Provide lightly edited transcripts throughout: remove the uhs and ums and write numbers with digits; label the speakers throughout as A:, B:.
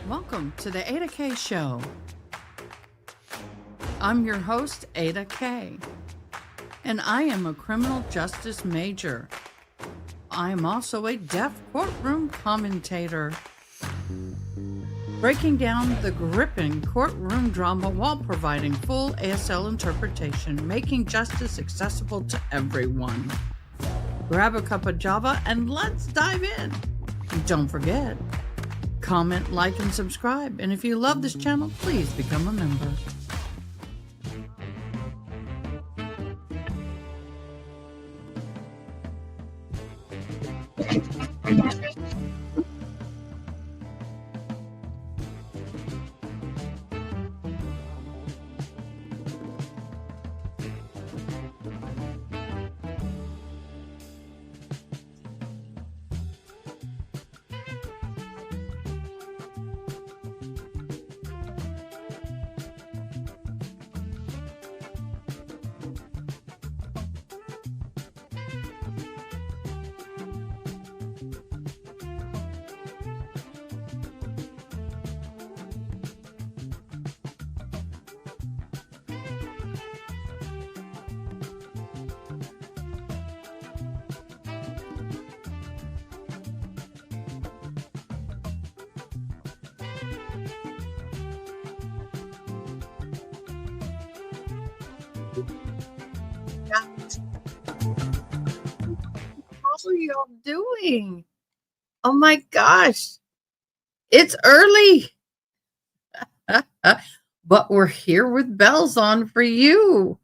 A: Welcome to the Ada K Show. I'm your host, Ada K, and I am a criminal justice major. I am also a deaf courtroom commentator, breaking down the gripping courtroom drama while providing full ASL interpretation, making justice accessible to everyone. Grab a cup of Java and let's dive in. Don't forget, comment, like, and subscribe. And if you love this channel, please become a member. How are y'all doing? Oh my gosh, it's early, but we're here with bells on for you.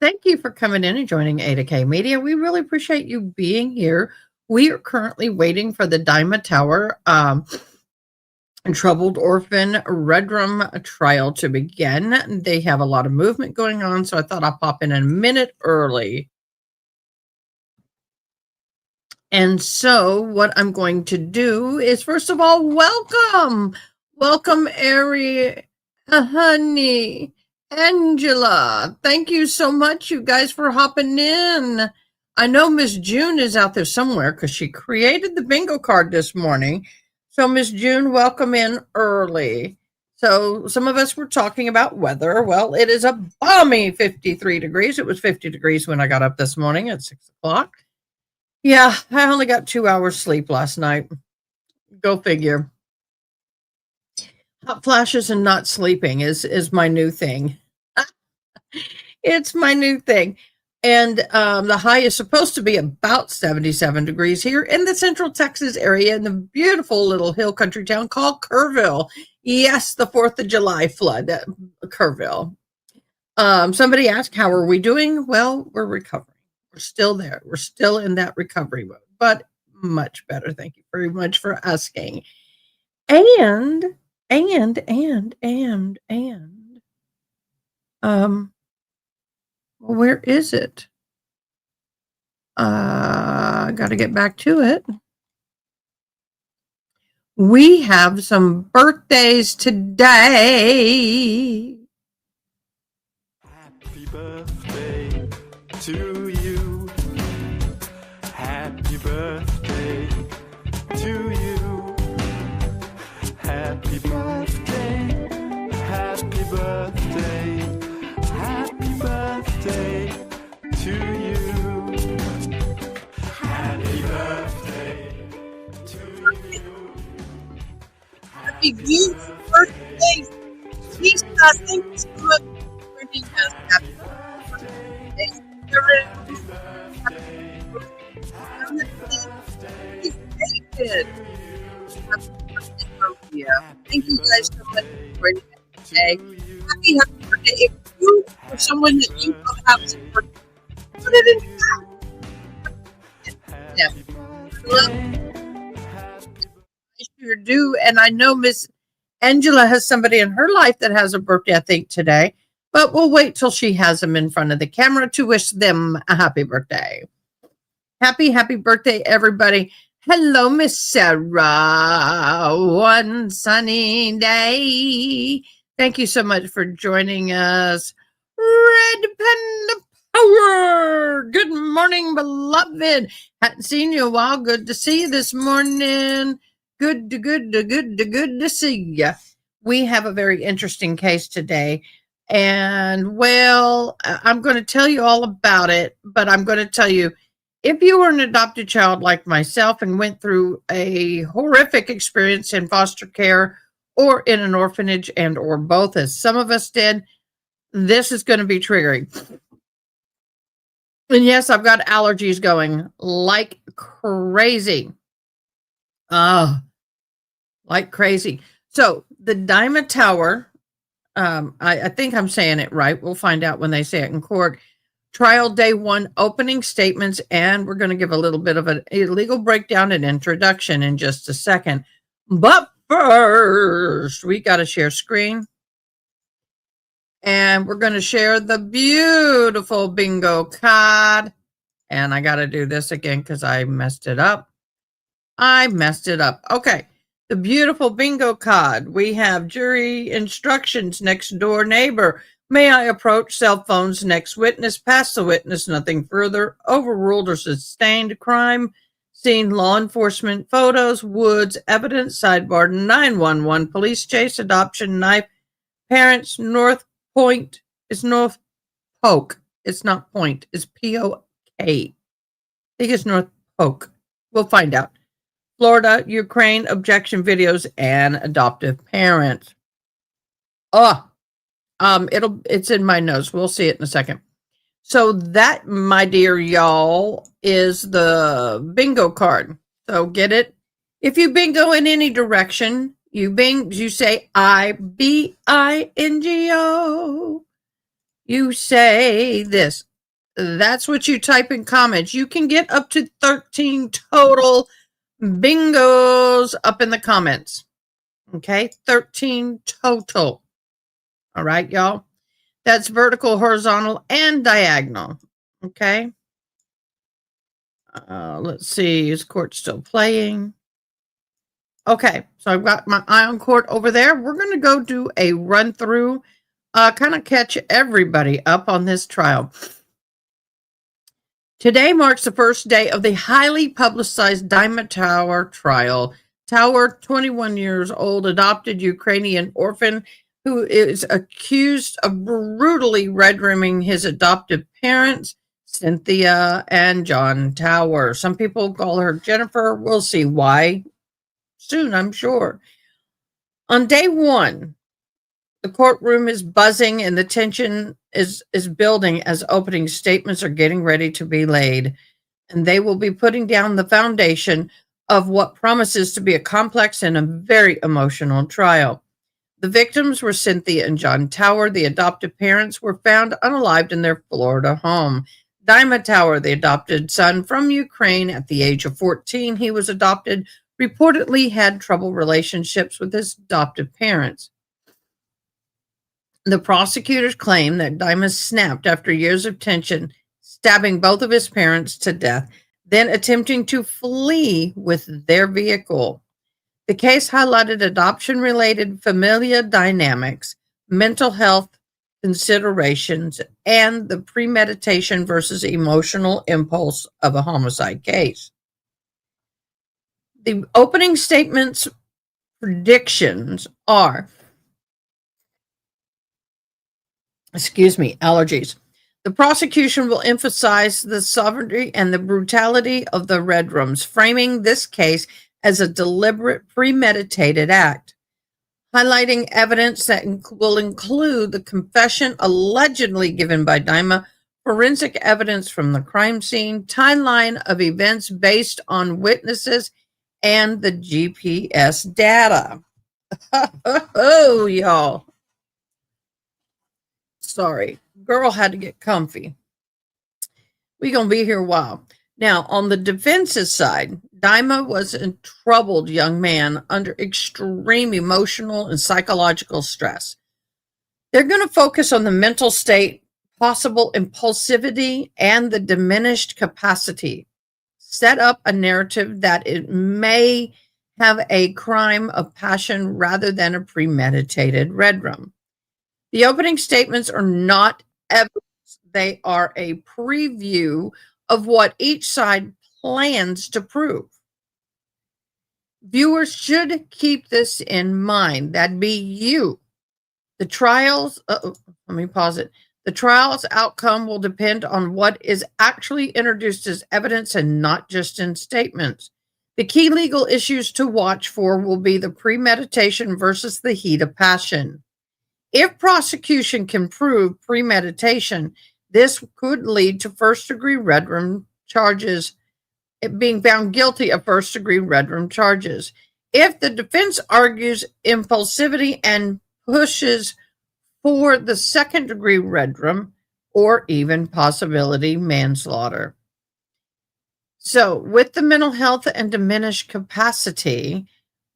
A: Thank you for coming in and joining Ada K Media. We really appreciate you being here. We are currently waiting for the Dima Tower Troubled Orphan Redrum trial to begin. They have a lot of movement going on, so I thought I'd pop in a minute early. And so what I'm going to do is, first of all, welcome, Ari, honey, Angela. Thank you so much, you guys, for hopping in. I know Miss June is out there somewhere because she created the bingo card this morning. So Miss June, welcome in early. So some of us were talking about weather. Well, it is a balmy 53 degrees. It was 50 degrees when I got up this morning at 6 o'clock. Yeah, I only got 2 hours sleep last night. Go figure. Hot flashes and not sleeping is my new thing. It's my new thing. And the high is supposed to be about 77 degrees here in the Central Texas area in the beautiful little hill country town called Kerrville. Yes, the 4th of July flood at Kerrville. Somebody asked, how are we doing? Well, we're recovering. We're still there. We're still in that recovery mode, but much better. Thank you very much for asking. And, where is it? I got to get back to it. We have some birthdays today.
B: Happy birthday to you. Happy birthday to you. Happy birthday. Happy birthday. Happy birthday to you. Happy birthday to you.
A: Happy beautiful birthday, Lisa. Thank you so much for joining us. Happy birthday, Sharon. David. Happy birthday, Sophia. Thank you guys so much for joining us today. Happy birthday. If you or someone that you love have some birthday, put it in the chat. Yeah. Sure do. And I know Miss Angela has somebody in her life that has a birthday, I think, today. But we'll wait till she has them in front of the camera to wish them a happy birthday. Happy birthday, everybody. Hello, Miss Sarah. One sunny day. Thank you so much for joining us. Red Panda Power. Good morning, beloved. Hadn't seen you in a while. Good to see you this morning. Good to see you. We have a very interesting case today. And well, I'm going to tell you all about it, but I'm going to tell you if you were an adopted child like myself and went through a horrific experience in foster care or in an orphanage and or both, as some of us did, this is going to be triggering. And yes, I've got allergies going like crazy. Like crazy. So the Dima Tower, I think I'm saying it right. We'll find out when they say it in court. Trial day one, opening statements, and we're going to give a little bit of a legal breakdown and introduction in just a second. But first, we got to share screen. And we're going to share the beautiful bingo card. And I got to do this again because I messed it up. Okay. The beautiful bingo card. We have jury instructions, next door neighbor. May I approach? Cell phones, next witness, pass the witness, nothing further. Overruled or sustained crime. Scene, law enforcement, photos, woods, evidence, sidebar, 911, police chase, adoption, knife, parents, North Point. It's North Poke. It's not Point. It's P-O-K. I think it's North Poke. We'll find out. Florida, Ukraine, objection videos, and adoptive parents. It's in my notes. We'll see it in a second. So that, my dear y'all, is the bingo card. So get it. If you bingo in any direction, you say I-B-I-N-G-O. You say this. That's what you type in comments. You can get up to 13 total bingos up in the comments. Okay, 13 total. All right, y'all. That's vertical, horizontal, and diagonal. Okay. Let's see. Is court still playing? Okay, so I've got my eye on court over there. We're going to go do a run through, kind of catch everybody up on this trial. Today marks the first day of the highly publicized Dima Tower trial. Tower, 21 years old, adopted Ukrainian orphan who is accused of brutally red-rimming his adoptive parents, Cynthia and John Tower. Some people call her Jennifer. We'll see why soon, I'm sure. On day one, the courtroom is buzzing and the tension is building as opening statements are getting ready to be laid. And they will be putting down the foundation of what promises to be a complex and a very emotional trial. The victims were Cynthia and John Tower. The adoptive parents were found unalived in their Florida home. Dima Tower, the adopted son from Ukraine at the age of 14, he was adopted, reportedly had troubled relationships with his adoptive parents. The prosecutors claim that Dima snapped after years of tension, stabbing both of his parents to death, then attempting to flee with their vehicle. The case highlighted adoption-related familial dynamics, mental health considerations, and the premeditation versus emotional impulse of a homicide case. The opening statement's predictions are, allergies. The prosecution will emphasize the sovereignty and the brutality of the Red Rooms, framing this case as a deliberate, premeditated act, highlighting evidence that will include the confession allegedly given by Dima, forensic evidence from the crime scene, timeline of events based on witnesses, and the GPS data. Oh, y'all. Sorry, girl had to get comfy. We're going to be here a while. Now, on the defense's side, Dima was a troubled young man under extreme emotional and psychological stress. They're going to focus on the mental state, possible impulsivity, and the diminished capacity. Set up a narrative that it may have a crime of passion rather than a premeditated red room. The opening statements are not evidence. They are a preview of what each side plans to prove. Viewers should keep this in mind. That'd be you. The trials, let me pause it. The trial's outcome will depend on what is actually introduced as evidence and not just in statements. The key legal issues to watch for will be the premeditation versus the heat of passion. If prosecution can prove premeditation, this could lead to first-degree red room charges, being found guilty of first-degree red room charges. If the defense argues impulsivity and pushes for the second-degree red room or even possibility manslaughter. So, with the mental health and diminished capacity,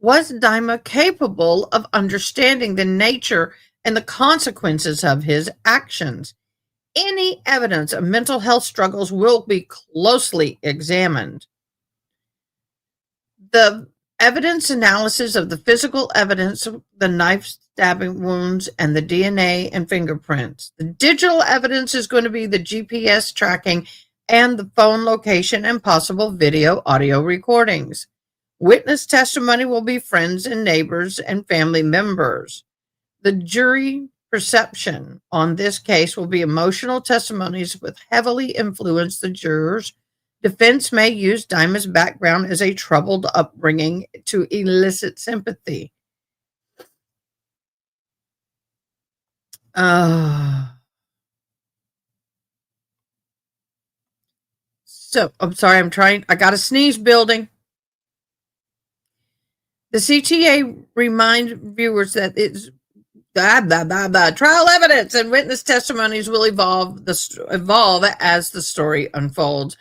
A: was Dima capable of understanding the nature and the consequences of his actions? Any evidence of mental health struggles will be closely examined. The evidence analysis of the physical evidence, the knife stabbing wounds, and the DNA and fingerprints. The digital evidence is going to be the GPS tracking and the phone location and possible video audio recordings. Witness testimony will be friends and neighbors and family members. The jury perception on this case will be emotional testimonies with heavily influence the jurors. Defense may use Dima's background as a troubled upbringing to elicit sympathy. So, I'm sorry, I got a sneeze building. The CTA remind viewers that it's trial evidence and witness testimonies will evolve as the story unfolds.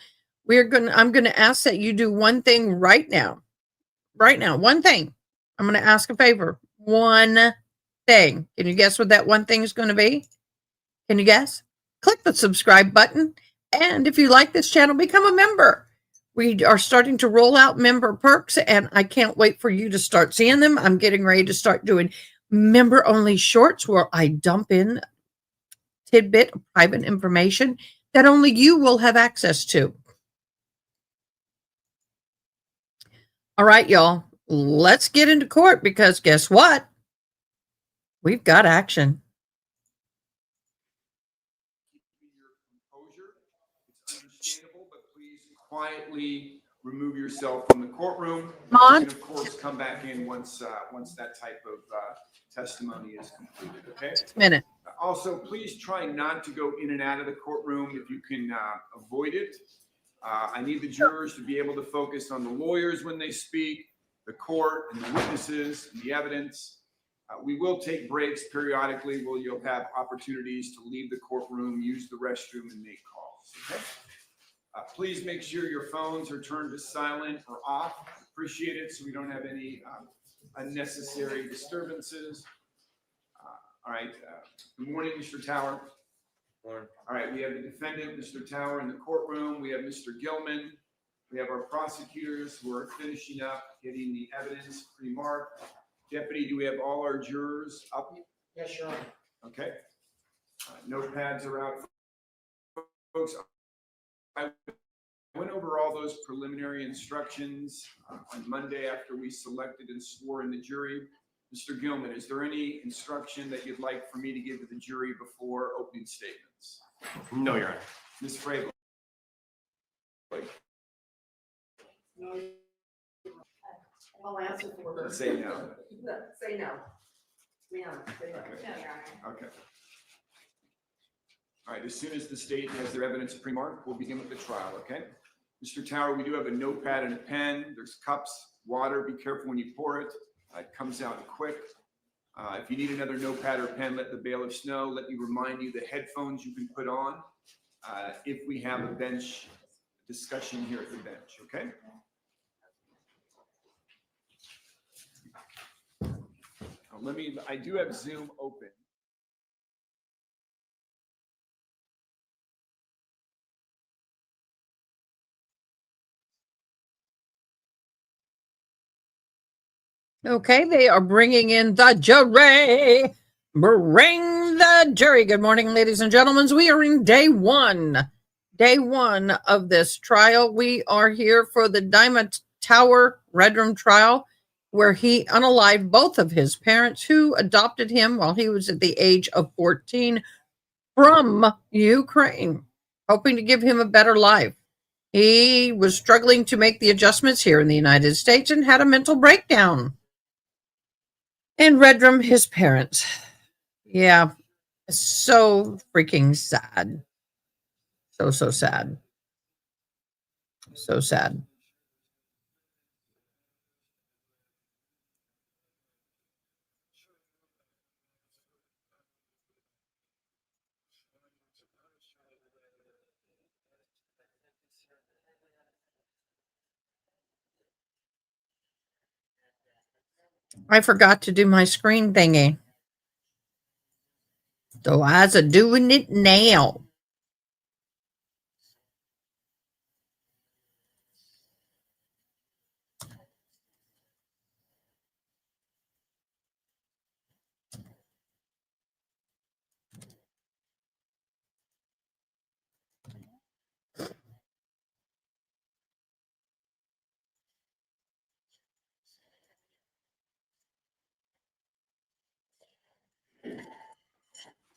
A: I'm going to ask that you do one thing right now. One thing. I'm going to ask a favor. One thing. Can you guess what that one thing is going to be? Can you guess? Click the subscribe button. And if you like this channel, become a member. We are starting to roll out member perks, and I can't wait for you to start seeing them. I'm getting ready to start doing member-only shorts where I dump in tidbit of private information that only you will have access to. All right, y'all, let's get into court because guess what? We've got action.
C: It's understandable, but please quietly remove yourself from the courtroom.
A: Mon?
C: And of course, come back in once that type of testimony is completed. Okay.
A: Minute.
C: Also, please try not to go in and out of the courtroom if you can avoid it. I need the jurors to be able to focus on the lawyers when they speak, the court, and the witnesses, and the evidence. We will take breaks periodically where you'll have opportunities to leave the courtroom, use the restroom, and make calls. Okay? Please make sure your phones are turned to silent or off. Appreciate it so we don't have any unnecessary disturbances. All right. Good morning, Mr. Tower. Morning. All right. We have the defendant, Mr. Tower, in the courtroom. We have Mr. Gilman. We have our prosecutors who are finishing up getting the evidence pre-marked. Deputy, do we have all our jurors up?
D: Yes, Your Honor.
C: Okay. Notepads are out. Folks, I went over all those preliminary instructions on Monday after we selected and swore in the jury. Mr. Gilman, is there any instruction that you'd like for me to give to the jury before opening statements?
D: No, Your Honor.
C: Ms. Frabel?
E: No. I'll answer for her.
C: Say no.
E: Say no. Ma'am, say no.
C: Okay.
E: No, Your Honor.
C: Okay. All right, as soon as the state has their evidence pre-marked, we'll begin with the trial, okay? Mr. Tower, we do have a notepad and a pen. There's cups, water. Be careful when you pour it. It comes out quick. If you need another notepad or pen, let the bailiffs know. Let me remind you the headphones you can put on if we have a bench discussion here at the bench, okay? I do have Zoom open.
A: Okay, they are bringing in the jury. Bring the jury. Good morning, ladies and gentlemen. We are in day one of this trial. We are here for the Dima Tower Red Room trial. where he unalived both of his parents who adopted him while he was at the age of 14 from Ukraine, hoping to give him a better life. He was struggling to make the adjustments here in the United States and had a mental breakdown in Redrum, his parents. Yeah, so freaking sad. So sad. So sad. I forgot to do my screen thingy. So I's a doing it now.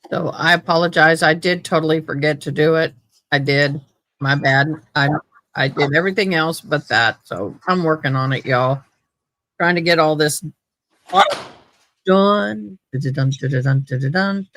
A: So I apologize. I did totally forget to do it. I did. My bad. I did everything else but that. So I'm working on it, y'all. Trying to get all this done. Dun, dun, dun, dun, dun, dun.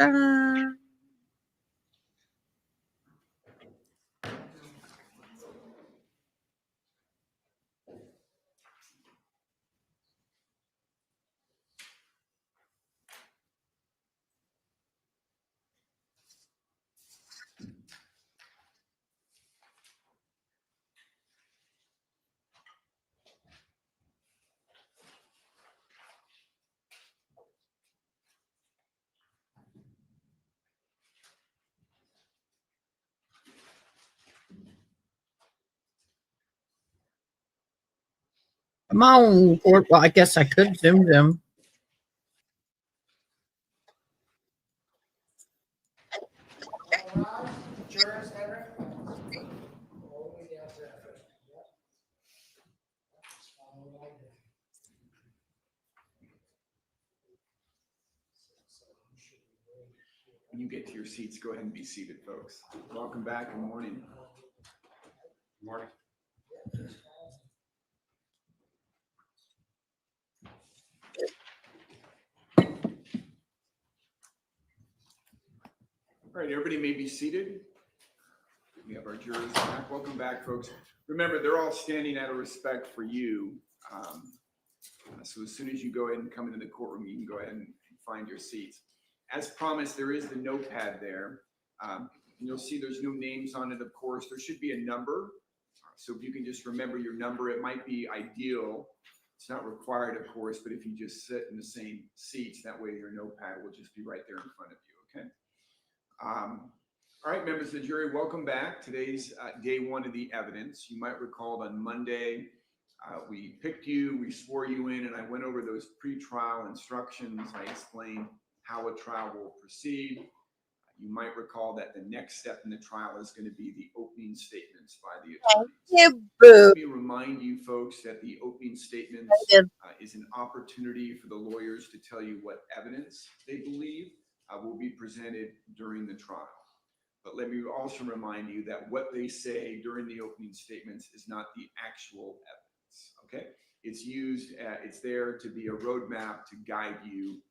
A: Come on. Well, I guess I could zoom them.
C: When you get to your seats, go ahead and be seated, folks. Welcome back. Good morning. Good morning. All right, everybody may be seated. We have our jurors back. Welcome back, folks. Remember, they're all standing out of respect for you. So as soon as you go ahead and come into the courtroom, you can go ahead and find your seats. As promised, there is the notepad there. You'll see there's no names on it, of course. There should be a number. So if you can just remember your number, it might be ideal. It's not required, of course, but if you just sit in the same seats, that way your notepad will just be right there in front of you, okay? All right, members of the jury, welcome back. Today's day one of the evidence. You might recall on Monday, we picked you, we swore you in, and I went over those pre-trial instructions. I explained how a trial will proceed. You might recall that the next step in the trial is going to be the opening statements by the attorneys. Let me remind you folks that the opening statements is an opportunity for the lawyers to tell you what evidence they believe will be presented during the trial. But let me also remind you that what they say during the opening statements is not the actual evidence, okay? It's used, it's there to be a roadmap to guide you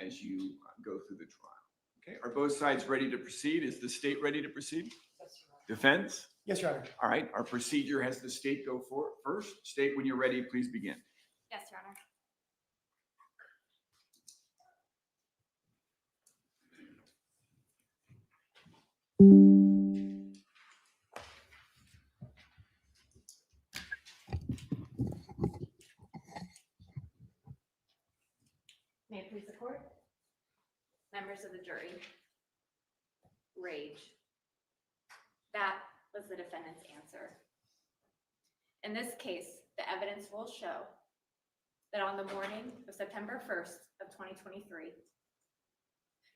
C: as you go through the trial. Okay, are both sides ready to proceed? Is the state ready to proceed?
E: Yes,
C: Defense?
E: Yes, Your Honor.
C: All right, our procedure has the state go for first. State, when you're ready, please begin.
D: Yes, Your Honor. May it please the court? Members of the jury. Rage. That was the defendant's answer. In this case, the evidence will show that on the morning of September 1st of 2023,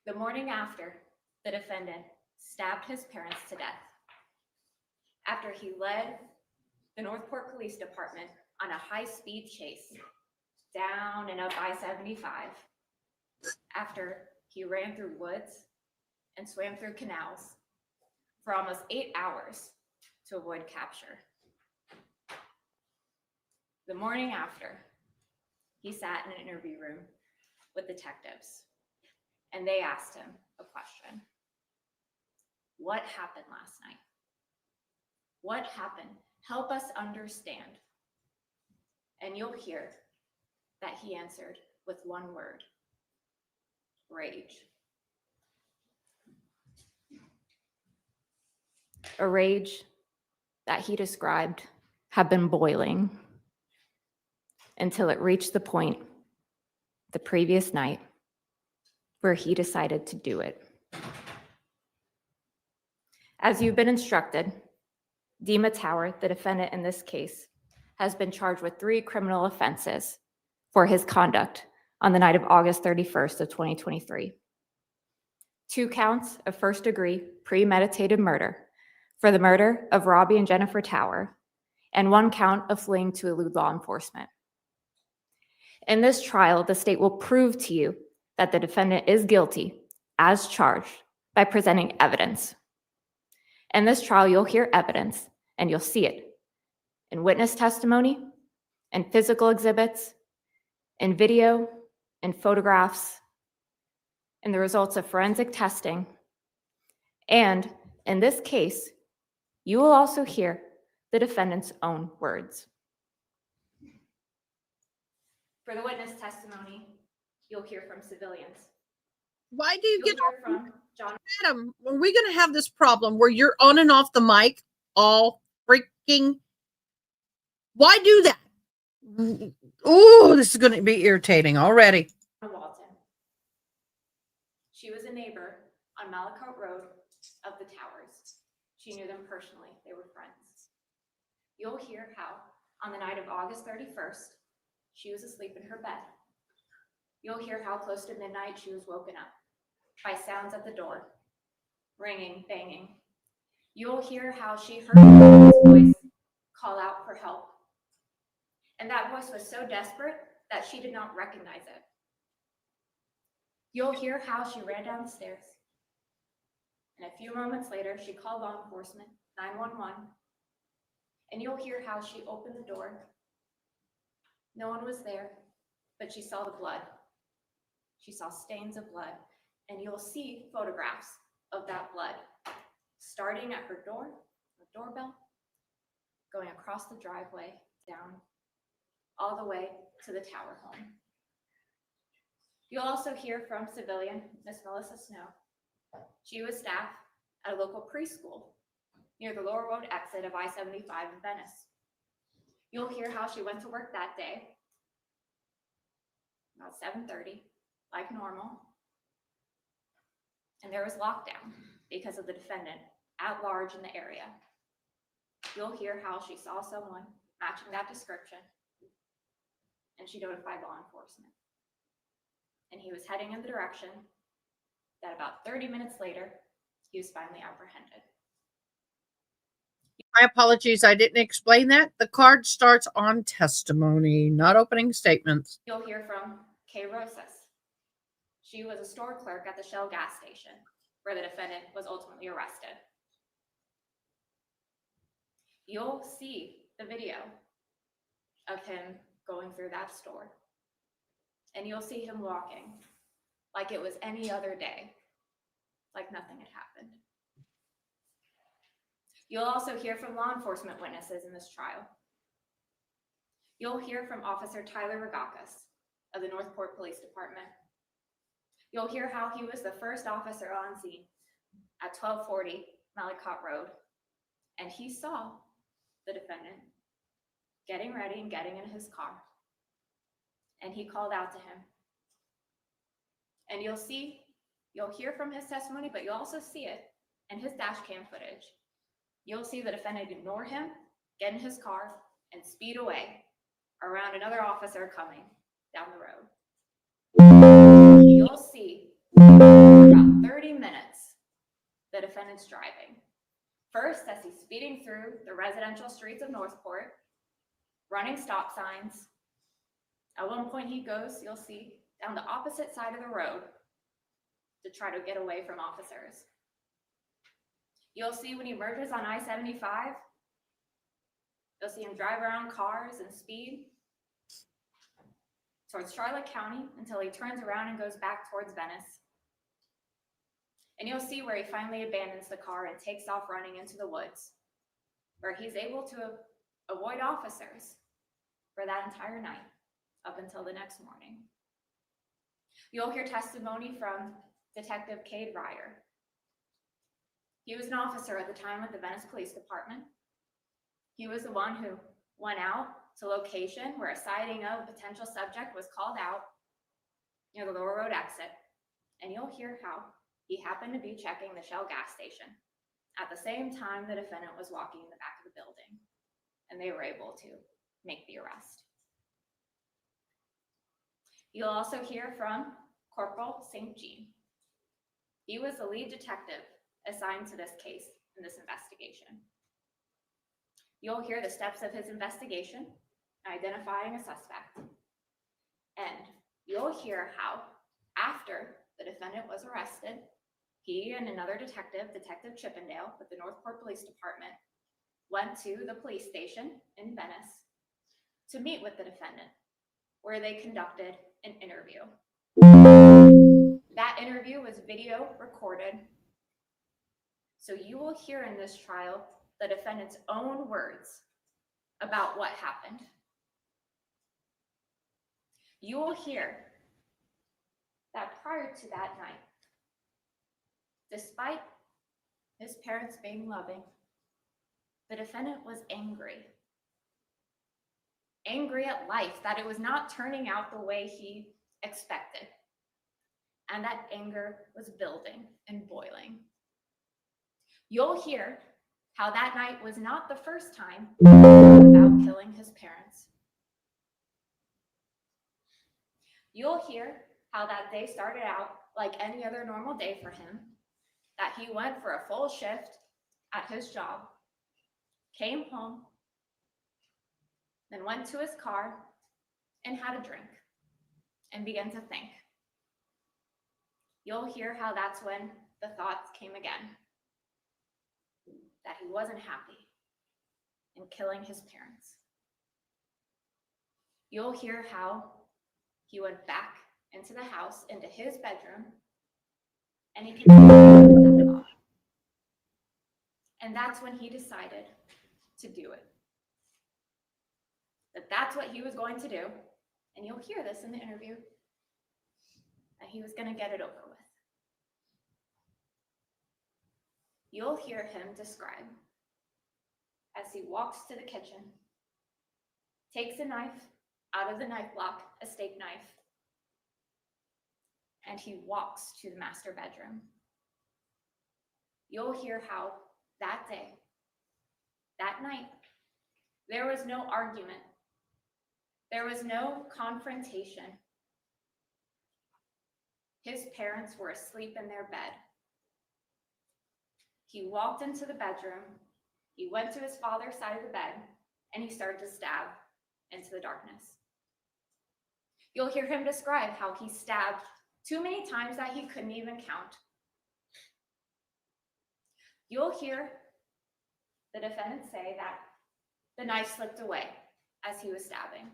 D: the morning after the defendant stabbed his parents to death, after he led the Northport Police Department on a high-speed chase down and up I-75 after he ran through woods and swam through canals for almost 8 hours to avoid capture. The morning after, he sat in an interview room with detectives, and they asked him a question. What happened last night? What happened? Help us understand. And you'll hear that he answered with one word: rage. A rage that he described had been boiling until it reached the point the previous night where he decided to do it. As you've been instructed, Dima Tower, the defendant in this case, has been charged with 3 criminal offenses for his conduct on the night of August 31st of 2023. 2 counts of first-degree premeditated murder for the murder of Robbie and Jennifer Tower, and 1 count of fleeing to elude law enforcement. In this trial, the state will prove to you that the defendant is guilty as charged by presenting evidence. In this trial, you'll hear evidence, and you'll see it in witness testimony, in physical exhibits, in video, in photographs, in the results of forensic testing, and in this case, you will also hear the defendant's own words. For the witness testimony, you'll hear from civilians.
A: Why do you
D: You'll
A: get
D: hear from John.
A: Adam? Are we going to have this problem where you're on and off the mic all freaking? Why do that? Oh, this is going to be irritating already.
D: Walton. She was a neighbor on Malachite Road of the Towers. She knew them personally. They were friends. You'll hear how, on the night of August 31st, she was asleep in her bed. You'll hear how close to midnight she was woken up by sounds at the door, ringing, banging. You'll hear how she heard a voice call out for help. And that voice was so desperate that she did not recognize it. You'll hear how she ran down the stairs. And a few moments later, she called law enforcement, 911. And you'll hear how she opened the door. No one was there, but she saw the blood. She saw stains of blood. And you'll see photographs of that blood, starting at her door, her doorbell, going across the driveway, down, all the way to the tower home. You'll also hear from civilian Miss Melissa Snow. She was staff at a local preschool near the Lower Road exit of I-75 in Venice. You'll hear how she went to work that day about 7:30, like normal. And there was lockdown because of the defendant at large in the area. You'll hear how she saw someone matching that description, and she notified law enforcement. And he was heading in the direction that about 30 minutes later, he was finally apprehended.
A: My apologies, I didn't explain that. The card starts on testimony, not opening statements.
D: You'll hear from Kay Rosas. She was a store clerk at the Shell gas station where the defendant was ultimately arrested. You'll see the video of him going through that store. And you'll see him walking like it was any other day, like nothing had happened. You'll also hear from law enforcement witnesses in this trial. You'll hear from Officer Tyler Ragakis of the Northport Police Department. You'll hear how he was the first officer on scene at 1240 Malachite Road, and he saw the defendant getting ready and getting in his car. And he called out to him. And you'll hear from his testimony, but you'll also see it in his dash cam footage. You'll see the defendant ignore him, get in his car, and speed away around another officer coming down the road. You'll see for about 30 minutes the defendant's driving. First, as he's speeding through the residential streets of Northport, running stop signs, At one point he goes, you'll see, down the opposite side of the road to try to get away from officers. You'll see when he merges on I-75, you'll see him drive around cars and speed towards Charlotte County until he turns around and goes back towards Venice. And you'll see where he finally abandons the car and takes off running into the woods, where he's able to avoid officers for that entire night up until the next morning. You'll hear testimony from Detective Cade Ryer. He was an officer at the time with the Venice Police Department. He was the one who went out to location where a sighting of a potential subject was called out near the Lower Road exit. And you'll hear how he happened to be checking the Shell gas station at the same time the defendant was walking in the back of the building, and they were able to make the arrest. You'll also hear from Corporal St. Jean. He was the lead detective assigned to this case in this investigation. You'll hear the steps of his investigation, identifying a suspect. And you'll hear how, after the defendant was arrested, he and another detective, Detective Chippendale with the Northport Police Department, went to the police station in Venice to meet with the defendant, where they conducted an interview. That interview was video recorded, so you will hear in this trial the defendant's own words about what happened. You will hear that prior to that night, despite his parents being loving, the defendant was angry. Angry at life, that it was not turning out the way he expected. And that anger was building and boiling. You'll hear how that night was not the first time about killing his parents. You'll hear how that day started out like any other normal day for him, that he went for a full shift at his job, came home, then went to his car and had a drink and began to think. You'll hear how that's when the thoughts came again, that he wasn't happy in killing his parents. You'll hear how he went back into the house, into his bedroom, and he continued with that thought. And that's when he decided to do it. That's what he was going to do, and you'll hear this in the interview, that he was going to get it over with. You'll hear him describe as he walks to the kitchen, takes a knife out of the knife block, a steak knife, and he walks to the master bedroom. You'll hear how that day, that night, there was no argument. There was no confrontation. His parents were asleep in their bed. He walked into the bedroom, he went to his father's side of the bed, and he started to stab into the darkness. You'll hear him describe how he stabbed too many times that he couldn't even count. You'll hear the defendant say that the knife slipped away as he was stabbing.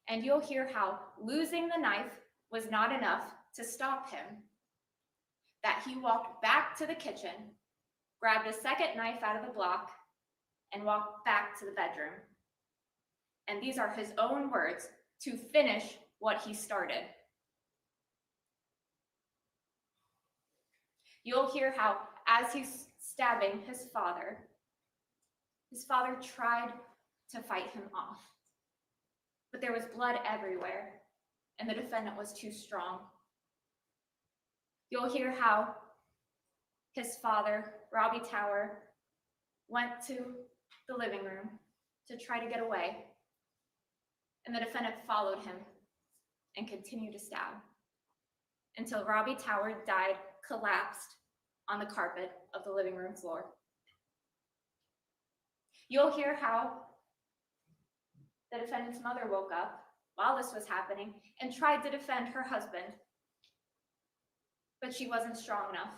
D: And you'll hear how losing the knife was not enough to stop him, that he walked back to the kitchen, grabbed a second knife out of the block, and walked back to the bedroom. And these are his own words to finish what he started. You'll hear how, as he's stabbing his father tried to fight him off. But there was blood everywhere, and the defendant was too strong. You'll hear how his father, Robbie Tower, went to the living room to try to get away, and the defendant followed him and continued to stab until Robbie Tower died, collapsed on the carpet of the living room floor. You'll hear how the defendant's mother woke up while this was happening and tried to defend her husband, but she wasn't strong enough.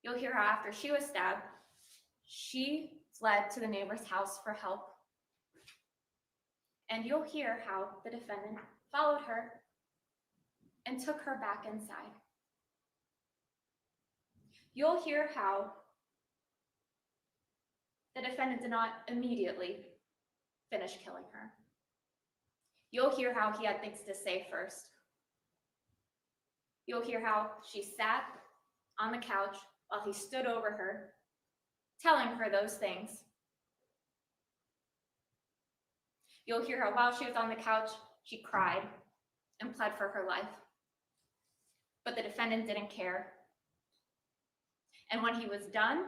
D: You'll hear how after she was stabbed, she fled to the neighbor's house for help. And you'll hear how the defendant followed her and took her back inside. You'll hear how the defendant did not immediately finish killing her. You'll hear how he had things to say first. You'll hear how she sat on the couch while he stood over her, telling her those things. You'll hear how while she was on the couch, she cried and pled for her life. But the defendant didn't care. And when he was done,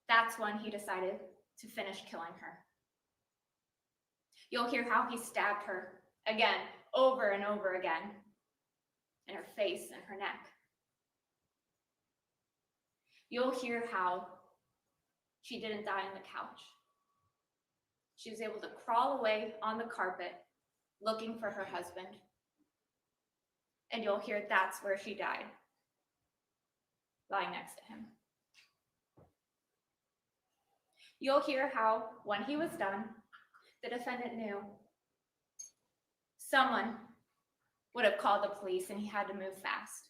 D: that's when he decided to finish killing her. You'll hear how he stabbed her again, over and over again, in her face and her neck. You'll hear how she didn't die on the couch. She was able to crawl away on the carpet looking for her husband. And you'll hear that's where she died, lying next to him. You'll hear how, when he was done, the defendant knew someone would have called the police and he had to move fast.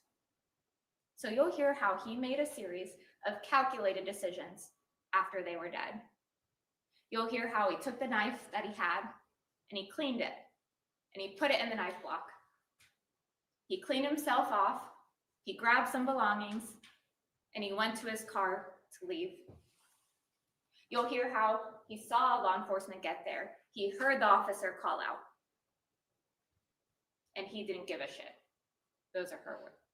D: So you'll hear how he made a series of calculated decisions after they were dead. You'll hear how he took the knife that he had and he cleaned it and he put it in the knife block. He cleaned himself off, he grabbed some belongings, and he went to his car to leave. You'll hear how he saw law enforcement get there. He heard the officer call out, and he didn't give a shit. Those are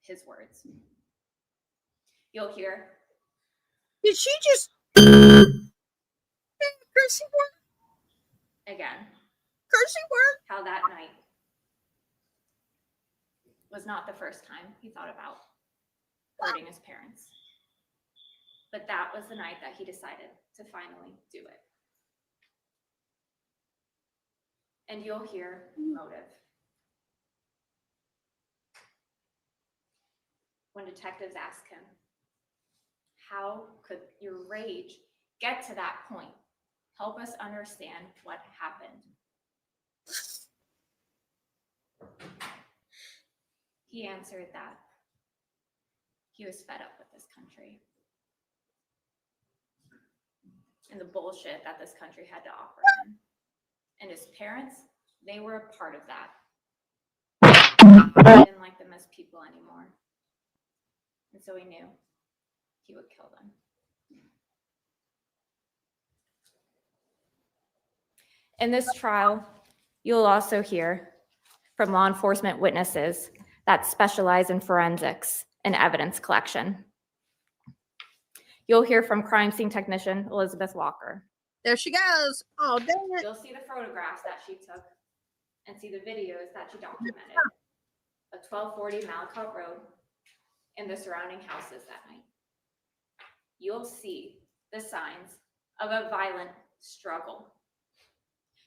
D: his words. You'll hear,
A: Did she just cursing word?
D: again,
A: Cursing word?
D: how that night was not the first time he thought about hurting his parents. But that was the night that he decided to finally do it. And you'll hear motive. When detectives ask him, how could your rage get to that point? Help us understand what happened. He answered that he was fed up with this country and the bullshit that this country had to offer him. And his parents, they were a part of that. He didn't like them as people anymore. And so he knew he would kill them. In this trial, you'll also hear from law enforcement witnesses that specialize in forensics and evidence collection. You'll hear from crime scene technician Elizabeth Walker.
A: There she goes. Oh, dang it.
D: You'll see the photographs that she took and see the videos that she documented of 1240 Malcott Road and the surrounding houses that night. You'll see the signs of a violent struggle.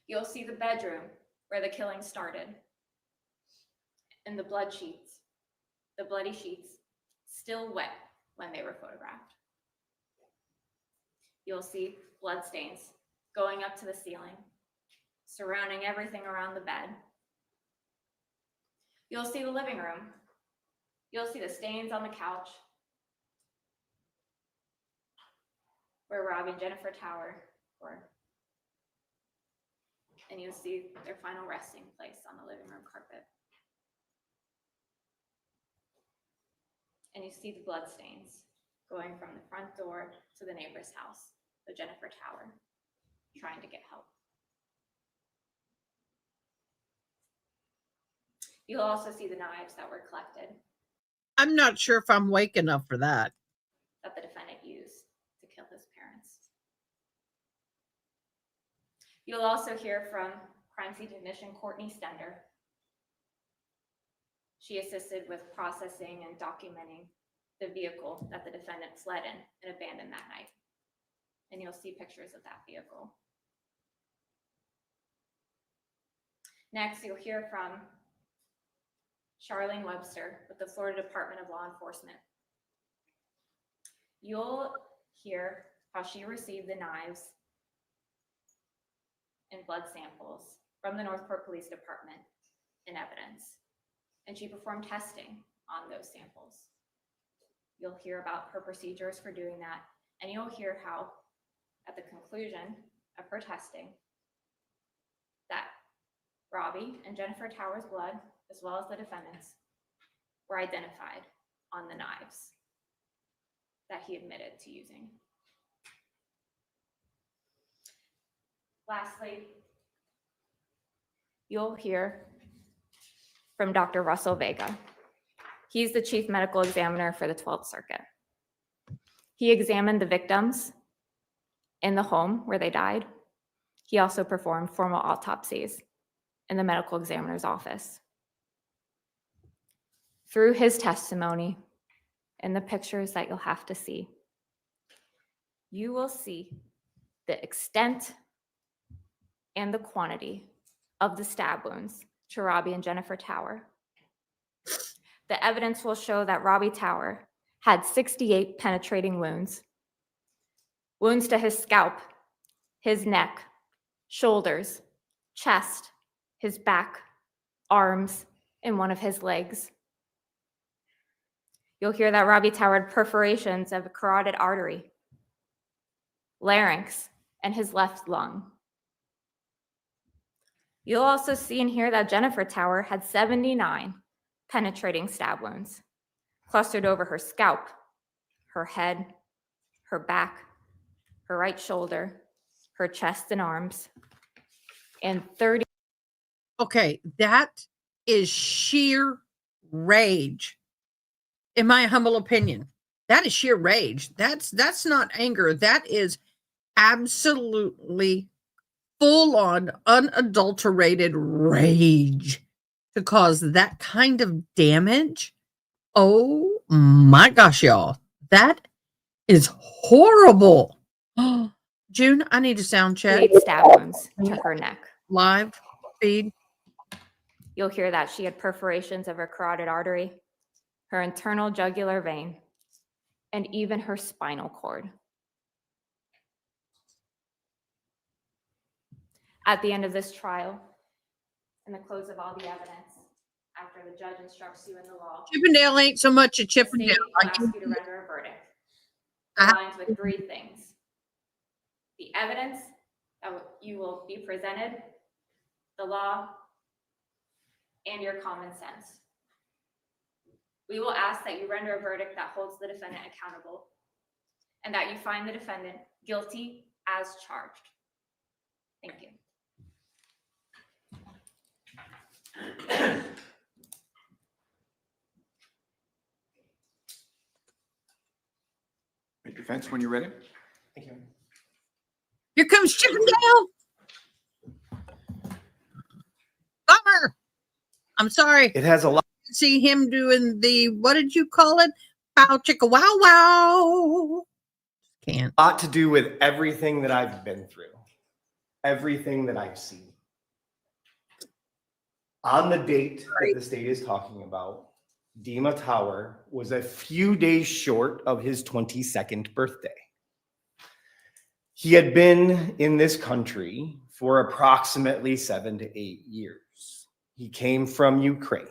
D: You'll see the bedroom where the killing started and the bloody sheets, still wet when they were photographed. You'll see blood stains going up to the ceiling, surrounding everything around the bed. You'll see the living room. You'll see the stains on the couch where Robbie and Jennifer Tower were. And you'll see their final resting place on the living room carpet. And you see the blood stains going from the front door to the neighbor's house, the Jennifer Tower, trying to get help. You'll also see the knives that were collected
A: I'm not sure if I'm awake enough for that.
D: that the defendant used to kill his parents. You'll also hear from crime scene technician Courtney Stender. She assisted with processing and documenting the vehicle that the defendant fled in and abandoned that night. And you'll see pictures of that vehicle. Next, you'll hear from Charlene Webster with the Florida Department of Law Enforcement. You'll hear how she received the knives and blood samples from the Northport Police Department in evidence, and she performed testing on those samples. You'll hear about her procedures for doing that, and you'll hear how, at the conclusion of her testing, that Robbie and Jennifer Tower's blood, as well as the defendant's, were identified on the knives that he admitted to using. Lastly, you'll hear from Dr. Russell Vega. He's the chief medical examiner for the 12th Circuit. He examined the victims in the home where they died. He also performed formal autopsies in the medical examiner's office. Through his testimony and the pictures that you'll have to see, you will see the extent and the quantity of the stab wounds to Robbie and Jennifer Tower. The evidence will show that Robbie Tower had 68 penetrating wounds. Wounds to his scalp, his neck, shoulders, chest, his back, arms, and one of his legs. You'll hear that Robbie Tower had perforations of a carotid artery, larynx, and his left lung. You'll also see and hear that Jennifer Tower had 79 penetrating stab wounds, clustered over her scalp, her head, her back, her right shoulder, her chest and arms, and 30.
A: Okay, that is sheer rage. In my humble opinion, that is sheer rage. That's not anger. That is absolutely full-on, unadulterated rage to cause that kind of damage. Oh my gosh, y'all. That is horrible. June, I need a sound check.
D: 8 stab wounds to her neck.
A: Live feed.
D: You'll hear that she had perforations of her carotid artery, her internal jugular vein, and even her spinal cord. At the end of this trial, and the close of all the evidence, after the judge instructs you in the law,
A: Chippendale ain't so much a
D: the
A: Chippendale.
D: state
A: I
D: will ask
A: can-
D: you to render a verdict.
A: I-
D: Aligns with 3 things: the evidence that you will be presented, the law, and your common sense. We will ask that you render a verdict that holds the defendant accountable and that you find the defendant guilty as charged. Thank you.
C: Make defense when you're ready.
F: Thank you.
A: Here comes Chippendale. Bummer. I'm sorry.
F: It has a lot.
A: See him doing the, what did you call it? Bow chicka wow wow. Can't.
F: To do with everything that I've been through, everything that I've seen. On the date that the state is talking about, Dima Tower was a few days short of his 22nd birthday. He had been in this country for approximately 7 to 8 years. He came from Ukraine,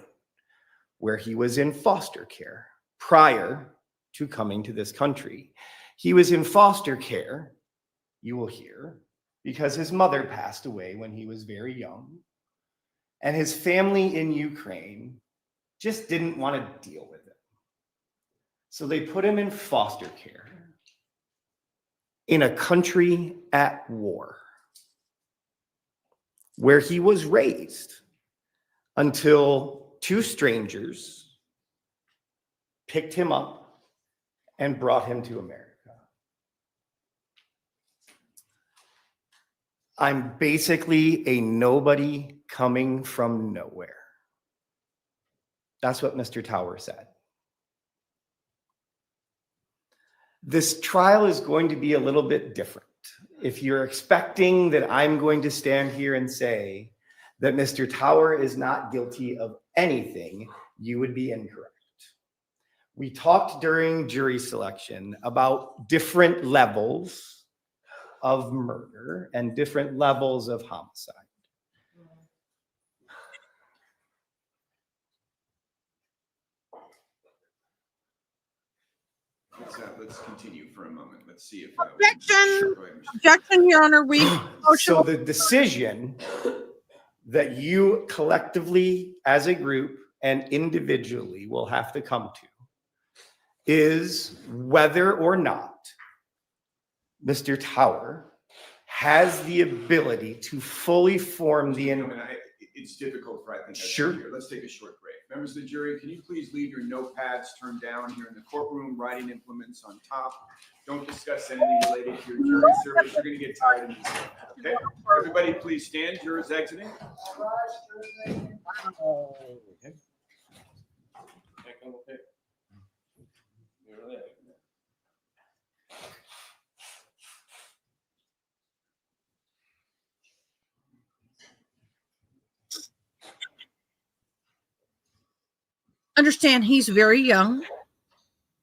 F: where he was in foster care prior to coming to this country. He was in foster care, you will hear, because his mother passed away when he was very young, and his family in Ukraine just didn't want to deal with it. So they put him in foster care in a country at war, where he was raised until 2 strangers picked him up and brought him to America. I'm basically a nobody coming from nowhere. That's what Mr. Tower said. This trial is going to be a little bit different. If you're expecting that I'm going to stand here and say that Mr. Tower is not guilty of anything, you would be incorrect. We talked during jury selection about different levels of murder and different levels of homicide.
C: Let's continue for a moment. Let's see if.
A: Objection!
C: Go ahead, Mr.
A: Objection, Your Honor, we.
F: So the decision that you collectively as a group and individually will have to come to is whether or not Mr. Tower has the ability to fully form the.
C: It's difficult for, I think.
F: Sure.
C: Here. Let's take a short break. Members of the jury, can you please leave your notepads turned down here in the courtroom, writing implements on top. Don't discuss anything related to your jury service. You're going to get tired of these. Okay? Everybody please stand. Jurors exiting.
A: Understand he's very young.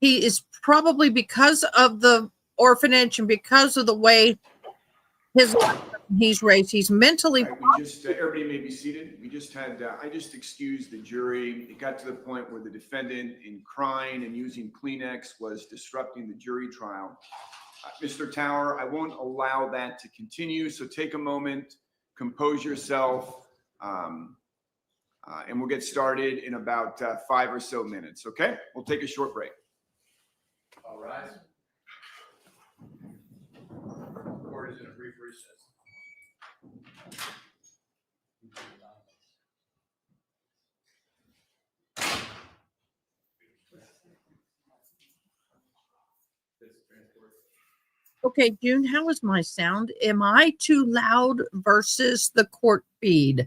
A: He is probably, because of the orphanage and because of the way he's raised, he's mentally.
C: Right, we just everybody may be seated. We just had I just excused the jury. It got to the point where the defendant, in crying and using Kleenex, was disrupting the jury trial. Mr. Tower, I won't allow that to continue. So take a moment, compose yourself, and we'll get started in about 5 or so minutes. Okay, we'll take a short break.
G: All right. Court is in a brief recess.
A: Okay, June, how is my sound? Am I too loud versus the court feed?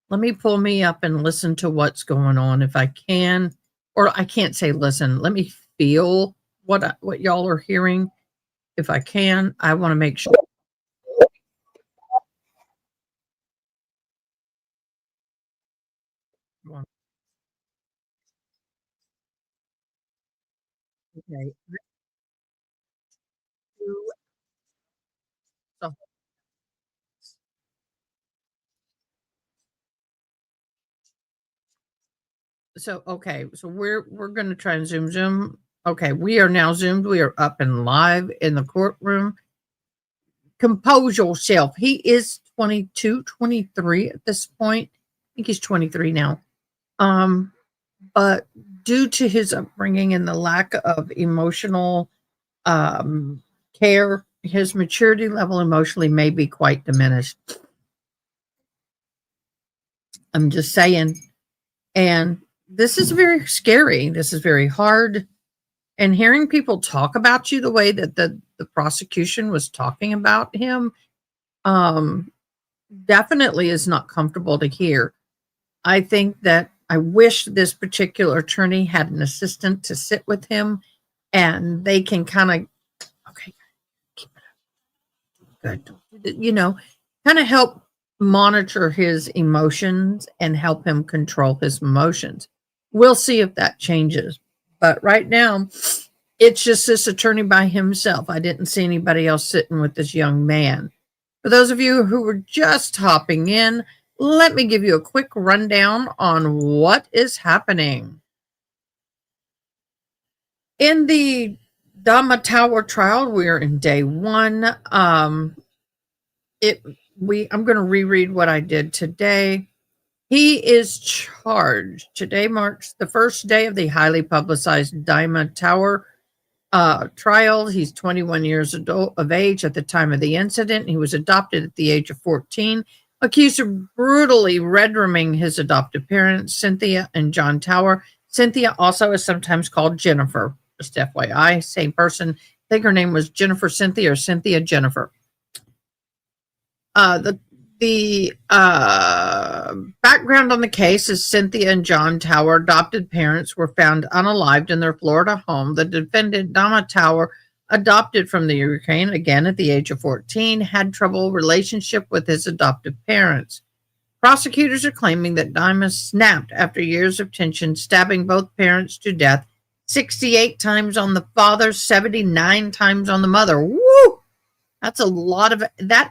A: Let me pull me up and listen to what's going on if I can. Or I can't say listen. Let me feel what y'all are hearing. If I can, I want to make sure. Okay. So okay, so we're going to try and zoom. Okay, we are now zoomed. We are up and live in the courtroom. Compose yourself. He is 22, 23 at this point. I think he's 23 now. But due to his upbringing and the lack of emotional care, his maturity level emotionally may be quite diminished. I'm just saying. And this is very scary. This is very hard. And hearing people talk about you the way that the prosecution was talking about him definitely is not comfortable to hear. I think that I wish this particular attorney had an assistant to sit with him and they can kind of, okay, keep it up. Good. You know, kind of help monitor his emotions and help him control his emotions. We'll see if that changes. But right now, it's just this attorney by himself. I didn't see anybody else sitting with this young man. For those of you who were just hopping in, let me give you a quick rundown on what is happening. In the Dima Tower trial, we're in day 1. I'm going to reread what I did today. He is charged. Today marks the first day of the highly publicized Dima Tower trial. He's 21 years of age at the time of the incident. He was adopted at the age of 14, accused of brutally red-rooming his adoptive parents, Cynthia and John Tower. Cynthia also is sometimes called Jennifer. Just FYI, same person. I think her name was Jennifer Cynthia or Cynthia Jennifer. The background on the case is Cynthia and John Tower adopted parents were found unalived in their Florida home. The defendant, Dima Tower, adopted from the Ukraine, again at the age of 14, had trouble relationship with his adoptive parents. Prosecutors are claiming that Dima snapped after years of tension, stabbing both parents to death 68 times on the father, 79 times on the mother. Woo! That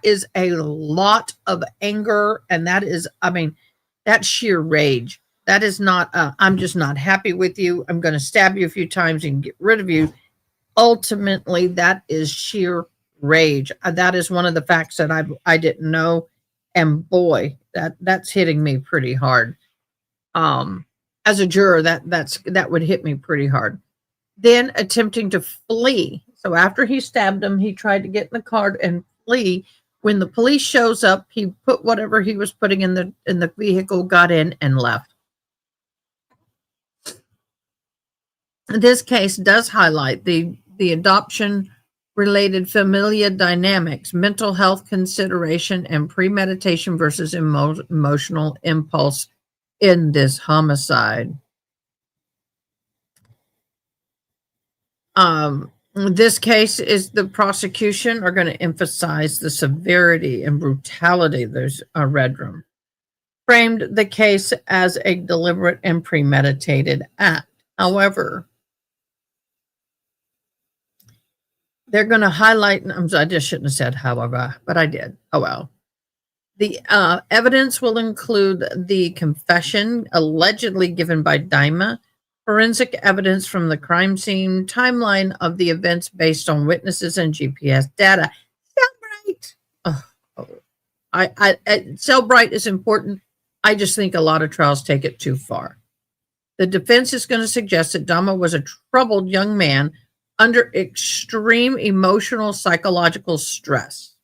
A: is a lot of anger. And that is, that's sheer rage. That is not, I'm just not happy with you. I'm going to stab you a few times and get rid of you. Ultimately, that is sheer rage. That is one of the facts that I didn't know. And boy, that's hitting me pretty hard. As a juror, that would hit me pretty hard. Then attempting to flee. So after he stabbed him, he tried to get in the car and flee. When the police shows up, he put whatever he was putting in the vehicle, got in, and left. This case does highlight the adoption related familial dynamics, mental health consideration, and premeditation versus emotional impulse in this homicide. This case is the prosecution are going to emphasize the severity and brutality. There's a red room. Framed the case as a deliberate and premeditated act. However, they're going to highlight, I just shouldn't have said however, but I did. Oh well. The evidence will include the confession allegedly given by Dima, forensic evidence from the crime scene, timeline of the events based on witnesses and GPS data. Cellbrite is important. I just think a lot of trials take it too far. The defense is going to suggest that Dima was a troubled young man under extreme emotional, psychological stress.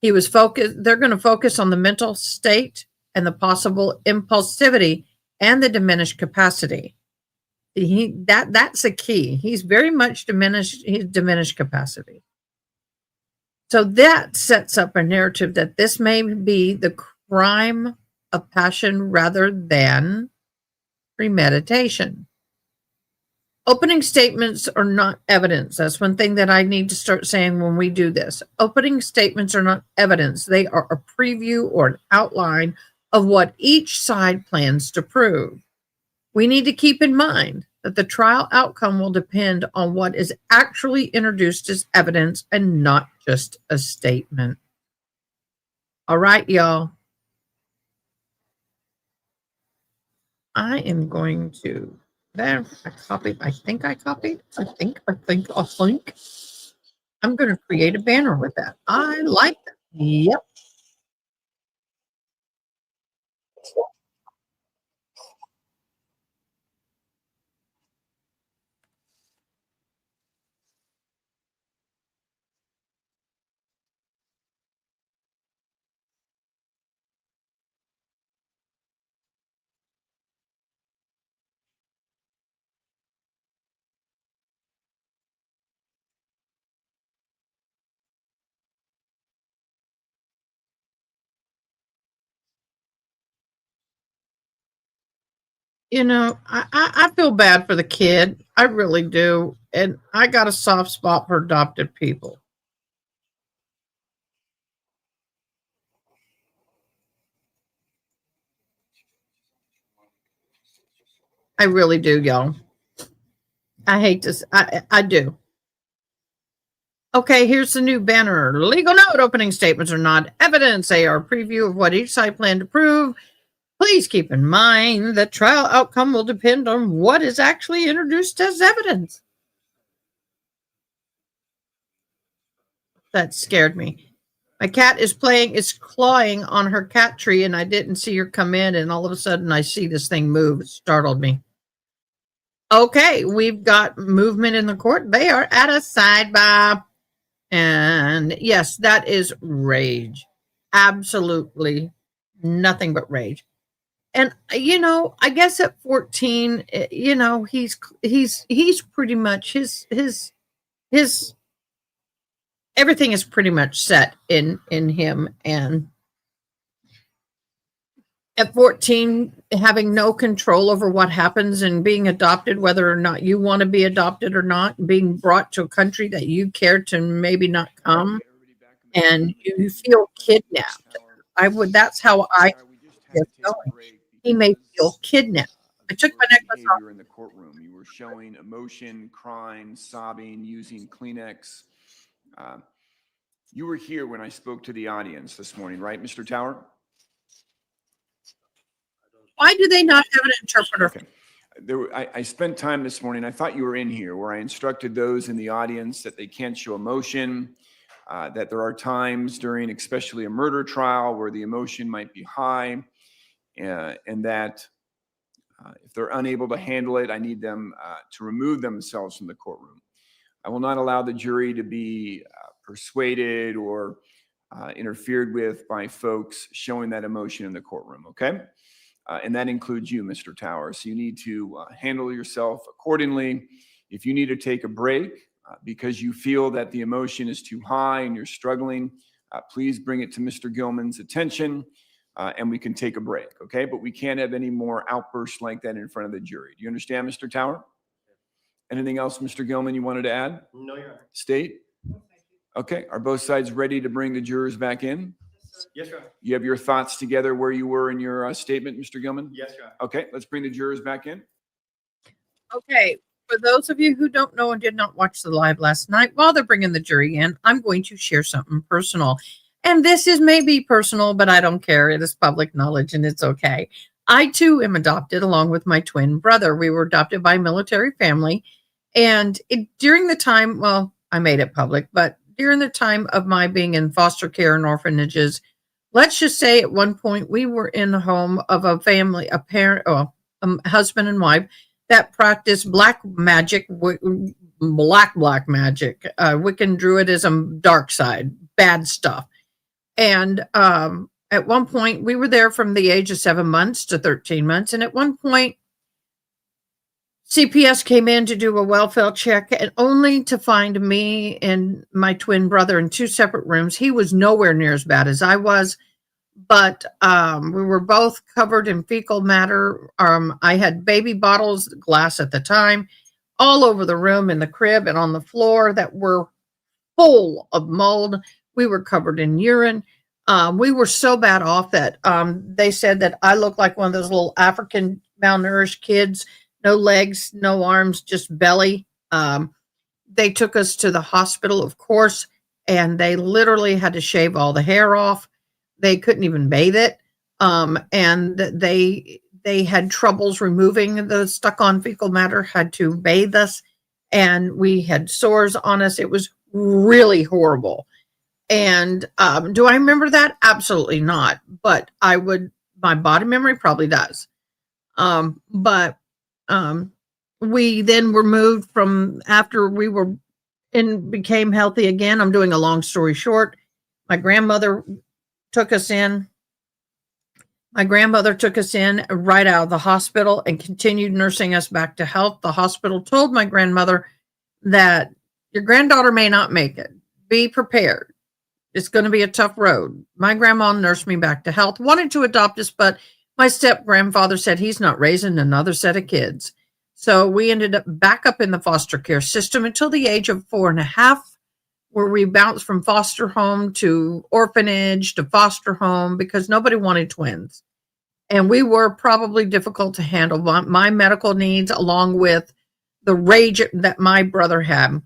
A: They're going to focus on the mental state and the possible impulsivity and the diminished capacity. That's the key. He's very much diminished, his diminished capacity. So that sets up a narrative that this may be the crime of passion rather than premeditation. Opening statements are not evidence. That's one thing that I need to start saying when we do this. Opening statements are not evidence. They are a preview or an outline of what each side plans to prove. We need to keep in mind that the trial outcome will depend on what is actually introduced as evidence and not just a statement. All right, y'all. I am going to, there, I copied. I'm going to create a banner with that. I like that. Yep. You know, I feel bad for the kid. I really do. And I got a soft spot for adopted people. I really do, y'all. I hate this. I do. Okay, here's the new banner. Legal note: opening statements are not evidence. They are a preview of what each side planned to prove. Please keep in mind that trial outcome will depend on what is actually introduced as evidence. That scared me. My cat is clawing on her cat tree, and I didn't see her come in, and all of a sudden I see this thing move. It startled me. Okay, we've got movement in the court. They are at a sidebar. And yes, that is rage. Absolutely nothing but rage. And you know, I guess at 14, you know, he's pretty much his everything is pretty much set in him. And at 14, having no control over what happens and being adopted, whether or not you want to be adopted or not, being brought to a country that you care to maybe not come, and you feel kidnapped. That's how I GPS going. He may feel kidnapped. I took my necklace off.
C: Behavior in the courtroom. You were showing emotion, crying, sobbing, using Kleenex. You were here when I spoke to the audience this morning, right, Mr. Tower?
A: Why do they not have an interpreter?
C: Okay. I spent time this morning. I thought you were in here where I instructed those in the audience that they can't show emotion, that there are times during, especially a murder trial, where the emotion might be high, and that if they're unable to handle it, I need them to remove themselves from the courtroom. I will not allow the jury to be persuaded or interfered with by folks showing that emotion in the courtroom, okay? And that includes you, Mr. Tower. So you need to handle yourself accordingly. If you need to take a break because you feel that the emotion is too high and you're struggling, please bring it to Mr. Gilman's attention and we can take a break, okay? But we can't have any more outbursts like that in front of the jury. Do you understand, Mr. Tower? Anything else, Mr. Gilman, you wanted to add?
F: No, Your Honor.
C: State? Okay, are both sides ready to bring the jurors back in?
F: Yes, Your Honor.
C: You have your thoughts together where you were in your statement, Mr. Gilman?
F: Yes, Your Honor.
C: Okay, let's bring the jurors back in.
A: Okay, for those of you who don't know and did not watch the live last night, while they're bringing the jury in, I'm going to share something personal. And this is maybe personal, but I don't care. It is public knowledge and it's okay. I too am adopted along with my twin brother. We were adopted by a military family. And during the time, well, I made it public, but during the time of my being in foster care and orphanages, let's just say at one point we were in the home of a family, a parent, a husband and wife that practiced black magic, black magic, Wiccan Druidism, dark side, bad stuff. And at one point we were there from the age of 7 months to 13 months. And at one point, CPS came in to do a welfare check and only to find me and my twin brother in two separate rooms. He was nowhere near as bad as I was, but we were both covered in fecal matter. I had baby bottles, glass at the time, all over the room, in the crib and on the floor that were full of mold. We were covered in urine. We were so bad off that they said that I looked like one of those little African malnourished kids. No legs, no arms, just belly. They took us to the hospital, of course, and they literally had to shave all the hair off. They couldn't even bathe it. And they had troubles removing the stuck-on fecal matter, had to bathe us, and we had sores on us. It was really horrible. And do I remember that? Absolutely not. But my body memory probably does. But we then were moved from after we were became healthy again. I'm doing a long story short. My grandmother took us in. My grandmother took us in right out of the hospital and continued nursing us back to health. The hospital told my grandmother that your granddaughter may not make it. Be prepared. It's going to be a tough road. My grandma nursed me back to health, wanted to adopt us, but my step grandfather said he's not raising another set of kids. So we ended up back up in the foster care system until the age of 4.5, where we bounced from foster home to orphanage to foster home because nobody wanted twins. And we were probably difficult to handle. My medical needs, along with the rage that my brother had.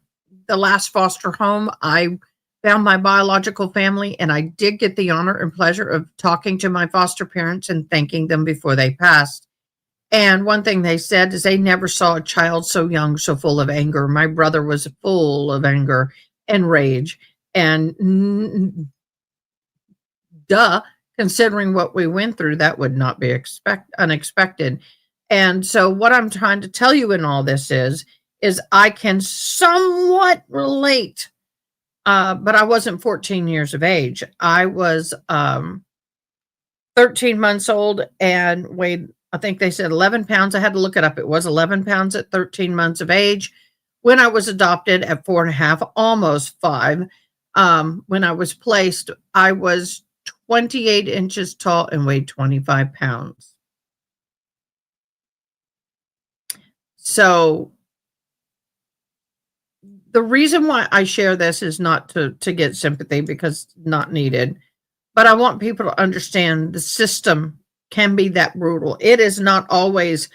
A: The last foster home, I found my biological family, and I did get the honor and pleasure of talking to my foster parents and thanking them before they passed. And one thing they said is they never saw a child so young, so full of anger. My brother was full of anger and rage. And considering what we went through, that would not be unexpected. And so what I'm trying to tell you in all this is I can somewhat relate. But I wasn't 14 years of age. I was 13 months old and weighed, I think they said 11 pounds. I had to look it up. It was 11 pounds at 13 months of age. When I was adopted at 4.5, almost 5, when I was placed, I was 28 inches tall and weighed 25 pounds. So the reason why I share this is not to get sympathy, because not needed, but I want people to understand the system can be that brutal. It is not always,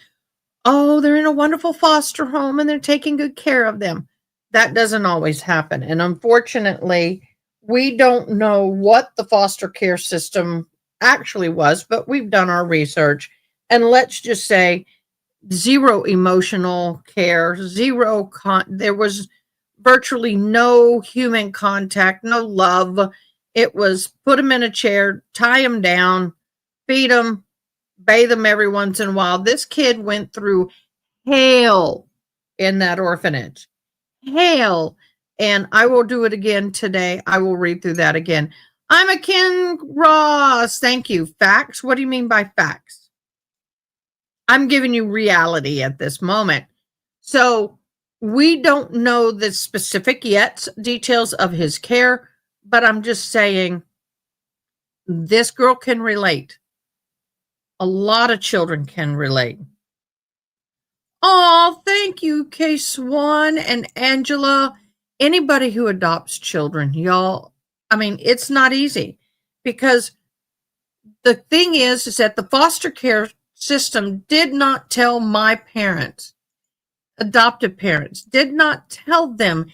A: oh, they're in a wonderful foster home and they're taking good care of them. That doesn't always happen. And unfortunately, we don't know what the foster care system actually was, but we've done our research. And let's just say zero emotional care, there was virtually no human contact, no love. It was put them in a chair, tie them down, feed them, bathe them every once in a while. This kid went through hell in that orphanage. Hell. And I will do it again today. I will read through that again. I'm a Ken Ross. Thank you. Facts? What do you mean by facts? I'm giving you reality at this moment. So we don't know the specific yet details of his care, but I'm just saying this girl can relate. A lot of children can relate. Oh, thank you, K Swan and Angela. Anybody who adopts children, y'all, I mean, it's not easy because the thing is that the foster care system did not tell my parents, adoptive parents, did not tell them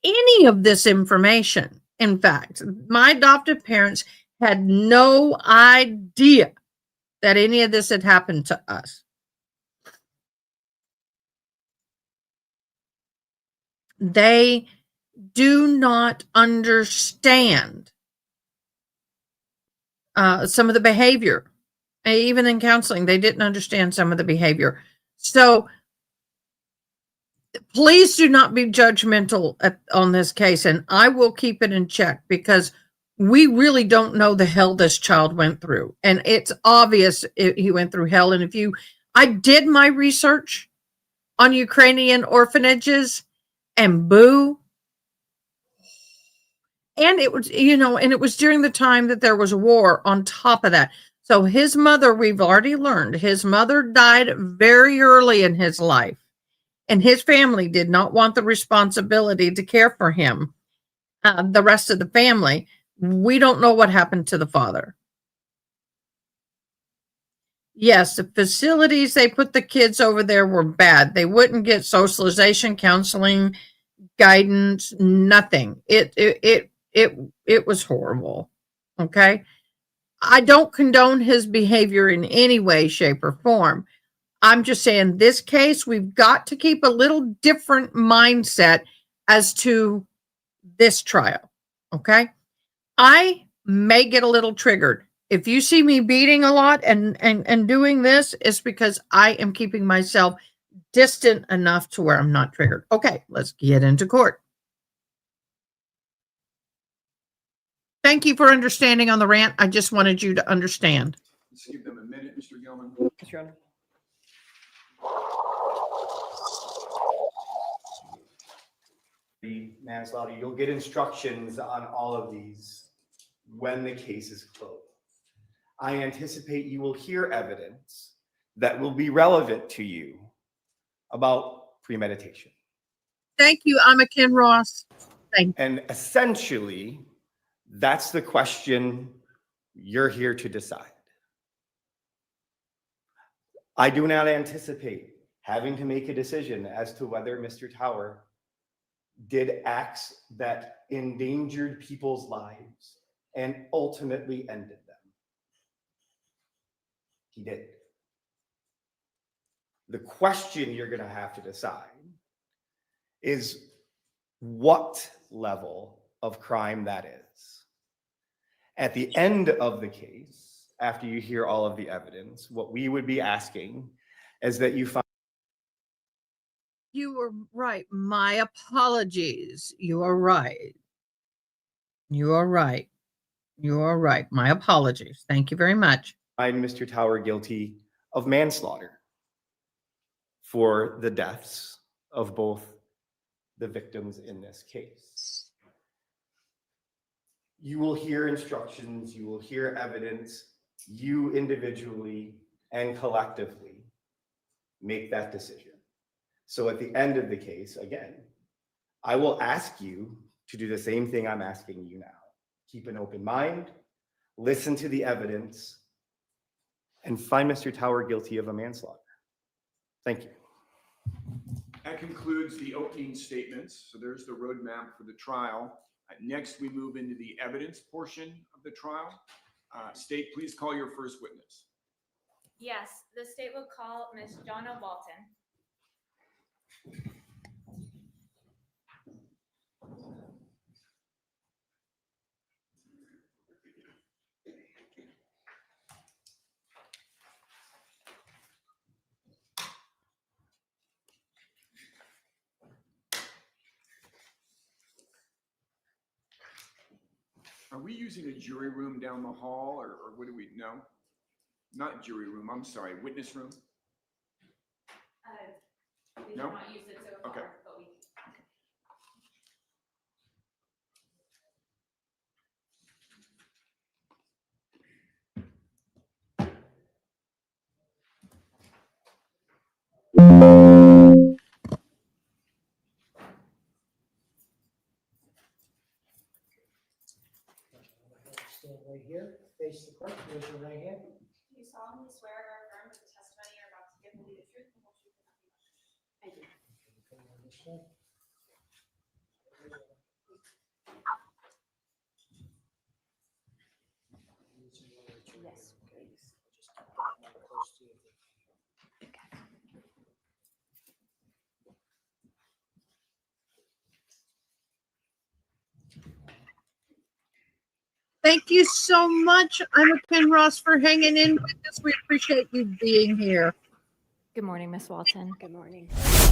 A: any of this information. In fact, my adoptive parents had no idea that any of this had happened to us. They do not understand some of the behavior. Even in counseling, they didn't understand some of the behavior. So please do not be judgmental on this case, and I will keep it in check because we really don't know the hell this child went through. And it's obvious he went through hell. And I did my research on Ukrainian orphanages, and boo. And it was, and it was during the time that there was a war on top of that. So his mother, we've already learned, his mother died very early in his life. And his family did not want the responsibility to care for him, the rest of the family. We don't know what happened to the father. Yes, the facilities they put the kids over there were bad. They wouldn't get socialization, counseling, guidance, nothing. It was horrible. Okay. I don't condone his behavior in any way, shape, or form. I'm just saying this case, we've got to keep a little different mindset as to this trial. Okay. I may get a little triggered. If you see me beating a lot and doing this, it's because I am keeping myself distant enough to where I'm not triggered. Okay, let's get into court. Thank you for understanding on the rant. I just wanted you to understand.
C: Let's give them a minute, Mr. Gilman.
E: Yes, Your Honor.
F: The manslaughter, you'll get instructions on all of these when the case is closed. I anticipate you will hear evidence that will be relevant to you about premeditation.
A: Thank you. I'm a Ken Ross.
F: And essentially, that's the question you're here to decide. I do not anticipate having to make a decision as to whether Mr. Tower did acts that endangered people's lives and ultimately ended them. He did. The question you're going to have to decide is what level of crime that is. At the end of the case, after you hear all of the evidence, what we would be asking is that you find.
A: You were right. My apologies. You are right. You are right. You are right. My apologies. Thank you very much.
F: Find Mr. Tower guilty of manslaughter for the deaths of both the victims in this case. You will hear instructions, you will hear evidence, you individually and collectively make that decision. So at the end of the case, again, I will ask you to do the same thing I'm asking you now. Keep an open mind, listen to the evidence, and find Mr. Tower guilty of a manslaughter. Thank you.
C: That concludes the opening statements. So there's the roadmap for the trial. Next, we move into the evidence portion of the trial. State, please call your first witness.
D: Yes, the state will call Ms. Jonna Walton.
C: Are we using a jury room down the hall or what do we know? Not jury room, I'm sorry, witness room?
D: We
C: No?
D: have not used it so far,
C: Okay.
D: but we.
H: Stand right here, face the court, raise your right hand.
D: Do you solemnly swear or affirm that the testimony you're about to give will be the truth, the whole truth, and nothing but the truth? I do.
H: Come on this way. Yes, please. Just keep that one close to you.
A: Thank you so much, Ina Kinross, for hanging in with us. We appreciate you being here.
D: Good morning, Ms. Walton.
I: Good morning.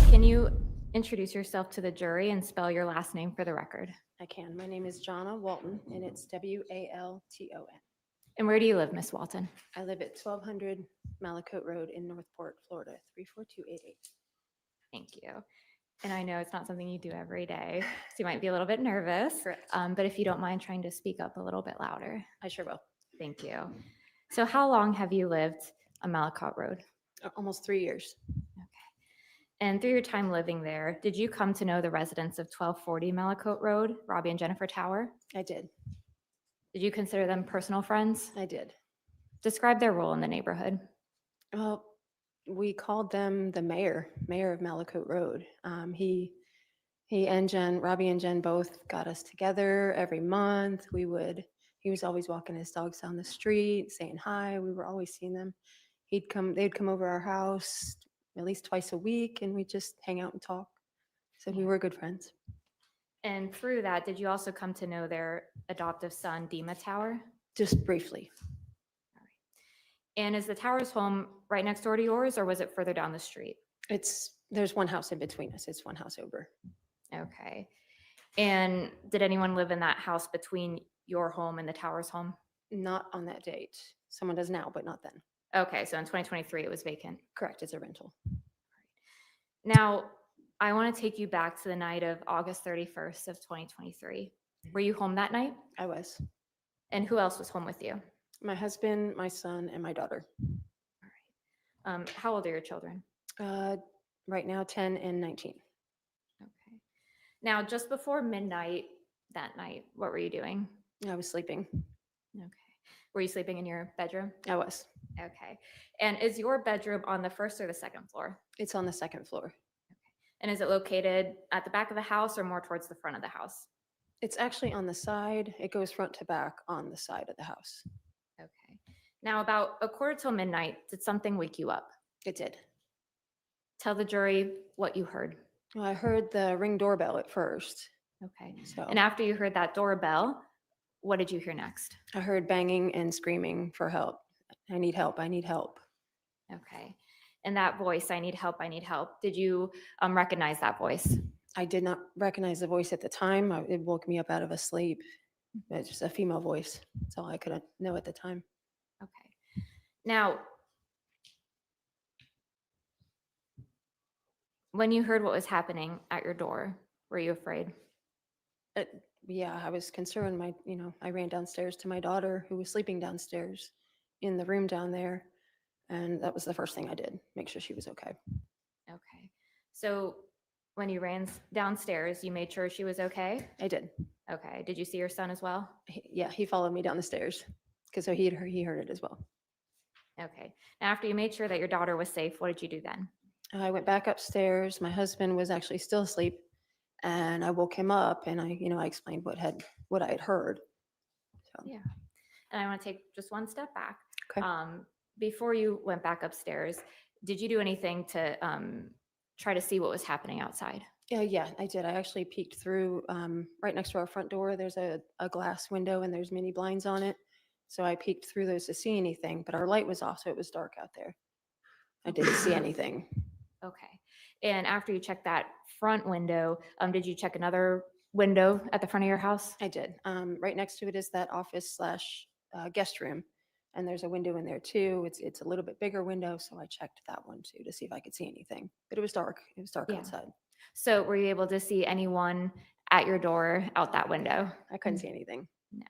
D: Can you introduce yourself to the jury and spell your last name for the record?
I: I can. My name is Jonna Walton, and it's Walton.
D: And where do you live, Ms. Walton?
I: I live at 1200 Malakote Road in Northport, Florida, 34288.
D: Thank you. And I know it's not something you do every day, so you might be a little bit nervous.
I: Correct.
D: But if you don't mind trying to speak up a little bit louder.
I: I sure will.
D: Thank you. So how long have you lived on Malakote Road?
I: Almost 3 years.
D: And through your time living there, did you come to know the residents of 1240 Malakote Road, Robbie and Jennifer Tower?
I: I did.
D: Did you consider them personal friends?
I: I did.
D: Describe their role in the neighborhood.
I: Well, we called them the mayor of Malakote Road. He and Robbie and Jen both got us together every month. He was always walking his dogs down the street, saying hi. We were always seeing them. They'd come over our house at least twice a week, and we'd just hang out and talk. So we were good friends.
D: And through that, did you also come to know their adoptive son, Dima Tower?
I: Just briefly.
D: And is the Tower's home right next door to yours, or was it further down the street?
I: There's one house in between us. It's one house over.
D: Okay. And did anyone live in that house between your home and the Tower's home?
I: Not on that date. Someone does now, but not then.
D: Okay, so in 2023, it was vacant.
I: Correct, it's a rental.
D: Now, I want to take you back to the night of August 31st of 2023. Were you home that night?
I: I was.
D: And who else was home with you?
I: My husband, my son, and my daughter.
D: How old are your children?
I: Right now, 10 and 19.
D: Okay. Now, just before midnight that night, what were you doing?
I: I was sleeping.
D: Okay. Were you sleeping in your bedroom?
I: I was.
D: Okay. And is your bedroom on the first or the second floor?
I: It's on the second floor.
D: And is it located at the back of the house or more towards the front of the house?
I: It's actually on the side. It goes front to back on the side of the house.
D: Okay. Now, about a quarter till midnight, did something wake you up?
I: It did.
D: Tell the jury what you heard.
I: Well, I heard the Ring doorbell at first.
D: Okay.
I: So
D: And after you heard that doorbell, what did you hear next?
I: I heard banging and screaming for help. I need help. I need help.
D: Okay. And that voice, I need help, I need help. Did you recognize that voice?
I: I did not recognize the voice at the time. It woke me up out of a sleep. It's just a female voice. That's all I could know at the time.
D: Okay. Now, when you heard what was happening at your door, were you afraid?
I: Yeah, I was concerned. I ran downstairs to my daughter who was sleeping downstairs in the room down there. And that was the first thing I did, make sure she was okay.
D: Okay. So when you ran downstairs, you made sure she was okay?
I: I did.
D: Okay. Did you see your son as well?
I: He followed me down the stairs because he heard it as well.
D: Okay. Now, after you made sure that your daughter was safe, what did you do then?
I: I went back upstairs. My husband was actually still asleep, and I woke him up, and I explained what I had heard. So,
D: Yeah. And I want to take just one step back.
I: Okay.
D: Before you went back upstairs, did you do anything to try to see what was happening outside?
I: yeah, I did. I actually peeked through right next to our front door. There's a glass window, and there's mini blinds on it. So I peeked through those to see anything, but our light was off, so it was dark out there. I didn't see anything.
D: Okay. And after you checked that front window, did you check another window at the front of your house?
I: I did. Right next to it is that office slash guest room, and there's a window in there too. It's a little bit bigger window, so I checked that one too to see if I could see anything. But it was dark. It was dark
D: Yeah.
I: outside.
D: So were you able to see anyone at your door out that window?
I: I couldn't see anything.
D: No.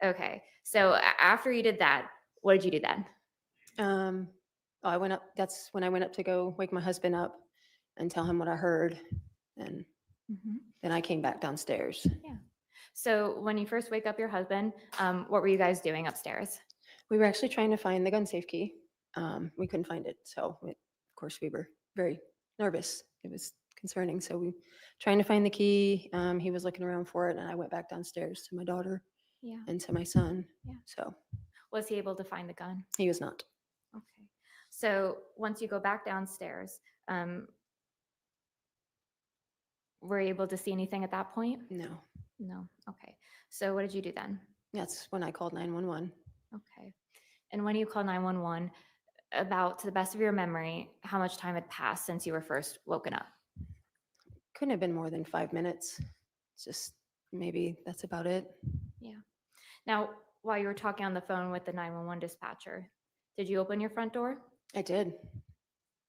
D: Okay. So after you did that, what did you do then?
I: I went up. That's when I went up to go wake my husband up and tell him what I heard, and then I came back downstairs.
D: Yeah. So when you first wake up your husband, what were you guys doing upstairs?
I: We were actually trying to find the gun safe key. We couldn't find it, so of course we were very nervous. It was concerning. So we trying to find the key. He was looking around for it, and I went back downstairs to my daughter
D: Yeah.
I: and to my son.
D: Yeah.
I: So
D: Was he able to find the gun?
I: he was not.
D: Okay. So once you go back downstairs, were you able to see anything at that point?
I: No.
D: No. Okay. So what did you do then?
I: That's when I called 911.
D: Okay. And when you called 911, about to the best of your memory, how much time had passed since you were first woken up?
I: Couldn't have been more than 5 minutes. It's just maybe that's about it.
D: Yeah. Now, while you were talking on the phone with the 911 dispatcher, did you open your front door?
I: I did.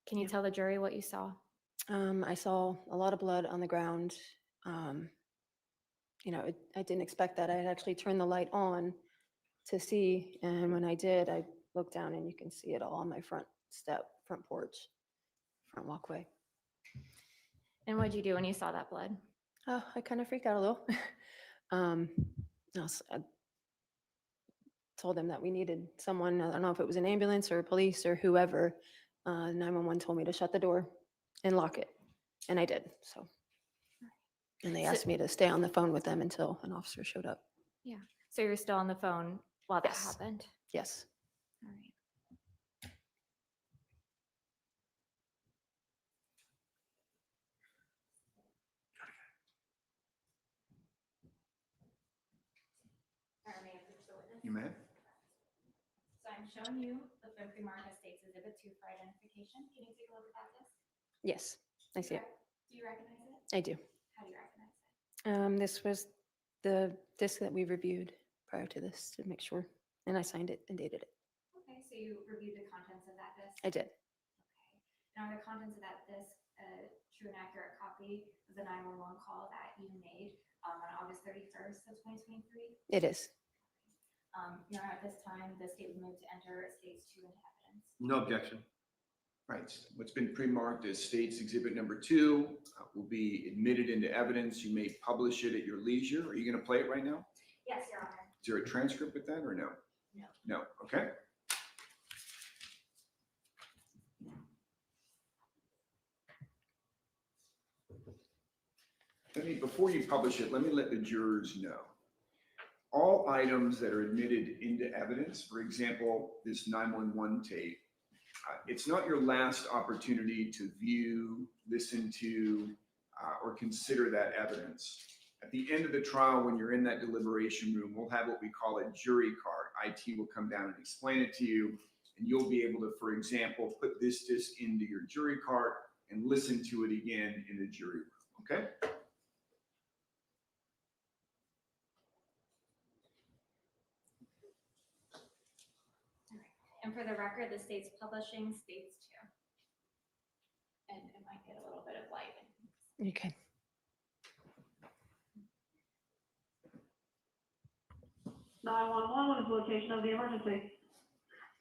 D: Can you tell the jury what you saw?
I: I saw a lot of blood on the ground. I didn't expect that. I had actually turned the light on to see, and when I did, I looked down and you can see it all on my front porch, front walkway.
D: And what did you do when you saw that blood?
I: Oh, I kind of freaked out a little. I told them that we needed someone. I don't know if it was an ambulance or police or whoever. 911 told me to shut the door and lock it, and I did. So, and they asked me to stay on the phone with them until an officer showed up.
D: Yeah. So you're still on the phone while that
I: Yes.
D: happened?
I: Yes.
D: All right.
C: You may.
D: So I'm showing you the phone pre-marked as States Exhibit 2 for identification. Can you take a look at that disc?
I: Yes, I see it.
D: Do you recognize it?
I: I do.
D: How do you recognize it?
I: This was the disc that we reviewed prior to this to make sure, and I signed it and dated it.
D: Okay, so you reviewed the contents of that disc?
I: I did.
D: Okay. And are the contents of that disc a true and accurate copy of the 911 call that you made on August 31st of 2023?
I: It is.
D: Your Honor, at this time, the state would move to enter States 2 into evidence.
C: No objection. Right. What's been pre-marked as States Exhibit Number 2 will be admitted into evidence. You may publish it at your leisure. Are you going to play it right now?
D: Yes, Your Honor.
C: Is there a transcript with that or no?
D: No.
C: No. Okay. Before you publish it, let me let the jurors know. All items that are admitted into evidence, for example, this 911 tape, it's not your last opportunity to view, listen to, or consider that evidence. At the end of the trial, when you're in that deliberation room, we'll have what we call a jury card. IT will come down and explain it to you, and you'll be able to, for example, put this disc into your jury card and listen to it again in the jury room, okay?
D: And for the record, the state's publishing States 2. And it might get a little bit of light.
I: Okay.
E: What is the location of the emergency?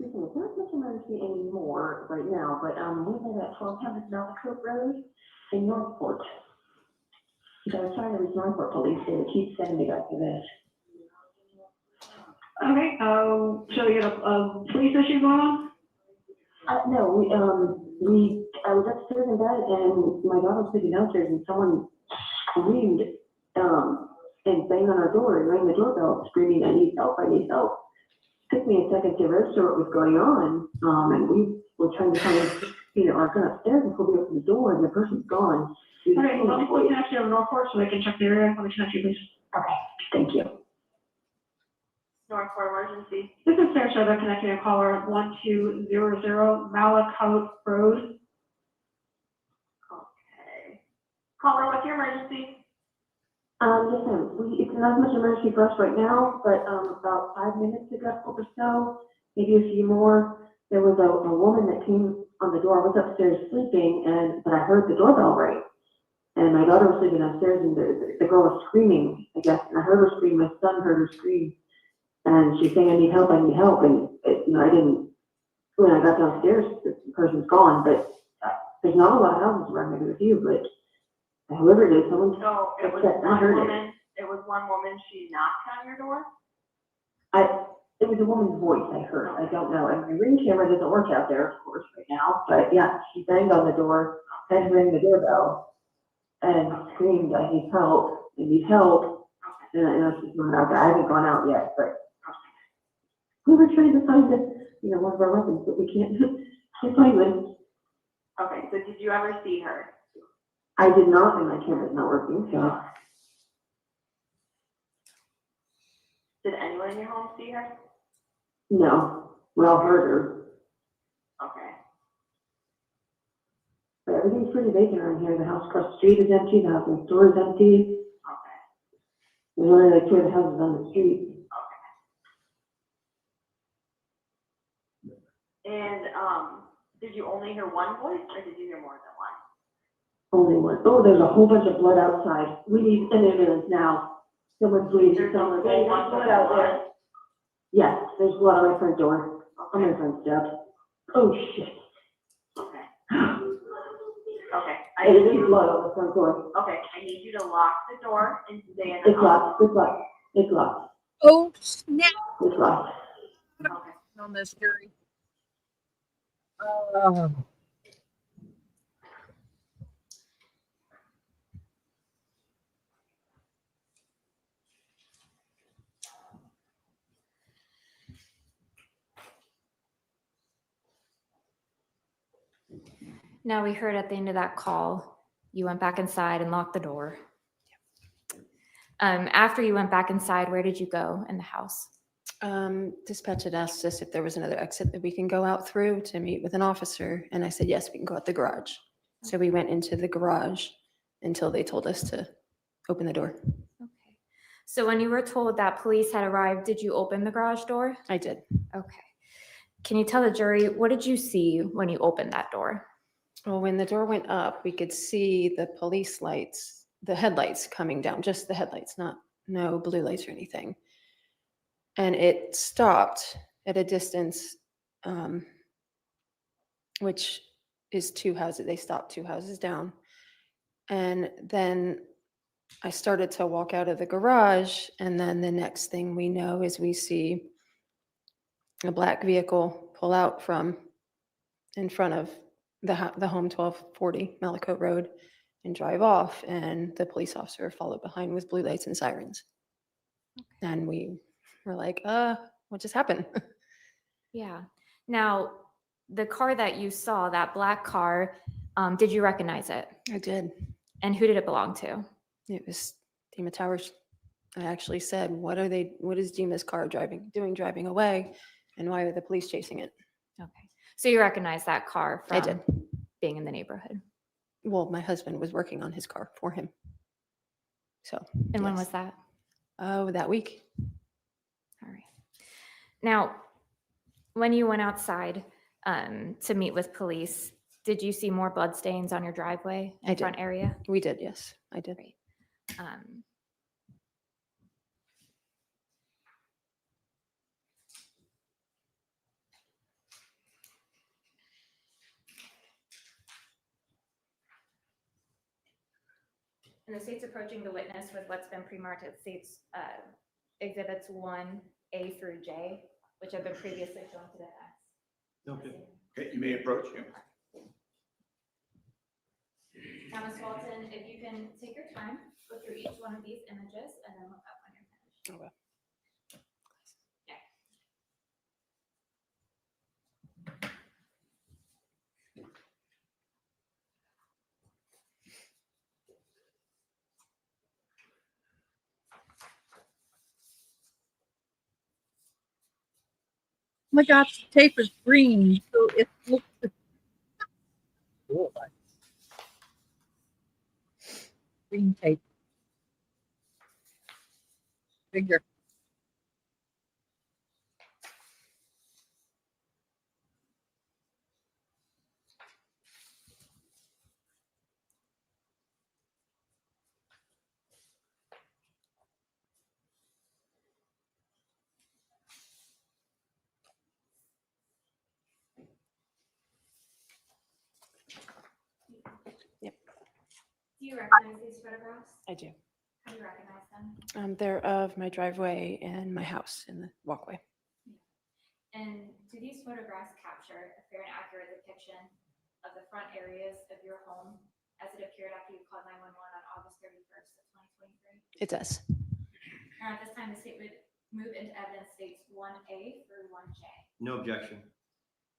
J: There's no emergency anymore right now, but we live at 1200 Malacute Road in Northport. So I was trying to reach Northport police, and it keeps sending me back to this.
E: Okay, so we got a police issue going on?
J: No, I was upstairs in bed and my daughter was sitting downstairs and someone screamed, and banged on our door and rang the doorbell screaming, I need help, I need help. Took me a second to register what was going on, and we were trying to come in, our son upstairs before we opened the door and the person's gone.
E: Okay, well, let me put connect you over Northport so I can check the area. Let me connect you, please.
J: Okay, thank you.
E: Northport emergency. This is Sarah Shoda connecting a caller 1200 Malakote Road. Okay. Caller, what's your emergency?
J: Yes, ma'am. It's not much emergency for us right now, but, about 5 minutes ago or so, maybe a few more, there was a woman that came on the door. I was upstairs sleeping but I heard the doorbell ring. And my daughter was sleeping upstairs and the girl was screaming, I guess, and I heard her scream, my son heard her scream. And she's saying, I need help, and I didn't, when I got downstairs, the person's gone, but there's not a lot of houses around here with you, but whoever it is, someone.
E: No, it was
J: upset. I
E: one
J: heard
E: woman, it was one woman, she knocked on your door?
J: It was a woman's voice I heard, I don't know, and my ring camera doesn't work out there, of course, right now, but yeah, she banged on the door, had to ring the doorbell, and screamed, I need help, and I was just going out there, I haven't gone out yet, but we were trying to find one of our weapons, but we can't find one.
E: Okay, so did you ever see her?
J: I did not, and my camera's not working, so.
E: Did anyone in your home see her?
J: No, we all heard her.
E: Okay.
J: But everything's pretty vacant around here. The house across the street is empty, the house next door is empty.
E: Okay.
J: There's only like 2 other houses on the street.
E: And, did you only hear one voice or did you hear more than one?
J: Only one. Oh, there's a whole bunch of blood outside. We need an ambulance now. Someone's bleeding.
E: There's
J: Someone's
E: a whole bunch of
J: blood out there. Yes, there's blood on my front door. On my front step. Oh, shit.
E: Okay. Okay. I
J: And
E: need
J: there's
E: you,
J: blood on the front door.
E: okay, I need you to lock the door and stay in the
J: It's
E: house.
J: locked. It's locked. It's locked.
A: Oh, snap
J: It's locked.
E: Okay.
A: on this, Gary.
D: Now, we heard at the end of that call, you went back inside and locked the door. After you went back inside, where did you go in the house?
I: Dispatch had asked us if there was another exit that we can go out through to meet with an officer. And I said, yes, we can go out the garage. So we went into the garage until they told us to open the door.
D: Okay. So when you were told that police had arrived, did you open the garage door?
I: I did.
D: Okay. Can you tell the jury, what did you see when you opened that door?
I: Well, when the door went up, we could see the police lights, the headlights coming down, just the headlights, no blue lights or anything. And it stopped at a distance, which is 2 houses. They stopped 2 houses down. And then I started to walk out of the garage. And then the next thing we know is we see a black vehicle pull out from in front of the home 1240 Malakote Road and drive off. And the police officer followed behind with blue lights and sirens. Okay. And we were like, what just happened?
D: Yeah. Now, the car that you saw, that black car, did you recognize it?
I: I did.
D: And who did it belong to?
I: It was Dima Tower. I actually said, what is Dima's car driving away? And why are the police chasing it?
D: Okay. So you recognize that car from
I: I did.
D: Being in the neighborhood.
I: Well, my husband was working on his car for him. So.
D: And when
I: yes.
D: was that?
I: Oh, that week.
D: All right. Now, when you went outside to meet with police, did you see more blood stains on your driveway and front area?
I: We did, yes, I did.
D: Great. And the state's approaching the witness with what's been pre-marked at state's exhibits 1A through J, which have been previously shown to the defense.
G: Okay.
C: Okay, you may approach him.
D: Now, Ms. Walton, if you can take your time, go through each one of these images and then look up when you're finished.
I: Okay.
D: Yeah.
A: Oh my gosh, the tape is green, so it looks green tape. Figure.
D: Do you recognize these photographs?
I: I do.
D: How do you recognize them?
I: They're of my driveway and my house in the walkway.
D: And do these photographs capture a fair and accurate depiction of the front areas of your home as it appeared after you called 911 on August 31st of 2023?
I: It does.
D: And at this time, the state would move into evidence states 1A through 1J.
F: No objection.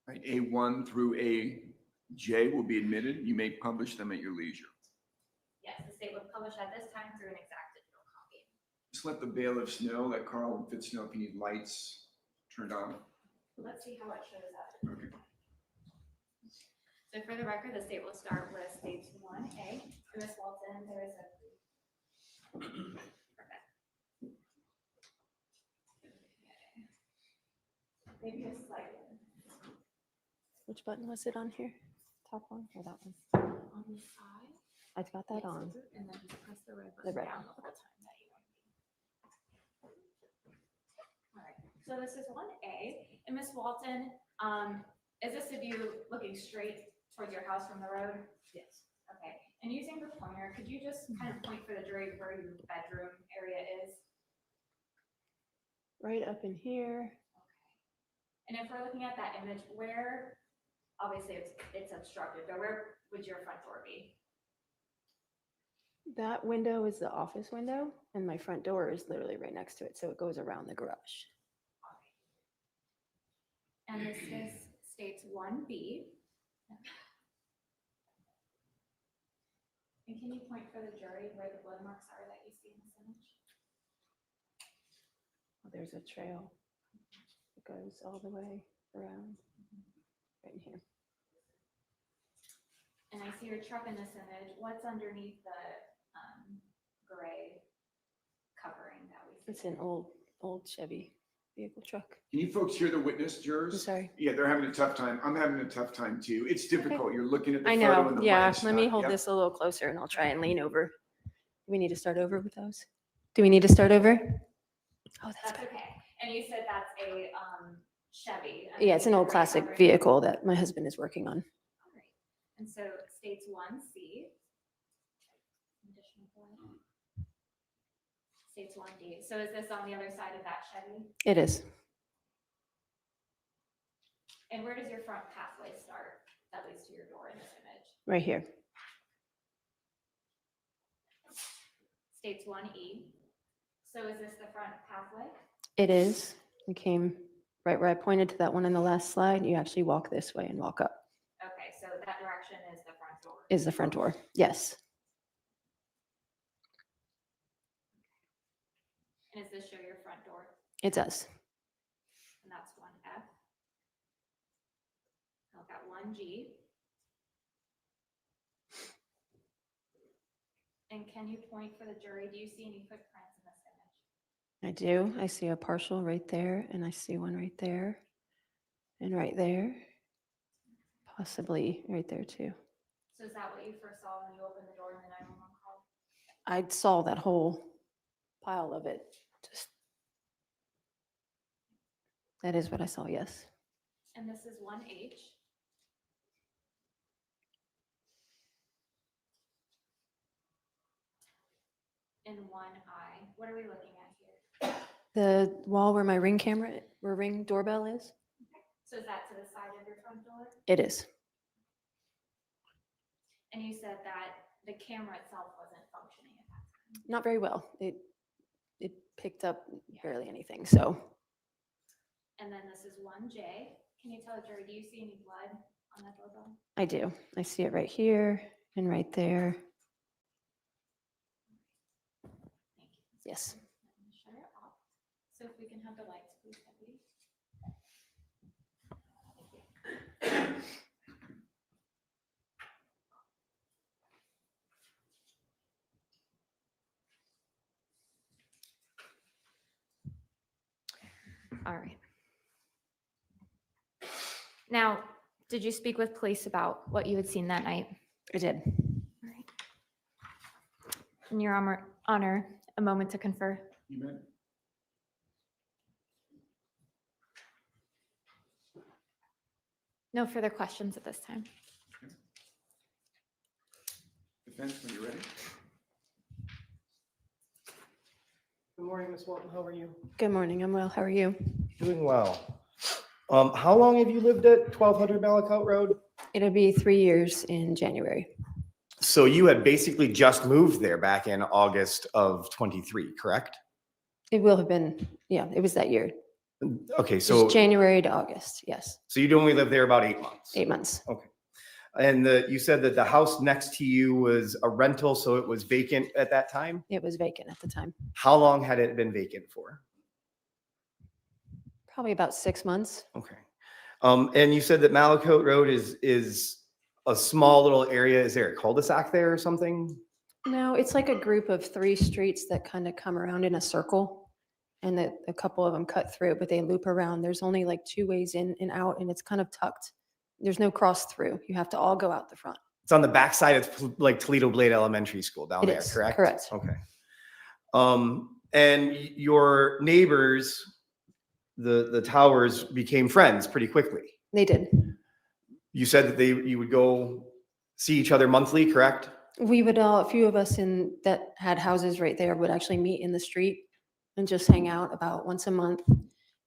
C: Right, A1 through AJ will be admitted. You may publish them at your leisure.
D: Yes, the state would publish at this time through an exact digital copy.
C: Just let the bailiffs know, let Carl and Fitz know if you need lights turned on.
D: Let's see how it shows up.
C: Okay.
D: So for the record, the state will start with stage 1A. Ms. Walton, there is a. Perfect. Maybe a slight.
I: Which button was it on here? Top one or that one?
D: On the side.
I: I've got that on.
D: And then just press the red
I: The
D: button
I: red
D: down
I: one.
D: the whole time that you want to be. All right, so this is 1A. And Ms. Walton, is this of you looking straight towards your house from the road?
I: Yes.
D: Okay, and using the pointer, could you just kind of point for the jury where your bedroom area is?
I: Right up in here.
D: And if we're looking at that image, where, obviously it's obstructed, but where would your front door be?
I: That window is the office window, and my front door is literally right next to it, so it goes around the garage.
D: And this is states 1B. And can you point for the jury where the blood marks are that you see in this image?
I: There's a trail that goes all the way around right in here.
D: And I see your truck in this image. What's underneath the gray covering that we see?
I: It's an old Chevy vehicle truck.
C: Can you folks hear the witness, jurors?
I: I'm sorry.
C: Yeah, they're having a tough time. I'm having a tough time too. It's difficult. You're looking at the
I: I
C: photo
I: know.
C: and the
I: Yeah,
C: light's
I: let me
C: not-
I: hold
C: yep.
I: this a little closer and I'll try and lean over. Do we need to start over with those? Do we need to start over? Oh, that's
D: That's
I: better.
D: okay. And you said that's a Chevy.
I: Yeah, it's an old
D: Gray
I: classic
D: covering.
I: vehicle that my husband is working on.
D: All right. And so states 1C. Additional blood. States 1D. So is this on the other side of that Chevy?
I: It is.
D: And where does your front pathway start that leads to your door in this image?
I: Right here.
D: States 1E. So is this the front pathway?
I: It is. We came right where I pointed to that one in the last slide. You actually walk this way and walk up.
D: Okay, so that direction is the front door.
I: Is the front door. Yes.
D: And does this show your front door?
I: It does.
D: And that's 1F. I've got 1G. And can you point for the jury? Do you see any footprints in this image?
I: I do. I see a partial right there, and I see one right there, and right there, possibly right there too.
D: So is that what you first saw when you opened the door in the 911 call?
I: I saw that whole pile of it. Just that is what I saw. Yes.
D: And this is 1H. And 1I. What are we looking at here?
I: The wall where my ring doorbell is.
D: So is that to the side of your front front door?
I: It is.
D: And you said that the camera itself wasn't functioning at that time.
I: Not very well. It picked up barely anything, so.
D: And then this is 1J. Can you tell the jury, do you see any blood on that doorbell?
I: I do. I see it right here and right there.
D: Thank you.
I: Yes.
D: Let me shut it off. So if we can have the lights, please, deputy. Thank you. All right. Now, did you speak with police about what you had seen that night?
I: I did.
D: All right. In your honor, a moment to confer.
C: You meant?
D: No further questions at this time.
C: Defense, when you're ready.
F: Good morning, Ms. Walton. How are you?
I: Good morning. I'm well. How are you?
F: Doing well. How long have you lived at 1200 Malakout Road?
I: It'll be 3 years in January.
F: So you had basically just moved there back in August of 23, correct?
I: It will have been, yeah, it was that year.
F: Okay,
I: Just
F: so
I: January to August, yes.
F: so you'd only lived there about 8 months.
I: 8 months.
F: And you said that the house next to you was a rental, so it was vacant at that time?
I: It was vacant at the time.
F: How long had it been vacant for?
I: Probably about 6 months.
F: Okay. And you said that Malakout Road is a small little area. Is there a cul-de-sac there or something?
I: No, it's like a group of 3 streets that kind of come around in a circle. And that a couple of them cut through, but they loop around. There's only like 2 ways in and out, and it's kind of tucked. There's no cross through. You have to all go out the front.
F: It's on the backside of like Toledo Blade Elementary School down
I: It
F: there,
I: is,
F: correct?
I: correct.
F: Okay. And your neighbors, the Towers, became friends pretty quickly.
I: They did.
F: You said that you would go see each other monthly, correct?
I: We would all, a few of us that had houses right there would actually meet in the street and just hang out about once a month.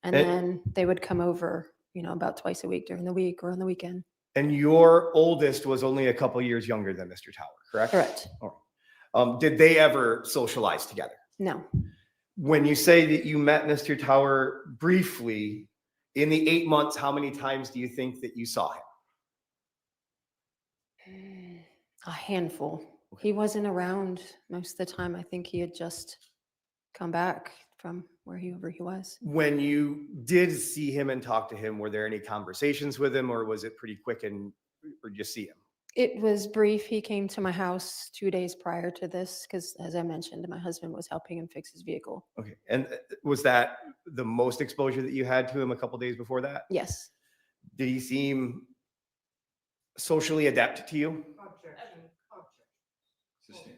I: And then they would come over, about twice a week during the week or on the weekend.
F: And your oldest was only a couple years younger than Mr. Tower, correct?
I: Correct.
F: All right. Did they ever socialize together?
I: No.
F: When you say that you met Mr. Tower briefly, in the 8 months, how many times do you think that you saw him?
I: A handful. He wasn't around most of the time. I think he had just come back from wherever he was.
F: When you did see him and talk to him, were there any conversations with him, or was it pretty quick or just see him?
I: It was brief. He came to my house 2 days prior to this because, as I mentioned, my husband was helping him fix his vehicle.
F: Okay. And was that the most exposure that you had to him a couple days before that?
I: Yes.
F: Did he seem socially adept to you?
C: Sustained.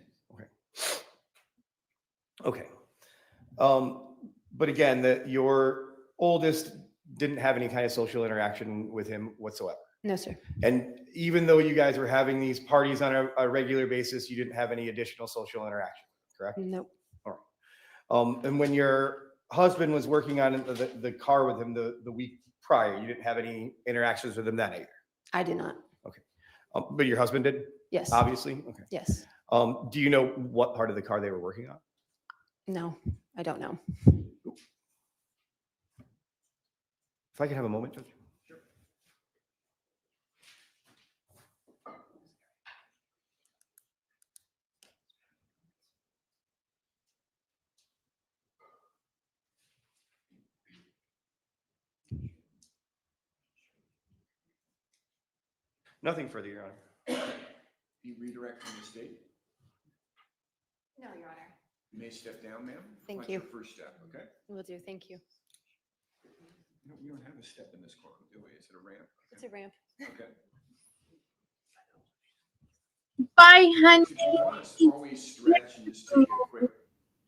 F: Okay. But again, your oldest didn't have any kind of social interaction with him whatsoever.
I: No, sir.
F: And even though you guys were having these parties on a regular basis, you didn't have any additional social interaction, correct?
I: Nope.
F: All right. And when your husband was working on the car with him the week prior, you didn't have any interactions with him then either?
I: I did not.
F: Okay. But your husband did?
I: Yes.
F: Obviously? Okay.
I: Yes.
F: Do you know what part of the car they were working on?
I: No, I don't know.
F: If I could have a moment, Judge?
C: Sure.
F: Nothing further, Your Honor.
C: You redirect from the state.
D: No, Your Honor.
C: You may step down, ma'am.
I: Thank
C: That's
I: you.
C: your first step, okay?
I: Will do. Thank you.
C: No, we don't have a step in this courtroom, do we? Is it a ramp?
I: It's a ramp.
C: Okay.
A: Bye, honey.
C: If you want to always stretch and just take a quick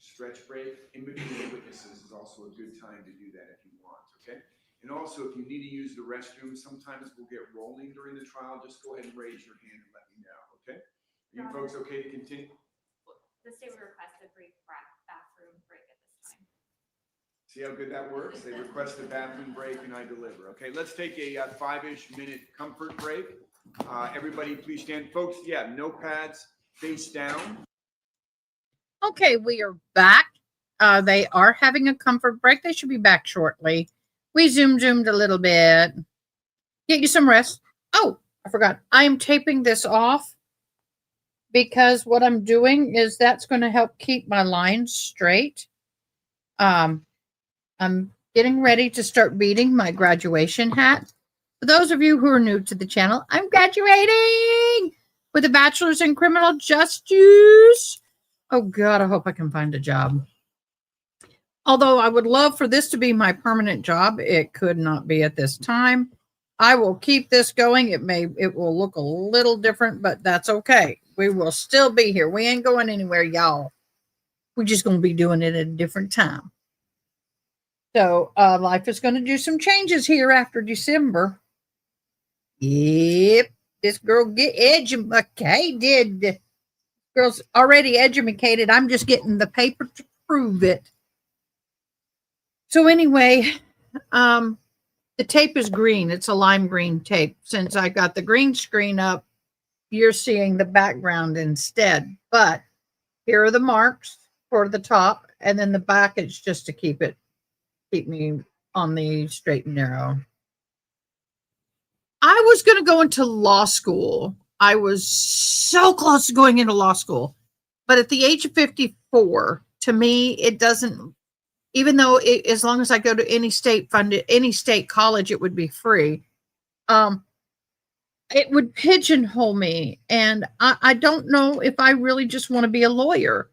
C: stretch break in between witnesses is also a good time to do that if you want, okay? And also, if you need to use the restroom, sometimes we'll get rolling during the trial. Just go ahead and raise your hand and let me know, okay? Are you folks okay to continue?
D: The state would request a brief bathroom break at this time.
C: See how good that works? They request a bathroom break and I deliver. Okay, let's take a 5-ish minute comfort break. Everybody please stand. Folks, yeah, notepads face down.
A: Okay, we are back. They are having a comfort break. They should be back shortly. We zoomed a little bit. Get you some rest. Oh, I forgot. I am taping this off because what I'm doing is that's going to help keep my lines straight. I'm getting ready to start beating my graduation hat. For those of you who are new to the channel, I'm graduating with a bachelor's in criminal justice. Oh God, I hope I can find a job. Although I would love for this to be my permanent job, it could not be at this time. I will keep this going. It will look a little different, but that's okay. We will still be here. We ain't going anywhere, y'all. We're just going to be doing it at a different time. So life is going to do some changes here after December. Yep, this girl get educated. Girl's already educated. I'm just getting the paper to prove it. So anyway, the tape is green. It's a lime green tape. Since I got the green screen up, you're seeing the background instead. But here are the marks for the top, and then the back is just to keep me on the straight and narrow. I was going to go into law school. I was so close to going into law school. But at the age of 54, to me, it doesn't, even though as long as I go to any state funded, any state college, it would be free. It would pigeonhole me. And I don't know if I really just want to be a lawyer.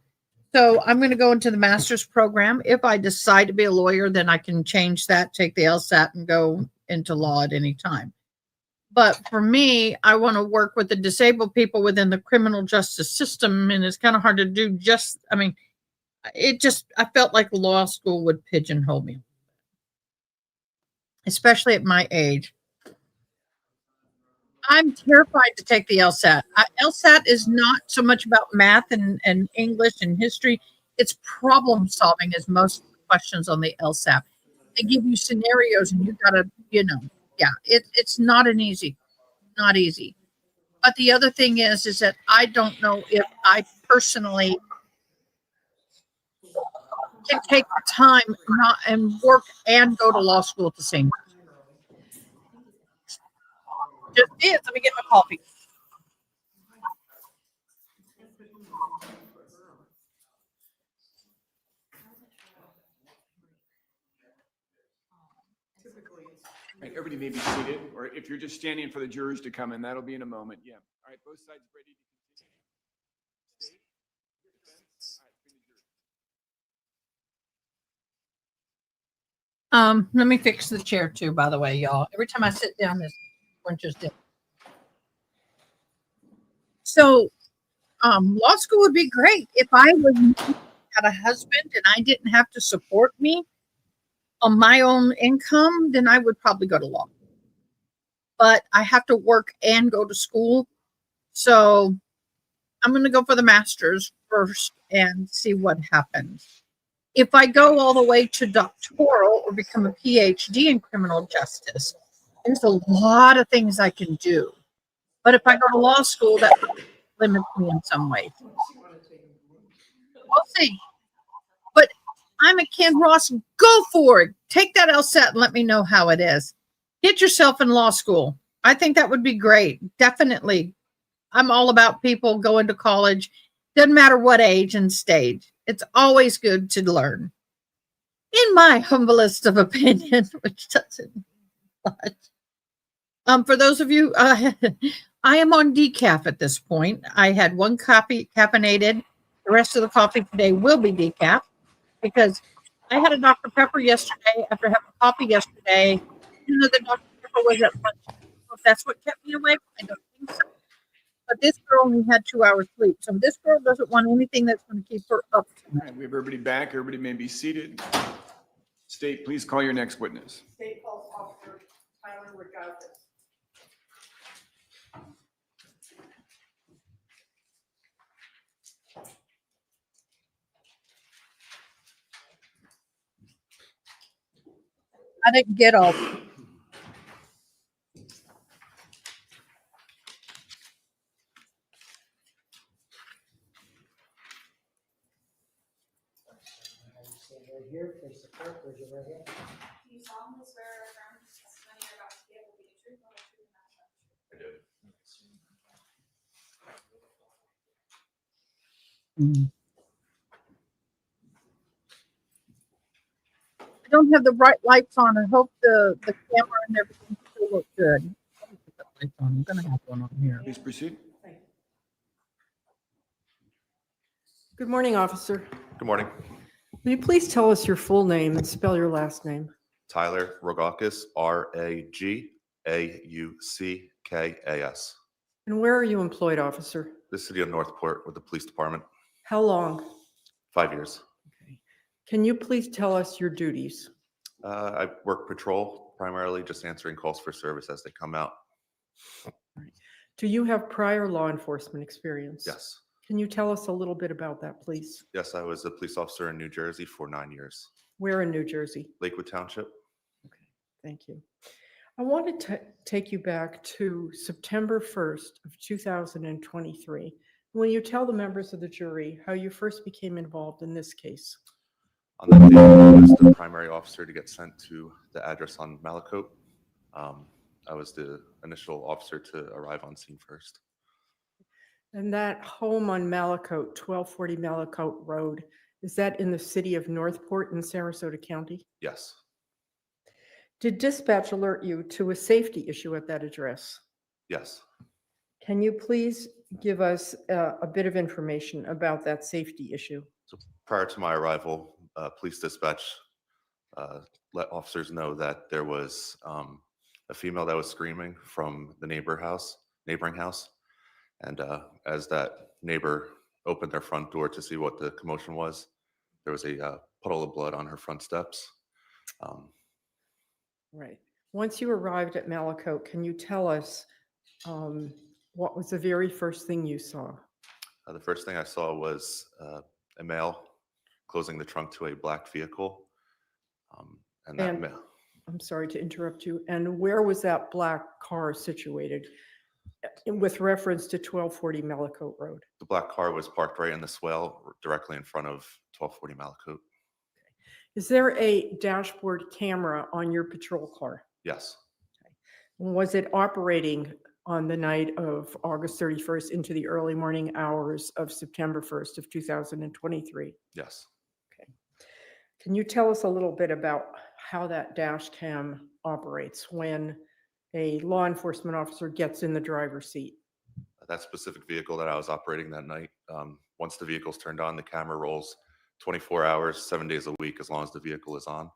A: So I'm going to go into the master's program. If I decide to be a lawyer, then I can change that, take the LSAT and go into law at any time. But for me, I want to work with the disabled people within the criminal justice system. And it's kind of hard to do I felt like law school would pigeonhole me, especially at my age. I'm terrified to take the LSAT. LSAT is not so much about math and English and history. It's problem solving is most of the questions on the LSAT. They give you scenarios and you got to, it's not easy. But the other thing is that I don't know if I personally can take the time and work and go to law school at the same time. Just is. Let me get my coffee.
C: Right, everybody may be seated, or if you're just standing for the jurors to come in, that'll be in a moment. Yeah. All right, both sides ready to continue? State, defense. All right, bring the jurors.
A: Let me fix the chair too, by the way, y'all. Every time I sit down, this one just did. So, law school would be great if I had a husband and I didn't have to support me on my own income, then I would probably go to law. But I have to work and go to school. So I'm going to go for the master's first and see what happens. If I go all the way to doctoral or become a PhD in criminal justice, there's a lot of things I can do. But if I go to law school, that limits me in some ways. We'll see. But I'm a Ken Ross. Go for it. Take that LSAT and let me know how it is. Get yourself in law school. I think that would be great. Definitely. I'm all about people going to college. Doesn't matter what age and stage. It's always good to learn. In my humblest of opinion, which doesn't much. For those of you, I am on decaf at this point. I had one coffee caffeinated. The rest of the coffee today will be decaf because I had a Dr. Pepper yesterday after having coffee yesterday. You know, the Dr. Pepper was at lunch. If that's what kept me awake, I don't think so. But this girl only had 2 hours sleep. So this girl doesn't want anything that's going to keep her up
C: All right, we have everybody back. Everybody may be seated. State, please call your next witness.
A: State False Officer Tyler Regardless. I didn't get all.
H: Stand right here, face the clerk, raise your right hand.
D: Do you solemnly swear or affirm the testimony you're about to give will be the truth, the whole truth, and nothing but the truth?
A: I don't have the right lights on. I hope the camera and everything still look good. Let me put the lights on. I'm gonna have one on here.
C: Please proceed.
K: Good morning, officer.
L: Good morning.
K: Will you please tell us your full name and spell your last name?
L: Tyler Rogakis, Ragauckas.
K: And where are you employed, officer?
L: The city of Northport with the police department.
K: How long?
L: 5 years.
K: Can you please tell us your duties?
L: I work patrol, primarily just answering calls for service as they come out.
K: Do you have prior law enforcement experience?
L: Yes.
K: Can you tell us a little bit about that, please?
L: Yes, I was a police officer in New Jersey for 9 years.
K: Where in New Jersey?
L: Lakewood Township.
K: Okay, thank you. I wanted to take you back to September 1st of 2023. Will you tell the members of the jury how you first became involved in this case?
L: On that day, I was the primary officer to get sent to the address on Malakote. I was the initial officer to arrive on scene first.
K: And that home on Malakote, 1240 Malakote Road, is that in the city of Northport in Sarasota County?
L: Yes.
K: Did dispatch alert you to a safety issue at that address?
L: Yes.
K: Can you please give us a bit of information about that safety issue?
L: So prior to my arrival, police dispatch let officers know that there was a female that was screaming from the neighboring house. And as that neighbor opened their front door to see what the commotion was, there was a puddle of blood on her front steps.
K: Right. Once you arrived at Malakote, can you tell us what was the very first thing you saw?
L: The first thing I saw was a male closing the trunk to a black vehicle. And that male.
K: I'm sorry to interrupt you. And where was that black car situated with reference to 1240 Malakote Road?
L: The black car was parked right in the swale directly in front of 1240 Malakote.
K: Is there a dashboard camera on your patrol car?
L: Yes.
K: Was it operating on the night of August 31st into the early morning hours of September 1st of 2023?
L: Yes.
K: Okay. Can you tell us a little bit about how that dash cam operates when a law enforcement officer gets in the driver's seat?
L: That specific vehicle that I was operating that night, once the vehicle's turned on, the camera rolls 24 hours, 7 days a week, as long as the vehicle is on.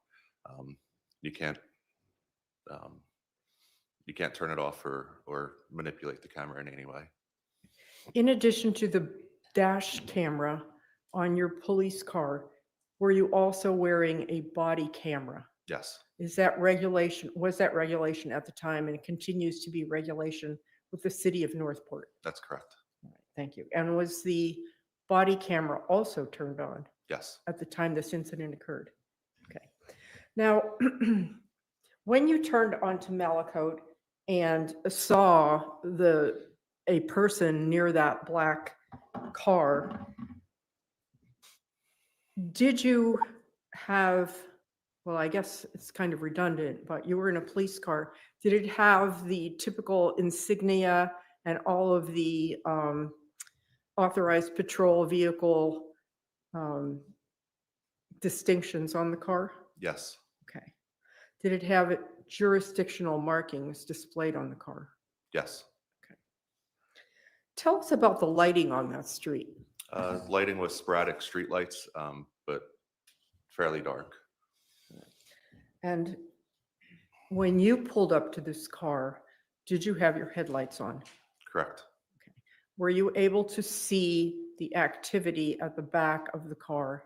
L: You can't turn it off or manipulate the camera in any way.
K: In addition to the dash camera on your police car, were you also wearing a body camera?
L: Yes.
K: Was that regulation at the time and continues to be regulation with the city of Northport?
L: That's correct.
K: All right, thank you. And was the body camera also turned on?
L: Yes.
K: At the time this incident occurred? Okay. Now, when you turned onto Malakote and saw a person near that black car, did you have, well, I guess it's kind of redundant, but you were in a police car. Did it have the typical insignia and all of the authorized patrol vehicle distinctions on the car?
L: Yes.
K: Okay. Did it have jurisdictional markings displayed on the car?
L: Yes.
K: Okay. Tell us about the lighting on that street.
L: Lighting was sporadic street lights, but fairly dark.
K: And when you pulled up to this car, did you have your headlights on?
L: Correct.
K: Okay. Were you able to see the activity at the back of the car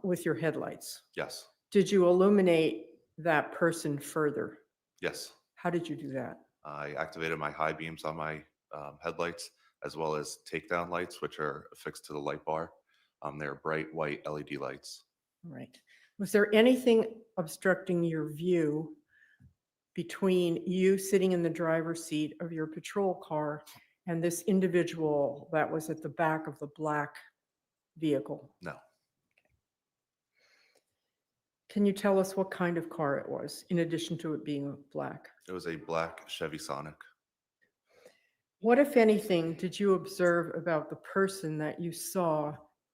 K: with your headlights?
L: Yes.
K: Did you illuminate that person further?
L: Yes.
K: How did you do that?
L: I activated my high beams on my headlights, as well as takedown lights, which are affixed to the light bar. They're bright white LED lights.
K: All right. Was there anything obstructing your view between you sitting in the driver's seat of your patrol car and this individual that was at the back of the black vehicle?
L: No.
K: Can you tell us what kind of car it was, in addition to it being black?
L: It was a black Chevy Sonic.
K: What, if anything, did you observe about the person that you saw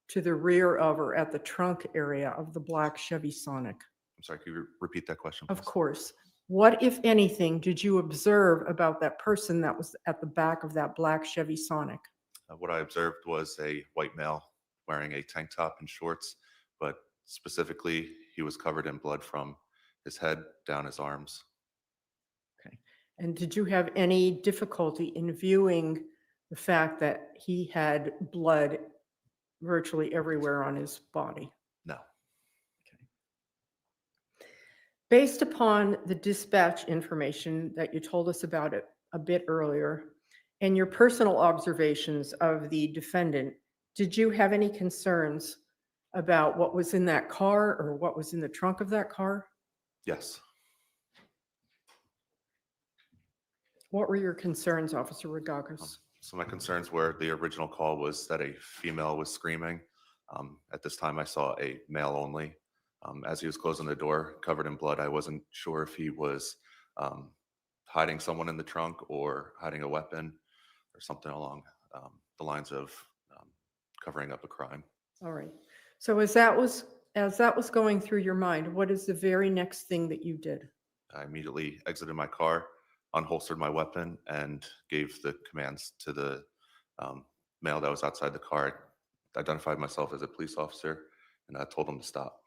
K: to the rear of or at the trunk area of the black Chevy Sonic?
L: I'm sorry, can you repeat that question?
K: Of
L: please?
K: course. What, if anything, did you observe about that person that was at the back of that black Chevy Sonic?
L: What I observed was a white male wearing a tank top and shorts, but specifically, he was covered in blood from his head down his arms.
K: Okay. And did you have any difficulty in viewing the fact that he had blood virtually everywhere on his body?
L: No.
K: Based upon the dispatch information that you told us about it a bit earlier, and your personal observations of the defendant, did you have any concerns about what was in that car or what was in the trunk of that car?
L: Yes.
K: What were your concerns, Officer Ragakis?
L: So my concerns were the original call was that a female was screaming. At this time, I saw a male only. As he was closing the door, covered in blood, I wasn't sure if he was hiding someone in the trunk or hiding a weapon or something along the lines of covering up a crime.
K: All right. So as that was going through your mind, what is the very next thing that you did?
L: I immediately exited my car, unholstered my weapon, and gave the commands to the male that was outside the car. I identified myself as a police officer, and I told him to stop.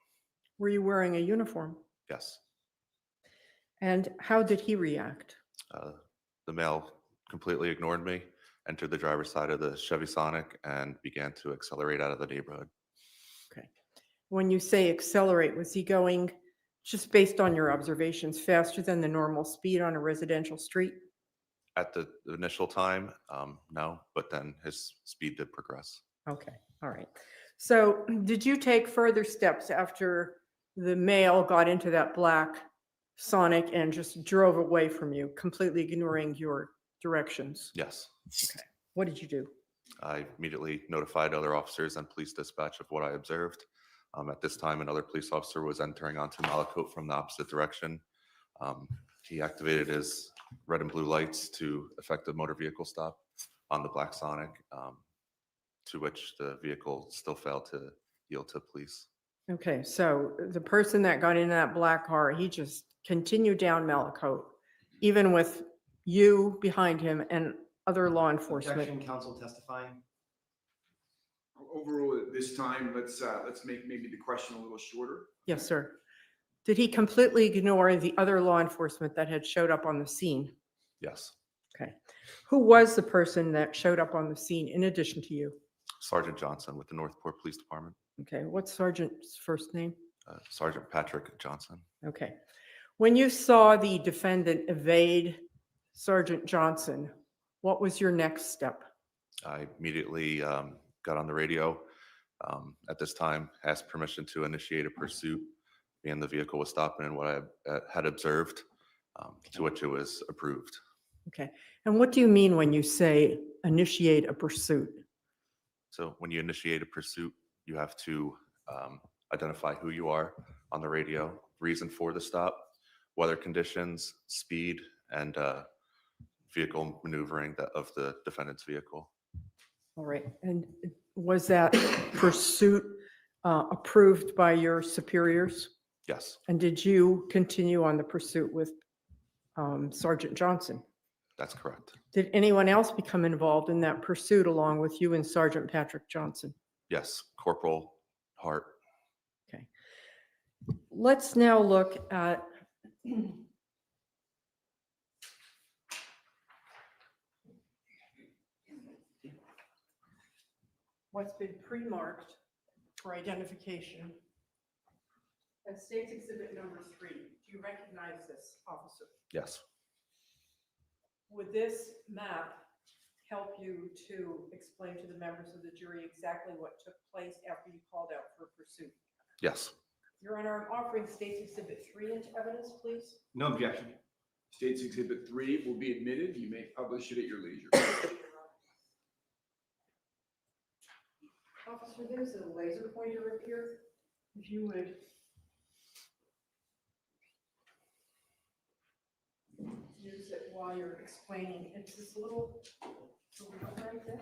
K: Were you wearing a uniform?
L: Yes.
K: And how did he react?
L: The male completely ignored me, entered the driver's side of the Chevy Sonic, and began to accelerate out of the neighborhood.
K: Okay. When you say accelerate, was he going, just based on your observations, faster than the normal speed on a residential street?
L: At the initial time, no, but then his speed did progress.
K: Okay, all right. So did you take further steps after the male got into that black Sonic and just drove away from you, completely ignoring your directions?
L: Yes.
K: Okay. What did you do?
L: I immediately notified other officers and police dispatch of what I observed. At this time, another police officer was entering onto Malakote from the opposite direction. He activated his red and blue lights to effect a motor vehicle stop on the black Sonic, to which the vehicle still failed to yield to police.
K: Okay, so the person that got in that black car, he just continued down Malakote, even with you behind him and other law enforcement.
F: Objection, counsel testifying.
C: Overall, at this time, let's make maybe the question a little shorter.
K: Yes, sir. Did he completely ignore the other law enforcement that had showed up on the scene?
L: Yes.
K: Okay. Who was the person that showed up on the scene in addition to you?
L: Sergeant Johnson with the Northport Police Department.
K: Okay, what's Sergeant's first name?
L: Sergeant Patrick Johnson.
K: Okay. When you saw the defendant evade Sergeant Johnson, what was your next step?
L: I immediately got on the radio. At this time, asked permission to initiate a pursuit, and the vehicle was stopping in what I had observed, to which it was approved.
K: Okay. And what do you mean when you say initiate a pursuit?
L: So when you initiate a pursuit, you have to identify who you are on the radio, reason for the stop, weather conditions, speed, and vehicle maneuvering of the defendant's vehicle.
K: All right. And was that pursuit approved by your superiors?
L: Yes,
K: And did you continue on the pursuit with Sergeant Johnson?
L: that's correct.
K: Did anyone else become involved in that pursuit along with you and Sergeant Patrick Johnson?
L: Yes, Corporal Hart.
K: Okay. Let's now look at what's been pre-marked for identification as State's Exhibit number 3. Do you recognize this, officer?
L: Yes.
K: Would this map help you to explain to the members of the jury exactly what took place after you called out for pursuit?
L: Yes.
K: Your Honor, I'm offering State's Exhibit 3 into evidence, please.
F: No objection.
C: State's Exhibit 3 will be admitted. You may publish it at your leisure.
K: Officer, there's a laser pointer up here. If you would use it while you're explaining, it's this little right there.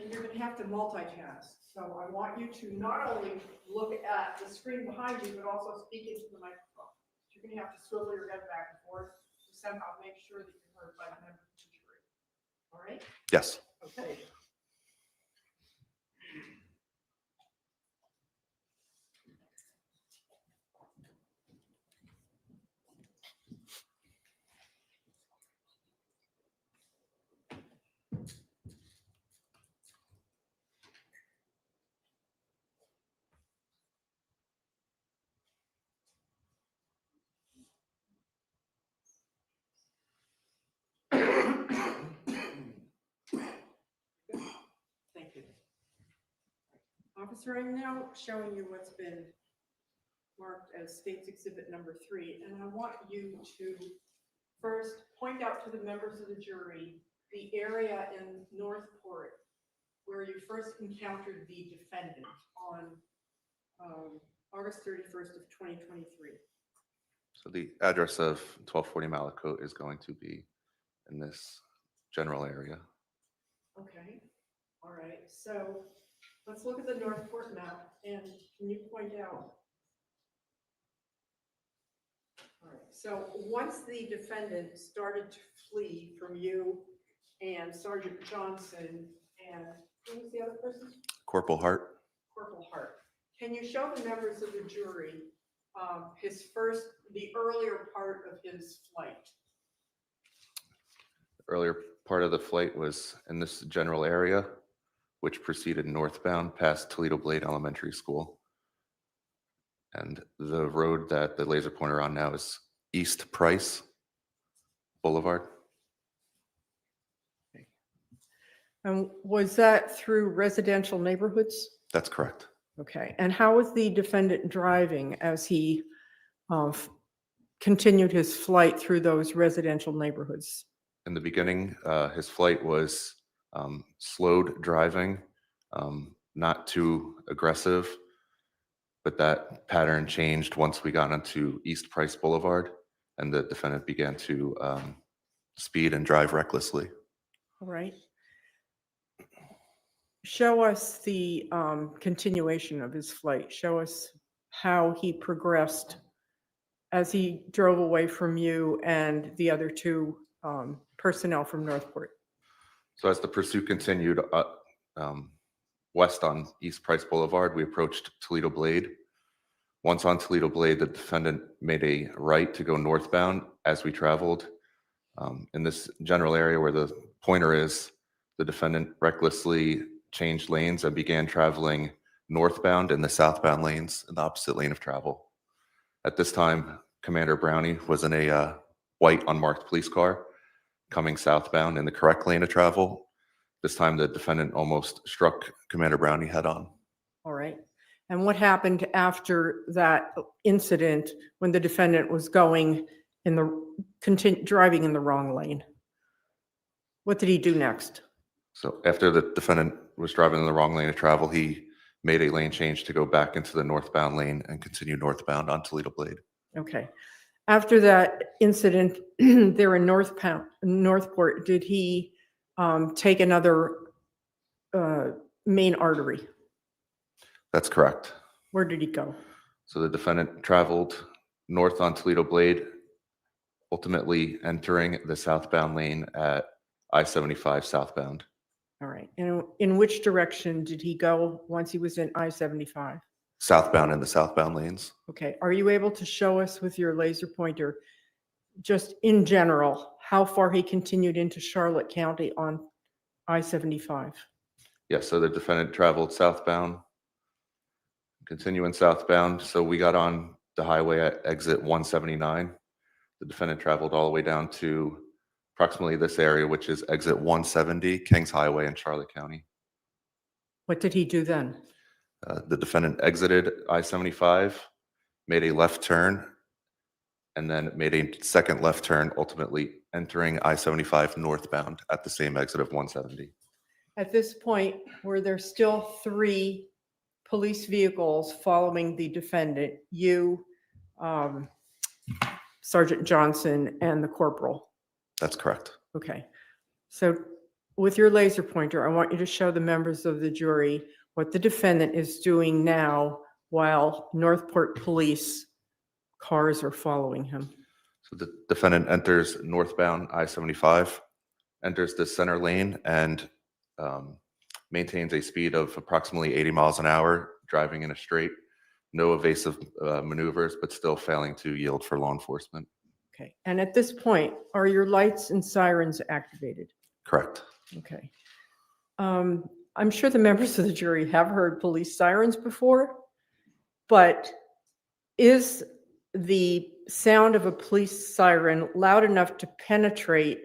K: And you're gonna have to multitask. So I want you to not only look at the screen behind you, but also speak into the microphone. You're gonna have to swivel your head back and forth to somehow make sure that you're heard by the members of the jury. All right?
L: Yes.
K: Okay. Thank you. Officer, I'm now showing you what's been marked as State's Exhibit number 3, and I want you to first point out to the members of the jury the area in Northport where you first encountered the defendant on August 31st of 2023.
L: So the address of 1240 Malakote is going to be in this general area.
K: Okay, all right, so let's look at the Northport map, and can you point out? All right, so once the defendant started to flee from you and Sergeant Johnson and who was the other person?
L: Corporal Hart.
K: Corporal Hart. Can you show the members of the jury the earlier part of his flight?
L: The earlier part of the flight was in this general area, which proceeded northbound past Toledo Blade Elementary School. And the road that the laser pointer on now is East Price Boulevard.
K: And was that through residential neighborhoods?
L: That's correct.
K: Okay, and how was the defendant driving as he continued his flight through those residential neighborhoods?
L: In the beginning, his flight was slowed driving, not too aggressive, but that pattern changed once we got onto East Price Boulevard and the defendant began to speed and drive recklessly.
K: All right. Show us the continuation of his flight. Show us how he progressed as he drove away from you and the other two personnel from Northport.
L: So as the pursuit continued west on East Price Boulevard, we approached Toledo Blade. Once on Toledo Blade, the defendant made a right to go northbound as we traveled. In this general area where the pointer is, the defendant recklessly changed lanes and began traveling northbound in the southbound lanes in the opposite lane of travel. At this time, Commander Brownie was in a white unmarked police car coming southbound in the correct lane of travel. This time, the defendant almost struck Commander Brownie head on.
K: All right. And what happened after that incident when the defendant was going driving in the wrong lane? What did he do next?
L: So after the defendant was driving in the wrong lane of travel, he made a lane change to go back into the northbound lane and continue northbound on Toledo Blade.
K: Okay. After that incident there in Northport, did he take another main artery?
L: That's correct.
K: Where did he go?
L: So the defendant traveled north on Toledo Blade, ultimately entering the southbound lane at I-75 southbound.
K: All right. And in which direction did he go once he was in I-75?
L: Southbound in the southbound lanes.
K: Okay. Are you able to show us with your laser pointer, just in general, how far he continued into Charlotte County on I-75?
L: Yes, so the defendant traveled southbound, continuing southbound. So we got on the highway at exit 179. The defendant traveled all the way down to approximately this area, which is exit 170, Kings Highway in Charlotte County.
K: What did he do then?
L: The defendant exited I-75, made a left turn, and then made a second left turn, ultimately entering I-75 northbound at the same exit of 170.
K: At this point, were there still 3 police vehicles following the defendant, you, Sergeant Johnson, and the corporal?
L: That's correct.
K: Okay. So with your laser pointer, I want you to show the members of the jury what the defendant is doing now while Northport police cars are following him.
L: So the defendant enters northbound I-75, enters the center lane, and maintains a speed of approximately 80 miles an hour, driving in a straight, no evasive maneuvers, but still failing to yield for law enforcement.
K: Okay. And at this point, are your lights and sirens activated?
L: Correct.
K: Okay. I'm sure the members of the jury have heard police sirens before, but is the sound of a police siren loud enough to penetrate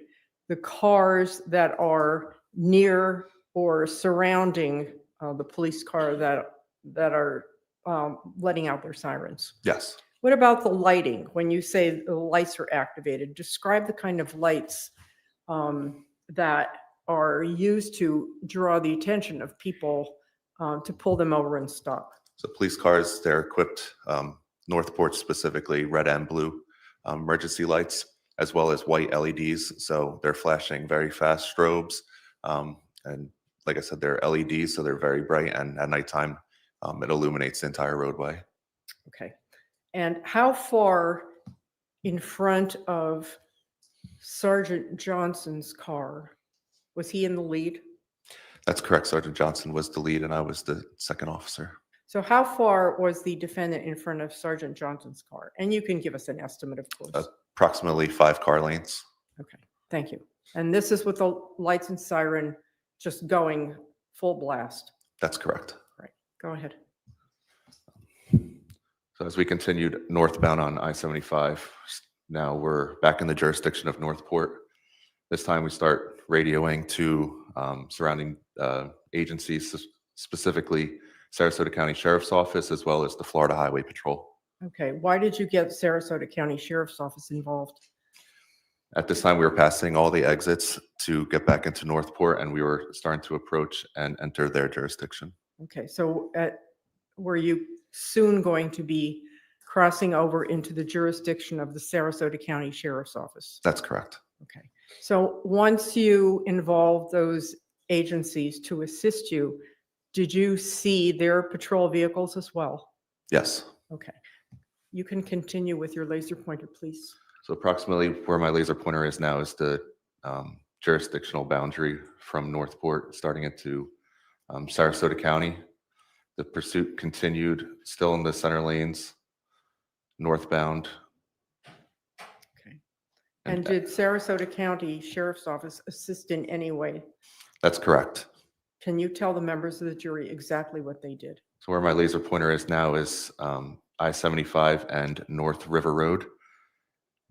K: the cars that are near or surrounding the police car that are letting out their sirens?
L: Yes.
K: What about the lighting? When you say the lights are activated, describe the kind of lights that are used to draw the attention of people to pull them over and stop.
L: So police cars, they're equipped, Northport specifically, red and blue emergency lights, as well as white LEDs. So they're flashing very fast strobes. And like I said, they're LEDs, so they're very bright. And at nighttime, it illuminates the entire roadway.
K: Okay. And how far in front of Sergeant Johnson's car? Was he in the lead?
L: That's correct. Sergeant Johnson was the lead and I was the second officer.
K: So how far was the defendant in front of Sergeant Johnson's car? And you can give us an estimate, of course.
L: Approximately 5 car lanes.
K: Okay, thank you. And this is with the lights and siren just going full blast?
L: That's correct.
K: Right, go ahead.
L: So as we continued northbound on I-75, now we're back in the jurisdiction of Northport. This time we start radioing to surrounding agencies, specifically Sarasota County Sheriff's Office, as well as the Florida Highway Patrol.
K: Okay, why did you get Sarasota County Sheriff's Office involved?
L: At this time, we were passing all the exits to get back into Northport, and we were starting to approach and enter their jurisdiction.
K: Okay, so were you soon going to be crossing over into the jurisdiction of the Sarasota County Sheriff's Office?
L: That's correct.
K: Okay, so once you involved those agencies to assist you, did you see their patrol vehicles as well?
L: Yes.
K: Okay, you can continue with your laser pointer, please.
L: So approximately where my laser pointer is now is the jurisdictional boundary from Northport, starting into Sarasota County. The pursuit continued, still in the center lanes, northbound.
K: Okay. And did Sarasota County Sheriff's Office assist in any way?
L: That's correct.
K: Can you tell the members of the jury exactly what they did?
L: So where my laser pointer is now is I-75 and North River Road.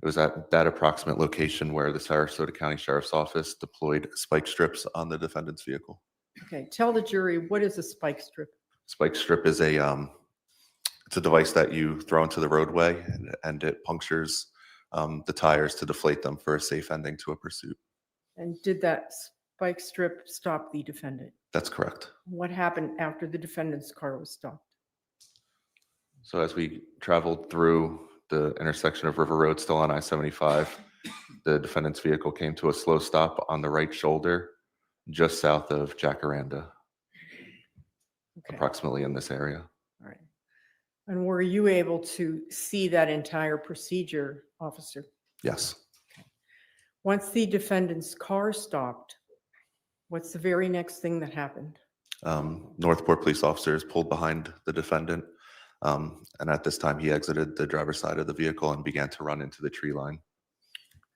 L: It was at that approximate location where the Sarasota County Sheriff's Office deployed spike strips on the defendant's vehicle.
K: Okay, tell the jury, what is a spike strip?
L: Spike strip is it's a device that you throw into the roadway and it punctures the tires to deflate them for a safe ending to a pursuit.
K: And did that spike strip stop the defendant?
L: That's correct.
K: What happened after the defendant's car was stopped?
L: So as we traveled through the intersection of River Road, still on I-75, the defendant's vehicle came to a slow stop on the right shoulder, just south of Jacaranda,
K: Okay,
L: approximately in this area.
K: all right. And were you able to see that entire procedure, officer?
L: Yes.
K: Once the defendant's car stopped, what's the very next thing that happened?
L: Northport police officers pulled behind the defendant. And at this time, he exited the driver's side of the vehicle and began to run into the tree line.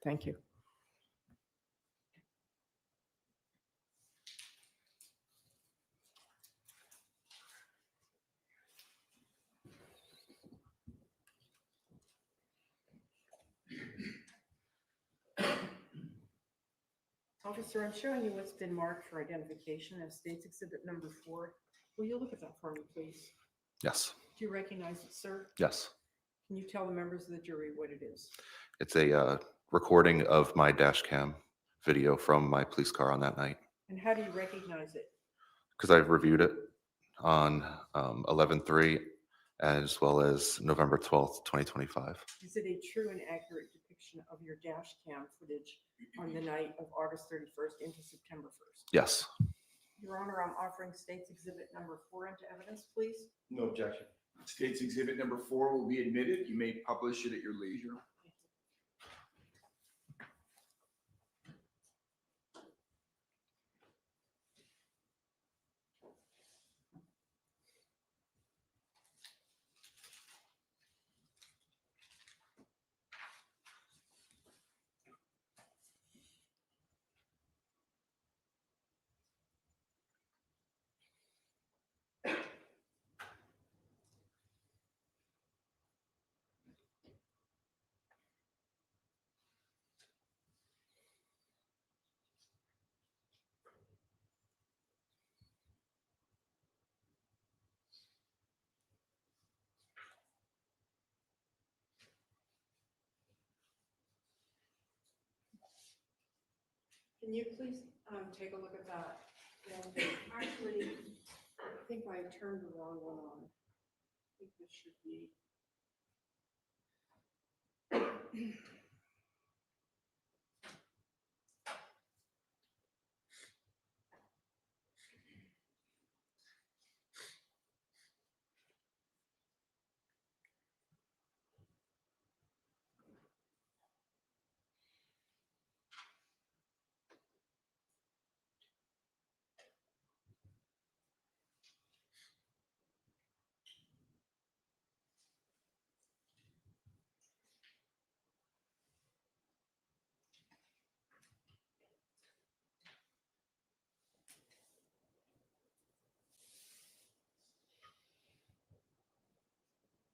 K: Thank you. Officer, I'm showing you what's been marked for identification as State's Exhibit number 4. Will you look at that for me, please?
L: Yes,
K: Do you recognize it, sir?
L: yes.
K: Can you tell the members of the jury what it is?
L: It's a recording of my dash cam video from my police car on that night,
K: And how do you recognize it?
L: because I've reviewed it on 11/3 as well as November 12th, 2025.
K: Is it a true and accurate depiction of your dash cam footage on the night of August 31st into September 1st?
L: Yes,
K: Your Honor, I'm offering State's Exhibit number 4 into evidence, please.
F: No objection.
C: State's Exhibit number 4 will be admitted. You may publish it at your leisure.
K: Can you please take a look at that? And actually, I think I turned the wrong one on. I think this should be.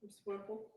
K: Ms. Whipple?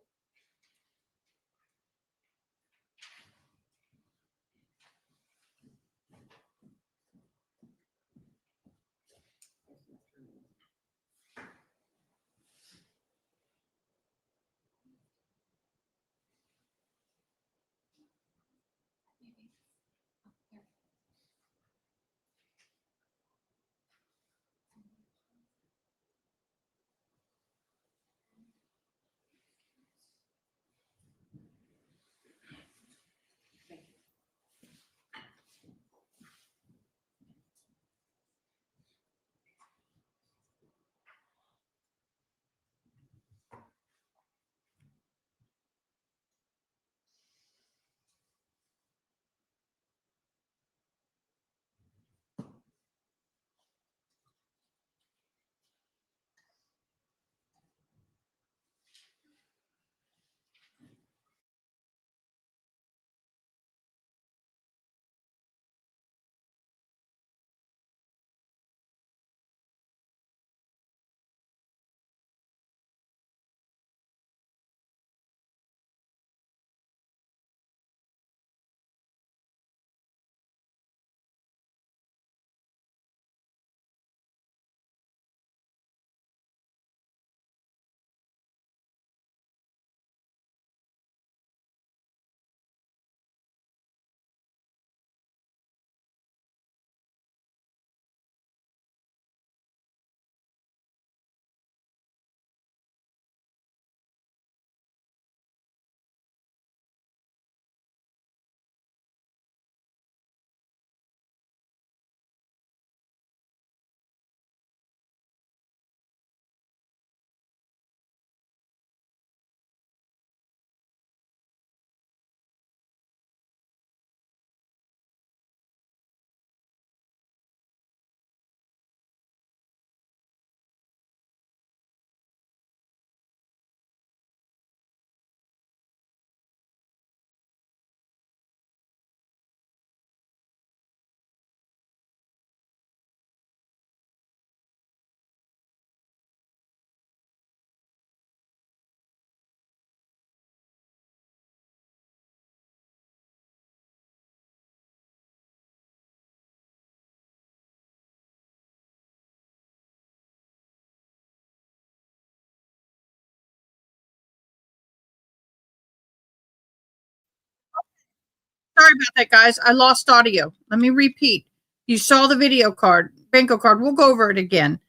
A: Sorry about that, guys. I lost audio. Let me repeat. You saw the video card, Banco card. We'll go over it again.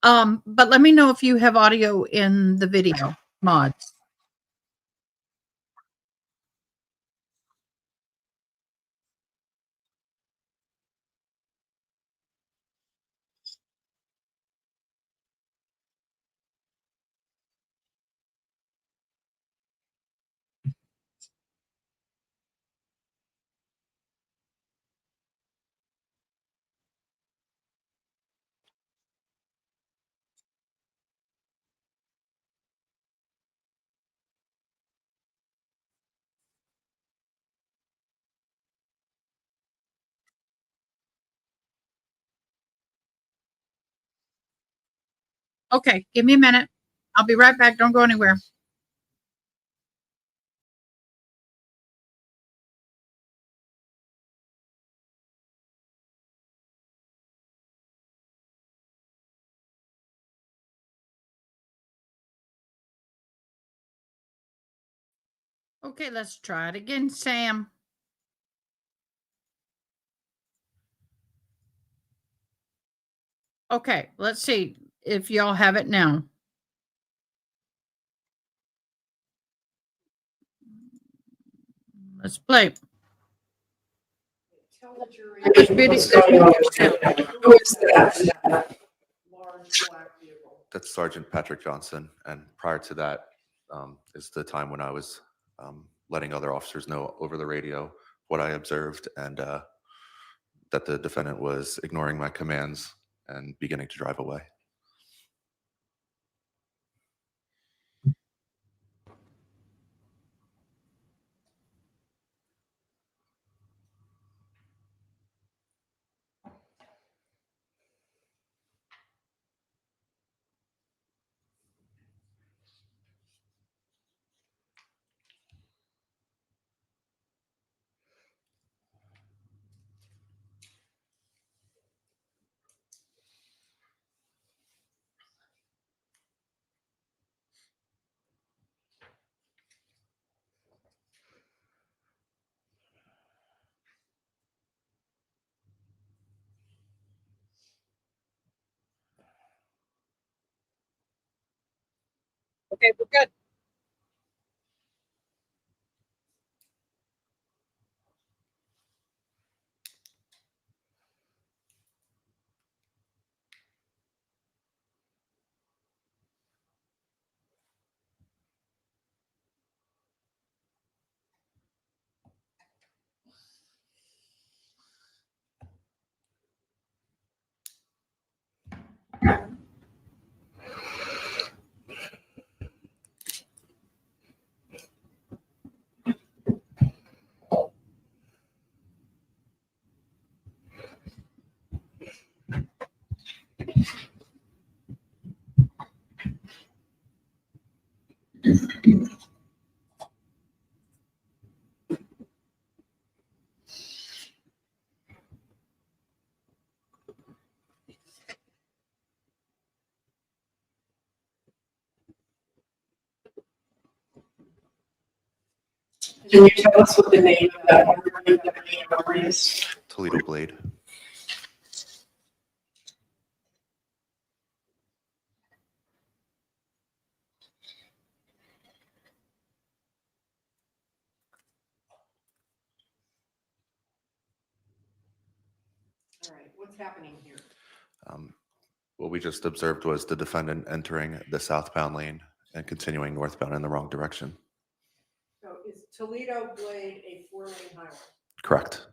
A: But let me know if you have audio in the video mods. Okay, give me a minute. I'll be right back. Don't go anywhere. Okay, let's try it again, Sam. Okay, let's see if y'all have it now. Let's play.
K: Tell the jury.
A: There's video-
K: Who is that? Large black vehicle.
L: That's Sergeant Patrick Johnson. And prior to that is the time when I was letting other officers know over the radio what I observed and that the defendant was ignoring my commands and beginning to drive away.
A: Okay, we're good.
K: Can you tell us what the name of that number is?
L: Toledo Blade.
K: All right, what's happening here?
L: What we just observed was the defendant entering the southbound lane and continuing northbound in the wrong direction.
K: So is Toledo Blade a 4-lane highway?
L: Correct.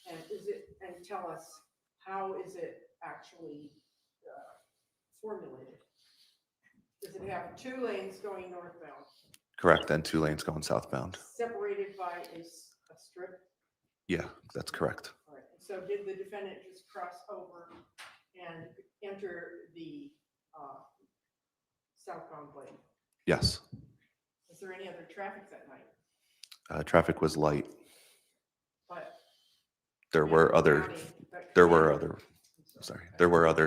K: And tell us, how is it actually formulated? Does it have 2 lanes going northbound?
L: Correct. And 2 lanes going southbound.
K: Separated by a strip?
L: Yeah, that's correct.
K: All right. So did the defendant just cross over and enter the southbound lane?
L: Yes.
K: Was there any other traffic that night?
L: Traffic was light.
K: But
L: There were other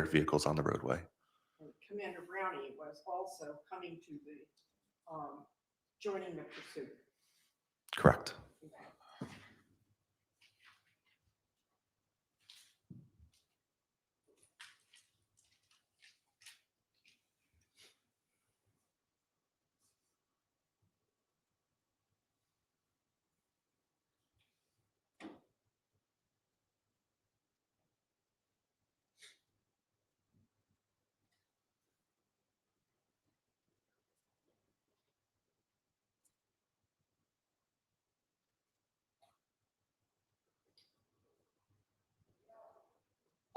L: vehicles on the roadway.
K: And Commander Brownie was also coming to the joining the pursuit.
L: Correct.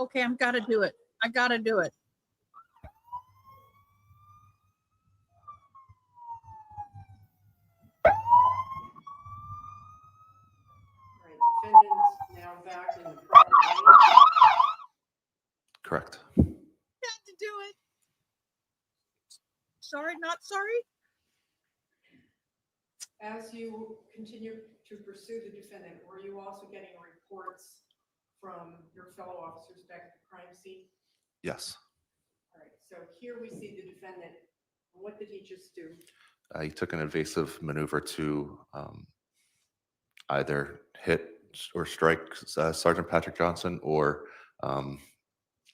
A: Okay, I've got to do it. I got to do it.
K: Right, defendants now back in the proper lane.
L: Correct.
A: Got to do it. Sorry, not sorry.
K: As you continue to pursue the defendant, were you also getting reports from your fellow officers back at the crime scene?
L: Yes.
K: All right, so here we see the defendant. What did he just do?
L: He took an evasive maneuver to either hit or strike Sergeant Patrick Johnson or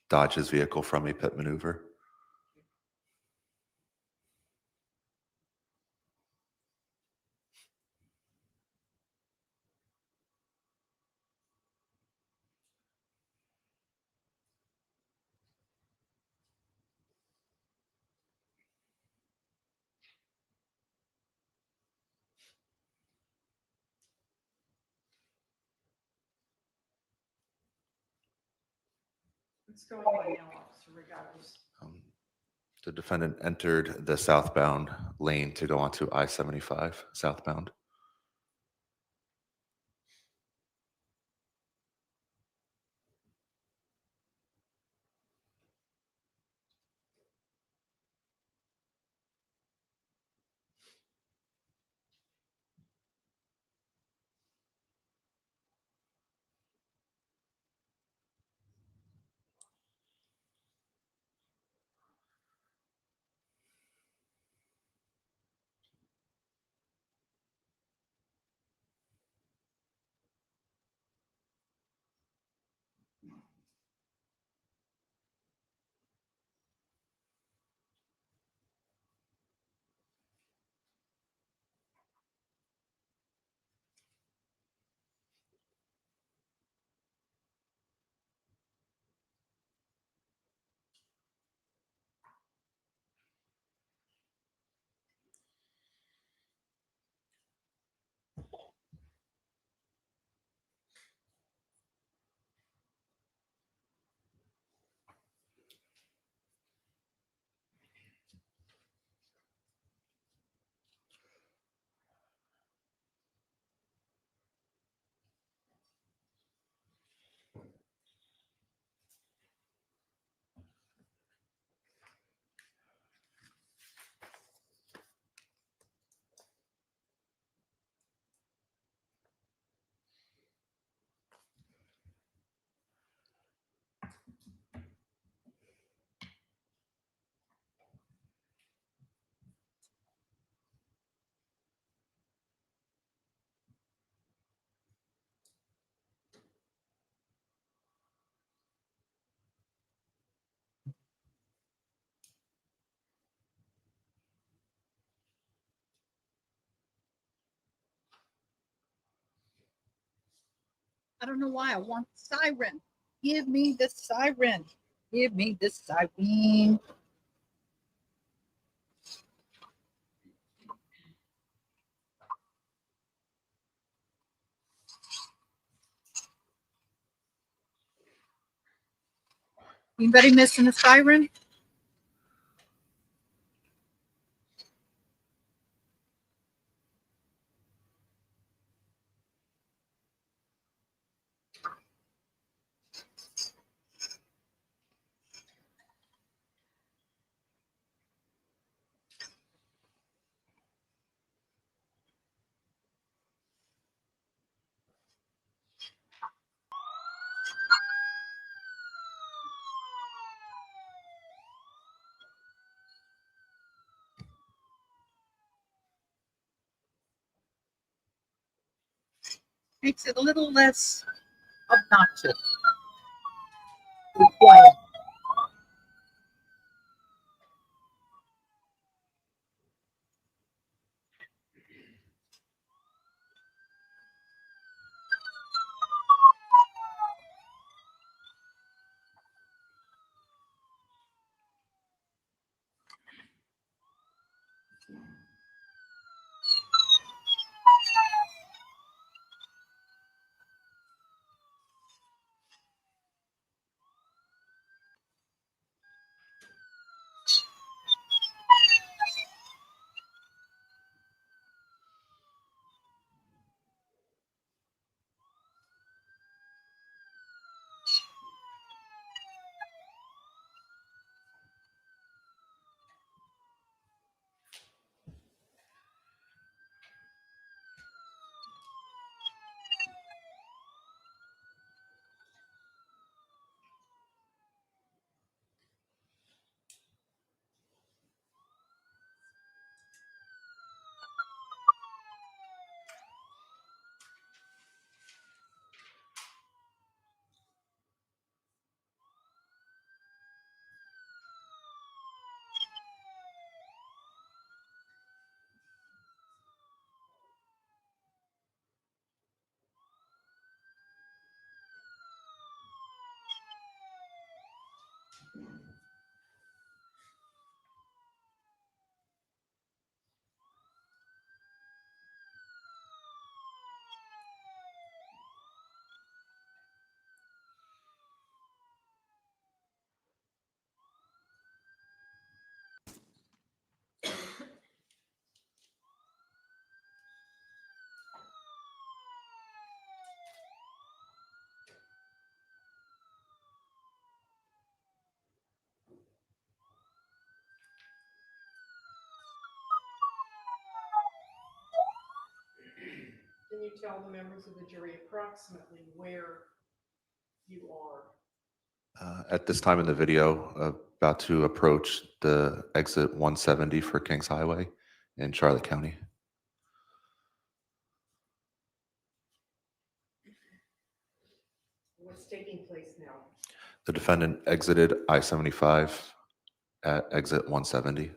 L: dodge his vehicle from a pit maneuver.
K: What's going on now, Officer Regatos?
L: The defendant entered the southbound lane to go onto I-75 southbound.
A: I don't know why I want the siren. Give me the siren. Give me the siren. Anybody missing a siren? Makes it a little less obnoxious. Be quiet.
K: Can you tell the members of the jury approximately where you are?
L: At this time in the video, about to approach the exit 170 for Kings Highway in Charlotte County.
K: What's taking place now?
L: The defendant exited I-75 at exit 170.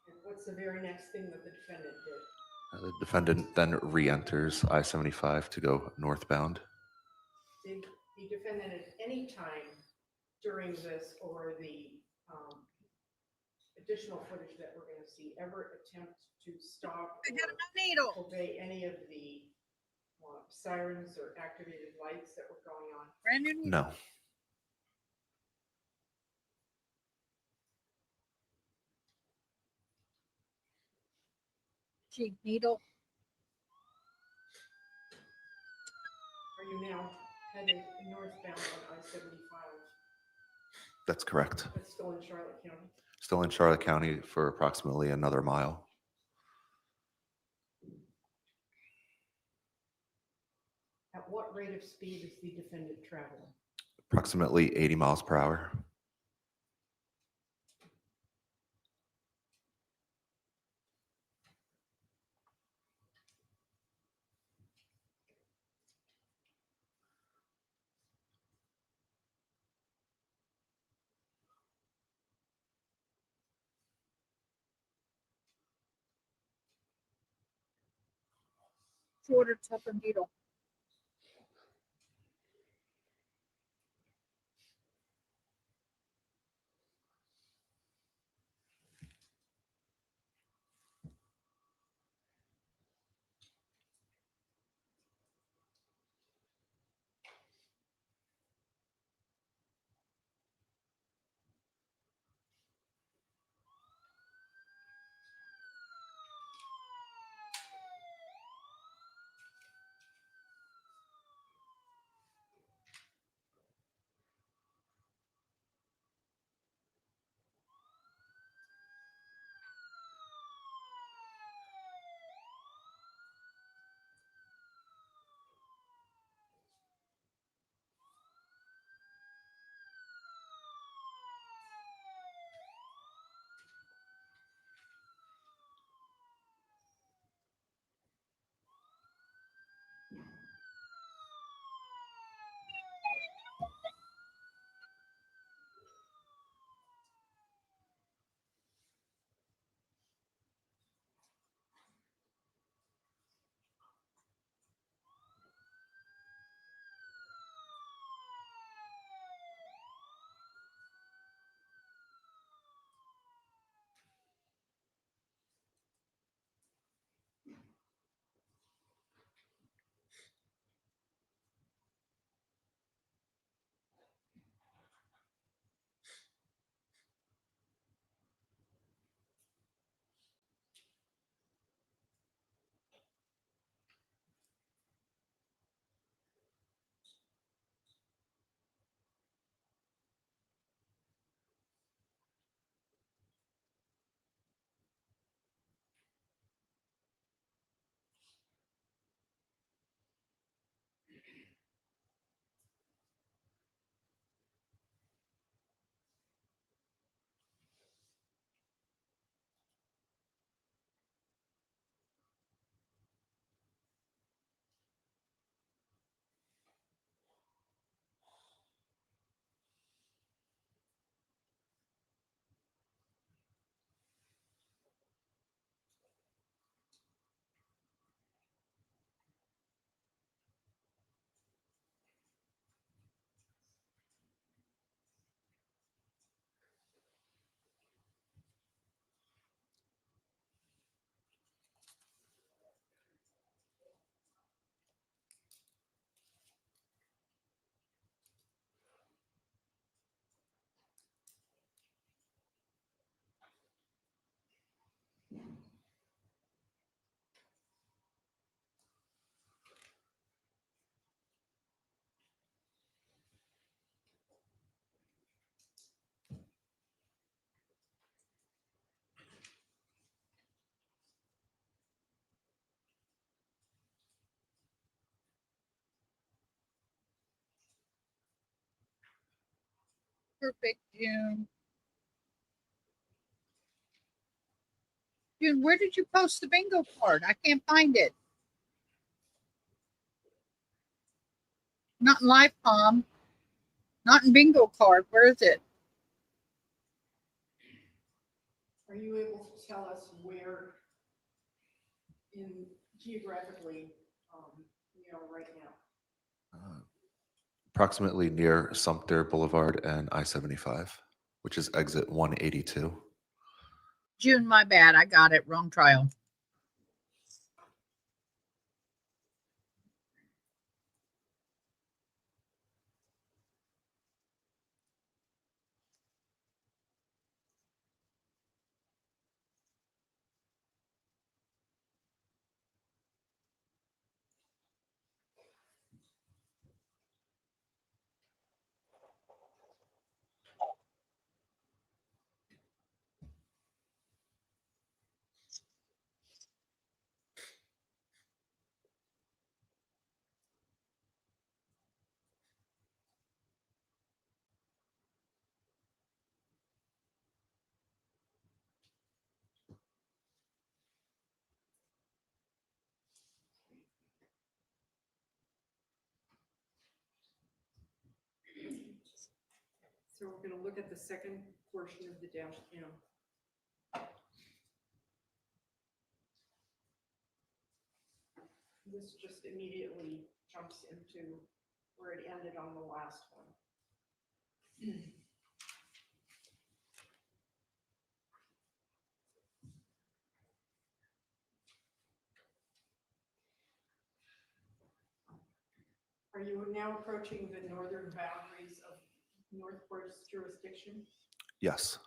K: And what's the very next thing that the defendant did?
L: The defendant then re-enters I-75 to go northbound.
K: Did the defendant at any time during this or the additional footage that we're going to see ever attempt to stop or obey any of the sirens or activated lights that were going on?
L: No.
A: Needle.
K: Are you now headed northbound on I-75?
L: That's correct.
K: That's still in Charlotte County?
L: Still in Charlotte County for approximately another mile.
K: At what rate of speed is the defendant traveling?
L: Approximately 80 miles per hour.
A: Shorter, tougher needle.
M: perfect, June. June, where did you post the bingo card? I can't find it. Not in Live Palm. Not in bingo card. Where is it?
K: Are you able to tell us where in geographically, right now?
L: Approximately near Sumter Boulevard and I-75, which is exit 182.
M: June, my bad. I got it. Wrong trial.
K: So we're gonna look at the second portion of the dash cam. This just immediately jumps into where it ended on the last one. Are you now approaching the northern boundaries of Northport's jurisdiction?
L: Yes.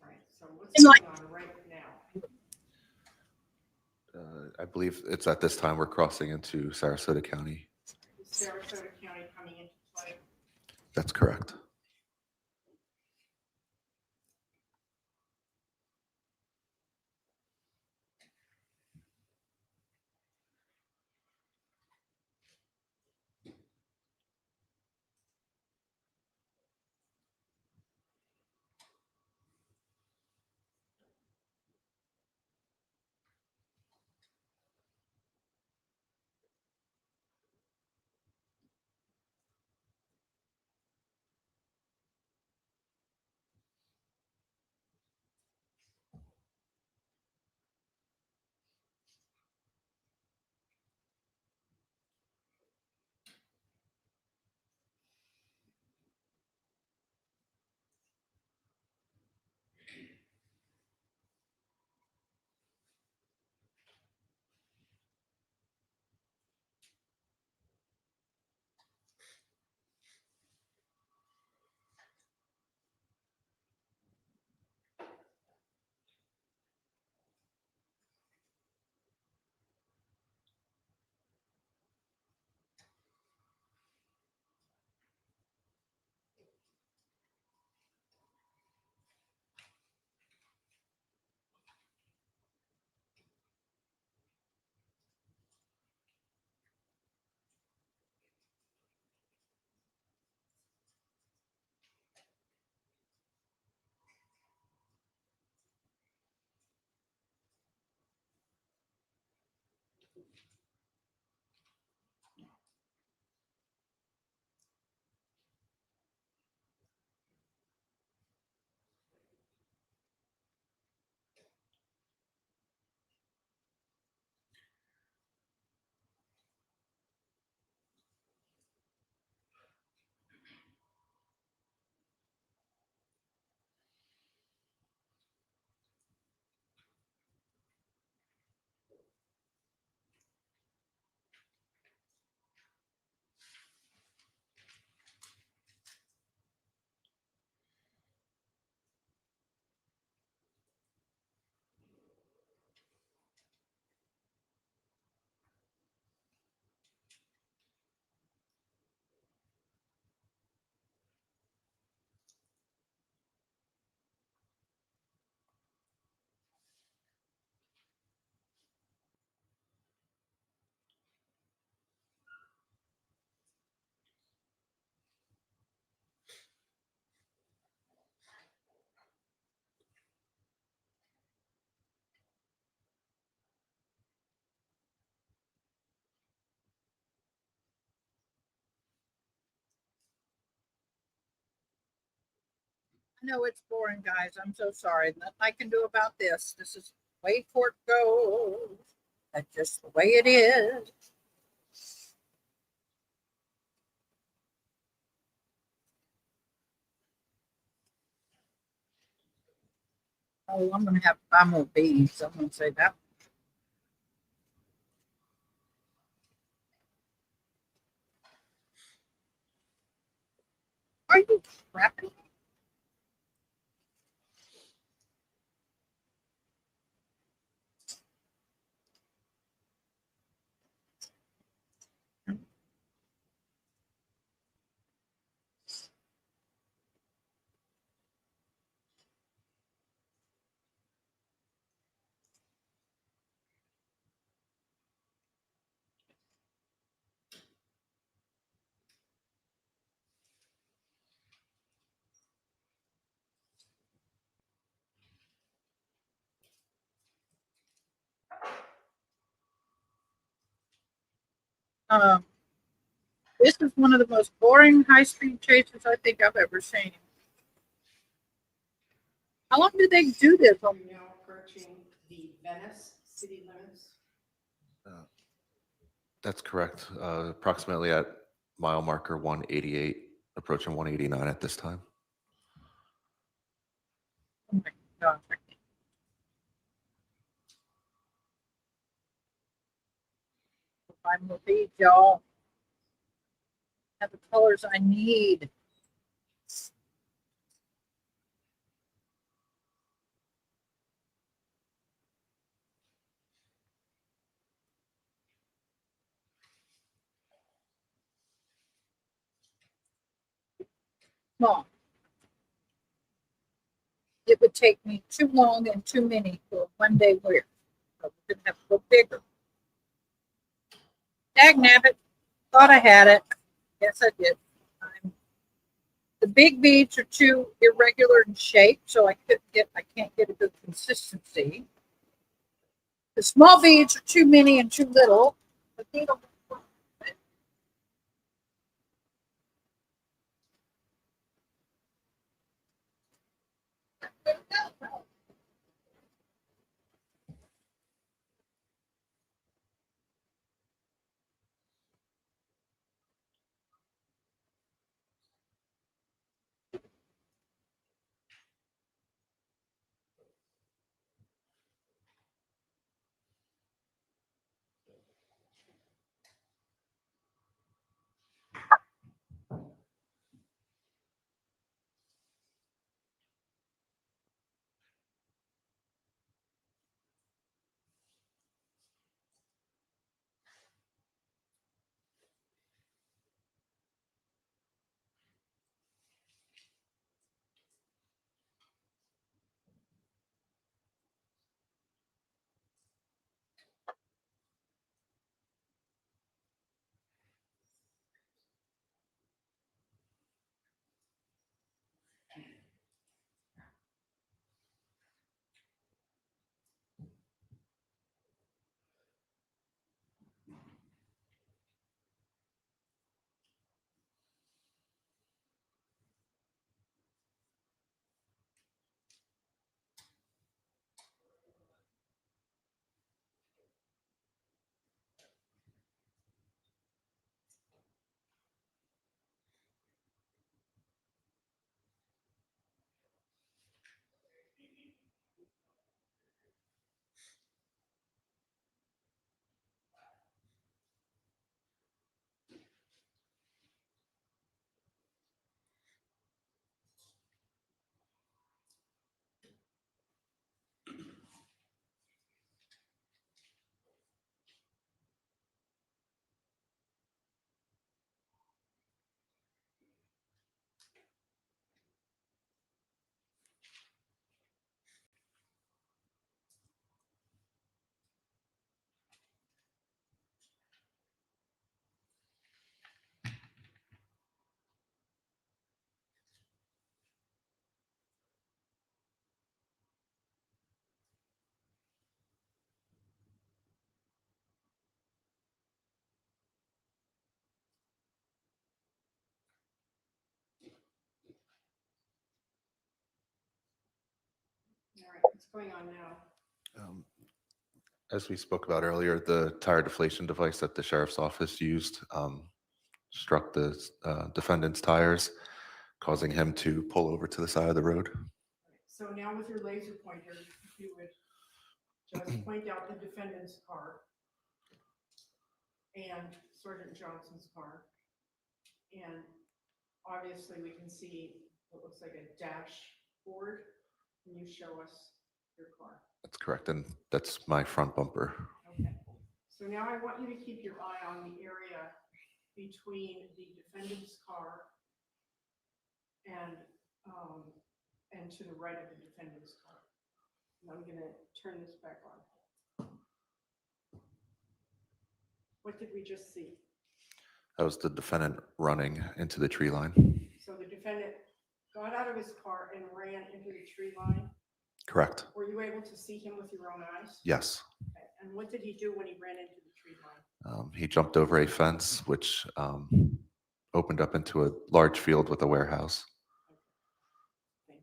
K: Right, so what's going on right now?
L: I believe it's at this time we're crossing into Sarasota County.
K: Is Sarasota County coming into play?
L: That's correct.
M: I know it's boring, guys. I'm so sorry. Nothing I can do about this. This is the way court goes. That's just the way it is. Oh, I'm gonna have to buy more beads. I'm gonna say that. Are you crapping? Um, this is one of the most boring high-speed chases I think I've ever seen. How long did they do this?
K: Are you now approaching the Venice city limits?
L: That's correct. Approximately at mile marker 188, approaching 189 at this time.
M: Oh my God. Find more beads, y'all. Have the colors I need. Small. It would take me too long and too many for a one-day wear. So we're gonna have to go bigger. Dag nabbit. Thought I had it. Yes, I did. The big beads are too irregular in shape, so I can't get a good consistency. The small beads are too many and too little. The needle.
K: going on now?
L: As we spoke about earlier, the tire deflation device that the sheriff's office used struck the defendant's tires, causing him to pull over to the side of the road.
K: So now with your laser pointer, if you would just point out the defendant's car and Sergeant Johnson's car. And obviously we can see what looks like a dashboard. Can you show us your car?
L: That's correct, and that's my front bumper.
K: Okay. So now I want you to keep your eye on the area between the defendant's car and to the right of the defendant's car. And I'm gonna turn this back on. What did we just see?
L: That was the defendant running into the tree line.
K: So the defendant got out of his car and ran into the tree line.
L: Correct.
K: Were you able to see him with your own eyes?
L: Yes.
K: Okay. And what did he do when he ran into the tree line?
L: He jumped over a fence, which opened up into a large field with a warehouse.
K: Thank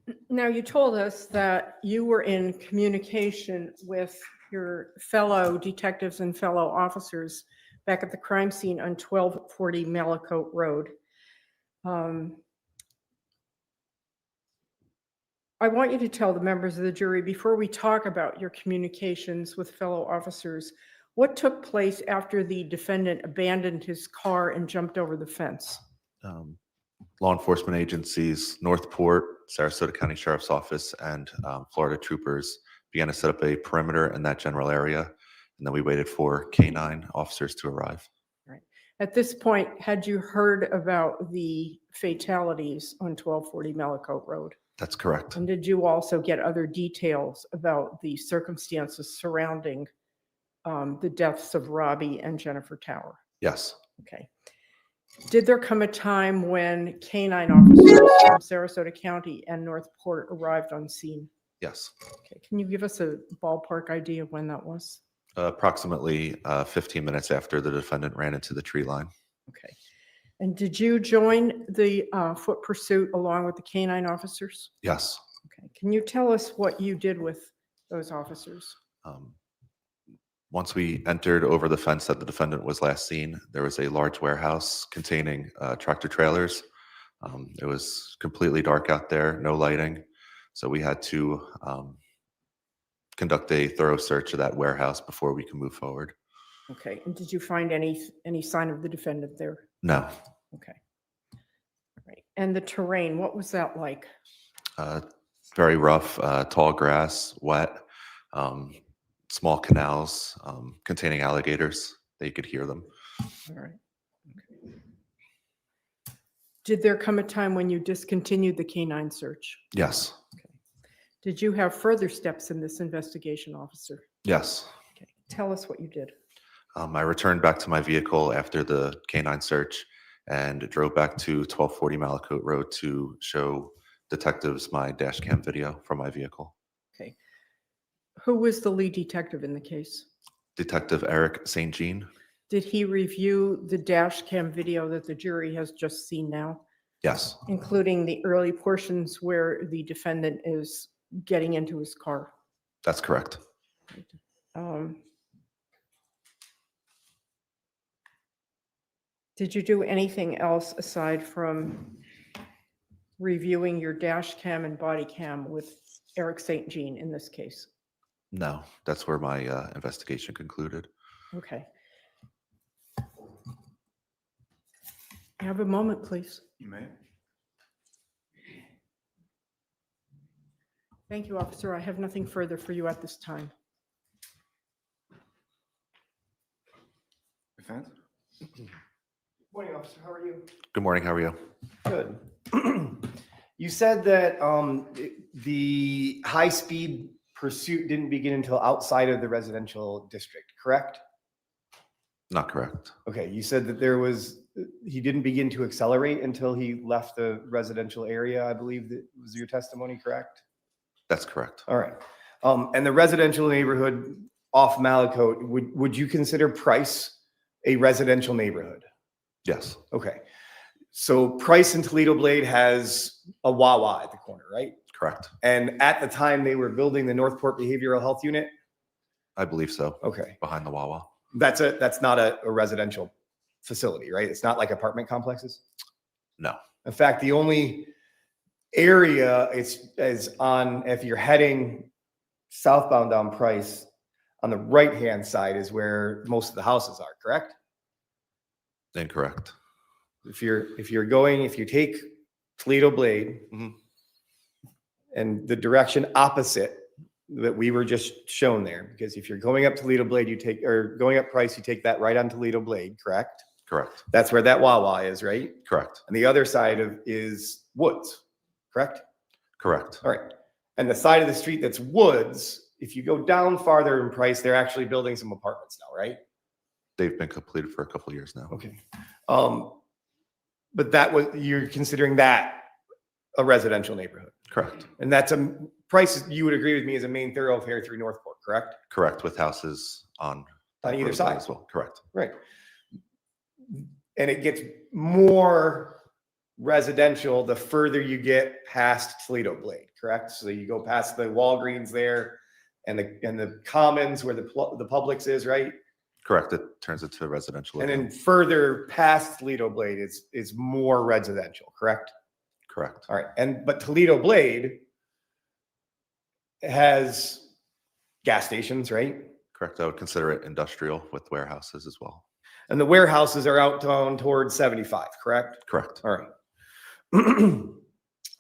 K: you. Now, you told us that you were in communication with your fellow detectives and fellow officers back at the crime scene on 1240 Malacote Road. I want you to tell the members of the jury, before we talk about your communications with fellow officers, what took place after the defendant abandoned his car and jumped over the fence?
L: Law enforcement agencies, Northport, Sarasota County Sheriff's Office, and Florida troopers began to set up a perimeter in that general area. And then we waited for K-9 officers to arrive.
K: Right. At this point, had you heard about the fatalities on 1240 Malacote Road?
L: That's correct.
K: And did you also get other details about the circumstances surrounding the deaths of Robbie and Jennifer Tower?
L: Yes.
K: Okay. Did there come a time when K-9 officers from Sarasota County and Northport arrived on scene?
L: Yes.
K: Okay. Can you give us a ballpark idea of when that was?
L: Approximately 15 minutes after the defendant ran into the tree line.
K: Okay. And did you join the foot pursuit along with the K-9 officers?
L: Yes.
K: Okay. Can you tell us what you did with those officers?
L: Once we entered over the fence that the defendant was last seen, there was a large warehouse containing tractor trailers. It was completely dark out there, no lighting. So we had to conduct a thorough search of that warehouse before we can move forward.
K: Okay. And did you find any sign of the defendant there?
L: No.
K: Okay. All right. And the terrain, what was that like?
L: Very rough, tall grass, wet, small canals containing alligators. They could hear them.
K: All right. Okay. Did there come a time when you discontinued the K-9 search?
L: Yes.
K: Okay. Did you have further steps in this investigation, officer?
L: Yes.
K: Okay. Tell us what you did.
L: I returned back to my vehicle after the K-9 search and drove back to 1240 Malacote Road to show detectives my dash cam video from my vehicle.
K: Okay. Who was the lead detective in the case?
L: Detective Eric St. Jean.
K: Did he review the dash cam video that the jury has just seen now?
L: Yes.
K: Including the early portions where the defendant is getting into his car?
L: That's correct.
K: Did you do anything else aside from reviewing your dash cam and body cam with Eric St. Jean in this case?
L: No, that's where my investigation concluded.
K: Okay. Have a moment, please.
C: You may.
K: Thank you, officer. I have nothing further for you at this time.
C: Defense?
F: Morning, officer. How are you?
L: Good morning. How are you?
F: Good. You said that the high-speed pursuit didn't begin until outside of the residential district, correct?
L: Not correct.
F: Okay, you said that he didn't begin to accelerate until he left the residential area, I believe that was your testimony, correct?
L: That's correct.
F: All right. And the residential neighborhood off Malakote, would you consider Price a residential neighborhood?
L: Yes,
F: Okay. So Price and Toledo Blade has a Wawa at the corner, right?
L: correct.
F: And at the time they were building the Northport Behavioral Health Unit.
L: I believe so.
F: Okay.
L: Behind the Wawa.
F: That's not a residential facility, right? It's not like apartment complexes.
L: No.
F: In fact, the only area is on, if you're heading southbound down Price, on the right-hand side is where most of the houses are, correct?
L: Incorrect.
F: If you take Toledo Blade
L: Mhm.
F: and the direction opposite that we were just shown there, because if you're going up Toledo Blade, going up Price, you take that right on Toledo Blade, correct?
L: Correct.
F: That's where that Wawa is, right?
L: Correct.
F: And the other side is woods, correct?
L: Correct.
F: All right. And the side of the street that's woods, if you go down farther in Price, they're actually building some apartments now, right?
L: They've been completed for a couple of years now.
F: Okay. But you're considering that a residential neighborhood.
L: Correct.
F: And that's Price, you would agree with me, is a main thoroughfare through Northport, correct?
L: Correct. With houses on
F: either
L: road
F: side.
L: as well. Correct.
F: Right. And it gets more residential the further you get past Toledo Blade, correct? So you go past the Walgreens there and the Commons where the Publix is, right?
L: Correct. It turns into residential.
F: And
L: again.
F: then further past Toledo Blade is more residential, correct?
L: Correct.
F: All right. But Toledo Blade has gas stations, right?
L: Correct. I would consider it industrial with warehouses as well.
F: And the warehouses are out down towards 75, correct?
L: Correct.
F: All right.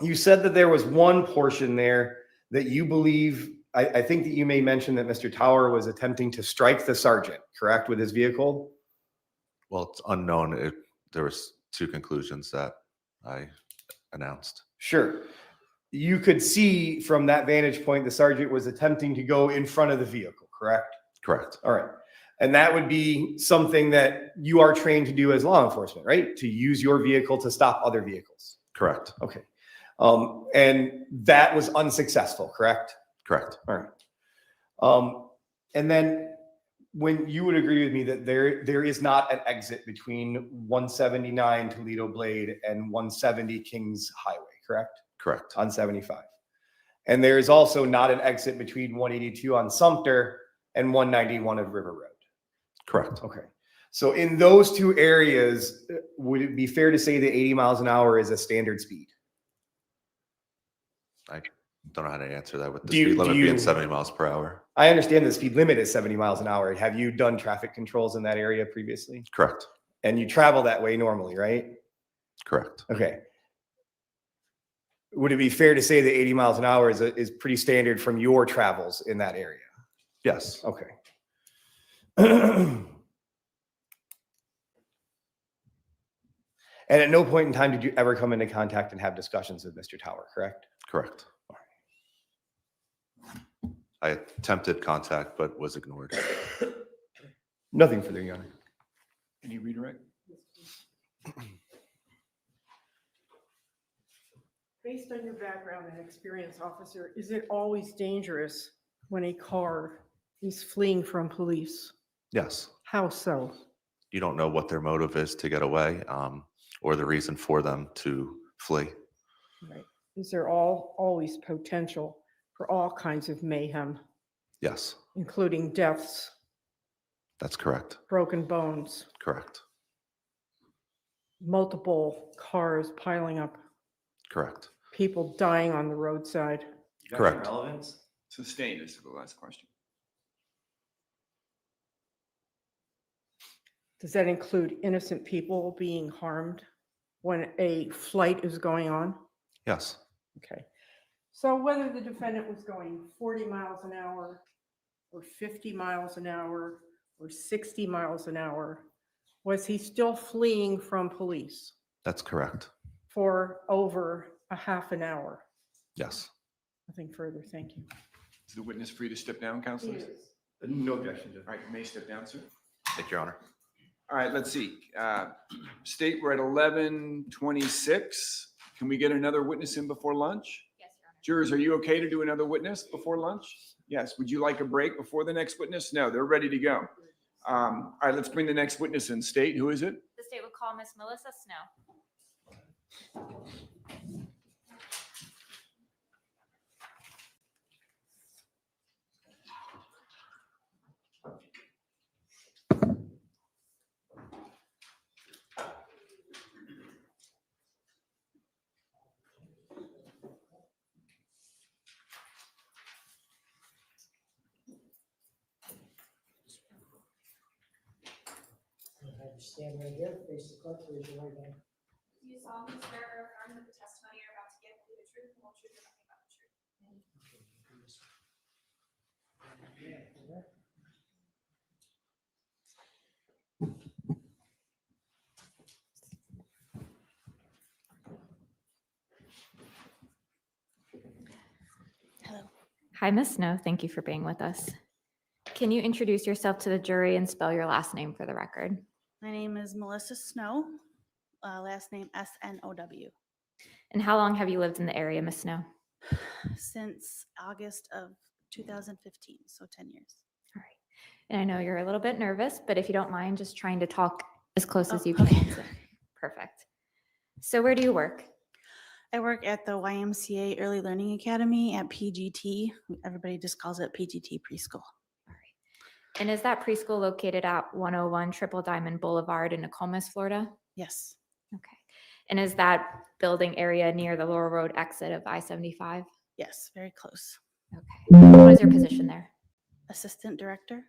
F: You said that there was one portion there that you believe, I think that you may mention that Mr. Tower was attempting to strike the sergeant, correct, with his vehicle?
L: Well, it's unknown. There was two conclusions that I announced.
F: Sure. You could see from that vantage point, the sergeant was attempting to go in front of the vehicle, correct?
L: Correct.
F: All right. And that would be something that you are trained to do as law enforcement, right? To use your vehicle to stop other vehicles.
L: Correct.
F: Okay. And that was unsuccessful, correct?
L: Correct.
F: All right. And then when you would agree with me that there is not an exit between 179 Toledo Blade and 170 Kings Highway, correct?
L: Correct.
F: On 75. And there is also not an exit between 182 on Sumter and 191 of River Road.
L: Correct.
F: Okay. So in those two areas, would it be fair to say that 80 miles an hour is a standard speed?
L: I don't know how to answer that with the
F: Do you-
L: speed limit
F: do you-
L: being 70 miles per hour.
F: I understand the speed limit is 70 miles an hour. Have you done traffic controls in that area previously?
L: Correct.
F: And you travel that way normally, right?
L: Correct.
F: Okay. Would it be fair to say that 80 miles an hour is pretty standard from your travels in that area?
L: Yes.
F: Okay. And at no point in time did you ever come into contact and have discussions with Mr. Tower, correct?
L: Correct. I attempted contact, but was ignored.
F: Nothing further, Your Honor.
C: Can you redirect?
K: Based on your background and experience, officer, is it always dangerous when a car is fleeing from police?
L: Yes.
K: How so?
L: You don't know what their motive is to get away, or the reason for them to flee.
K: Right. Is there always potential for all kinds of mayhem,
L: Yes,
K: including deaths,
L: that's correct.
K: broken bones,
L: Correct.
K: multiple cars piling up,
L: Correct.
K: people dying on the roadside?
L: Correct.
C: Sustained is the last question.
K: Does that include innocent people being harmed when a flight is going on?
L: Yes.
K: Okay. So whether the defendant was going 40 miles an hour or 50 miles an hour or 60 miles an hour, was he still fleeing from police
L: That's correct.
K: for over a half an hour?
L: Yes.
K: Nothing further. Thank you.
C: Is the witness free to step down, counselors?
F: No objection, Judge.
C: All right, you may step down, sir.
L: Thank you, Your Honor.
C: All right, let's see. State, we're at 11:26. Can we get another witness in before lunch?
D: Yes, Your Honor.
C: Jurors, are you okay to do another witness before lunch? Yes, would you like a break before the next witness? No, they're ready to go. All right, let's bring the next witness in. State, who is it?
D: The state would call Miss Melissa Snow.
H: Have you stand right there, face the clerk, raise your right hand.
D: Do you solemnly swear or affirm that the testimony you're about to give will be the truth, the whole truth, and nothing but the truth?
H: Yeah, correct.
D: Hi, Miss Snow. Thank you for being with us. Can you introduce yourself to the jury and spell your last name for the record?
N: My name is Melissa Snow, last name S-N-O-W.
D: And how long have you lived in the area, Miss Snow?
N: Since August of 2015, so 10 years.
D: All right. And I know you're a little bit nervous, but if you don't mind just trying to talk as close as
N: Oh,
D: you can.
N: okay.
D: Perfect. So where do you work?
N: I work at the YMCA Early Learning Academy at PGT. Everybody just calls it PGT Preschool.
D: All right. And is that preschool located at 101 Triple Diamond Boulevard in Nokomis, Florida?
N: Yes,
D: Okay. And is that building area near the Laurel Road exit of I-75?
N: yes, very close.
D: Okay. What is your position there?
N: Assistant director,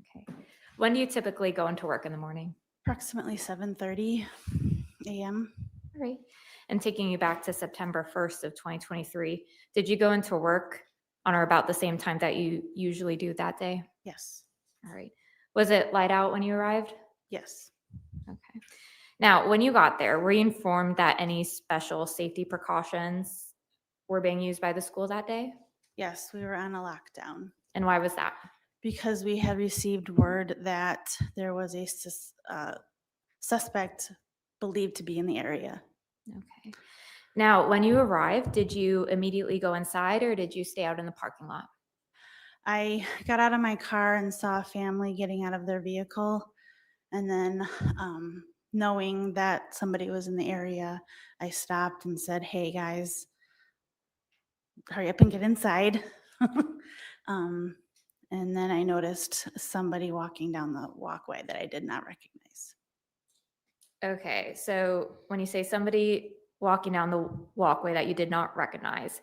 D: Okay. When do you typically go into work in the morning?
N: approximately 7:30 a.m.
D: All right. And taking you back to September 1st of 2023, did you go into work on or about the same time that you usually do that day?
N: Yes,
D: All right. Was it light out when you arrived?
N: yes,
D: Okay. Now, when you got there, were you informed that any special safety precautions were being used by the school that day?
N: yes, we were on a lockdown
D: And why was that?
N: because we had received word that there was a suspect believed to be in the area.
D: Okay. Now, when you arrived, did you immediately go inside or did you stay out in the parking lot?
N: I got out of my car and saw a family getting out of their vehicle. And then knowing that somebody was in the area, I stopped and said, hey guys, hurry up and get inside. And then I noticed somebody walking down the walkway that I did not recognize.
D: Okay. So when you say somebody walking down the walkway that you did not recognize,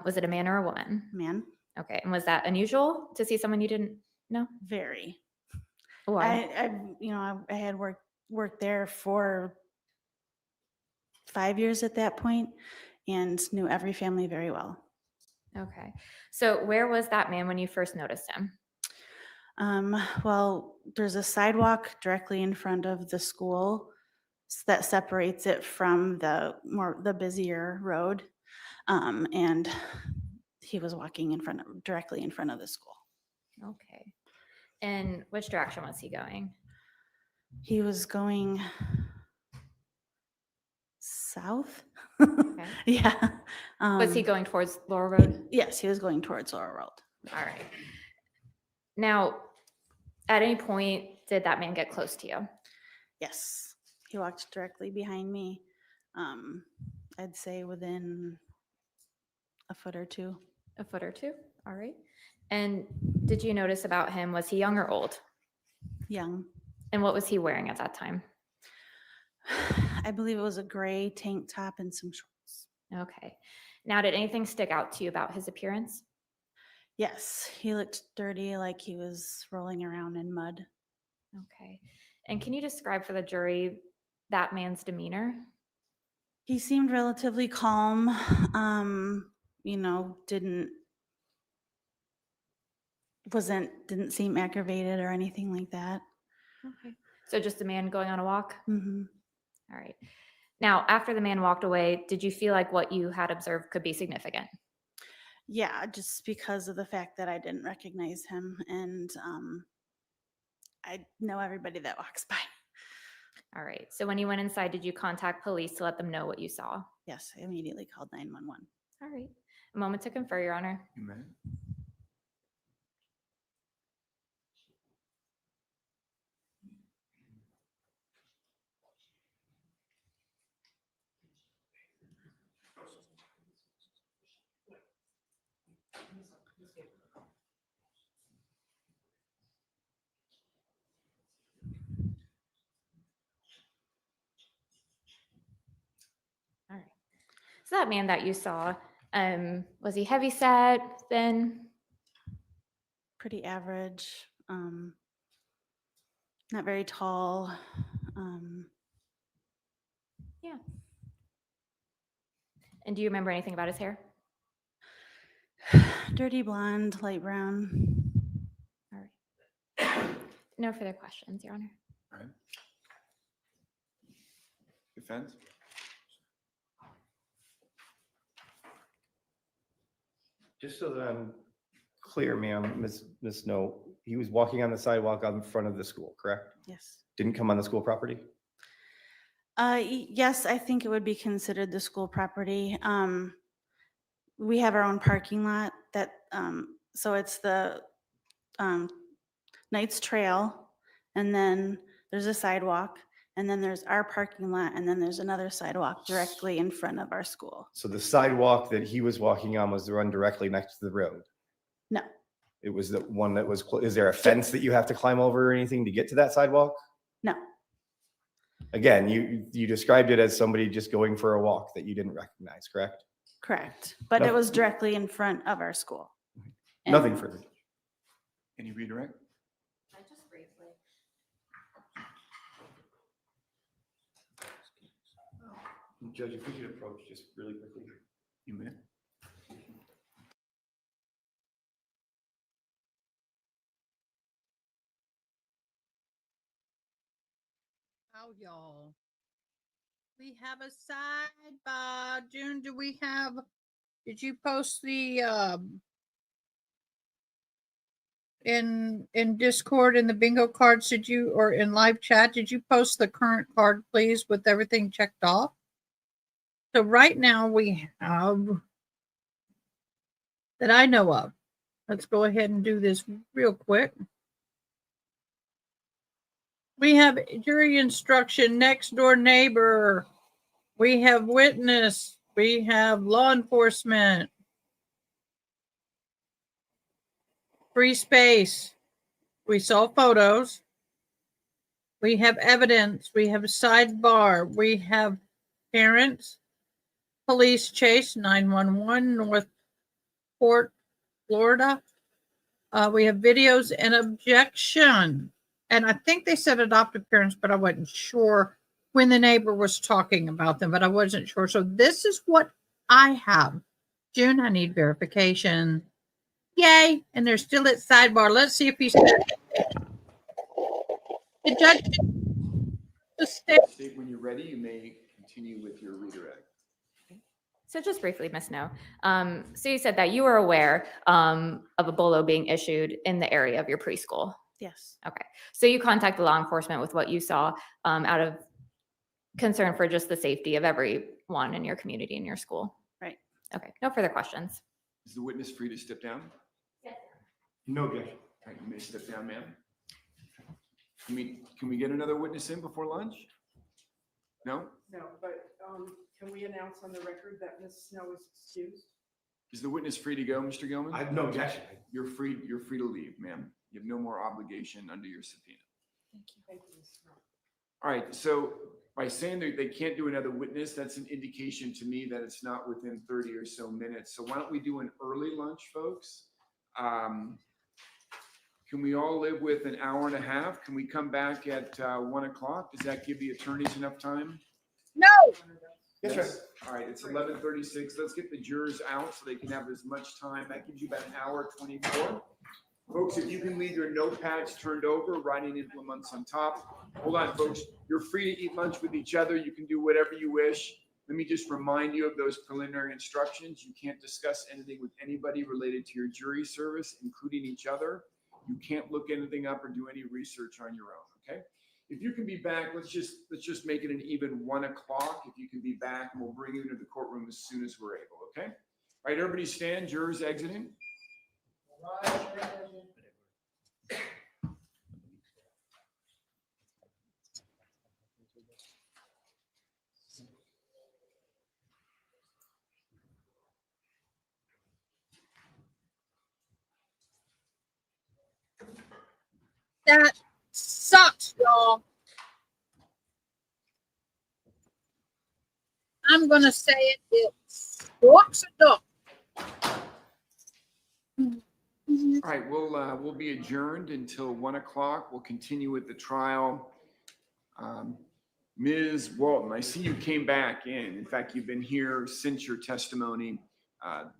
D: was it a man or a woman?
N: Man,
D: Okay. And was that unusual to see someone you didn't know?
N: very.
D: Why?
N: I had worked there for 5 years at that point and knew every family very well.
D: Okay. So where was that man when you first noticed him?
N: Well, there's a sidewalk directly in front of the school that separates it from the busier road. And he was walking directly in front of the school.
D: Okay. And which direction was he going?
N: He was going south.
D: Okay.
N: Yeah.
D: Was he going towards Laurel Road?
N: Yes, he was going towards Laurel Road.
D: All right. Now, at any point, did that man get close to you?
N: Yes, he walked directly behind me. I'd say within a foot or two.
D: A foot or two? All right. And did you notice about him, was he young or old?
N: Young.
D: And what was he wearing at that time?
N: I believe it was a gray tank top and some shorts.
D: Okay. Now, did anything stick out to you about his appearance?
N: Yes, he looked dirty, like he was rolling around in mud.
D: Okay. And can you describe for the jury that man's demeanor?
N: He seemed relatively calm, didn't seem aggravated or anything like that.
D: Okay. So just a man going on a walk?
N: Mm-hmm.
D: All right. Now, after the man walked away, did you feel like what you had observed could be significant?
N: Yeah, just because of the fact that I didn't recognize him, and I know everybody that walks by.
D: All right. So when you went inside, did you contact police to let them know what you saw?
N: Yes, I immediately called 911.
D: All right. A moment to confer, Your Honor.
C: Amen.
D: So that man that you saw, was he heavy set, thin?
N: Pretty average. Not very tall.
D: Yeah. And do you remember anything about his hair?
N: Dirty blonde, light brown.
D: All right. No further questions, Your Honor.
C: All right. Defense?
F: Just so that I'm clear, ma'am, Ms. Snow, he was walking on the sidewalk out in front of the school, correct?
N: Yes.
F: Didn't come on the school property?
N: Yes, I think it would be considered the school property. We have our own parking lot that, so it's the Knights Trail, and then there's a sidewalk, and then there's our parking lot, and then there's another sidewalk directly in front of our school.
F: So the sidewalk that he was walking on was the one directly next to the road?
N: No.
F: It was the one that was, is there a fence that you have to climb over or anything to get to that sidewalk?
N: No.
F: Again, you described it as somebody just going for a walk that you didn't recognize, correct?
N: Correct, but it was directly in front of our school.
F: Nothing further.
C: Any redirect?
D: Just briefly.
F: Judge, if we could approach just really quickly.
C: You may.
A: How y'all? We have a sidebar. June, did you post the, in Discord in the bingo cards, or in live chat, did you post the current card, please, with everything checked off? So right now we have, that I know of, let's go ahead and do this real quick. We have jury instruction, next door neighbor. We have witness. We have law enforcement. Free space. We saw photos. We have evidence. We have a sidebar. We have parents. Police chase 911 Northport, Florida. We have videos and objection. And I think they said adoptive parents, but I wasn't sure when the neighbor was talking about them, but I wasn't sure. So this is what I have. June, I need verification. Yay. And they're still at sidebar. Let's see if he's the judge.
C: State when you're ready, you may continue with your redirect.
D: So just briefly, Ms. Snow. So you said that you were aware of a BOLO being issued in the area of your preschool.
N: Yes.
D: Okay. So you contacted law enforcement with what you saw out of concern for just the safety of everyone in your community and your school.
N: Right.
D: Okay. No further questions.
C: Is the witness free to step down?
D: Yes.
F: No objection.
C: All right, you may step down, ma'am. Can we get another witness in before lunch? No?
K: No, but can we announce on the record that Ms. Snow is excused?
C: Is the witness free to go, Mr. Gilman?
F: I have no objection.
C: You're free to leave, ma'am. You have no more obligation under your subpoena.
K: Thank you. Thank you, Ms. Snow.
C: All right, so by saying that they can't do another witness, that's an indication to me that it's not within 30 or so minutes. So why don't we do an early lunch, folks? Can we all live with an hour and a half? Can we come back at 1 o'clock? Does that give the attorneys enough time?
A: No.
F: Yes, sir.
C: All right, it's 11:36. Let's get the jurors out so they can have as much time. That gives you about an hour 24. Folks, if you can leave your notepads turned over, writing implements on top. Hold on, folks. You're free to eat lunch with each other. You can do whatever you wish. Let me just remind you of those preliminary instructions. You can't discuss anything with anybody related to your jury service, including each other. You can't look anything up or do any research on your own, okay? If you can be back, let's just make it an even 1 o'clock. If you can be back, and we'll bring you into the courtroom as soon as we're able, okay? All right, everybody stand, jurors exiting.
A: That sucks, y'all.
M: I'm gonna say it, it's walks a dog.
C: All right, we'll be adjourned until 1 o'clock. We'll continue with the trial. Ms. Walton, I see you came back in. In fact, you've been here since your testimony.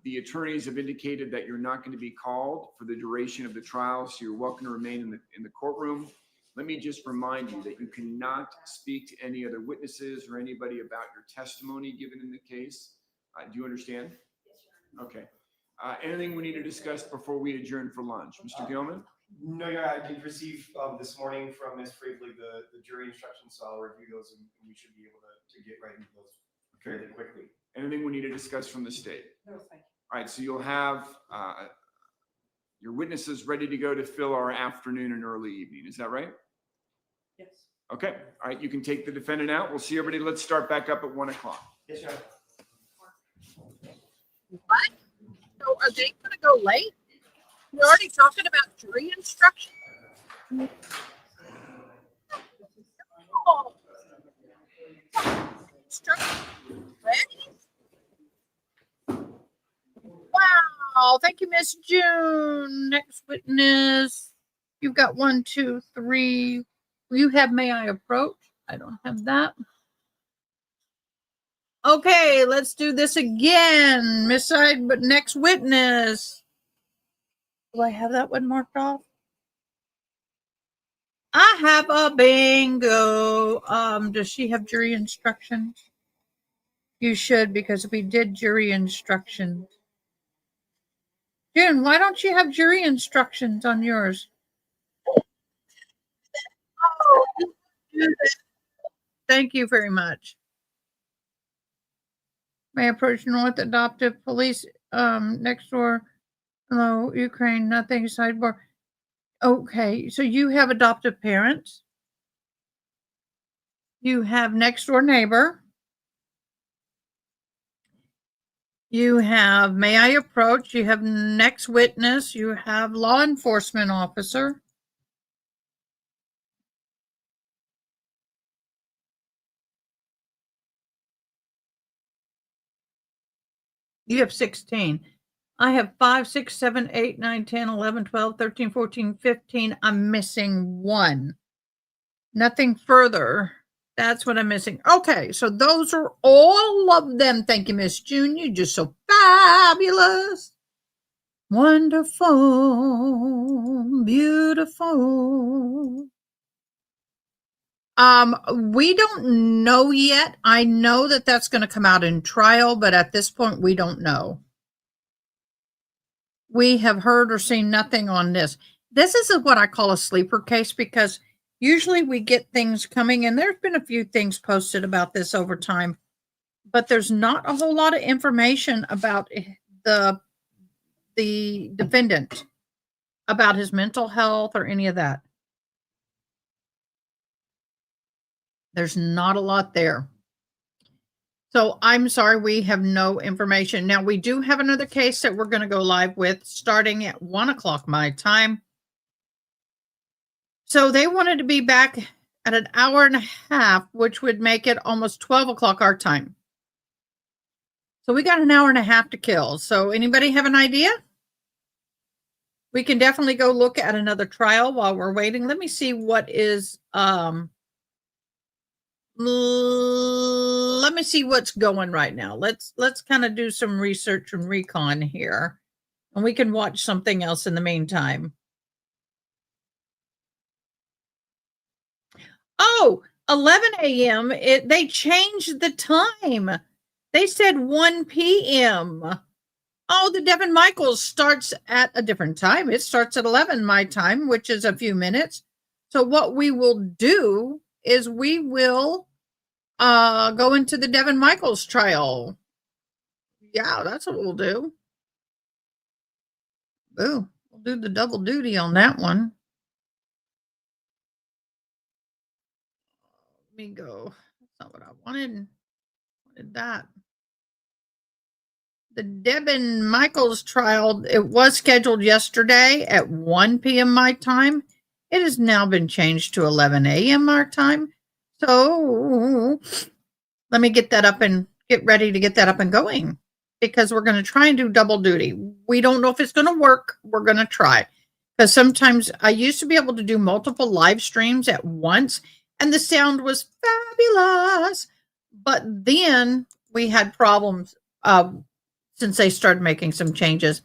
C: The attorneys have indicated that you're not going to be called for the duration of the trial, so you're welcome to remain in the courtroom. Let me just remind you that you cannot speak to any other witnesses or anybody about your testimony given in the case. Do you understand? Okay. Anything we need to discuss before we adjourn for lunch? Mr. Gilman?
F: No, Your Honor, I did receive this morning from Ms. Fravely the jury instructions, so I'll review those and we should be able to get right into those fairly quickly.
C: Anything we need to discuss from the state?
K: No, thank you.
C: All right, so you'll have your witnesses ready to go to fill our afternoon and early evening. Is that right?
K: Yes.
C: Okay. All right, you can take the defendant out. We'll see everybody. Let's start back up at 1 o'clock.
F: Yes, Your Honor.
M: What? So are they gonna go late? We're already talking about jury instruction? Oh. Instruction ready? Wow, thank you, Miss June. Next witness. You've got 1, 2, 3. You have may I approach? I don't have that. Okay, let's do this again. Miss Side, but next witness. Do I have that one marked off? I have a bingo. Does she have jury instructions? You should, because we did jury instructions. June, why don't you have jury instructions on yours? Oh, thank you very much. May I approach North Adoptive Police next door. Hello, Ukraine, nothing, sidebar. Okay, so you have adoptive parents. You have next door neighbor. You have may I approach. You have next witness. You have law enforcement officer. You have 16. I have 5, 6, 7, 8, 9, 10, 11, 12, 13, 14, 15. I'm missing 1. Nothing further. That's what I'm missing. Okay, so those are all of them. Thank you, Miss June. You're just so fabulous. Wonderful. Beautiful. We don't know yet. I know that that's going to come out in trial, but at this point, we don't know. We have heard or seen nothing on this. This is what I call a sleeper case because usually we get things coming, and there's been a few things posted about this over time, but there's not a whole lot of information about the defendant, about his mental health or any of that. There's not a lot there. So I'm sorry, we have no information. Now, we do have another case that we're going to go live with starting at 1 o'clock my time. So they wanted to be back at an hour and a half, which would make it almost 12 o'clock our time. So we got an hour and a half to kill. So anybody have an idea? We can definitely go look at another trial while we're waiting. Let me see what is... let me see what's going right now. Let's kind of do some research and recon here, and we can watch something else in the meantime. Oh, 11 a.m. They changed the time. They said 1 p.m. Oh, the Devin Michaels starts at a different time. It starts at 11 my time, which is a few minutes. So what we will do is we will go into the Devin Michaels trial. Yeah, that's what we'll do. Ooh, we'll do the double duty on that one. Let me go. That's not what I wanted. I wanted that. The Devin Michaels trial, it was scheduled yesterday at 1 p.m. my time. It has now been changed to 11 a.m. our time. So let me get that up and
A: get ready to get that up and going because we're going to try and do double duty. We don't know if it's going to work. We're going to try. Because sometimes I used to be able to do multiple live streams at once and the sound was fabulous. But then we had problems since they started making some changes.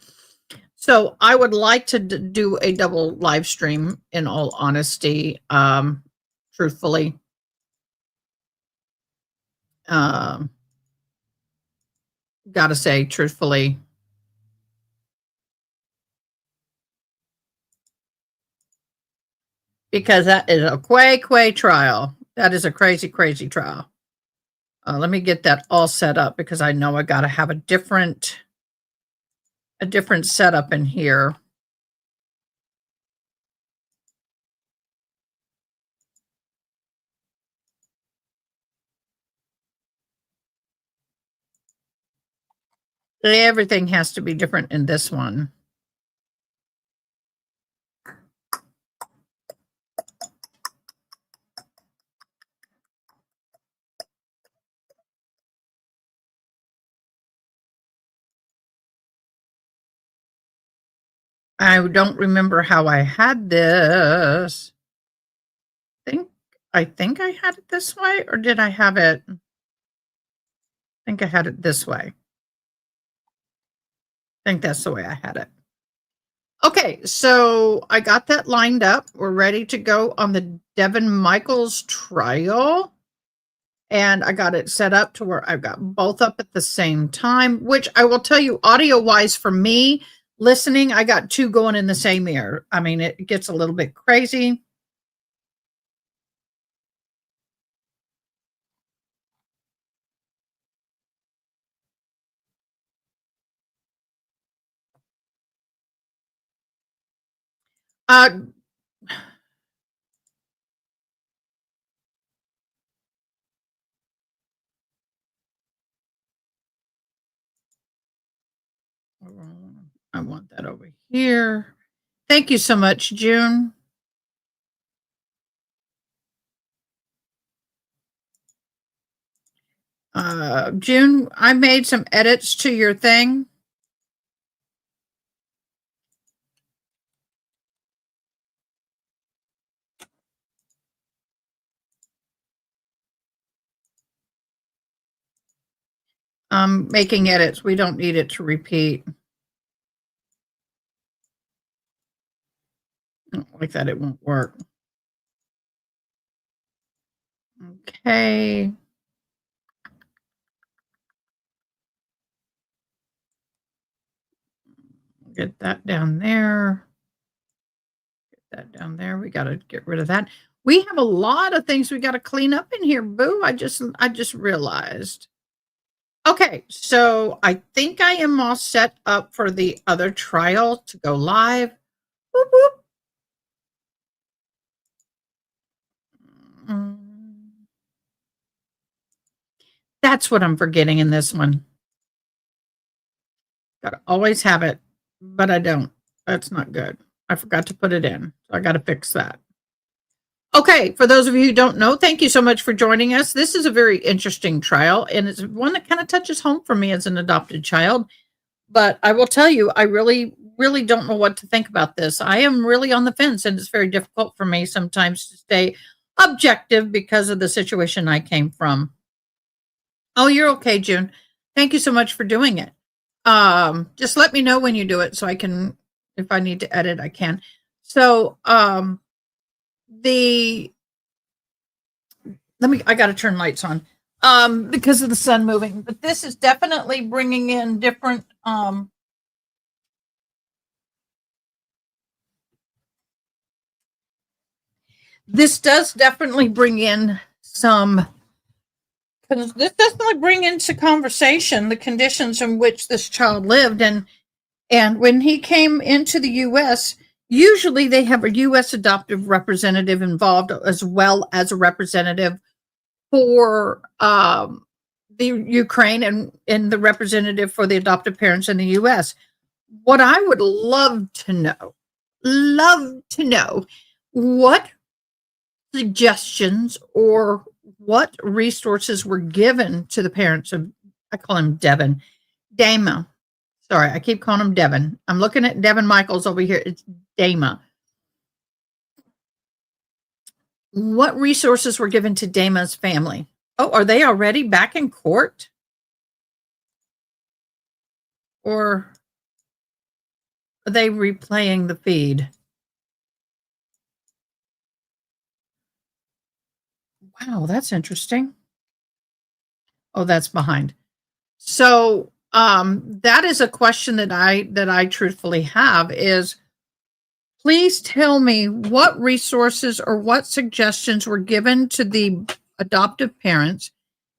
A: So I would like to do a double live stream in all honesty, truthfully. Gotta say truthfully. Because that is a quay trial. That is a crazy, crazy trial. Let me get that all set up because I know I got to have a different setup in here. Everything has to be different in this one. I don't remember how I had this. I think I had it this way, or did I have it? I think I had it this way. I think that's the way I had it. Okay, so I got that lined up. We're ready to go on the Devin Michaels trial. And I got it set up to where I've got both up at the same time, which I will tell you audio-wise for me, listening, I got two going in the same ear. I mean, it gets a little bit crazy. I want that over here. Thank you so much, June. June, I made some edits to your thing. Making edits. We don't need it to repeat. Like that, it won't work. Okay. Get that down there. Get that down there. We got to get rid of that. We have a lot of things we got to clean up in here, boo. I just realized. Okay, so I think I am all set up for the other trial to go live. Boop, boop. That's what I'm forgetting in this one. Gotta always have it, but I don't. That's not good. I forgot to put it in. So I got to fix that. Okay, for those of you who don't know, thank you so much for joining us. This is a very interesting trial, and it's one that kind of touches home for me as an adopted child. But I will tell you, I really, really don't know what to think about this. I am really on the fence, and it's very difficult for me sometimes to stay objective because of the situation I came from. Oh, you're okay, June. Thank you so much for doing it. Just let me know when you do it so I can, if I need to edit, I can. So, I got to turn lights on, because of the sun moving, but this is definitely bringing in different, this does definitely bring in some, because this definitely bring into conversation the conditions in which this child lived. And when he came into the U.S., usually they have a U.S. adoptive representative involved as well as a representative for the Ukraine and the representative for the adoptive parents in the U.S. What I would love to know what suggestions or what resources were given to the parents of I call him Devin. Dama. Sorry, I keep calling him Devin. I'm looking at Devin Michaels over here. It's Dama. What resources were given to Dama's family? Oh, are they already back in court? Or are they replaying the feed? Wow, that's interesting. Oh, that's behind. So that is a question that I truthfully have is, please tell me what resources or what suggestions were given to the adoptive parents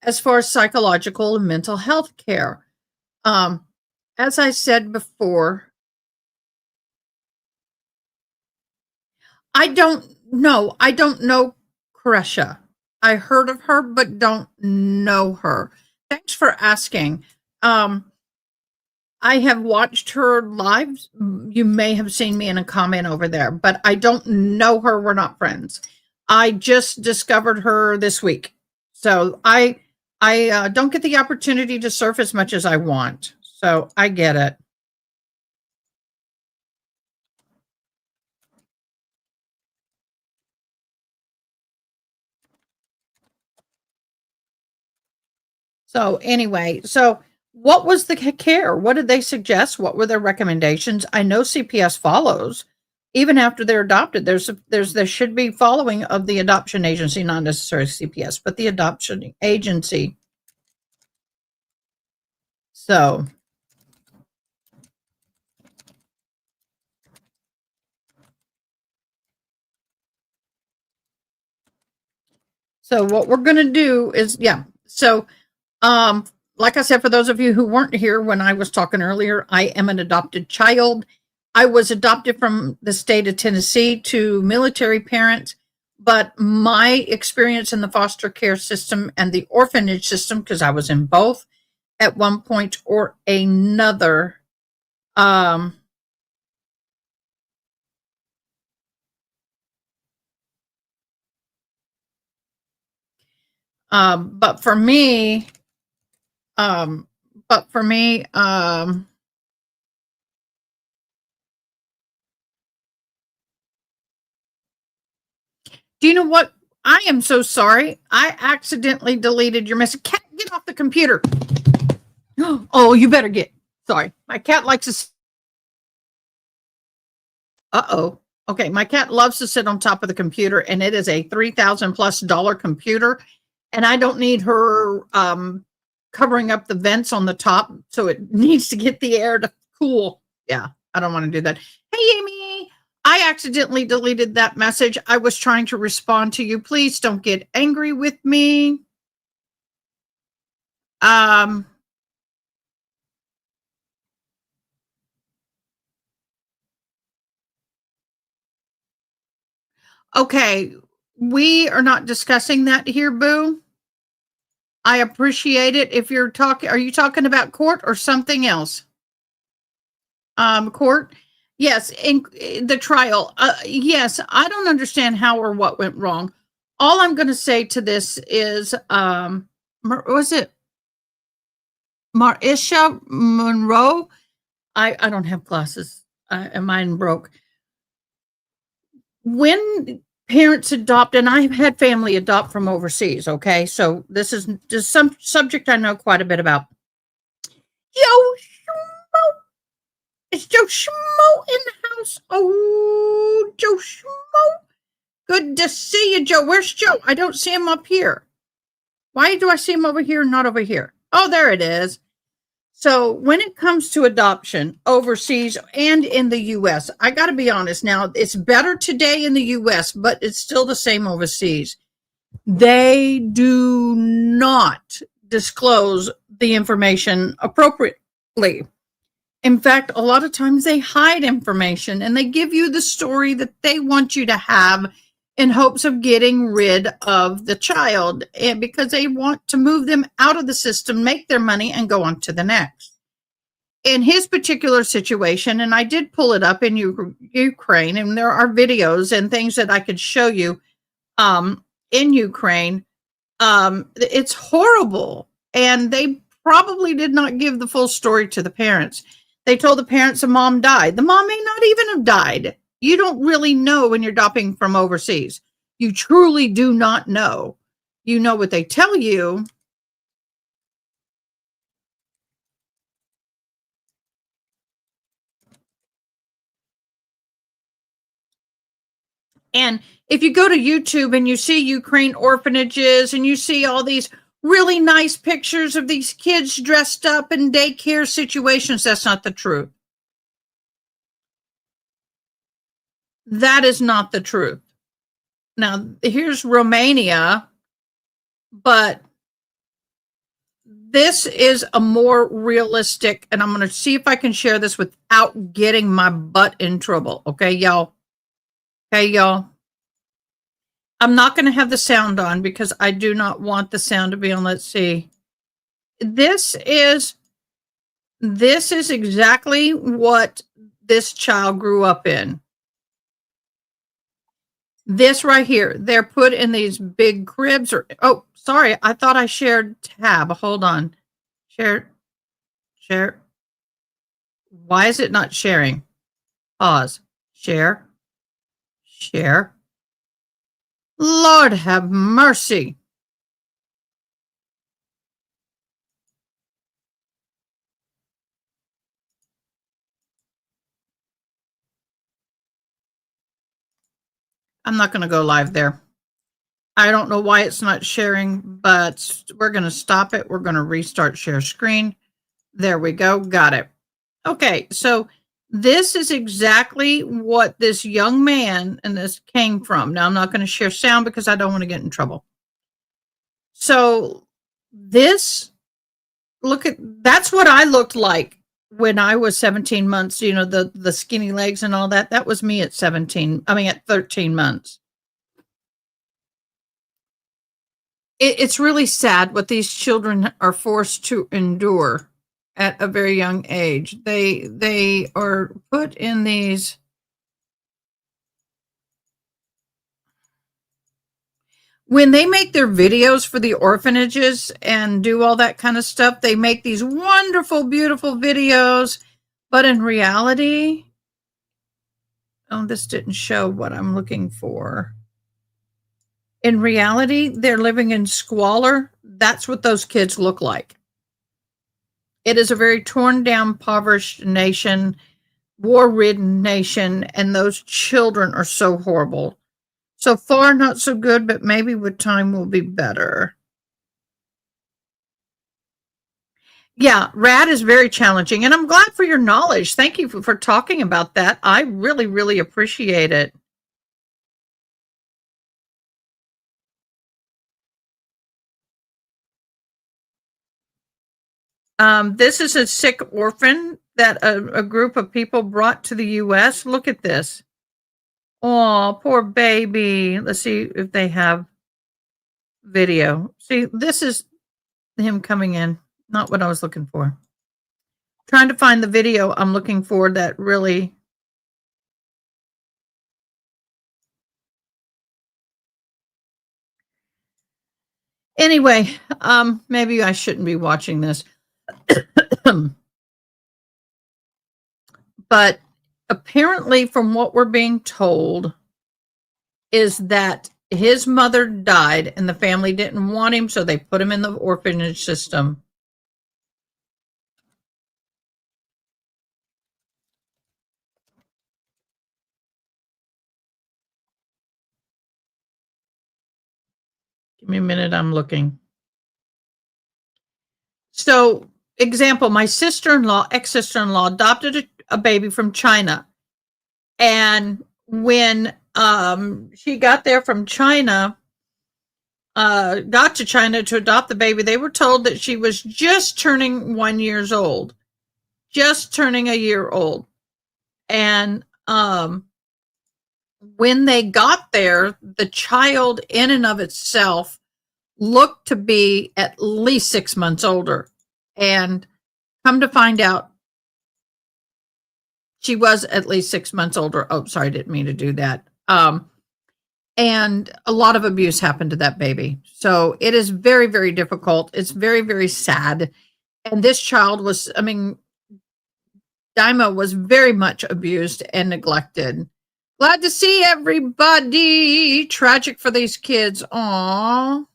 A: as far as psychological and mental health care. As I said before, I don't know. I don't know Koresha. I heard of her, but don't know her. Thanks for asking. I have watched her live. You may have seen me in a comment over there, but I don't know her. We're not friends. I just discovered her this week. So I don't get the opportunity to surf as much as I want. So I get it. So anyway, so what was the care? What did they suggest? What were their recommendations? I know CPS follows even after they're adopted. There should be following of the adoption agency, not necessarily CPS, but the adoption agency. So what we're going to do is, So, like I said, for those of you who weren't here when I was talking earlier, I am an adopted child. I was adopted from the state of Tennessee to military parents, but my experience in the foster care system and the orphanage system, because I was in both at one point or another, but for me, do you know what? I am so sorry. I accidentally deleted your message. Cat, get off the computer. Oh, you better get. Sorry. My cat likes to. Uh-oh. Okay. My cat loves to sit on top of the computer, and it is a $3,000+ computer. And I don't need her covering up the vents on the top. So it needs to get the air to cool. Yeah. I don't want to do that. Hey, Amy. I accidentally deleted that message. I was trying to respond to you. Please don't get angry with me. Okay, we are not discussing that here, Boo. I appreciate it. If you're talking, are you talking about court or something else? Court? Yes, in the trial. Yes, I don't understand how or what went wrong. All I'm going to say to this is, was it Marisha Monroe? I don't have glasses, and mine broke. When parents adopt, and I've had family adopt from overseas, okay? So this is just some subject I know quite a bit about. Yo, Schmo. Is Joe Schmo in the house? Oh, Joe Schmo. Good to see you, Joe. Where's Joe? I don't see him up here. Why do I see him over here and not over here? Oh, there it is. So when it comes to adoption overseas and in the U.S., I got to be honest now, it's better today in the U.S., but it's still the same overseas. They do not disclose the information appropriately. In fact, a lot of times they hide information and they give you the story that they want you to have in hopes of getting rid of the child, and because they want to move them out of the system, make their money, and go on to the next. In his particular situation, and I did pull it up in Ukraine, and there are videos and things that I could show you in Ukraine. It's horrible, and they probably did not give the full story to the parents. They told the parents the mom died. The mom may not even have died. You don't really know when you're adopting from overseas. You truly do not know. You know what they tell you. And if you go to YouTube and you see Ukraine orphanages and you see all these really nice pictures of these kids dressed up in daycare situations, that's not the truth. That is not the truth. Now, here's Romania, but this is a more realistic, and I'm going to see if I can share this without getting my butt in trouble. Okay, y'all? Okay, y'all? I'm not going to have the sound on because I do not want the sound to be on. Let's see. This is exactly what this child grew up in. This right here, they're put in these big cribs oh, sorry. I thought I shared tab. Hold on. Share. Why is it not sharing? Pause. Share. Lord have mercy. I'm not going to go live there. I don't know why it's not sharing, but we're going to stop it. We're going to restart share screen. There we go. Got it. Okay, so this is exactly what this young man and this came from. Now, I'm not going to share sound because I don't want to get in trouble. So this, that's what I looked like when I was 17 months, you know, the skinny legs and all that. That was me at 13 months. It's really sad what these children are forced to endure at a very young age. They are put in these. When they make their videos for the orphanages and do all that kind of stuff, they make these wonderful, beautiful videos. But in reality, oh, this didn't show what I'm looking for. In reality, they're living in squalor. That's what those kids look like. It is a very torn down, impoverished nation, war-ridden nation, and those children are so horrible. So far, not so good, but maybe with time will be better. Yeah, RAD is very challenging, and I'm glad for your knowledge. Thank you for talking about that. I really, really appreciate it. This is a sick orphan that a group of people brought to the U.S. Look at this. Oh, poor baby. Let's see if they have video. See, this is him coming in. Not what I was looking for. Trying to find the video I'm looking for that really. Anyway, maybe I shouldn't be watching this. But apparently, from what we're being told, is that his mother died and the family didn't want him, so they put him in the orphanage system. Give me a minute, I'm looking. So, example, my sister-in-law, ex-sister-in-law, adopted a baby from China. And when she got there from China, got to China to adopt the baby, they were told that she was just turning 1 year old. Just turning a year old. And when they got there, the child in and of itself looked to be at least 6 months older. And come to find out, she was at least 6 months older. Oh, sorry, I didn't mean to do that. And a lot of abuse happened to that baby. So it is very, very difficult. It's very, very sad. And this child was, I mean, Dima was very much abused and neglected. Glad to see everybody. Tragic for these kids. Aww.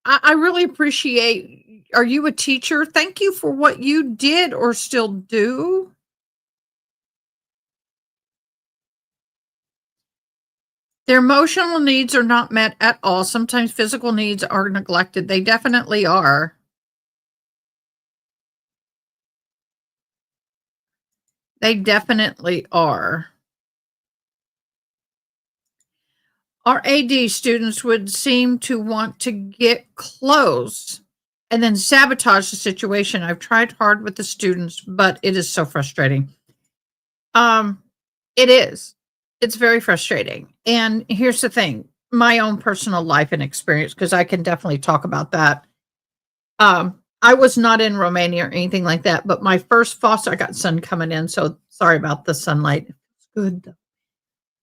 A: I really appreciate. Are you a teacher? Thank you for what you did or still do. Their emotional needs are not met at all. Sometimes physical needs are neglected. They definitely are. They definitely are. Our AD students would seem to want to get close and then sabotage the situation. I've tried hard with the students, but it is so frustrating. It is. It's very frustrating. And here's the thing, my own personal life and experience, because I can definitely talk about that. I was not in Romania or anything like that, but my first foster, I got sun coming in, so sorry about the sunlight. It's good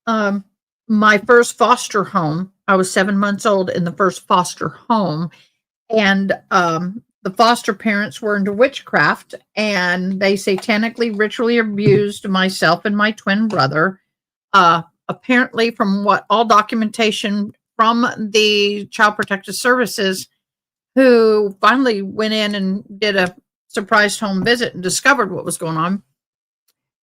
A: though. My first foster home, I was 7 months old in the first foster home, and the foster parents were into witchcraft, and they satanically ritually abused myself and my twin brother. Apparently, from what all documentation from the Child Protective Services, who finally went in and did a surprise home visit and discovered what was going on,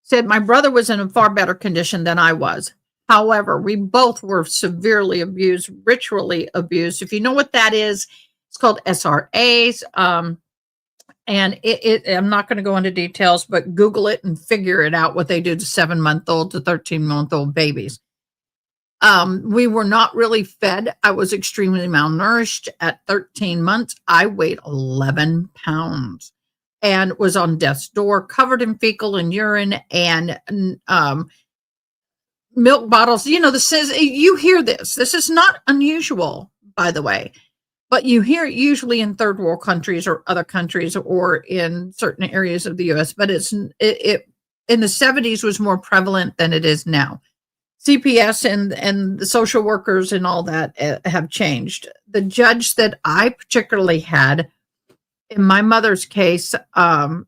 A: said my brother was in a far better condition than I was. However, we both were severely abused, ritually abused. If you know what that is, it's called SRAs. And I'm not going to go into details, but Google it and figure it out what they do to 7-month-old to 13-month-old babies. We were not really fed. I was extremely malnourished. At 13 months, I weighed 11 pounds and was on death's door, covered in fecal and urine and milk bottles. You know, you hear this. This is not unusual, by the way, but you hear it usually in third world countries or other countries or in certain areas of the U.S., but it in the 70s was more prevalent than it is now. CPS and the social workers and all that have changed. The judge that I particularly had in my mother's case,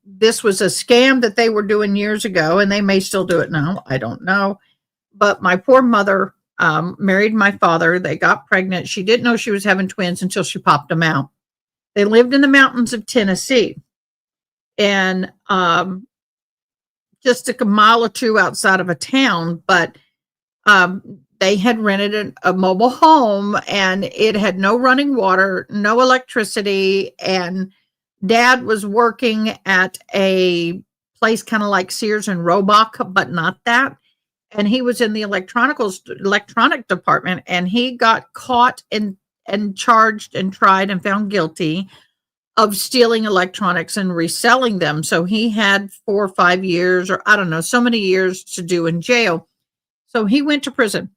A: this was a scam that they were doing years ago, and they may still do it now. I don't know. But my poor mother married my father. They got pregnant. She didn't know she was having twins until she popped them out. They lived in the mountains of Tennessee, and just a mile or two outside of a town, but they had rented a mobile home, and it had no running water, no electricity, and Dad was working at a place kind of like Sears and Roebuck, but not that. And he was in the electronic department, and he got caught and charged and tried and found guilty of stealing electronics and reselling them. So he had 4 or 5 years, or I don't know, so many years to do in jail. So he went to prison.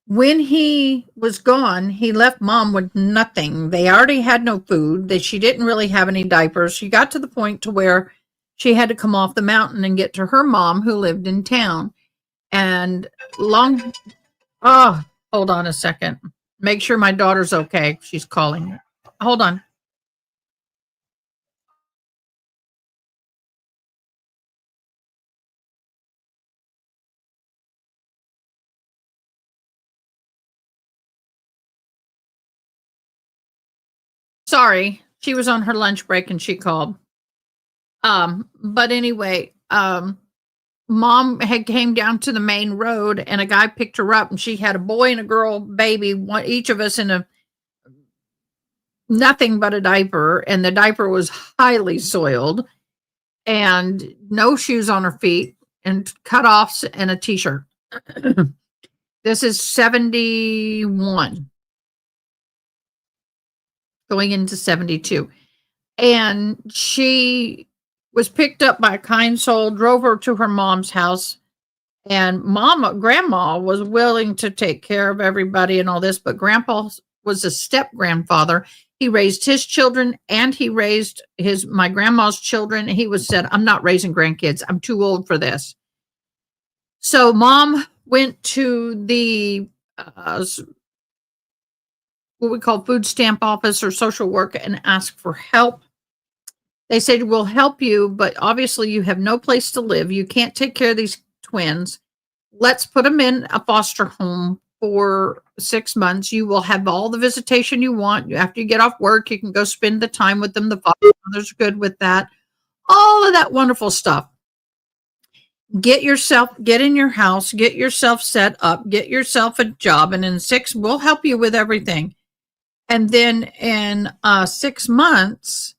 A: When he was gone, he left Mom with nothing. They already had no food. She didn't really have any diapers. She got to the point to where she had to come off the mountain and get to her mom, who lived in town. And hold on a second. Make sure my daughter's okay. She's calling. Hold on. Sorry, she was on her lunch break and she called. But anyway, Mom had came down to the main road, and a guy picked her up, and she had a boy and a girl baby, each of us in a nothing but a diaper, and the diaper was highly soiled, and no shoes on her feet, and cutoffs and a t-shirt. This is 71. Going into 72. And she was picked up by a kind soul, drove her to her mom's house, and grandma was willing to take care of everybody and all this, but grandpa was a step grandfather. He raised his children, and he raised my grandma's children. He said, I'm not raising grandkids. I'm too old for this. So Mom went to the what we call food stamp office or social work and ask for help. They said, we'll help you, but obviously you have no place to live. You can't take care of these twins. Let's put them in a foster home for 6 months. You will have all the visitation you want. After you get off work, you can go spend the time with them. The fathers are good with that. All of that wonderful stuff. Get in your house, get yourself set up, get yourself a job, and in 6, we'll help you with everything. And then in 6 months,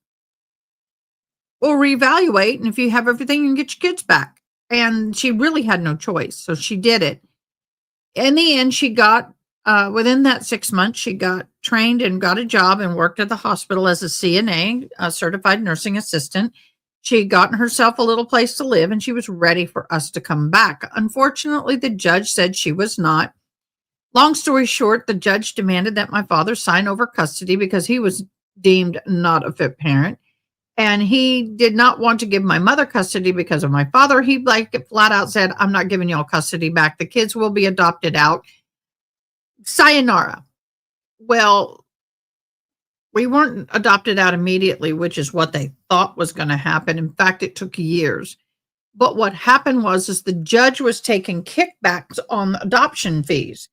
A: we'll reevaluate. And if you have everything, you can get your kids back. And she really had no choice. So she did it. In the end, she got, within that 6 months, she got trained and got a job and worked at the hospital as a CNA, a certified nursing assistant. She had gotten herself a little place to live and she was ready for us to come back. Unfortunately, the judge said she was not. Long story short, the judge demanded that my father sign over custody because he was deemed not a fit parent. And he did not want to give my mother custody because of my father. He flat out said, I'm not giving y'all custody back. The kids will be adopted out. Sayonara. Well, we weren't adopted out immediately, which is what they thought was going to happen. In fact, it took years. But what happened was the judge was taking kickbacks on adoption fees.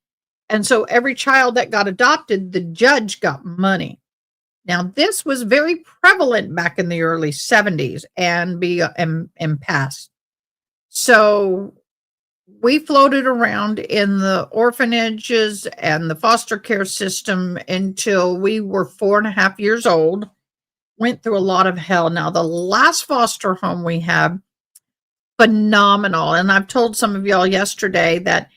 A: And so every child that got adopted, the judge got money. Now, this was very prevalent back in the early 70s and past. So we floated around in the orphanages and the foster care system until we were 4.5 years old. Went through a lot of hell. Now, the last foster home we had, phenomenal. And I've told some of y'all yesterday that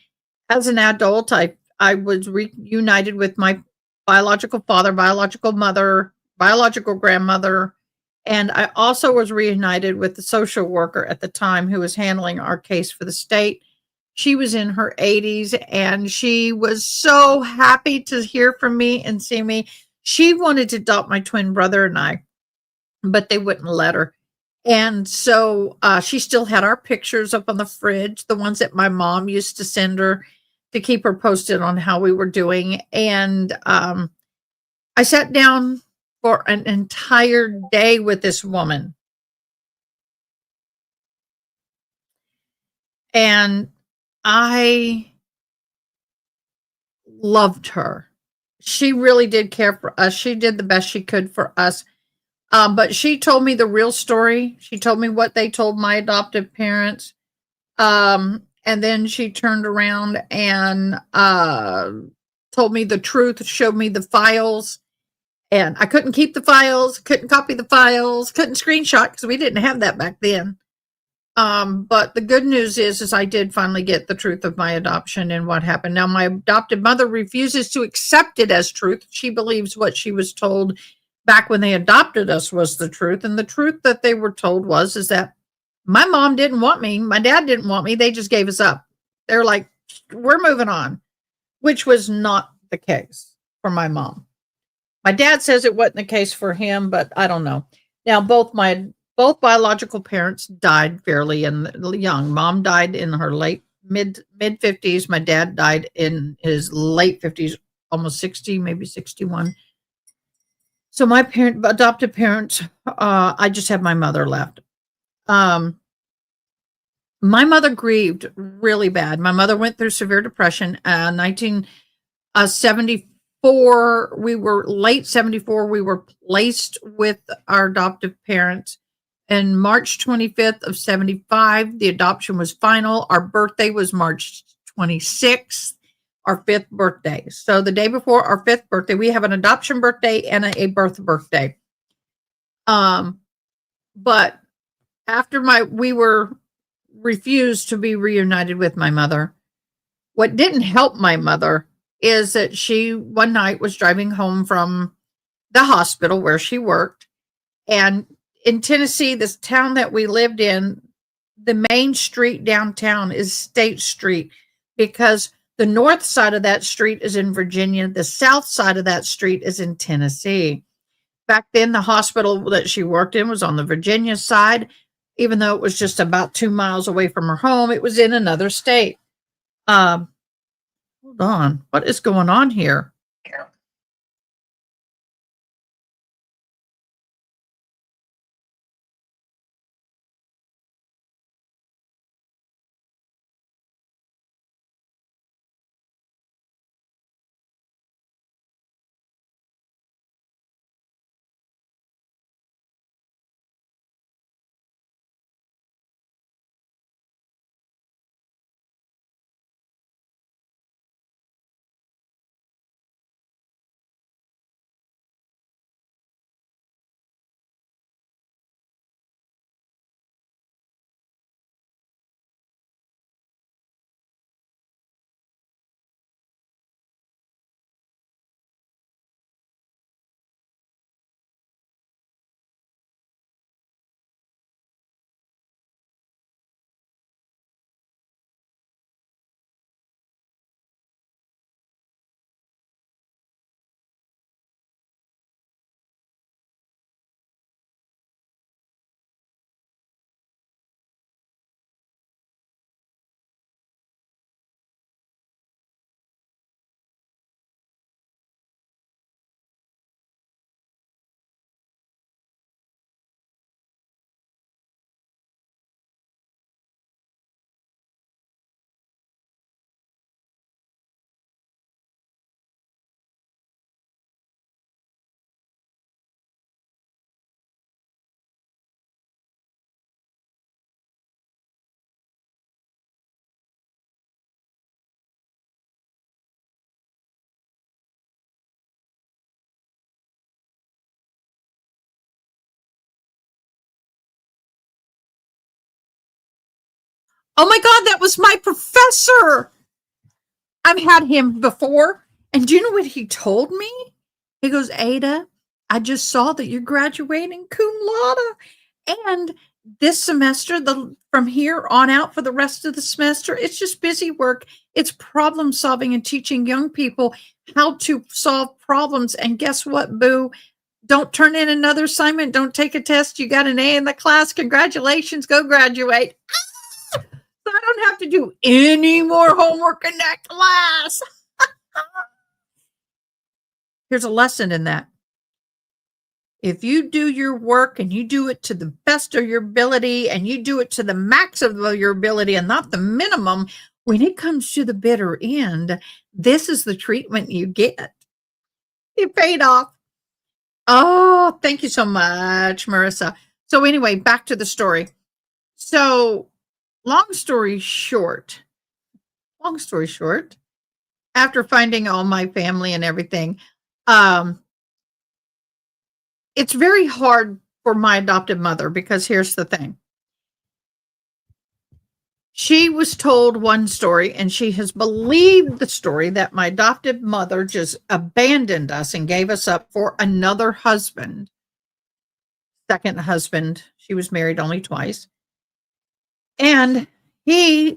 A: as an adult, I was reunited with my biological father, biological mother, biological grandmother, and I also was reunited with the social worker at the time who was handling our case for the state. She was in her 80s, and she was so happy to hear from me and see me. She wanted to adopt my twin brother and I, but they wouldn't let her. And so she still had our pictures up on the fridge, the ones that my mom used to send her to keep her posted on how we were doing. And I sat down for an entire day with this woman. And I loved her. She really did care for us. She did the best she could for us. But she told me the real story. She told me what they told my adoptive parents. And then she turned around and told me the truth, showed me the files. And I couldn't keep the files, couldn't copy the files, couldn't screenshot because we didn't have that back then. But the good news is I did finally get the truth of my adoption and what happened. Now, my adopted mother refuses to accept it as truth. She believes what she was told back when they adopted us was the truth. And the truth that they were told is that my mom didn't want me. My dad didn't want me. They just gave us up. They're like, we're moving on, which was not the case for my mom. My dad says it wasn't the case for him, but I don't know. Now, both biological parents died fairly young. Mom died in her mid 50s. My dad died in his late 50s, almost 60, maybe 61. So my adoptive parents, I just have my mother left. My mother grieved really bad. My mother went through severe depression. 1974, late 74, we were placed with our adoptive parents. And March 25th of 75, the adoption was final. Our birthday was March 26th, our 5th birthday. So the day before our 5th birthday, we have an adoption birthday and a birth birthday. But after we were refused to be reunited with my mother. What didn't help my mother is that she one night was driving home from the hospital where she worked. And in Tennessee, this town that we lived in, the main street downtown is State Street because the north side of that street is in Virginia. The south side of that street is in Tennessee. Back then, the hospital that she worked in was on the Virginia side. Even though it was just about 2 miles away from her home, it was in another state. Hold on. What is going on here? Oh my God, that was my professor. I've had him before. And do you know what he told me? He goes, Ada, I just saw that you're graduating cum laude. And this semester, from here on out for the rest of the semester, it's just busy work. It's problem solving and teaching young people how to solve problems. And guess what, boo? Don't turn in another assignment. Don't take a test. You got an A in the class. Congratulations. Go graduate. So I don't have to do any more homework in that class. Here's a lesson in that. If you do your work and you do it to the best of your ability and you do it to the max of your ability and not the minimum, when it comes to the bitter end, this is the treatment you get. It paid off. Oh, thank you so much, Marissa. So anyway, back to the story. So long story short, after finding all my family and everything, it's very hard for my adopted mother because here's the thing. She was told one story and she has believed the story that my adopted mother just abandoned us and gave us up for another husband. Second husband. She was married only twice. And that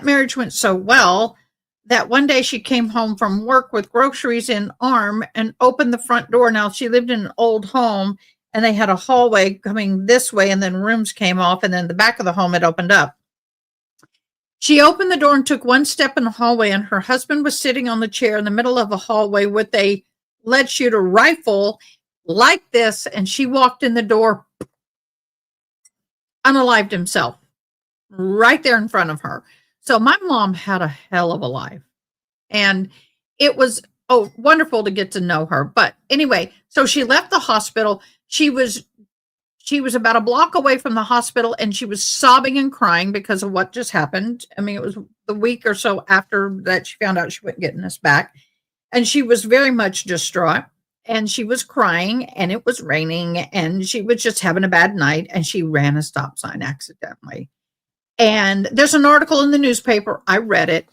A: marriage went so well that one day she came home from work with groceries in arm and opened the front door. Now she lived in an old home and they had a hallway coming this way and then rooms came off and then the back of the home had opened up. She opened the door and took one step in the hallway and her husband was sitting on the chair in the middle of a hallway with a lead shooter rifle like this. And she walked in the door, unalived himself right there in front of her. So my mom had a hell of a life and it was wonderful to get to know her. But anyway, so she left the hospital. She was about a block away from the hospital and she was sobbing and crying because of what just happened. I mean, it was the week or so after that she found out she wasn't getting us back. And she was very much distraught and she was crying and it was raining and she was just having a bad night and she ran a stop sign accidentally. And there's an article in the newspaper. I read it.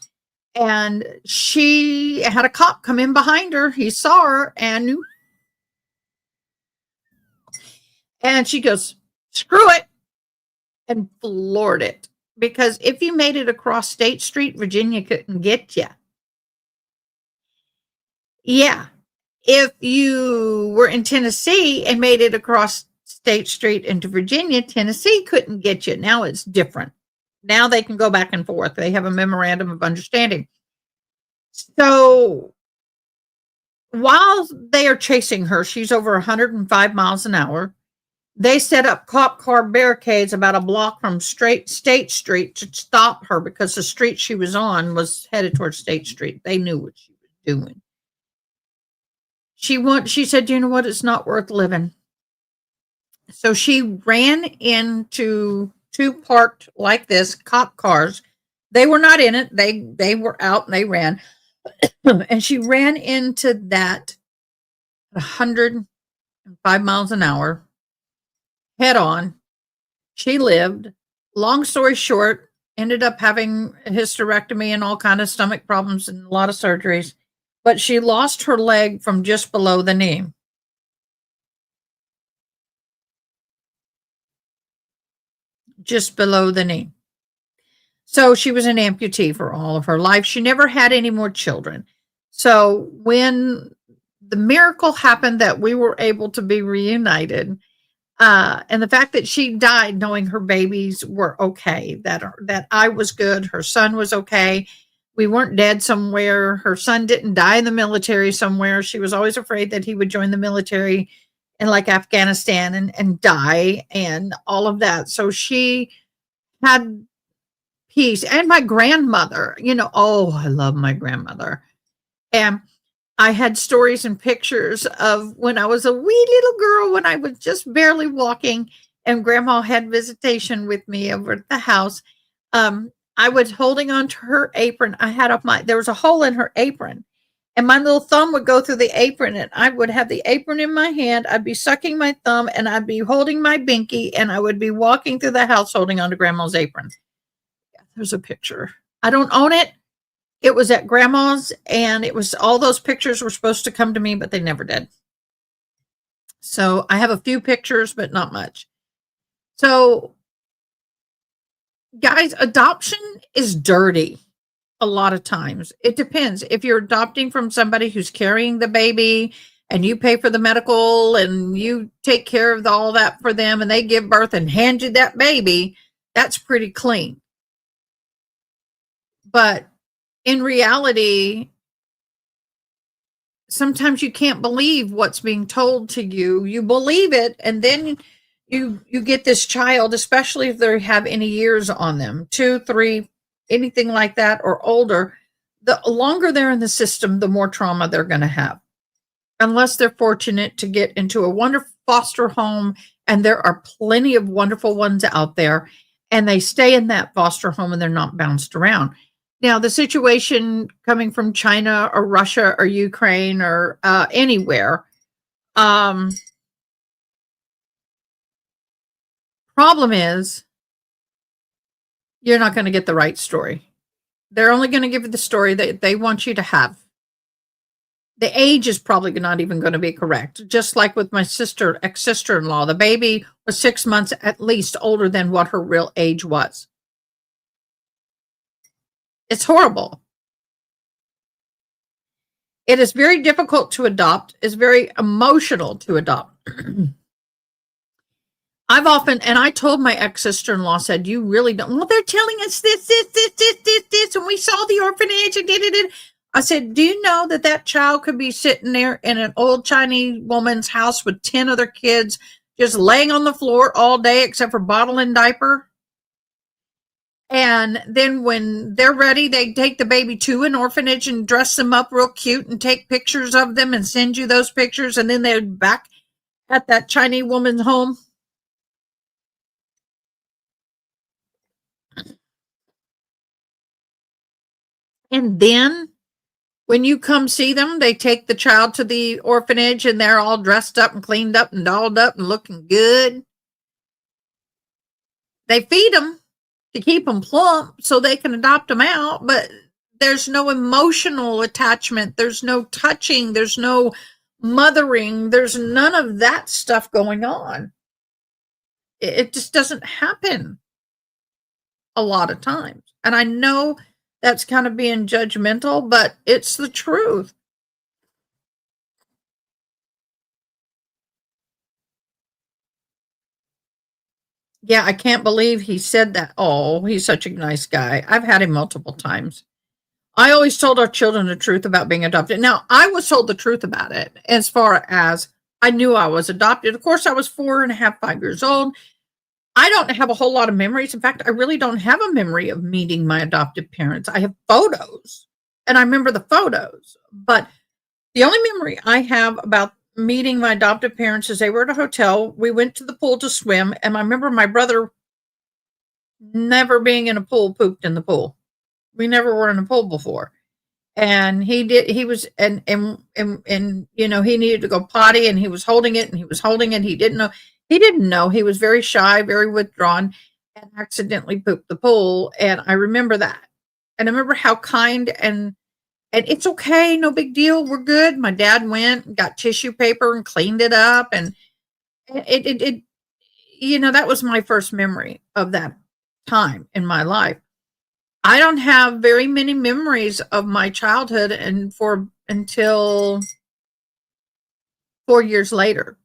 A: And she had a cop come in behind her. He saw her and she goes, screw it, and floored it. Because if you made it across State Street, Virginia couldn't get you. Yeah. If you were in Tennessee and made it across State Street into Virginia, Tennessee couldn't get you. Now it's different. Now they can go back and forth. They have a memorandum of understanding. So while they are chasing her, she's over 105 miles an hour. They set up cop car barricades about a block from State Street to stop her because the street she was on was headed towards State Street. They knew what she was doing. She said, you know what? It's not worth living. So she ran into two parked like this cop cars. They were not in it. They were out and they ran. And she ran into that 105 miles an hour head on. She lived. Long story short, ended up having a hysterectomy and all kind of stomach problems and a lot of surgeries. But she lost her leg from just below the knee. Just below the knee. So she was an amputee for all of her life. She never had any more children. So when the miracle happened that we were able to be reunited, and the fact that she died knowing her babies were okay, that I was good, her son was okay, we weren't dead somewhere, her son didn't die in the military somewhere. She was always afraid that he would join the military in like Afghanistan and die and all of that. So she had peace. And my grandmother, I love my grandmother. And I had stories and pictures of when I was a wee little girl, when I was just barely walking and grandma had visitation with me over at the house. I was holding on to her apron. There was a hole in her apron And my little thumb would go through the apron, and I would have the apron in my hand. I'd be sucking my thumb, and I'd be holding my binky, and I would be walking through the house holding onto grandma's apron. There's a picture. I don't own it. It was at grandma's, and it was all those pictures were supposed to come to me, but they never did. So I have a few pictures, but not much. So, guys, adoption is dirty a lot of times. It depends. If you're adopting from somebody who's carrying the baby and you pay for the medical and you take care of all that for them and they give birth and hand you that baby, that's pretty clean. But in reality, sometimes you can't believe what's being told to you. You believe it, and then you get this child, especially if they have any years on them, 2, 3, anything like that, or older. The longer they're in the system, the more trauma they're going to have, unless they're fortunate to get into a wonderful foster home, and there are plenty of wonderful ones out there, and they stay in that foster home and they're not bounced around. Now, the situation coming from China or Russia or Ukraine or anywhere, problem is you're not going to get the right story. They're only going to give you the story that they want you to have. The age is probably not even going to be correct. Just like with my ex-sister-in-law, the baby was 6 months at least older than what her real age was. It's horrible. It is very difficult to adopt. It's very emotional to adopt. I've often, and I told my ex-sister-in-law, said, you really don't, well, they're telling us this, and we saw the orphanage, and I said, do you know that child could be sitting there in an old Chinese woman's house with 10 other kids, just laying on the floor all day, except for bottle and diaper? And then when they're ready, they take the baby to an orphanage and dress them up real cute and take pictures of them and send you those pictures. And then they're back at that Chinese woman's home. And then when you come see them, they take the child to the orphanage and they're all dressed up and cleaned up and dolled up and looking good. They feed them to keep them plump so they can adopt them out, but there's no emotional attachment. There's no touching. There's no mothering. There's none of that stuff going on. It just doesn't happen a lot of times. And I know that's kind of being judgmental, but it's the truth. Yeah, I can't believe he said that. Oh, he's such a nice guy. I've had him multiple times. I always told our children the truth about being adopted. Now, I was told the truth about it as far as I knew I was adopted. Of course, I was 4.5, 5 years old. I don't have a whole lot of memories. In fact, I really don't have a memory of meeting my adoptive parents. I have photos, and I remember the photos. But the only memory I have about meeting my adoptive parents is they were at a hotel. We went to the pool to swim, and I remember my brother never being in a pool, pooped in the pool. We never were in a pool before. And he did, he was, and, you know, he needed to go potty and he was holding it and he was holding it. He didn't know. He was very shy, very withdrawn, and accidentally pooped the pool. And I remember that. And I remember how kind and it's okay. No big deal. We're good. My dad went and got tissue paper and cleaned it up. And it you know, that was my first memory of that time in my life. I don't have very many memories of my childhood until 4 years later.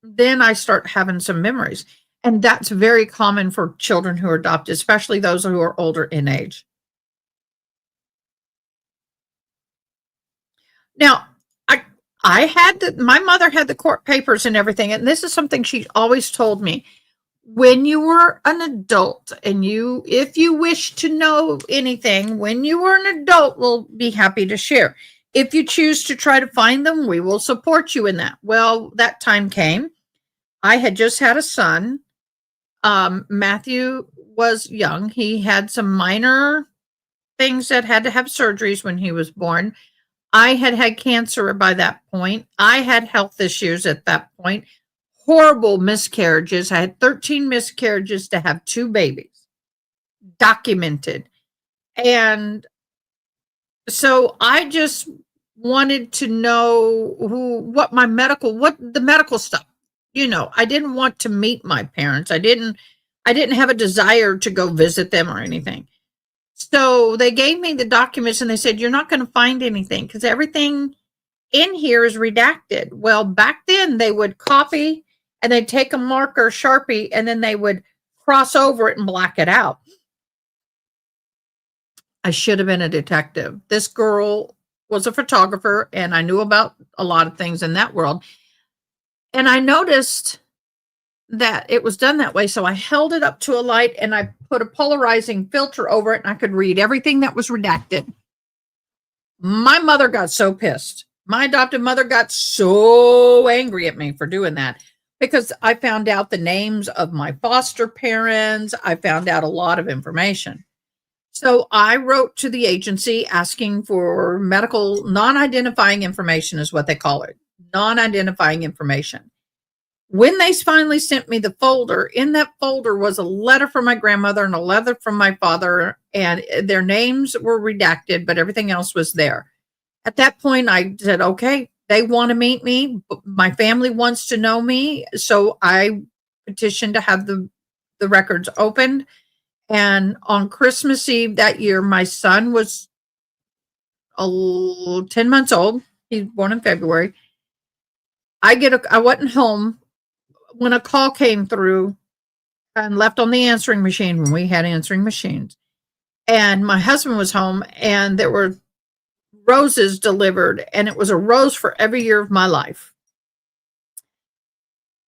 A: Then I start having some memories. And that's very common for children who are adopted, especially those who are older in age. Now, my mother had the court papers and everything, and this is something she always told me. When you were an adult and if you wish to know anything, when you were an adult, we'll be happy to share. If you choose to try to find them, we will support you in that. Well, that time came. I had just had a son. Matthew was young. He had some minor things that had to have surgeries when he was born. I had had cancer by that point. I had health issues at that point, horrible miscarriages. I had 13 miscarriages to have 2 babies, documented. And so I just wanted to know what the medical stuff, I didn't want to meet my parents. I didn't have a desire to go visit them or anything. So they gave me the documents and they said, you're not going to find anything because everything in here is redacted. Well, back then they would copy and they'd take a marker, Sharpie, and then they would cross over it and black it out. I should have been a detective. This girl was a photographer and I knew about a lot of things in that world. And I noticed that it was done that way. So I held it up to a light and I put a polarizing filter over it and I could read everything that was redacted. My mother got so pissed. My adoptive mother got so angry at me for doing that because I found out the names of my foster parents. I found out a lot of information. So I wrote to the agency asking for medical non-identifying information is what they call it. Non-identifying information. When they finally sent me the folder, in that folder was a letter from my grandmother and a letter from my father, and their names were redacted, but everything else was there. At that point, I said, okay, they want to meet me. My family wants to know me. So I petitioned to have the records opened. And on Christmas Eve that year, my son was 10 months old. He's born in February. I wasn't home when a call came through and left on the answering machine when we had answering machines. And my husband was home and there were roses delivered and it was a rose for every year of my life.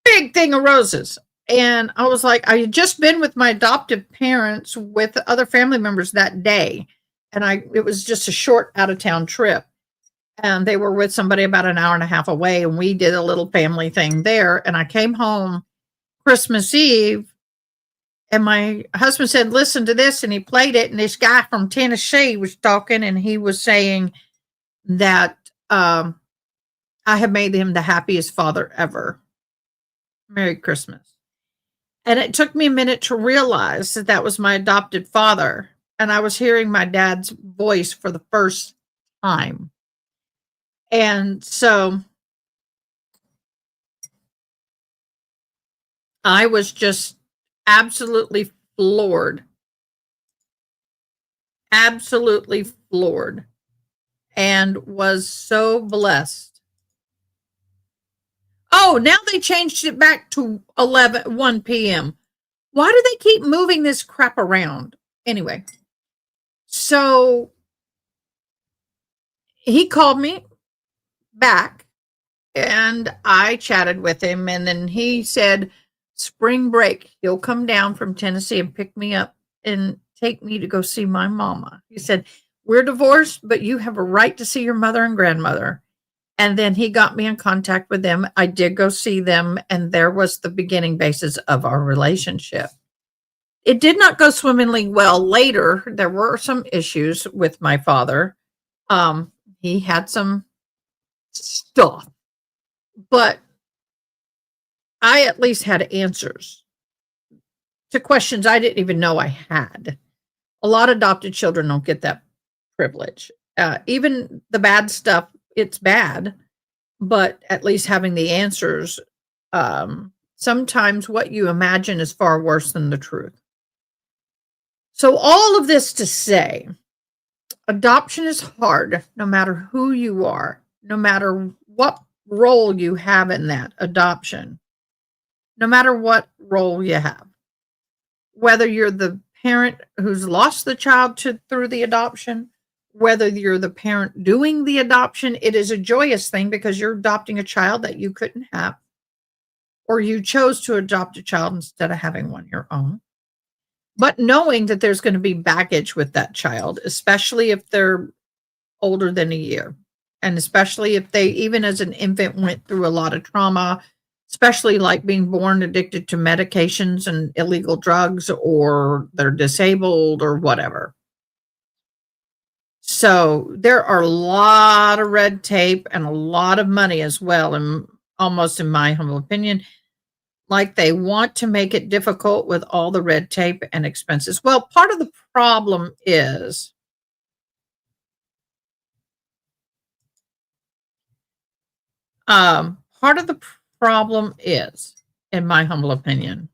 A: Big thing of roses. And I was like, I had just been with my adoptive parents with other family members that day. And it was just a short out of town trip. And they were with somebody about an hour and a half away. And we did a little family thing there. And I came home Christmas Eve. And my husband said, listen to this. And he played it. And this guy from Tennessee was talking. And he was saying that I have made him the happiest father ever. Merry Christmas. And it took me a minute to realize that that was my adopted father. And I was hearing my dad's voice for the first time. And so I was just absolutely floored. Absolutely floored. And was so blessed. Oh, now they changed it back to 1 p.m. Why do they keep moving this crap around? Anyway, so he called me back and I chatted with him. And then he said, spring break, he'll come down from Tennessee and pick me up and take me to go see my mama. He said, we're divorced, but you have a right to see your mother and grandmother. And then he got me in contact with them. I did go see them, and there was the beginning basis of our relationship. It did not go swimmingly well later. There were some issues with my father. He had some stuff, but I at least had answers to questions I didn't even know I had. A lot of adopted children don't get that privilege. Even the bad stuff, it's bad, but at least having the answers, sometimes what you imagine is far worse than the truth. So all of this to say, adoption is hard, no matter who you are, no matter what role you have in that adoption, no matter what role you have, whether you're the parent who's lost the child through the adoption, whether you're the parent doing the adoption, it is a joyous thing because you're adopting a child that you couldn't have, or you chose to adopt a child instead of having one your own. But knowing that there's going to be baggage with that child, especially if they're older than a year, and especially if they, even as an infant, went through a lot of trauma, especially like being born addicted to medications and illegal drugs, or they're disabled or whatever. So there are a lot of red tape and a lot of money as well, and almost in my humble opinion, like they want to make it difficult with all the red tape and expenses. Well, part of the problem is part of the problem is, in my humble opinion,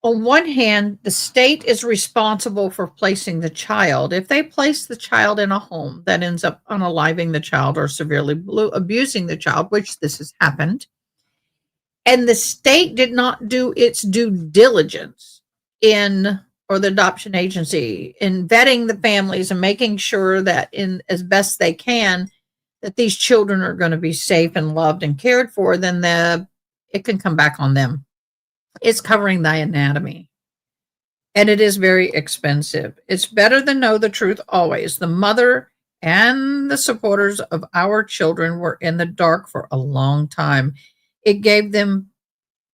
A: on one hand, the state is responsible for placing the child. If they place the child in a home that ends up unaliving the child or severely abusing the child, which this has happened, and the state did not do its due diligence in, or the adoption agency, in vetting the families and making sure that in as best they can, that these children are going to be safe and loved and cared for, then it can come back on them. It's covering the anatomy. And it is very expensive. It's better to know the truth always. The mother and the supporters of our children were in the dark for a long time. It gave them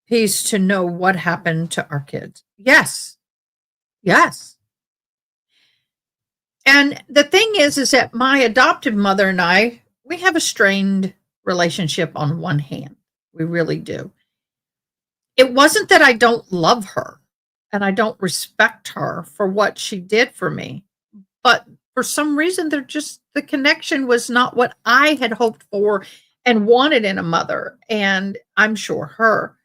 A: peace to know what happened to our kids. Yes. Yes. And the thing is that my adoptive mother and I, we have a strained relationship on one hand. We really do. It wasn't that I don't love her and I don't respect her for what she did for me, but for some reason, the connection was not what I had hoped for and wanted in a mother. And I'm sure her.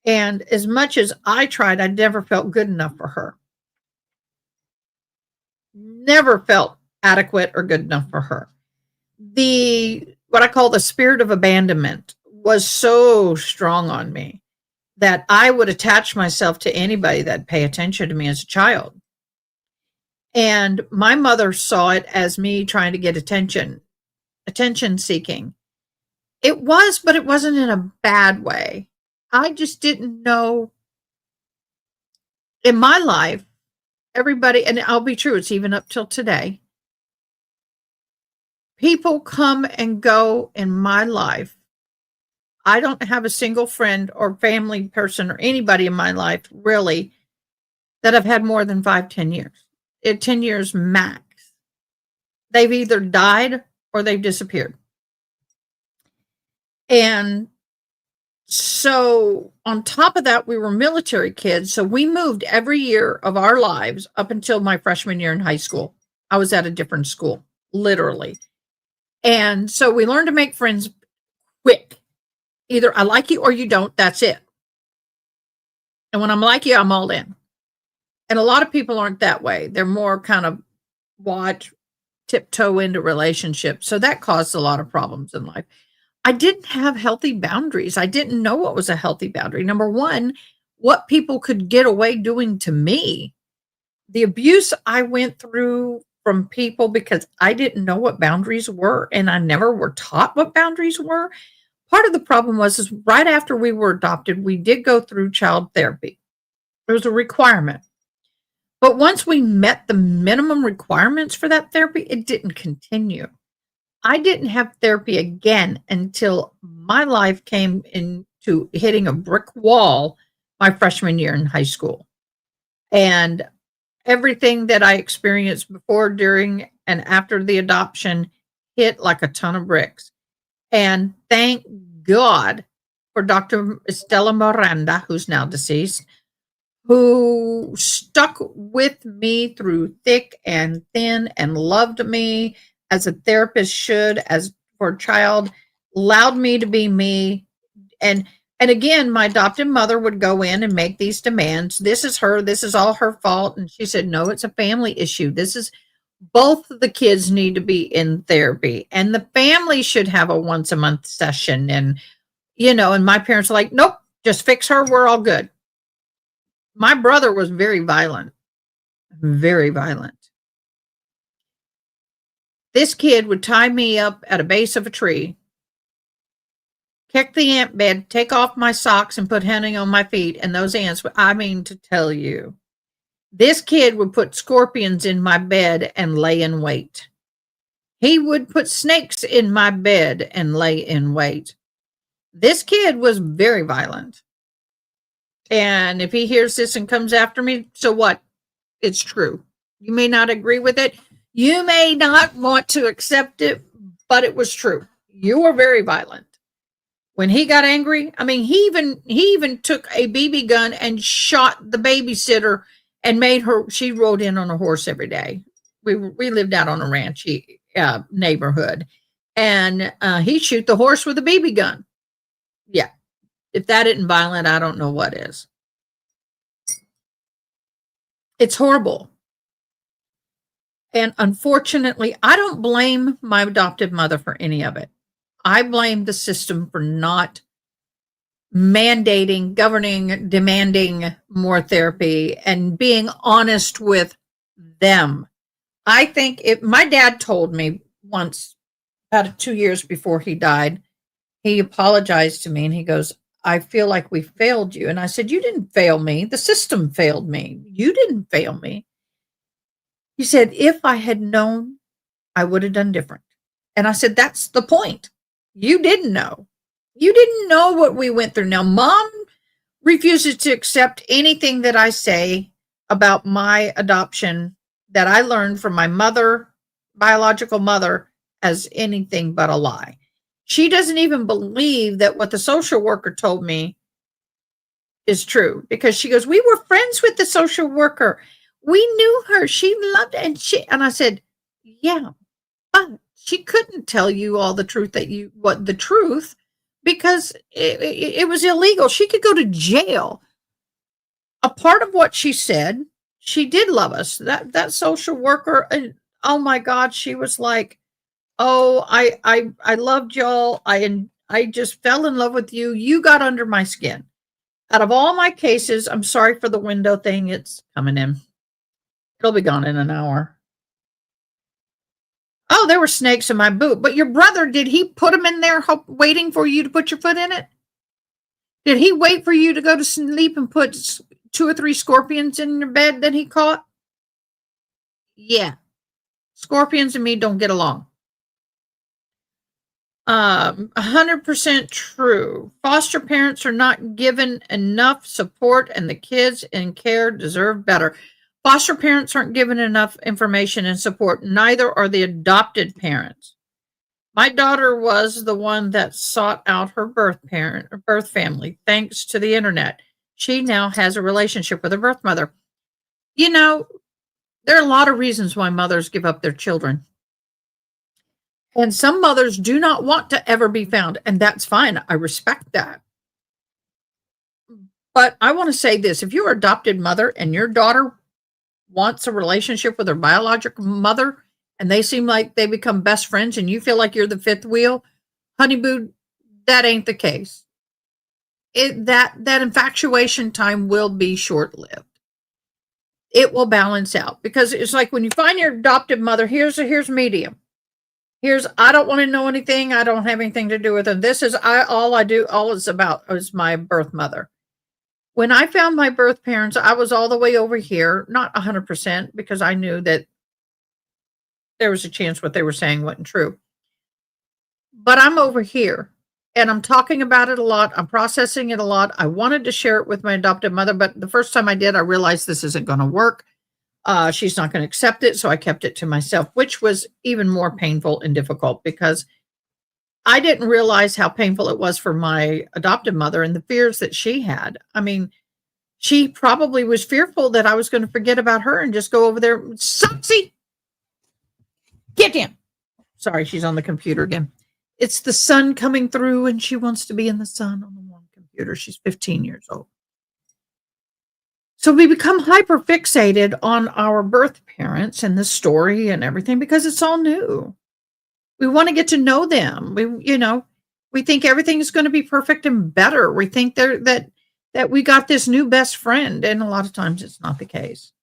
A: And as much as I tried, I never felt good enough for her. Never felt adequate or good enough for her. What I call the spirit of abandonment was so strong on me that I would attach myself to anybody that'd pay attention to me as a child. And my mother saw it as me trying to get attention seeking. It was, but it wasn't in a bad way. I just didn't know. In my life, everybody, and I'll be true, it's even up till today, people come and go in my life. I don't have a single friend or family person or anybody in my life, really, that I've had more than 5-10 years. 10 years max. They've either died or they've disappeared. And so on top of that, we were military kids. So we moved every year of our lives up until my freshman year in high school. I was at a different school, literally. And so we learned to make friends quick. Either I like you or you don't. That's it. And when I'm like you, I'm all in. And a lot of people aren't that way. They're more kind of tiptoe into relationships. So that caused a lot of problems in life. I didn't have healthy boundaries. I didn't know what was a healthy boundary. Number one, what people could get away doing to me. The abuse I went through from people because I didn't know what boundaries were and I never were taught what boundaries were. Part of the problem is right after we were adopted, we did go through child therapy. It was a requirement. But once we met the minimum requirements for that therapy, it didn't continue. I didn't have therapy again until my life came into hitting a brick wall my freshman year in high school. And everything that I experienced before, during, and after the adoption hit like a ton of bricks. And thank God for Dr. Estela Miranda, who's now deceased, who stuck with me through thick and thin and loved me as a therapist should, as for a child, allowed me to be me. And again, my adopted mother would go in and make these demands. This is all her fault. And she said, no, it's a family issue. Both of the kids need to be in therapy and the family should have a once a month session. And, and my parents were like, nope, just fix her. We're all good. My brother was very violent, very violent. This kid would tie me up at a base of a tree, kick the ant bed, take off my socks and put honey on my feet. And those ants, I mean to tell you, this kid would put scorpions in my bed and lay in wait. He would put snakes in my bed and lay in wait. This kid was very violent. And if he hears this and comes after me, so what? It's true. You may not agree with it. You may not want to accept it, but it was true. You were very violent. When he got angry, I mean, he even took a BB gun and shot the babysitter and made her, she rode in on a horse every day. We lived out on a ranch neighborhood, and he'd shoot the horse with a BB gun. Yeah. If that isn't violent, I don't know what is. It's horrible. And unfortunately, I don't blame my adoptive mother for any of it. I blame the system for not mandating, governing, demanding more therapy and being honest with them. I think my dad told me once, about 2 years before he died, he apologized to me and he goes, I feel like we failed you. And I said, you didn't fail me. The system failed me. You didn't fail me. He said, if I had known, I would have done different. And I said, that's the point. You didn't know. You didn't know what we went through. Now, Mom refuses to accept anything that I say about my adoption that I learned from my mother, biological mother, as anything but a lie. She doesn't even believe that what the social worker told me is true, because she goes, we were friends with the social worker. We knew her. She loved it. And I said, yeah, but she couldn't tell you all the truth because it was illegal. She could go to jail. A part of what she said, she did love us. That social worker, oh my God, she was like, oh, I loved y'all. I just fell in love with you. You got under my skin. Out of all my cases, I'm sorry for the window thing. It's coming in. It'll be gone in an hour. Oh, there were snakes in my boot. But your brother, did he put them in there waiting for you to put your foot in it? Did he wait for you to go to sleep and put 2 or 3 scorpions in your bed that he caught? Yeah. Scorpions and me don't get along. 100% true. Foster parents are not given enough support, and the kids in care deserve better. Foster parents aren't given enough information and support. Neither are the adopted parents. My daughter was the one that sought out her birth family, thanks to the internet. She now has a relationship with her birth mother. You know, there are a lot of reasons why mothers give up their children. And some mothers do not want to ever be found, and that's fine. I respect that. But I want to say this. If you're an adopted mother and your daughter wants a relationship with her biological mother, and they seem like they become best friends and you feel like you're the fifth wheel, honey boo, that ain't the case. That infatuation time will be short-lived. It will balance out, because it's like when you find your adopted mother, here's medium. I don't want to know anything. I don't have anything to do with them. This is all it's about is my birth mother. When I found my birth parents, I was all the way over here, not 100%, because I knew that there was a chance what they were saying wasn't true. But I'm over here and I'm talking about it a lot. I'm processing it a lot. I wanted to share it with my adopted mother, but the first time I did, I realized this isn't going to work. She's not going to accept it. So I kept it to myself, which was even more painful and difficult, because I didn't realize how painful it was for my adopted mother and the fears that she had. I mean, she probably was fearful that I was going to forget about her and just go over there. Soxy, get in. Sorry, she's on the computer again. It's the sun coming through and she wants to be in the sun on the warm computer. She's 15 years old. So we become hyper fixated on our birth parents and the story and everything because it's all new. We want to get to know them. We think everything is going to be perfect and better. We think that we got this new best friend, and a lot of times it's not the case.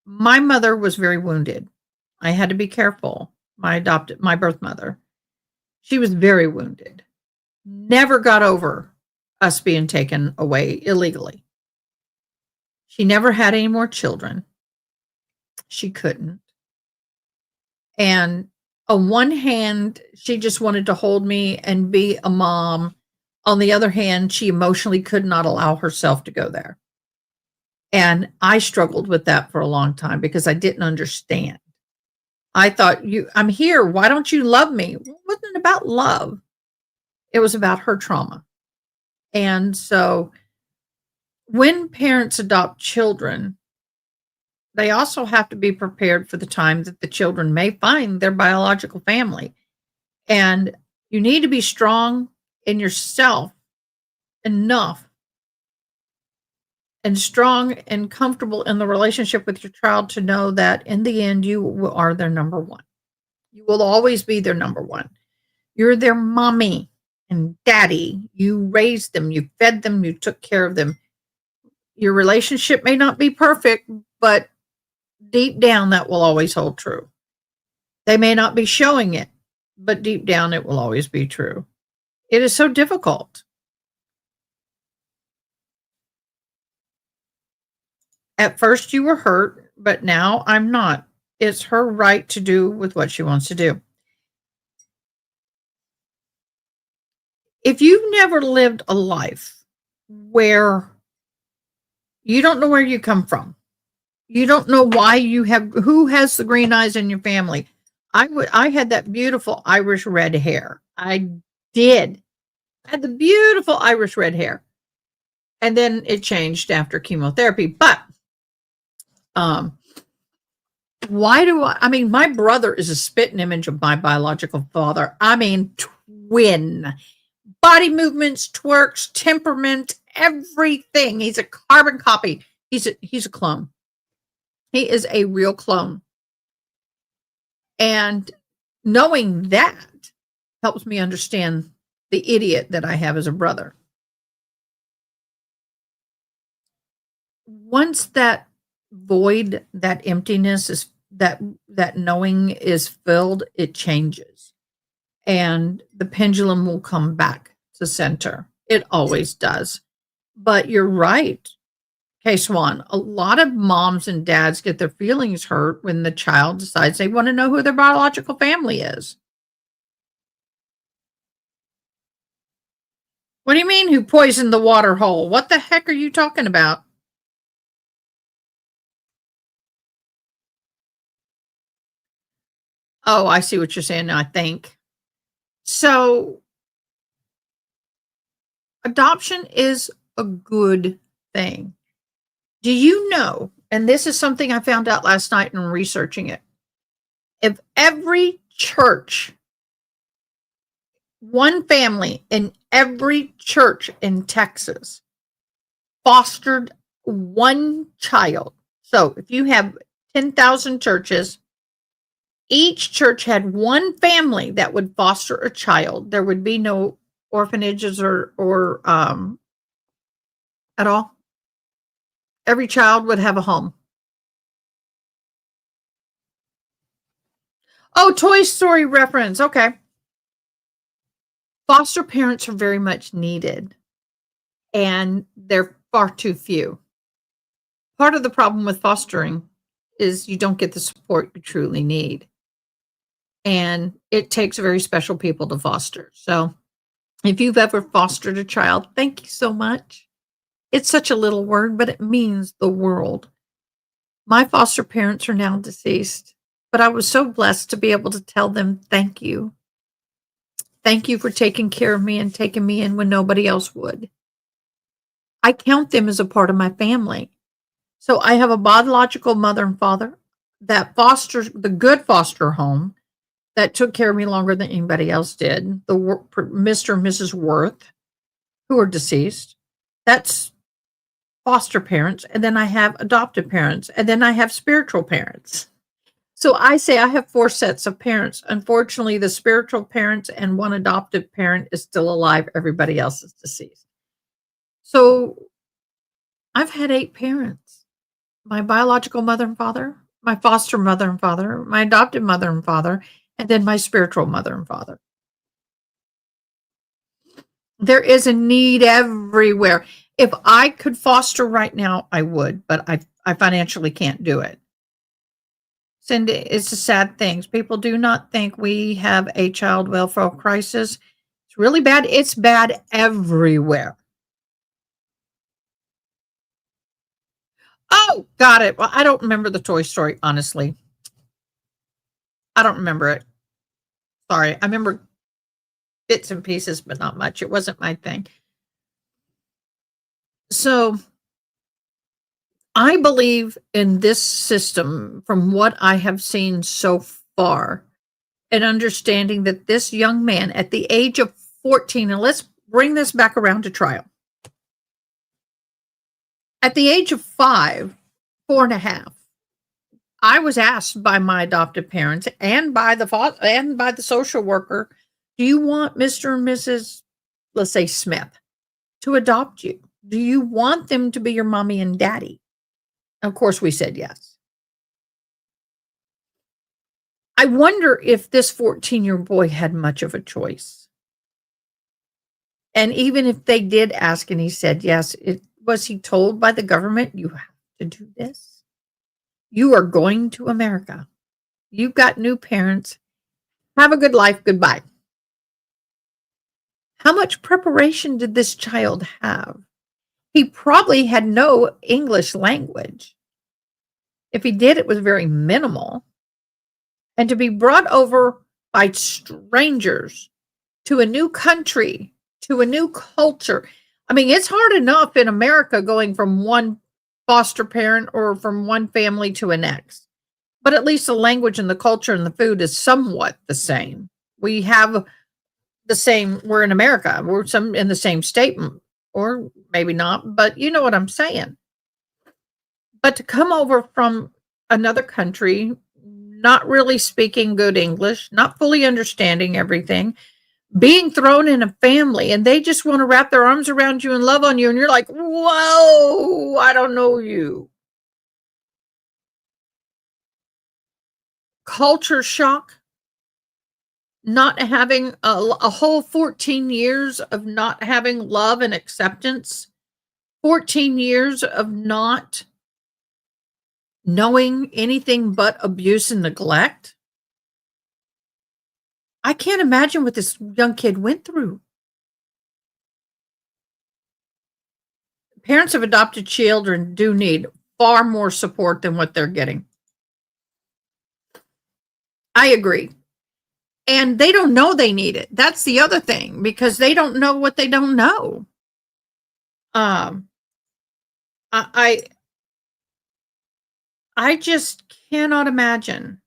A: My mother was very wounded. I had to be careful. My birth mother, she was very wounded. Never got over us being taken away illegally. She never had any more children. She couldn't. And on one hand, she just wanted to hold me and be a mom. On the other hand, she emotionally could not allow herself to go there. And I struggled with that for a long time because I didn't understand. I thought, I'm here. Why don't you love me? It wasn't about love. It was about her trauma. And so when parents adopt children, they also have to be prepared for the time that the children may find their biological family. And you need to be strong in yourself enough and strong and comfortable in the relationship with your child to know that in the end, you are their number one. You will always be their number one. You're their mommy and daddy. You raised them, you fed them, you took care of them. Your relationship may not be perfect, but deep down, that will always hold true. They may not be showing it, but deep down, it will always be true. It is so difficult. At first, you were hurt, but now I'm not. It's her right to do with what she wants to do. If you've never lived a life where you don't know where you come from, you don't know why who has the green eyes in your family. I had that beautiful Irish red hair. I did. I had the beautiful Irish red hair. And then it changed after chemotherapy. But why do I mean, my brother is a spitting image of my biological father. I mean, twin. Body movements, twerks, temperament, everything. He's a carbon copy. He's a clone. He is a real clone. And knowing that helps me understand the idiot that I have as a brother. Once that void, that emptiness is that knowing is filled, it changes. And the pendulum will come back to center. It always does. But you're right, Case One. A lot of moms and dads get their feelings hurt when the child decides they want to know who their biological family is. What do you mean, who poisoned the water hole? What the heck are you talking about? Oh, I see what you're saying, I think. So, adoption is a good thing. Do you know, and this is something I found out last night in researching it, if every church, one family in every church in Texas fostered one child. So if you have 10,000 churches, each church had one family that would foster a child. There would be no orphanages or at all. Every child would have a home. Oh, Toy Story reference. Okay. Foster parents are very much needed, and they're far too few. Part of the problem with fostering is you don't get the support you truly need. And it takes very special people to foster. So if you've ever fostered a child, thank you so much. It's such a little word, but it means the world. My foster parents are now deceased, but I was so blessed to be able to tell them thank you. Thank you for taking care of me and taking me in when nobody else would. I count them as a part of my family. So I have a biological mother and father that fosters the good foster home that took care of me longer than anybody else did. The Mr. and Mrs. Worth, who are deceased. That's foster parents. And then I have adoptive parents. And then I have spiritual parents. So I say I have 4 sets of parents. Unfortunately, the spiritual parents and one adoptive parent is still alive. Everybody else is deceased. So I've had 8 parents. My biological mother and father, my foster mother and father, my adoptive mother and father, and then my spiritual mother and father. There is a need everywhere. If I could foster right now, I would, but I financially can't do it. Cindy, it's a sad thing. People do not think we have a child welfare crisis. It's really bad. It's bad everywhere. Oh, got it. Well, I don't remember the Toy Story, honestly. I don't remember it. Sorry. I remember bits and pieces, but not much. It wasn't my thing. So I believe in this system from what I have seen so far, and understanding that this young man at the age of 14, and let's bring this back around to trial. At the age of 4.5, I was asked by my adoptive parents and by the social worker, do you want Mr. and Mrs., let's say Smith, to adopt you? Do you want them to be your mommy and daddy? Of course, we said yes. I wonder if this 14-year-old boy had much of a choice. And even if they did ask and he said yes, was he told by the government, you have to do this? You are going to America. You've got new parents. Have a good life. Goodbye. How much preparation did this child have? He probably had no English language. If he did, it was very minimal. And to be brought over by strangers to a new country, to a new culture. I mean, it's hard enough in America going from one foster parent or from one family to a next. But at least the language and the culture and the food is somewhat the same. We have the same, we're in America, we're some in the same state, or maybe not, but you know what I'm saying. But to come over from another country, not really speaking good English, not fully understanding everything, being thrown in a family, and they just want to wrap their arms around you and love on you, and you're like, whoa, I don't know you. Culture shock. Not having a whole 14 years of not having love and acceptance, 14 years of not knowing anything but abuse and neglect. I can't imagine what this young kid went through. Parents of adopted children do need far more support than what they're getting. I agree. And they don't know they need it. That's the other thing, because they don't know what they don't know. I just cannot imagine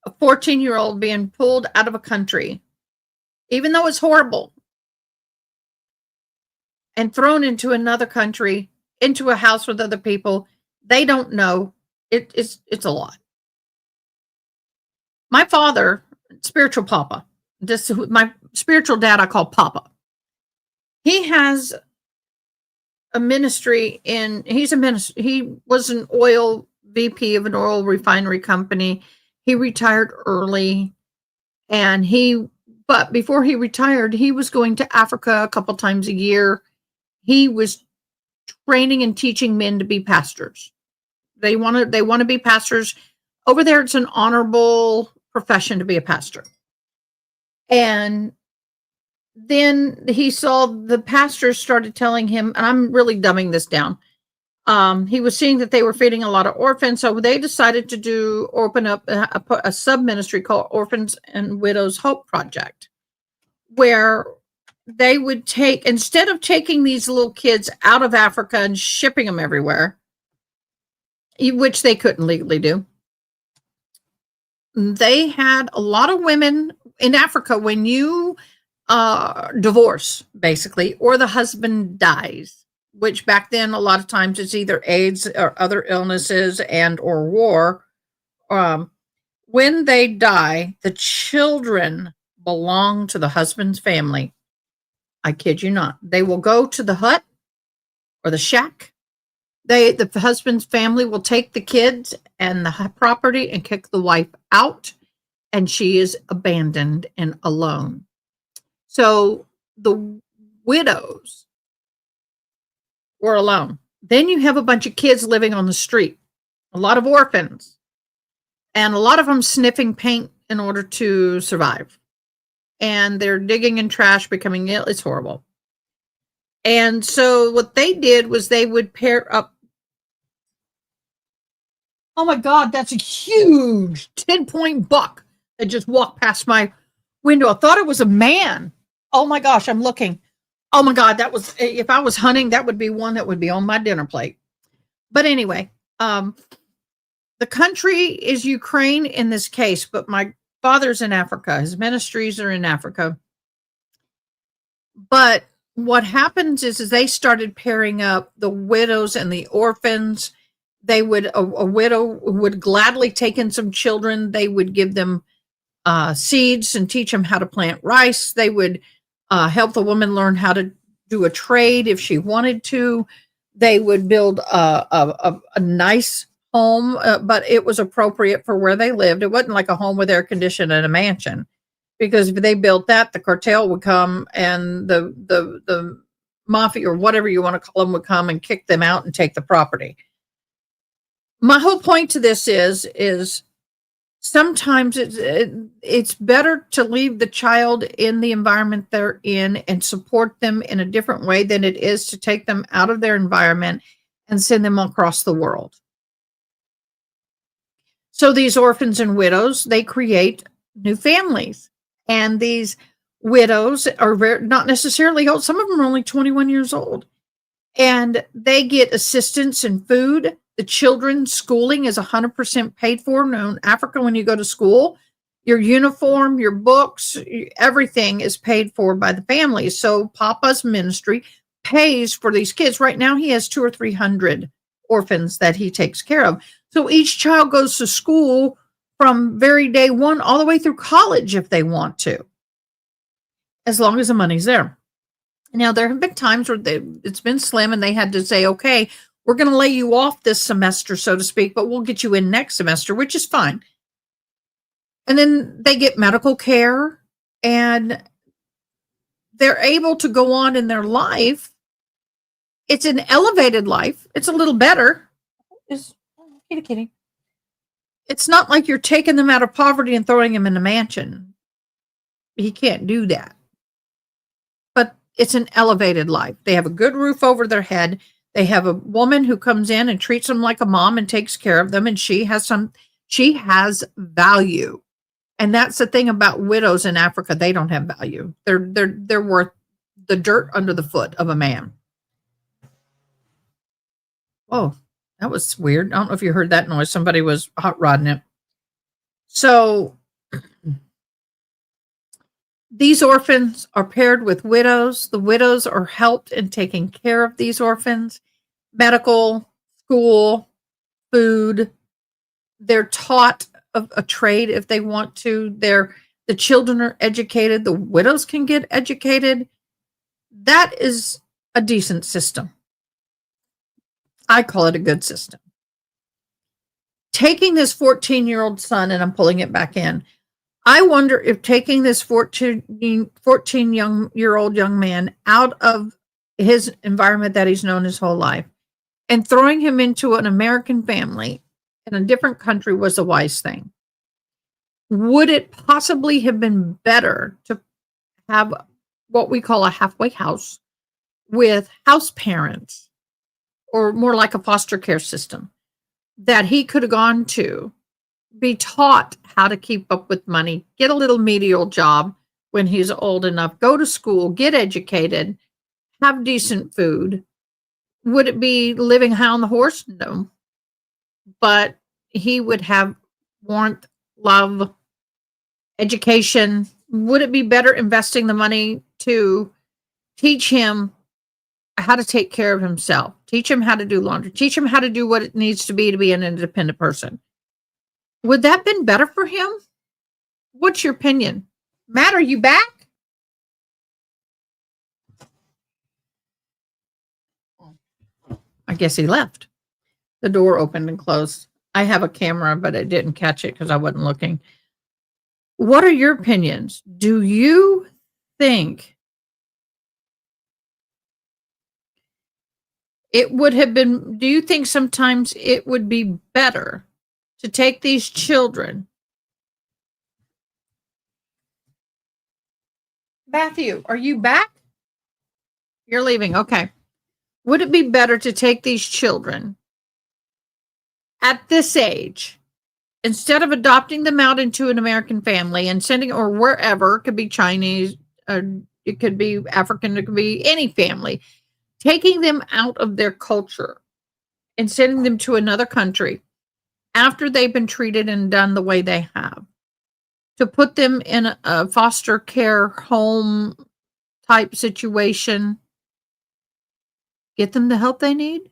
A: a 14-year-old being pulled out of a country, even though it's horrible, and thrown into another country, into a house with other people. They don't know. It's a lot. My father, spiritual papa, my spiritual dad, I call Papa. He has a ministry he was an oil VP of an oil refinery company. He retired early, but before he retired, he was going to Africa a couple times a year. He was training and teaching men to be pastors. They want to be pastors. Over there, it's an honorable profession to be a pastor. And then he saw the pastors started telling him, and I'm really dumbing this down. He was seeing that they were feeding a lot of orphans, so they decided to open up a sub-ministry called Orphans and Widows Hope Project, where they would instead of taking these little kids out of Africa and shipping them everywhere, which they couldn't legally do, they had a lot of women in Africa. When you divorce, basically, or the husband dies, which back then a lot of times it's either AIDS or other illnesses and or war. When they die, the children belong to the husband's family. I kid you not. They will go to the hut or the shack. The husband's family will take the kids and the property and kick the wife out, and she is abandoned and alone. So the widows were alone. Then you have a bunch of kids living on the street, a lot of orphans, and a lot of them sniffing paint in order to survive. And they're digging in trash, becoming ill. It's horrible. And so what they did was they would pair up. Oh my God, that's a huge 10-point buck that just walked past my window. I thought it was a man. Oh my gosh, I'm looking. Oh my God, that was, if I was hunting, that would be one that would be on my dinner plate. But anyway, the country is Ukraine in this case, but my father's in Africa. His ministries are in Africa. But what happens is they started pairing up the widows and the orphans. They would, a widow would gladly take in some children. They would give them seeds and teach them how to plant rice. They would help the woman learn how to do a trade if she wanted to. They would build a nice home, but it was appropriate for where they lived. It wasn't like a home with air conditioning and a mansion, because if they built that, the cartel would come and the mafia or whatever you want to call them would come and kick them out and take the property. My whole point to this is sometimes it's better to leave the child in the environment they're in and support them in a different way than it is to take them out of their environment and send them across the world. So these orphans and widows, they create new families. And these widows are not necessarily old. Some of them are only 21 years old. And they get assistance in food. The children's schooling is 100% paid for. Now, in Africa, when you go to school, your uniform, your books, everything is paid for by the family. So Papa's ministry pays for these kids. Right now, he has 200 or 300 orphans that he takes care of. So each child goes to school from very day one all the way through college if they want to, as long as the money's there. Now, there have been times where it's been slim and they had to say, okay, we're going to lay you off this semester, so to speak, but we'll get you in next semester, which is fine. And then they get medical care and they're able to go on in their life. It's an elevated life. It's a little better. Kitty. It's not like you're taking them out of poverty and throwing them in a mansion. He can't do that. But it's an elevated life. They have a good roof over their head. They have a woman who comes in and treats them like a mom and takes care of them. And she has value. And that's the thing about widows in Africa. They don't have value. They're worth the dirt under the foot of a man. Oh, that was weird. I don't know if you heard that noise. Somebody was hot rodding it. So these orphans are paired with widows. The widows are helped in taking care of these orphans. Medical, school, food. They're taught a trade if they want to. The children are educated. The widows can get educated. That is a decent system. I call it a good system. Taking this 14-year-old son, and I'm pulling it back in, I wonder if taking this 14-year-old young man out of his environment that he's known his whole life and throwing him into an American family in a different country was a wise thing. Would it possibly have been better to have what we call a halfway house with house parents, or more like a foster care system, that he could have gone to, be taught how to keep up with money, get a little menial job when he's old enough, go to school, get educated, have decent food? Would it be living high on the horse? No. But he would have warmth, love, education. Would it be better investing the money to teach him how to take care of himself, teach him how to do laundry, teach him how to do what it needs to be an independent person? Would that have been better for him? What's your opinion? Matt, are you back? I guess he left. The door opened and closed. I have a camera, but I didn't catch it because I wasn't looking. What are your opinions? Do you think it would have been, do you think sometimes it would be better to take these children? Matthew, are you back? You're leaving. Okay. Would it be better to take these children at this age, instead of adopting them out into an American family and sending, or wherever, it could be Chinese, it could be African, it could be any family, taking them out of their culture and sending them to another country after they've been treated and done the way they have, to put them in a foster care home type situation, get them the help they need?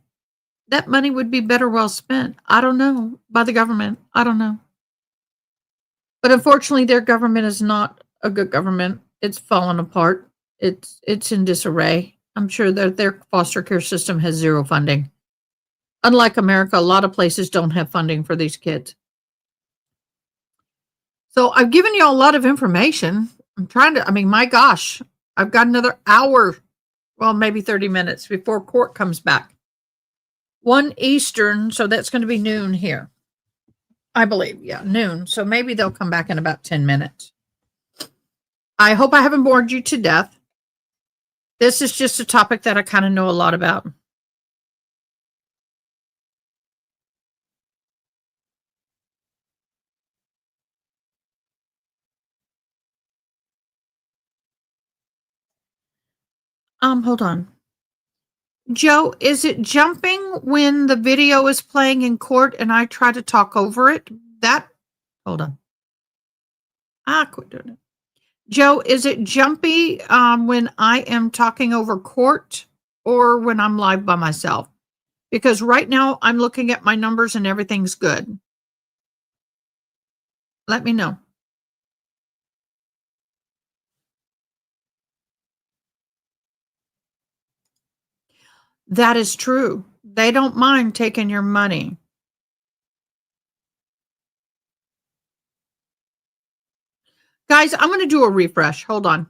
A: That money would be better well spent. I don't know. By the government. I don't know. But unfortunately, their government is not a good government. It's fallen apart. It's in disarray. I'm sure that their foster care system has zero funding. Unlike America, a lot of places don't have funding for these kids. So I've given you a lot of information. I'm trying to, I mean, my gosh, I've got another hour, well, maybe 30 minutes before court comes back. 1 Eastern, so that's going to be noon here. I believe, yeah, noon. So maybe they'll come back in about 10 minutes. I hope I haven't bored you to death. This is just a topic that I kind of know a lot about. Hold on. Joe, is it jumping when the video is playing in court and I try to talk over it? Hold on. Quit doing it. Joe, is it jumpy when I am talking over court or when I'm live by myself? Because right now I'm looking at my numbers and everything's good. Let me know. That is true. They don't mind taking your money. Guys, I'm going to do a refresh. Hold on.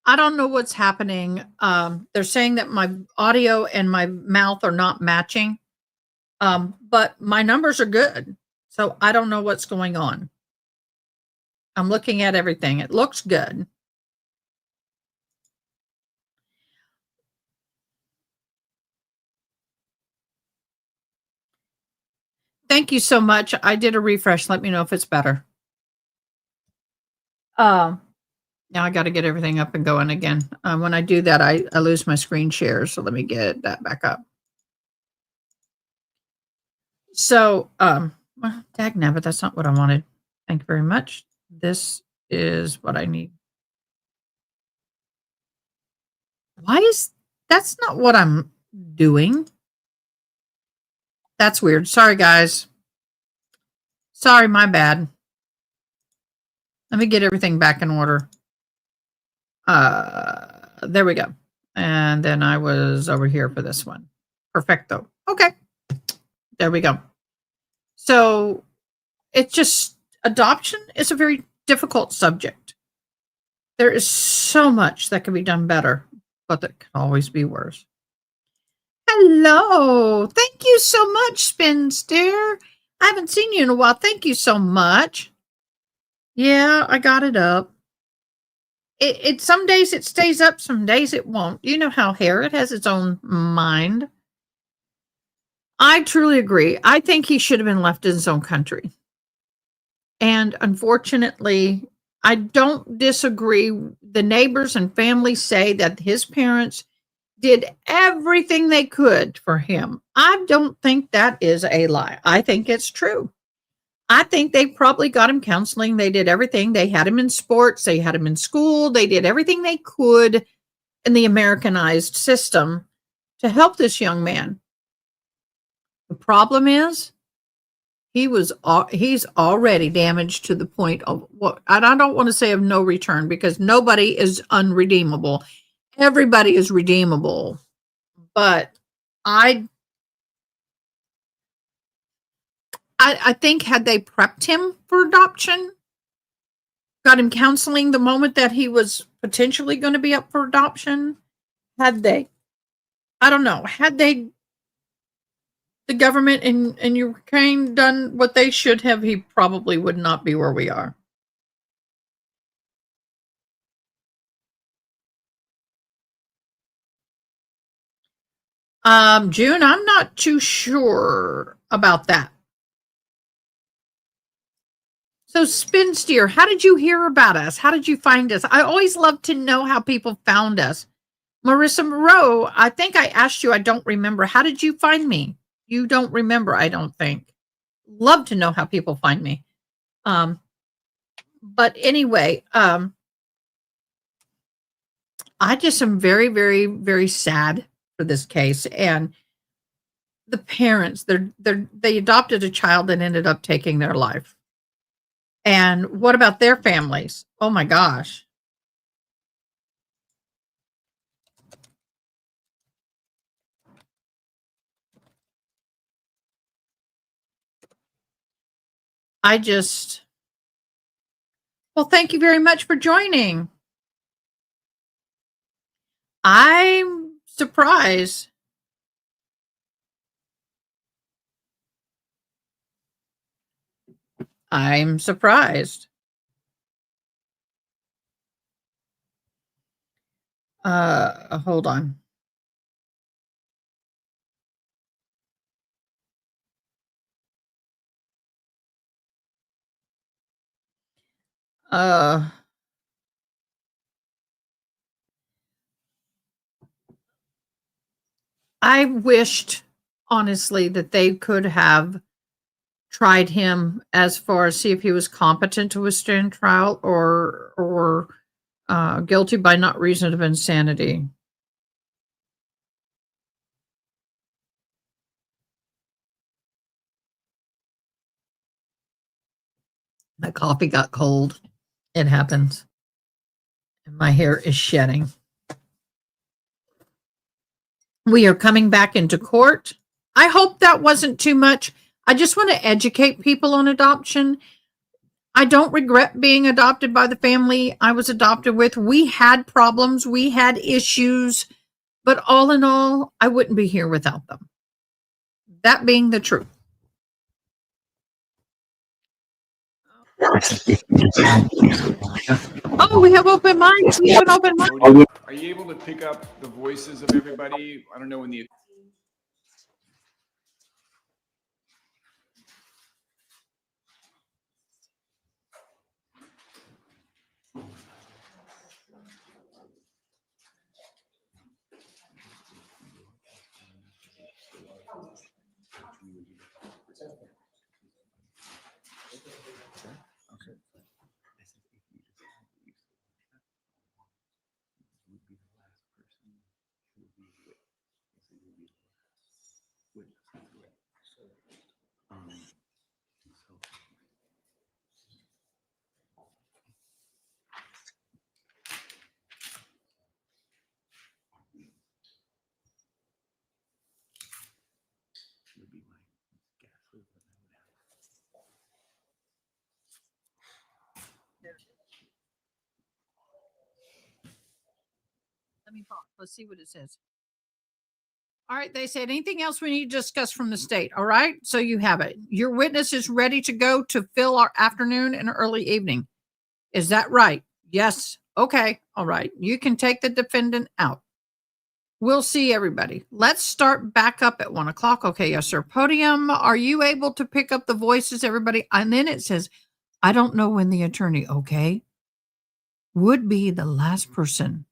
A: I don't know what's happening. They're saying that my audio and my mouth are not matching. But my numbers are good. So I don't know what's going on. I'm looking at everything. It looks good. Thank you so much. I did a refresh. Let me know if it's better. Now I got to get everything up and going again. When I do that, I lose my screen share. So let me get that back up. So, well, dagnabbit, that's not what I wanted. Thank you very much. This is what I need. That's not what I'm doing. That's weird. Sorry, guys. Sorry, my bad. Let me get everything back in order. There we go. And then I was over here for this one. Perfecto. Okay. There we go. So it's just, adoption is a very difficult subject. There is so much that can be done better, but that can always be worse. Hello. Thank you so much, Spinster. I haven't seen you in a while. Thank you so much. Yeah, I got it up. It some days it stays up, some days it won't. You know how hair, it has its own mind. I truly agree. I think he should have been left in his own country. And unfortunately, I don't disagree. The neighbors and family say that his parents did everything they could for him. I don't think that is a lie. I think it's true. I think they probably got him counseling. They did everything. They had him in sports. They had him in school. They did everything they could in the Americanized system to help this young man. The problem is he's already damaged to the point of what, and I don't want to say of no return, because nobody is unredeemable. Everybody is redeemable. But I think had they prepped him for adoption, got him counseling the moment that he was potentially going to be up for adoption, had they the government in Ukraine done what they should have, he probably would not be where we are. June, I'm not too sure about that. So, Spin Steer, how did you hear about us? How did you find us? I always love to know how people found us. Marissa Moreau, I think I asked you, I don't remember. How did you find me? You don't remember, I don't think. Love to know how people find me. But anyway, I just am very, very, very sad for this case. And the parents, they adopted a child and ended up taking their life. And what about their families? Oh my gosh. Well, thank you very much for joining. I'm surprised. I'm surprised. Hold on. I wished, honestly, that they could have tried him as far as see if he was competent to withstand trial or guilty by not reason of insanity. My coffee got cold. It happens. And my hair is shedding. We are coming back into court. I hope that wasn't too much. I just want to educate people on adoption. I don't regret being adopted by the family I was adopted with. We had problems, we had issues, but all in all, I wouldn't be here without them. That being the truth. Oh, we have open mics. We have an open mic.
C: Are you able to pick up the voices of everybody? I don't know when the
A: Let me pause. Let's see what it says. All right, they said anything else we need to discuss from the state. All right, so you have it. Your witness is ready to go to fill our afternoon and early evening. Is that right? Yes. Okay. All right. You can take the defendant out. We'll see everybody. Let's start back up at 1 o'clock. Okay, yes, sir. Podium, are you able to pick up the voices, everybody? And then it says, I don't know when the attorney, okay, would be the last person.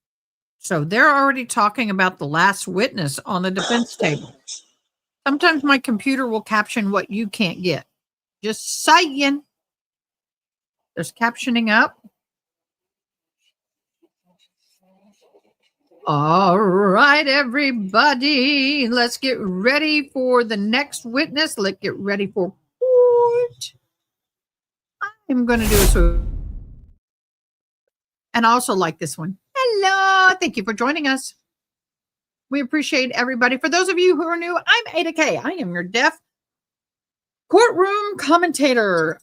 A: So they're already talking about the last witness on the defense table. Sometimes my computer will caption what you can't get. Just saying. There's captioning up. All right, everybody. Let's get ready for the next witness. Let's get ready for court. I'm going to do a swoop. And I also like this one. Hello. Thank you for joining us. We appreciate everybody. For those of you who are new, I'm Ada K. I am your deaf courtroom commentator.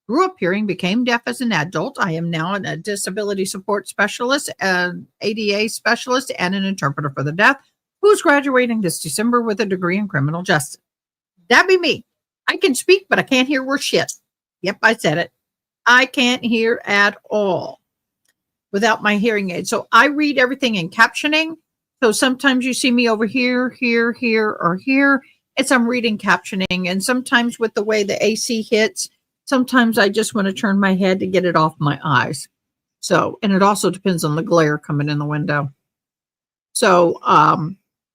A: Grew up hearing, became deaf as an adult. I am now a disability support specialist, an ADA specialist, and an interpreter for the deaf.
O: Who's graduating this December with a degree in criminal justice? That'd be me. I can speak, but I can't hear worth shit. Yep, I said it. I can't hear at all without my hearing aid. So I read everything in captioning. So sometimes you see me over here, here, here, or here. It's I'm reading captioning. And sometimes with the way the AC hits, sometimes I just want to turn my head to get it off my eyes. So, and it also depends on the glare coming in the window. So,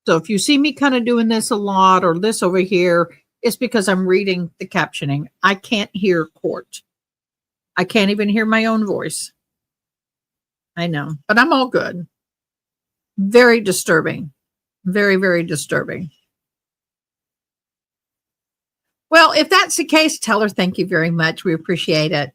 O: so if you see me kind of doing this a lot or this over here, it's because I'm reading the captioning. I can't hear court. I can't even hear my own voice. I know, but I'm all good. Very disturbing. Very, very disturbing. Well, if that's the case, tell her thank you very much. We appreciate it.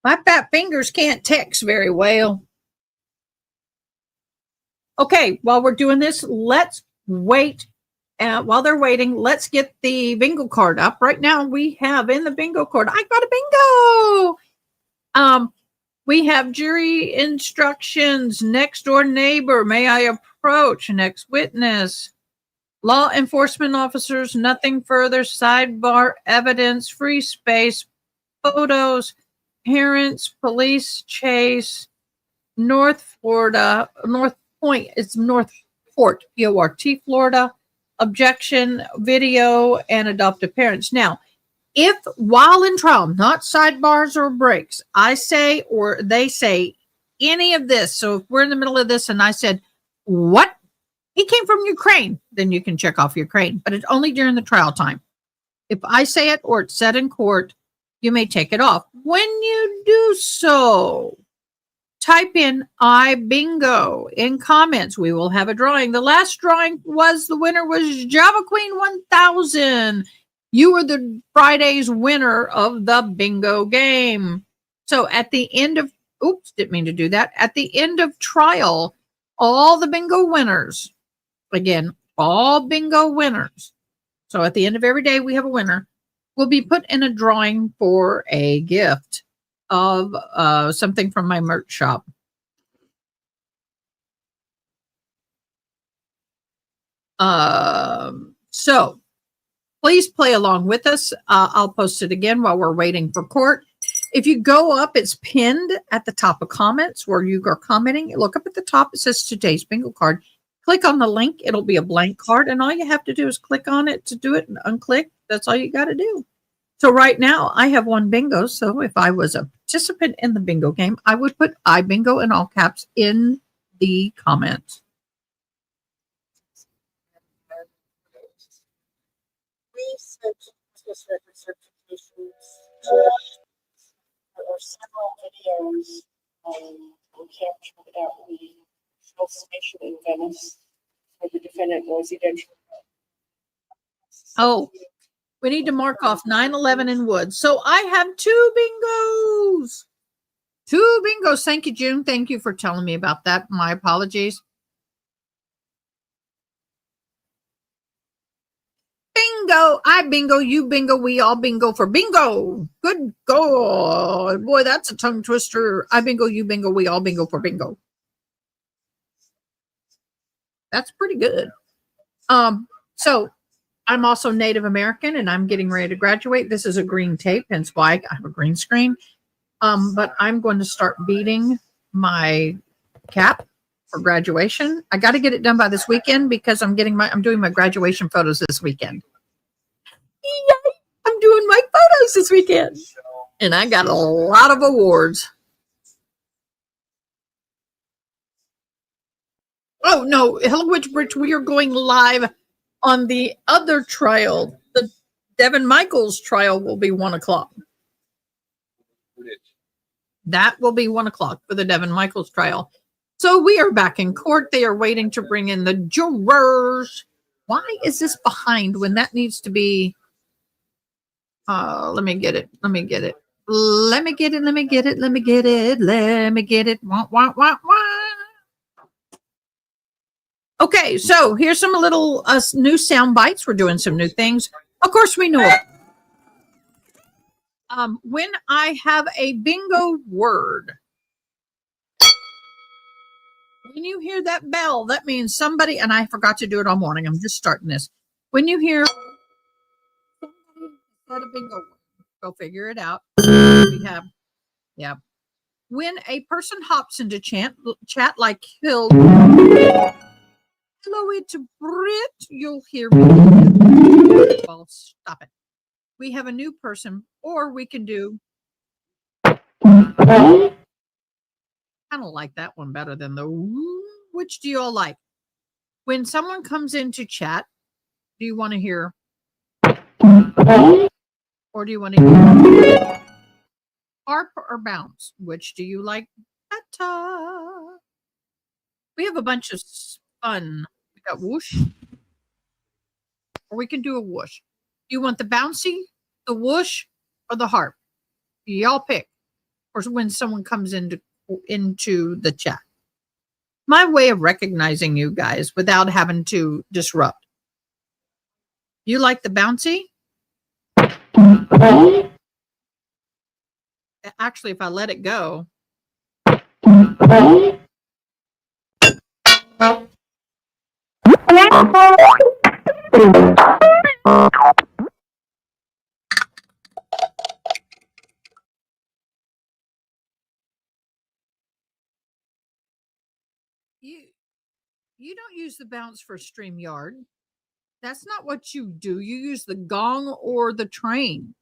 O: My fat fingers can't text very well. Okay, while we're doing this, let's wait. While they're waiting, let's get the bingo card up. Right now, we have in the bingo card, I got a bingo. We have jury instructions, next door neighbor, may I approach, next witness, law enforcement officers, nothing further, sidebar, evidence, free space, photos, parents, police chase, North Florida, North Point, it's Northport, P-O-R-T, Florida, objection, video, and adoptive parents. Now, if while in trial, not sidebars or breaks, I say or they say any of this, so if we're in the middle of this and I said, what? He came from Ukraine, then you can check off Ukraine, but it's only during the trial time. If I say it or it's said in court, you may take it off. When you do so, type in I bingo in comments. We will have a drawing. The last drawing was the winner was Java Queen 1000. You were the Friday's winner of the bingo game. So at the end of, oops, didn't mean to do that. At the end of trial, all the bingo winners, again, all bingo winners. So at the end of every day, we have a winner, will be put in a drawing for a gift of something from my merch shop. So please play along with us. I'll post it again while we're waiting for court. If you go up, it's pinned at the top of comments where you are commenting. Look up at the top. It says today's bingo card. Click on the link. It'll be a blank card. And all you have to do is click on it to do it and unclick. That's all you got to do. So right now I have one bingo. So if I was a participant in the bingo game, I would put I bingo in all caps in the comments.
P: We sent business record certifications to there are several videos we captured at the Shell station in Venice where the defendant was eventually.
O: Oh, we need to mark off 9/11 in Woods. So I have two bingos. Two bingos. Thank you, June. Thank you for telling me about that. My apologies. Bingo. I bingo. You bingo. We all bingo for bingo. Good God. Boy, that's a tongue twister. I bingo. You bingo. We all bingo for bingo. That's pretty good. So I'm also Native American and I'm getting ready to graduate. This is a green tape, hence why I have a green screen. But I'm going to start beating my cap for graduation. I got to get it done by this weekend because I'm doing my graduation photos this weekend. Yay! I'm doing my photos this weekend. And I got a lot of awards. Oh no, Hello Witch Bridge, we are going live on the other trial. The Devin Michaels trial will be 1:00. That will be 1:00 for the Devin Michaels trial. So we are back in court. They are waiting to bring in the jurors. Why is this behind when that needs to be? Let me get it. Let me get it. Let me get it. Let me get it. Let me get it. Let me get it. Wah, wah, wah, wah. Okay, so here's some little new sound bites. We're doing some new things. Of course, we know it. When I have a bingo word, when you hear that bell, that means somebody, and I forgot to do it all morning. I'm just starting this. When you hear somebody said a bingo word, go figure it out. We have, yeah. When a person hops into chat like Hill, hello, it's Brit. You'll hear me. Well, stop it. We have a new person, or we can do. I don't like that one better than the woo. Which do you all like? When someone comes into chat, do you want to hear? Or do you want to hear harp or bounce? Which do you like better? We have a bunch of fun. We got whoosh. Or we can do a whoosh. Do you want the bouncy, the whoosh, or the harp? Y'all pick. Or when someone comes into the chat. My way of recognizing you guys without having to disrupt. You like the bouncy? Actually, if I let it go. You don't use the bounce for StreamYard. That's not what you do. You use the gong or the train.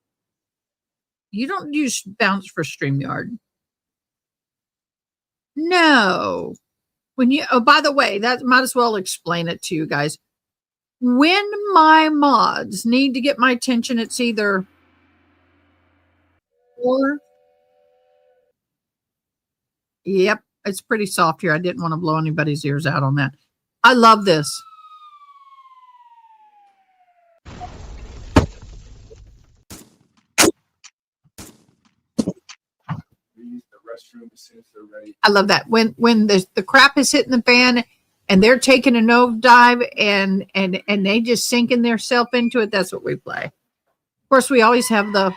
O: You don't use bounce for StreamYard. No. When you, oh, by the way, that might as well explain it to you guys. When my mods need to get my attention, it's either or. Yep, it's pretty soft here. I didn't want to blow anybody's ears out on that. I love this.
C: Restroom as soon as they're ready.
O: I love that. When the crap is hitting the fan and they're taking a nosedive and they just sinking themselves into it, that's what we play. Of course, we always have the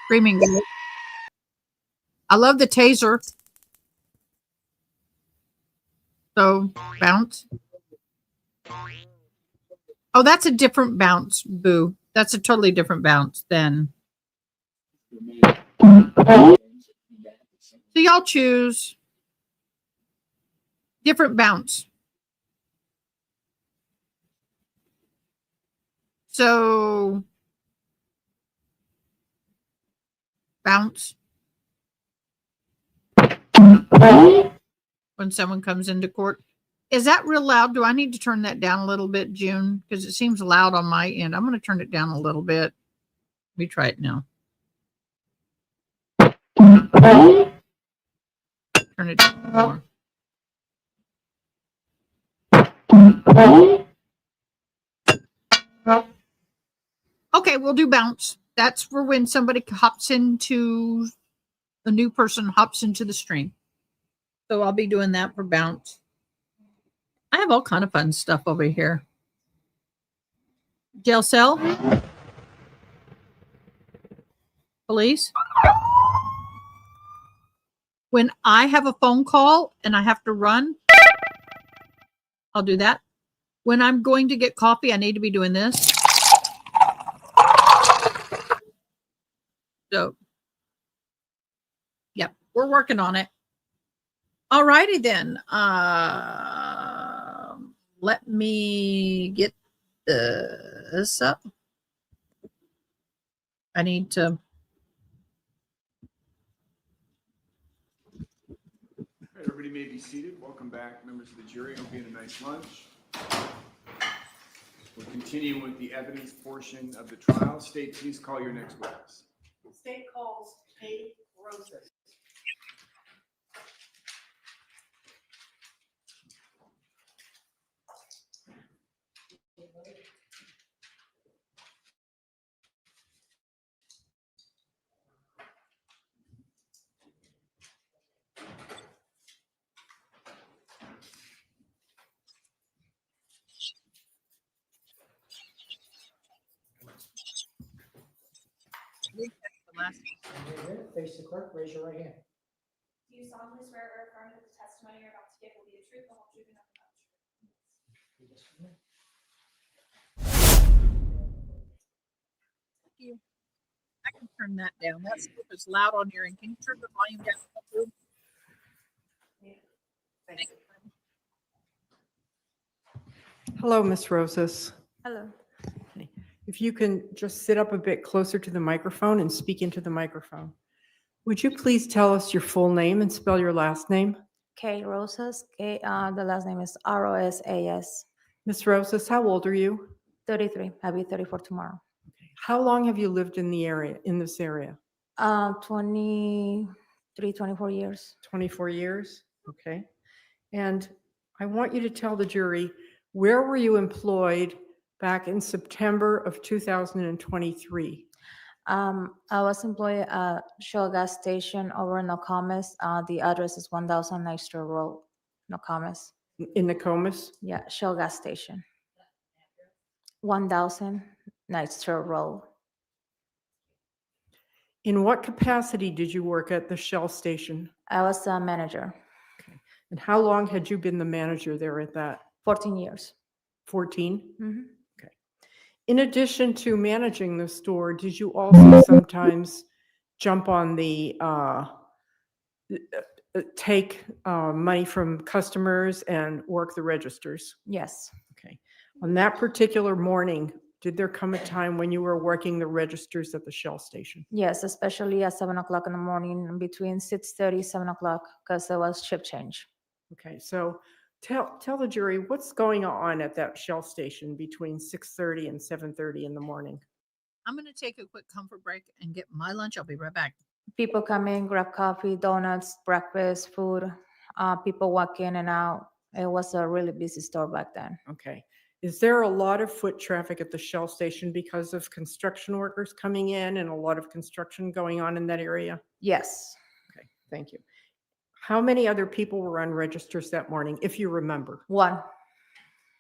O: screaming. I love the taser. So bounce. Oh, that's a different bounce, Boo. That's a totally different bounce than. So y'all choose different bounce. So bounce. When someone comes into court. Is that real loud? Do I need to turn that down a little bit, June? Because it seems loud on my end. I'm going to turn it down a little bit. Let me try it now. Turn it down more. Okay, we'll do bounce. That's for when somebody hops into, a new person hops into the stream. So I'll be doing that for bounce. I have all kind of fun stuff over here. Jail cell. Police. When I have a phone call and I have to run, I'll do that. When I'm going to get coffee, I need to be doing this. So, yep, we're working on it. All righty then. Let me get this up. I need to.
C: Everybody may be seated. Welcome back, members of the jury. Hope you had a nice lunch. We'll continue with the evidence portion of the trial. State, please call your next witness.
M: State calls Kate Roses.
O: Face the clerk, raise your right hand.
D: Do you solemnly swear or affirm that the testimony you're about to give will be the truth, the whole truth, and nothing but the truth?
O: Thank you. I can turn that down. That stuff is loud on your end. Can you turn the volume down? Thank you.
K: Hello, Miss Rosas.
I: Hello.
K: If you can just sit up a bit closer to the microphone and speak into the microphone. Would you please tell us your full name and spell your last name?
I: Kay Rosas. The last name is Rosas.
K: Miss Rosas, how old are you?
I: 33. I'll be 34 tomorrow.
K: How long have you lived in this area?
I: 23, 24 years.
K: 24 years? Okay. And I want you to tell the jury, where were you employed back in September of 2023?
I: I was employed at Shell gas station over in Nokomis. The address is 1000 Nystrom Road, Nokomis.
K: In Nokomis?
I: Yeah, Shell gas station. 1000 Nystrom Road.
K: In what capacity did you work at the Shell station?
I: I was a manager.
K: And how long had you been the manager there at that?
I: 14 years.
K: 14?
I: Mm-hmm.
K: Okay. In addition to managing the store, did you also sometimes jump on the take money from customers and work the registers?
I: Yes.
K: Okay. On that particular morning, did there come a time when you were working the registers at the Shell station?
I: Yes, especially at 7 o'clock in the morning, between 6:30, 7 o'clock, because there was shift change.
K: Okay, so tell the jury what's going on at that Shell station between 6:30 and 7:30 in the morning.
O: I'm going to take a quick comfort break and get my lunch. I'll be right back.
I: People come in, grab coffee, donuts, breakfast, food. People walk in and out. It was a really busy store back then.
K: Okay. Is there a lot of foot traffic at the Shell station because of construction workers coming in and a lot of construction going on in that area?
I: Yes.
K: Okay, thank you. How many other people were on registers that morning, if you remember?
I: One.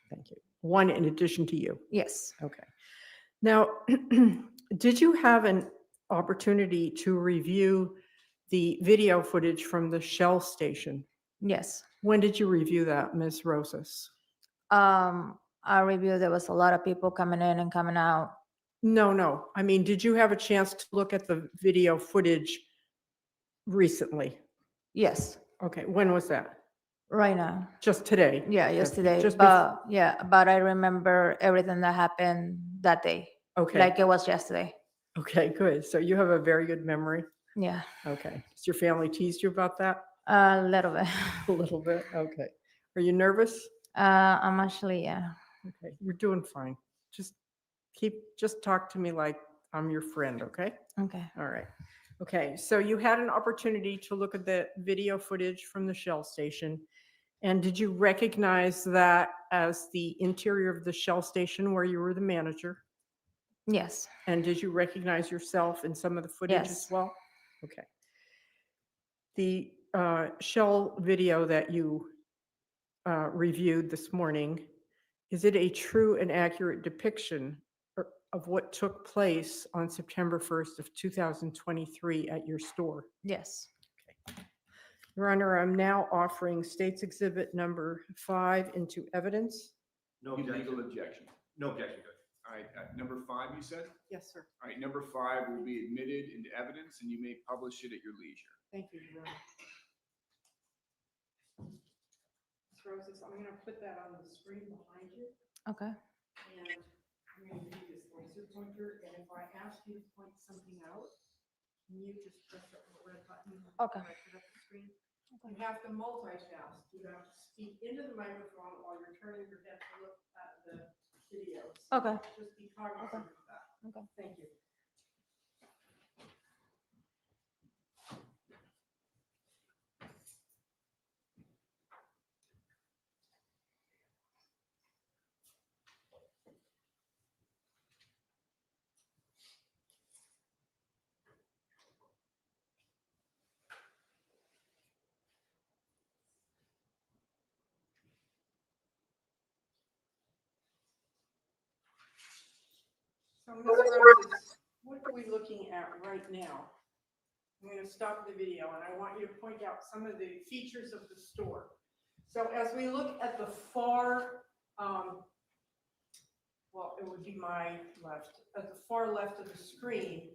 K: Thank you. One in addition to you?
I: Yes.
K: Okay. Now, did you have an opportunity to review the video footage from the Shell station?
I: Yes.
K: When did you review that, Ms. Rosas?
I: I reviewed, there was a lot of people coming in and coming out.
K: No. I mean, did you have a chance to look at the video footage recently?
I: Yes.
K: Okay, when was that?
I: Right now.
K: Just today?
I: Yeah, yesterday.
K: Just
I: But I remember everything that happened that day.
K: Okay.
I: Like it was yesterday.
K: Okay, good. So you have a very good memory?
I: Yeah.
K: Okay. Has your family teased you about that?
I: A little bit.
K: A little bit? Okay. Are you nervous?
I: I'm actually, yeah.
K: Okay, you're doing fine. Just talk to me like I'm your friend, okay?
I: Okay.
K: All right. Okay, so you had an opportunity to look at the video footage from the Shell station. And did you recognize that as the interior of the Shell station where you were the manager?
I: Yes.
K: And did you recognize yourself in some of the footage as
I: Yes.
K: well? Okay. The Shell video that you reviewed this morning, is it a true and accurate depiction of what took place on September 1st of 2023 at your store?
I: Yes.
K: Okay. Your Honor, I'm now offering State's Exhibit number 5 into evidence.
C: No legal objection.
G: No objection, Judge.
C: All right, number 5, you said?
K: Yes, sir.
C: All right, number 5 will be admitted into evidence and you may publish it at your leisure.
K: Thank you, Your Honor. Ms. Rosas, I'm going to put that on the screen behind you.
I: Okay.
K: And I'm going to use this laser pointer, and if I ask you to point something out, can you just press the red button?
I: Okay.
K: When I put up the screen? You have to multitask. You have to speak into the microphone while you're turning your head to look at the video.
I: Okay.
K: Just be cognizant of that.
I: Okay.
K: Thank you. So, Ms. Roses, what are we looking at right now? I'm going to stop the video and I want you to point out some of the features of the store. So as we look at the far, well, it would be my left, at the far left of the screen,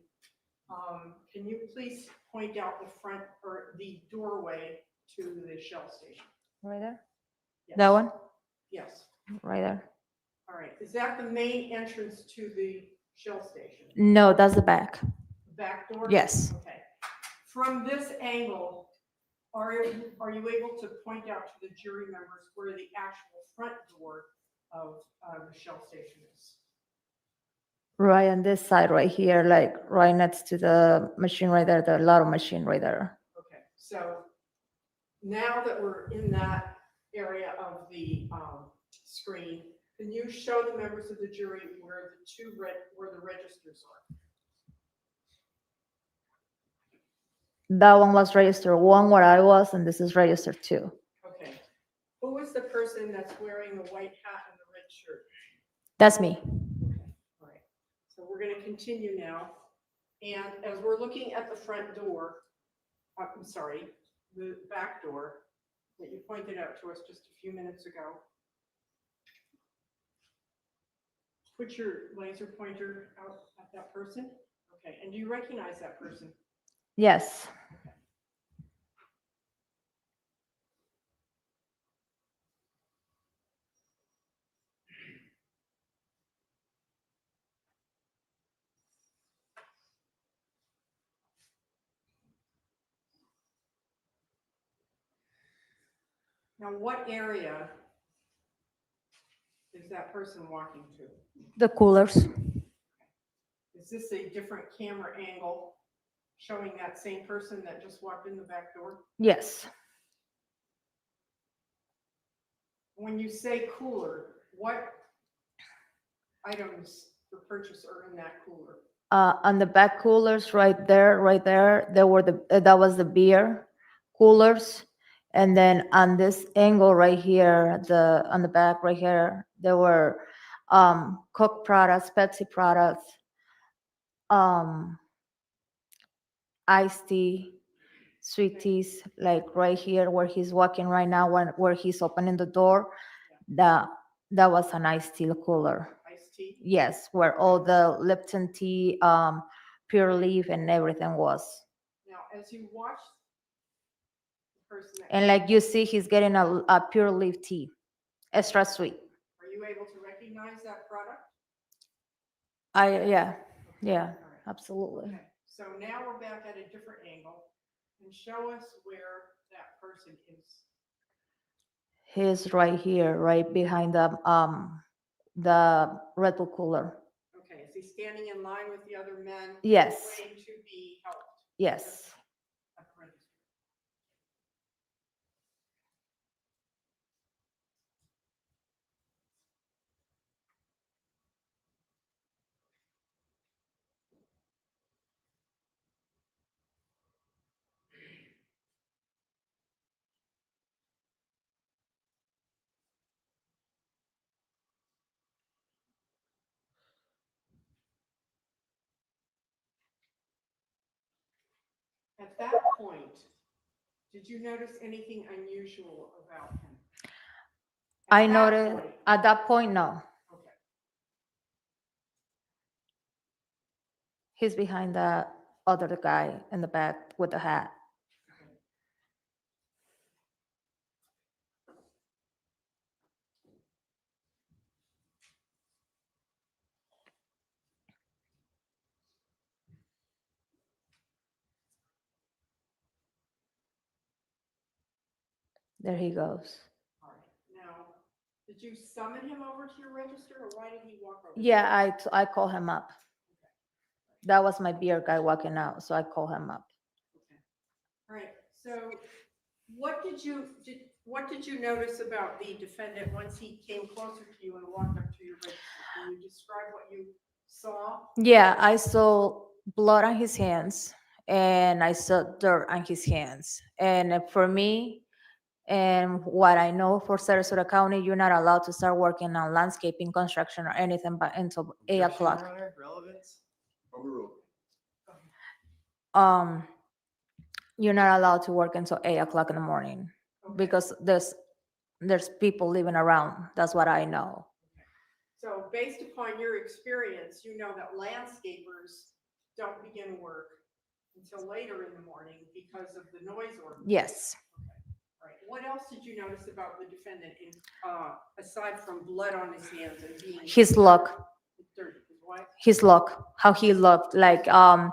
K: can you please point out the front or the doorway to the Shell station?
Q: Right there?
K: Yes.
Q: That one?
K: Yes.
Q: Right there.
K: All right. Is that the main entrance to the Shell station?
Q: No, that's the back.
K: Back door?
Q: Yes.
K: Okay. From this angle, are you able to point out to the jury members where the actual front door of the Shell station is?
Q: Right on this side right here, like right next to the machine right there, the lotto machine right there.
K: Okay, so now that we're in that area of the screen, can you show the members of the jury where where the registers are?
Q: That one was registered one where I was, and this is registered two.
K: Okay. Who is the person that's wearing the white hat and the red shirt?
Q: That's me.
K: All right. So we're going to continue now. And as we're looking at the front door, I'm sorry, the back door that you pointed out to us just a few minutes ago, put your laser pointer out at that person. Okay. And do you recognize that person?
Q: Yes.
K: Now, what area is that person walking to?
Q: The coolers.
K: Is this a different camera angle showing that same person that just walked in the back door?
Q: Yes.
K: When you say cooler, what items for purchase are in that cooler?
Q: On the back coolers right there, there were that was the beer coolers. And then on this angle right here, on the back right here, there were Coke products, Pepsi products, iced tea, sweet teas, like right here where he's walking right now, where he's opening the door, that was an iced tea cooler.
K: Iced tea?
Q: Yes, where all the Lipton tea, Pure Leaf, and everything was.
K: Now, as you watch the person that
Q: And like you see, he's getting a Pure Leaf tea, extra sweet.
K: are you able to recognize that product?
Q: Yeah, absolutely.
K: Okay. So now we're back at a different angle, and show us where that person is.
Q: He's right here, right behind the Red Bull cooler.
K: Okay, is he standing in line with the other men?
Q: Yes.
K: Waiting to be helped?
Q: Yes.
K: At the register? At that point, did you notice anything unusual about him?
Q: I noticed at that point, no.
K: Okay.
Q: He's behind the other guy in the back with the hat. There he goes.
K: All right. Now, did you summon him over to your register, or why did he walk over?
Q: Yeah, I call him up. That was my beer guy walking out, so I call him up.
K: All right. So, what did you notice about the defendant once he came closer to you and walked up to your register? Can you describe what you saw?
Q: Yeah, I saw blood on his hands, and I saw dirt on his hands. And for me, And what I know for Sarasota County, you're not allowed to start working on landscaping, construction, or anything but until 8 o'clock.
F: Relevance?
C: Overruled.
Q: You're not allowed to work until 8 o'clock in the morning because there's people living around. That's what I know.
K: So based upon your experience, you know that landscapers don't begin work until later in the morning because of the noise ordinance.
Q: Yes.
K: Right. What else did you notice about the defendant aside from blood on his hands and being
Q: His look.
K: dirty? His what?
Q: His look, how he looked like when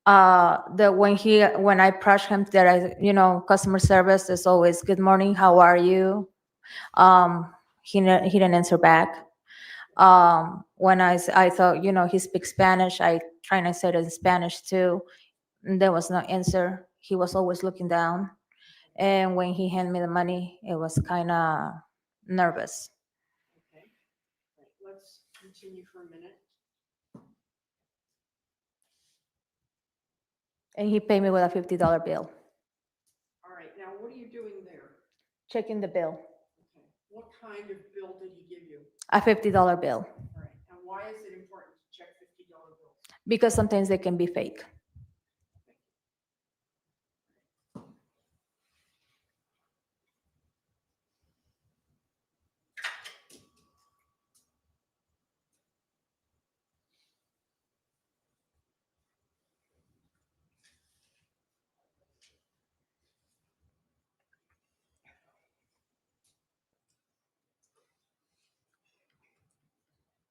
Q: I approached him that customer service is always good morning, how are you? He didn't answer back. When I thought he speaks Spanish, I trying to say it in Spanish too. And there was no answer. He was always looking down. And when he handed me the money, it was kind of nervous.
K: Okay. Right. Let's continue for a minute.
Q: And he paid me with a $50 bill.
K: All right. Now, what are you doing there?
Q: Checking the bill.
K: Okay. What kind of bill did he give you?
Q: A $50 bill.
K: All right. And why is it important to check $50 bills?
Q: Because sometimes they can be fake.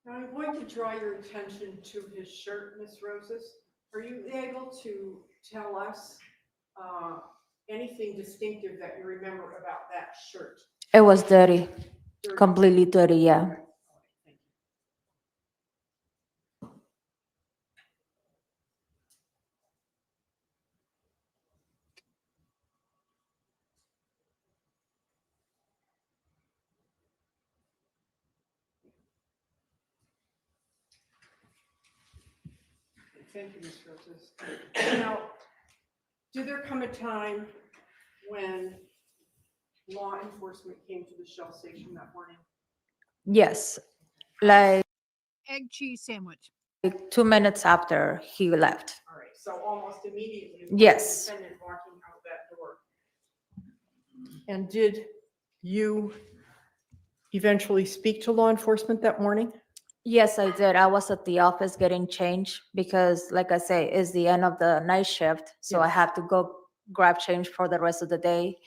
K: Now, I'm going to draw your attention to his shirt, Miss Roses. Are you able to tell us anything distinctive that you remember about that shirt?
Q: It was dirty. Completely dirty, yeah.
K: Thank you, Ms. Roses. Now, did there come a time when law enforcement came to the Shell station that morning?
Q: Yes. Like
O: Egg cheese sandwich.
Q: 2 minutes after he left.
K: All right, so almost immediately.
Q: Yes.
K: The defendant walking out that door. And did you eventually speak to law enforcement that morning?
Q: Yes, I did. I was at the office getting change because, like I say, it's the end of the night shift. So I
K: Yes.
Q: have to go grab change for the rest of the day.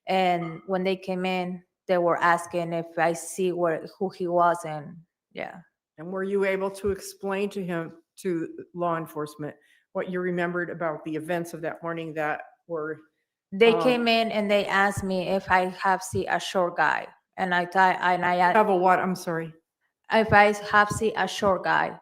Q: And when they came in, they were asking if I see who he was, and yeah.
K: And were you able to explain to him, to law enforcement, what you remembered about the events of that morning that were?
Q: They came in and they asked me if I have seen a short guy, and I
K: Have a what? I'm sorry.
Q: if I have seen a short guy.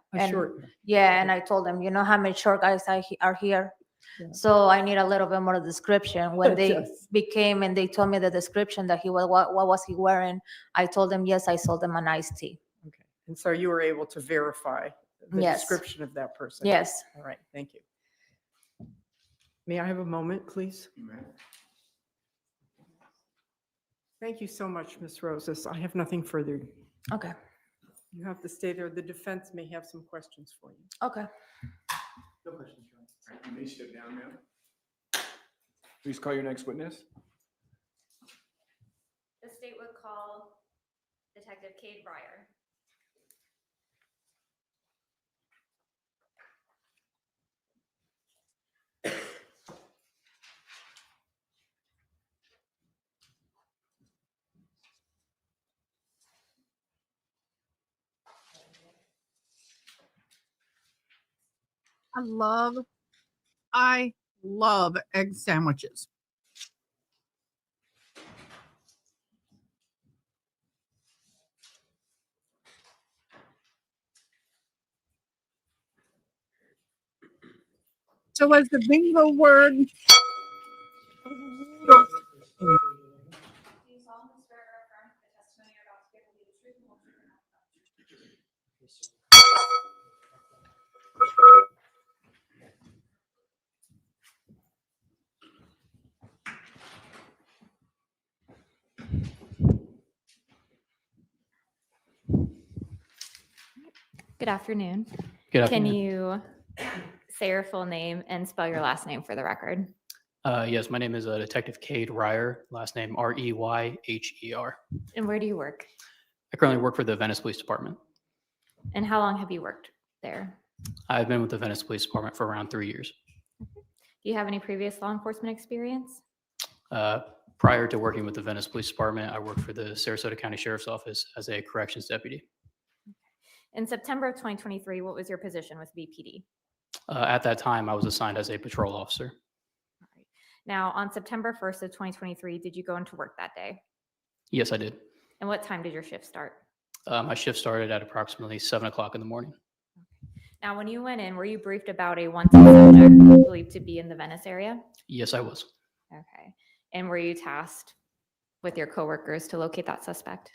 Q: Yeah, and I told them, you know how many short guys are here?
K: Yeah.
Q: So I need a little bit more description. When they
K: Yes.
Q: became and they told me the description that he was, what was he wearing? I told them, yes, I sold them an iced tea.
K: Okay. And so you were able to verify the
Q: Yes.
K: description of that person?
Q: Yes.
K: All right, thank you. May I have a moment, please? Thank you so much, Ms. Roses. I have nothing further.
Q: Okay.
K: You have to stay there. The defense may have some questions for you.
Q: Okay.
F: No questions, John.
C: All right, you may step down, ma'am. Please call your next witness.
D: The state would call Detective Cade Breyer.
O: I love egg sandwiches. So was the bingo word?
D: Do you solemnly swear or affirm the testimony you're about to give will be the truth and whole truth and nothing but the truth? Good afternoon.
R: Good
D: Can
R: afternoon.
D: you say your full name and spell your last name for the record?
R: Yes, my name is Detective Cade Ryer, last name Reyher.
D: And where do you work?
R: I currently work for the Venice Police Department.
D: And how long have you worked there?
R: I've been with the Venice Police Department for around 3 years.
D: Do you have any previous law enforcement experience?
R: Prior to working with the Venice Police Department, I worked for the Sarasota County Sheriff's Office as a corrections deputy.
D: In September of 2023, what was your position with VPD?
R: At that time, I was assigned as a patrol officer.
D: Now, on September 1st of 2023, did you go into work that day?
R: Yes, I did.
D: And what time did your shift start?
R: My shift started at approximately 7 o'clock in the morning.
D: Now, when you went in, were you briefed about a wanted subject believed to be in the Venice area?
R: Yes, I was.
D: Okay. And were you tasked with your coworkers to locate that suspect?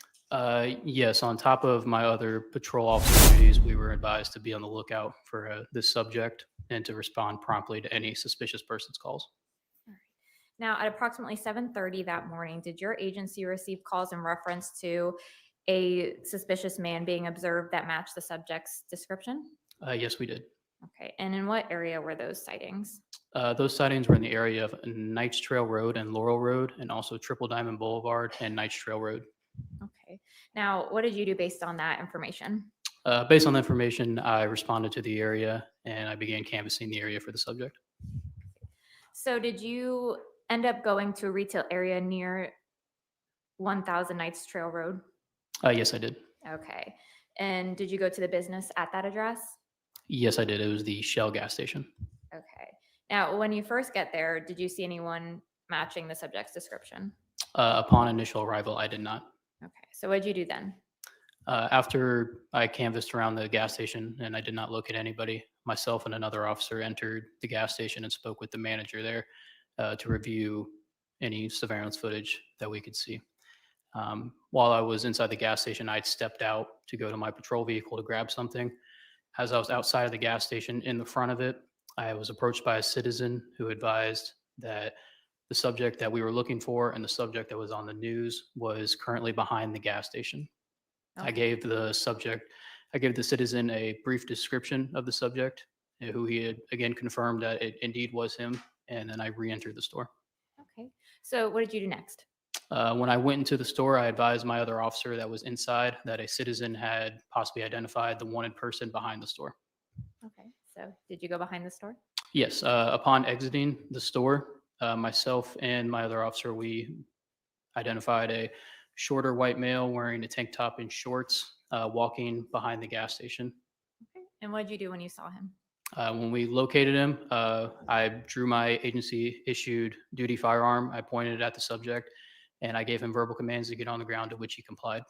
R: Yes, on top of my other patrol officer duties, we were advised to be on the lookout for this subject and to respond promptly to any suspicious person's calls.
D: Now, at approximately 7:30 that morning, did your agency receive calls in reference to a suspicious man being observed that matched the subject's description?
R: Yes, we did.
D: Okay. And in what area were those sightings?
R: Those sightings were in the area of Knights Trail Road and Laurel Road, and also Triple Diamond Boulevard and Knights Trail Road.
D: Okay. Now, what did you do based on that information?
R: Based on the information, I responded to the area and I began canvassing the area for the subject.
D: So did you end up going to a retail area near 1000 Knights Trail Road?
R: Yes, I did.
D: Okay. And did you go to the business at that address?
R: Yes, I did. It was the Shell gas station.
D: Okay. Now, when you first get there, did you see anyone matching the subject's description?
R: Upon initial arrival, I did not.
D: Okay. So what did you do then?
R: After I canvassed around the gas station and I did not locate anybody, myself and another officer entered the gas station and spoke with the manager there to review any surveillance footage that we could see. While I was inside the gas station, I'd stepped out to go to my patrol vehicle to grab something. As I was outside of the gas station in the front of it, I was approached by a citizen who advised that the subject that we were looking for and the subject that was on the news was currently behind the gas station. I gave the citizen a brief description of the subject, who he had again confirmed that it indeed was him, and then I re-entered the store.
D: Okay. So what did you do next?
R: When I went into the store, I advised my other officer that was inside that a citizen had possibly identified the wanted person behind the store.
D: Okay. So did you go behind the store?
R: Yes. Upon exiting the store, myself and my other officer, we identified a shorter white male wearing a tank top and shorts, walking behind the gas station.
D: Okay. And what did you do when you saw him?
R: When we located him, I drew my agency issued duty firearm. I pointed it at the subject and I gave him verbal commands to get on the ground, to which he complied.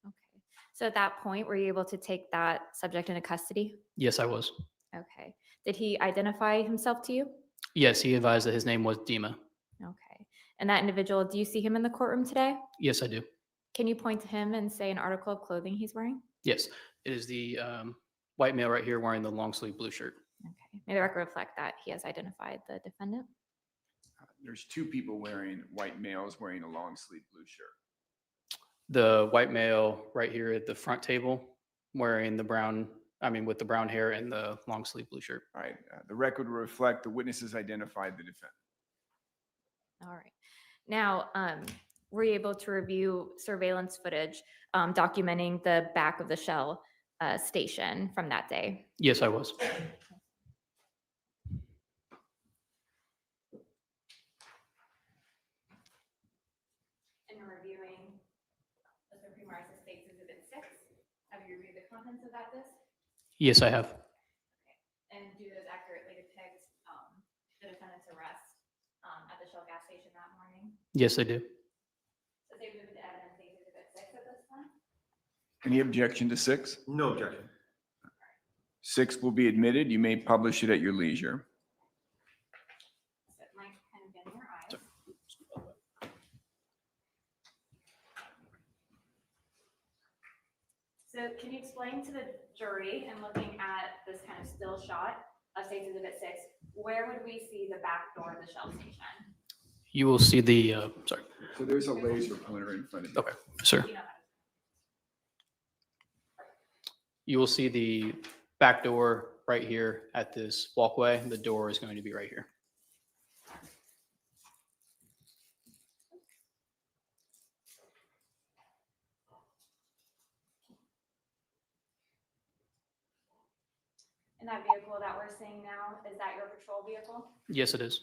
D: Okay. So at that point, were you able to take that subject into custody?
R: Yes, I was.
D: Okay. Did he identify himself to you?
R: Yes, he advised that his name was Dima.
D: Okay. And that individual, do you see him in the courtroom today?
R: Yes, I do.
D: Can you point to him and say an article of clothing he's wearing?
R: Yes, it is the white male right here wearing the long sleeve blue shirt.
D: Okay. May the record reflect that he has identified the defendant?
C: There's two people wearing, white males wearing a long sleeve blue shirt.
R: The white male right here at the front table wearing the brown, with the brown hair and the long sleeve blue shirt.
C: All right. The record will reflect the witnesses identified the defendant.
D: All right. Now, were you able to review surveillance footage documenting the back of the Shell station from that day?
R: Yes, I was.
D: In reviewing the Supreme Rights States Exhibit 6, have you reviewed the contents of that disc?
R: Yes, I have.
D: And do those accurately depict the defendant's arrest at the Shell gas station that morning?
R: Yes, I do.
D: So they moved the evidence to Exhibit 6 at this time?
C: Any objection to 6?
F: No objection.
C: 6 will be admitted. You may publish it at your leisure.
D: So it might kind of get in your eyes. So can you explain to the jury, and looking at this kind of still shot of States Exhibit 6, where would we see the back door of the Shell station?
R: You will see the, sorry.
C: So there's a laser pointer in front of you.
R: Okay, sir. You will see the back door right here at this walkway. The door is going to be right here.
D: And that vehicle that we're seeing now, is that your patrol vehicle?
R: Yes, it is.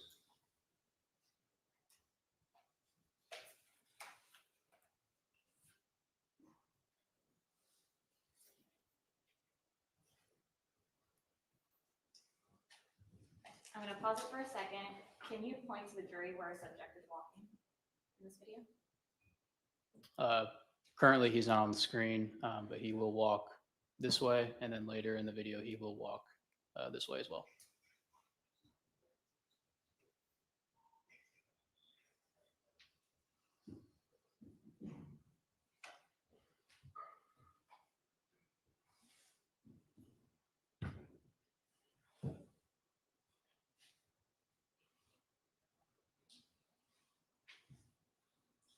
D: I'm gonna pause it for a second. Can you point to the jury where a subject is walking in this video?
R: Currently, he's not on the screen, but he will walk this way, and then later in the video, he will walk this way as well.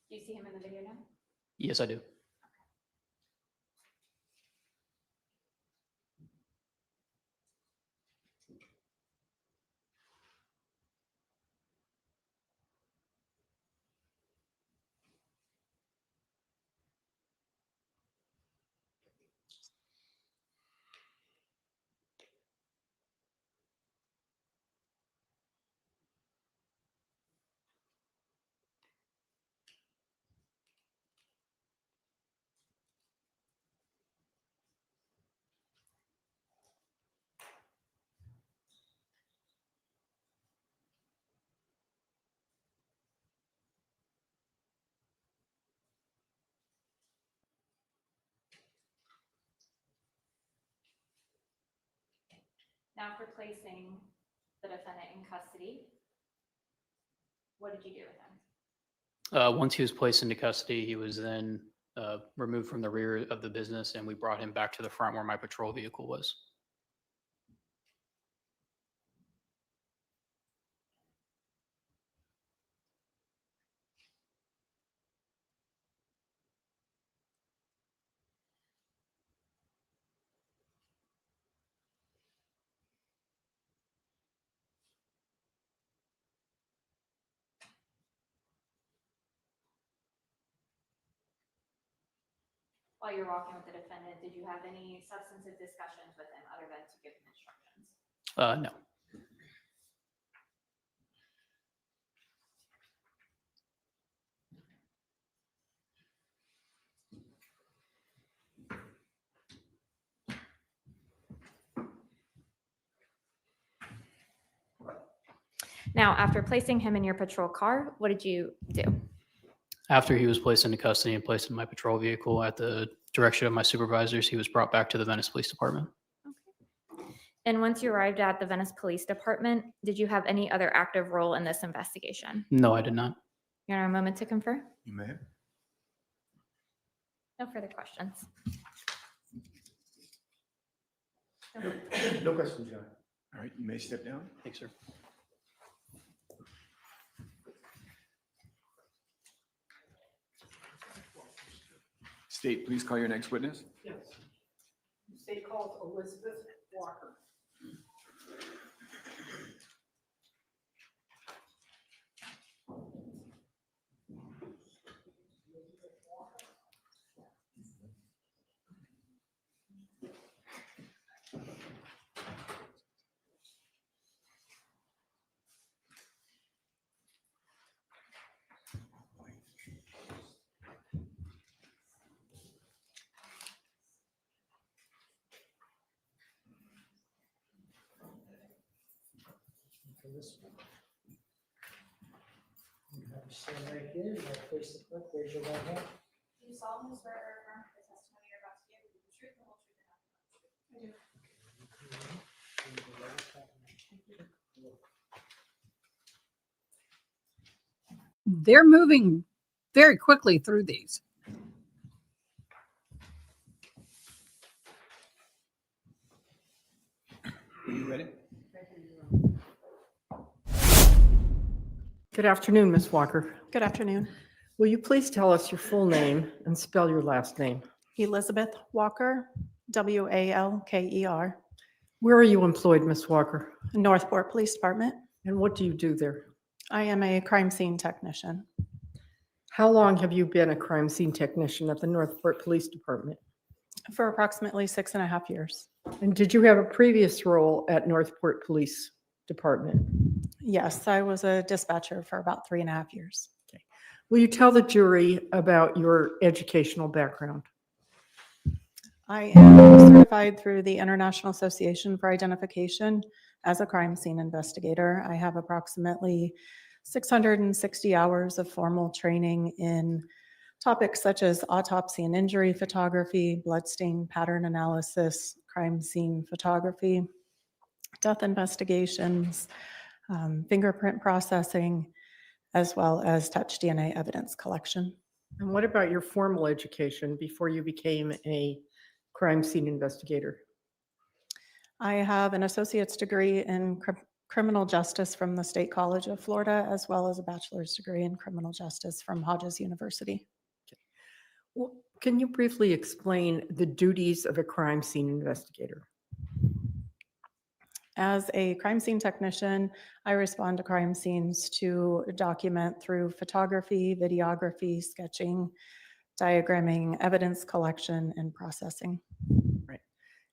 D: Do you see him in the video now?
R: Yes, I do.
D: Now, after placing the defendant in custody, what did you do with him?
R: Once he was placed into custody, he was then removed from the rear of the business, and we brought him back to the front where my patrol vehicle was.
D: While you're walking with the defendant, did you have any substantive discussions with him other than to give him instructions?
R: No.
D: Now, after placing him in your patrol car, what did you do?
R: After he was placed into custody and placed in my patrol vehicle at the direction of my supervisors, he was brought back to the Venice Police Department.
D: And once you arrived at the Venice Police Department, did you have any other active role in this investigation?
R: No, I did not.
D: You have a moment to confer?
C: You may.
D: No further questions.
F: No questions, John.
C: All right, you may step down.
R: Thanks, sir.
C: State, please call your next witness.
M: Yes. State calls Elizabeth Walker.
H: For this one. You have a stand right here, you have place the clip, raise your right hand.
D: Do you solemnly swear or affirm the testimony you're about to give is the truth, the whole truth, and nothing but the truth?
O: They're moving very quickly through these.
C: Are you ready?
K: Good afternoon, Ms. Walker.
S: Good afternoon.
K: Will you please tell us your full name and spell your last name?
S: Elizabeth Walker,
N: Walker.
K: Where are you employed, Ms. Walker?
N: Northport Police Department.
K: And what do you do there?
N: I am a crime scene technician.
K: How long have you been a crime scene technician at the Northport Police Department?
N: For approximately 6.5 years.
K: And did you have a previous role at Northport Police Department?
N: Yes, I was a dispatcher for about 3.5 years.
K: Will you tell the jury about your educational background?
N: I am certified through the International Association for Identification as a crime scene investigator. I have approximately 660 hours of formal training in topics such as autopsy and injury photography, bloodstain pattern analysis, crime scene photography, death investigations, fingerprint processing, as well as touch DNA evidence collection.
K: And what about your formal education before you became a crime scene investigator?
N: I have an associate's degree in criminal justice from the State College of Florida, as well as a bachelor's degree in criminal justice from Hodges University.
K: Well, can you briefly explain the duties of a crime scene investigator?
N: As a crime scene technician, I respond to crime scenes to document through photography, videography, sketching, diagramming, evidence collection, and processing.
K: Right.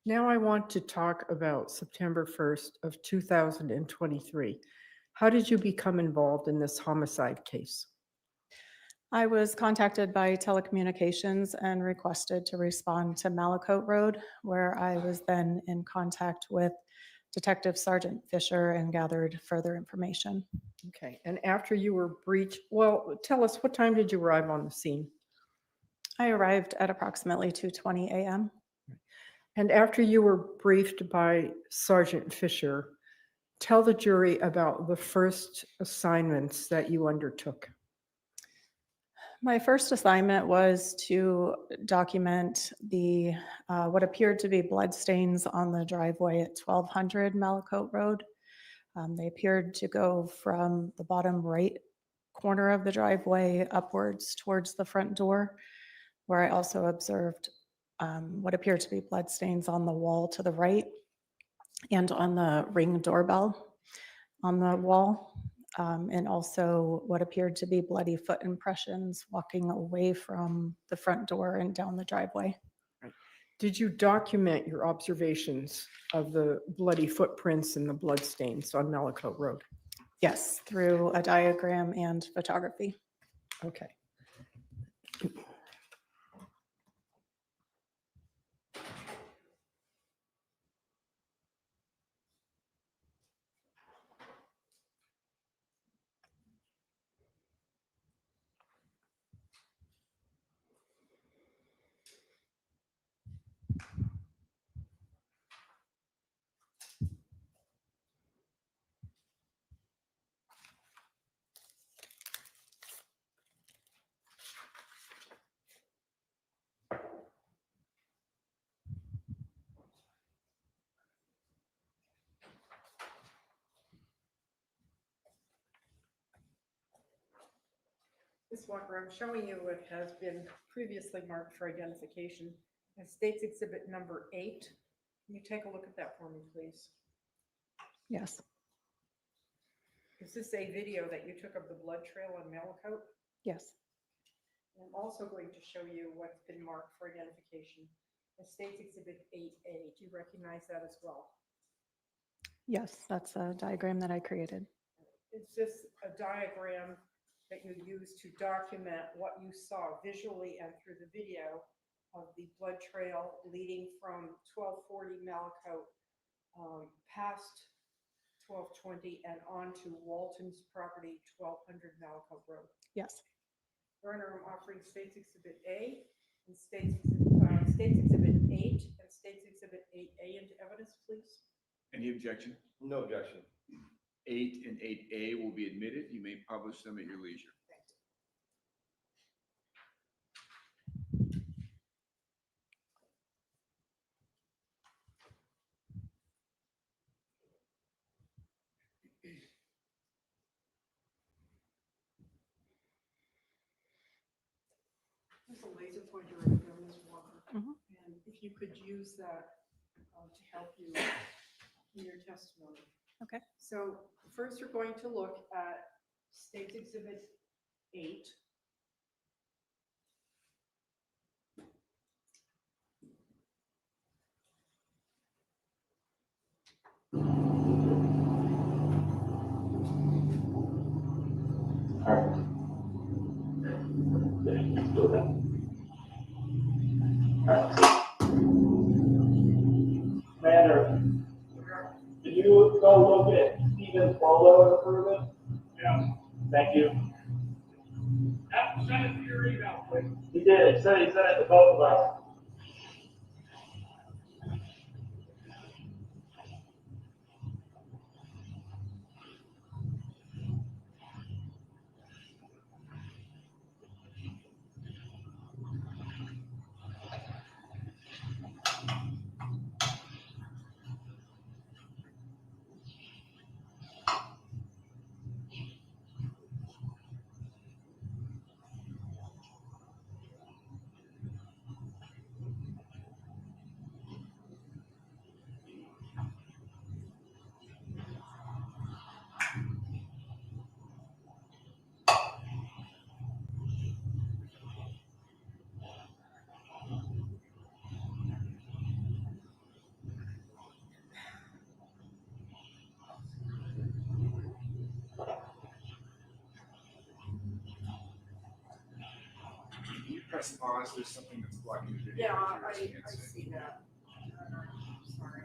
K: Now I want to talk about September 1st of 2023. How did you become involved in this homicide case?
N: I was contacted by telecommunications and requested to respond to Malakote Road, where I was then in contact with Detective Sergeant Fisher and gathered further information.
K: Okay, and after you were breached, well, tell us, what time did you arrive on the scene?
N: I arrived at approximately 2:20 a.m.
K: And after you were briefed by Sergeant Fisher, tell the jury about the first assignments that you undertook.
N: My first assignment was to document the what appeared to be bloodstains on the driveway at 1200 Malakote Road. They appeared to go from the bottom right corner of the driveway upwards towards the front door, where I also observed what appeared to be bloodstains on the wall to the right and on the Ring doorbell on the wall. And also what appeared to be bloody foot impressions walking away from the front door and down the driveway.
K: Did you document your observations of the bloody footprints and the bloodstains on Malakote Road?
N: Yes, through a diagram and photography.
K: Okay. Ms. Walker, I'm showing you what has been previously marked for identification as State's Exhibit number 8. Can you take a look at that for me, please?
N: Yes.
K: Is this a video that you took of the blood trail on Malakote?
N: Yes.
K: I'm also going to show you what's been marked for identification as State's Exhibit 8A. Do you recognize that as well?
N: Yes, that's a diagram that I created.
K: Is this a diagram that you use to document what you saw visually and through the video of the blood trail leading from 1240 Malakote past 1220 and on to Walton's property, 1200 Malakote Road?
N: Yes.
K: Your Honor, I'm offering State's Exhibit A and State's Exhibit 8 and State's Exhibit 8A into evidence, please.
C: Any objection?
F: No objection.
C: 8 and 8A will be admitted. You may publish them at your leisure.
K: There's a laser pointer right there, Ms. Walker.
N: Mhm.
K: And And if you could use that to help you in your testimony.
O: Okay.
K: So first, we're going to look at State Exhibit 8.
S: Commander, did you go look at Stephen's photo improvement? Yeah. Thank you. Send it to your email, please. He did. He sent it to both of us.
C: Can you press pause? There's something that's blocking the video.
K: Yeah,
C: that
K: I
C: you can't see.
K: see that. Sorry.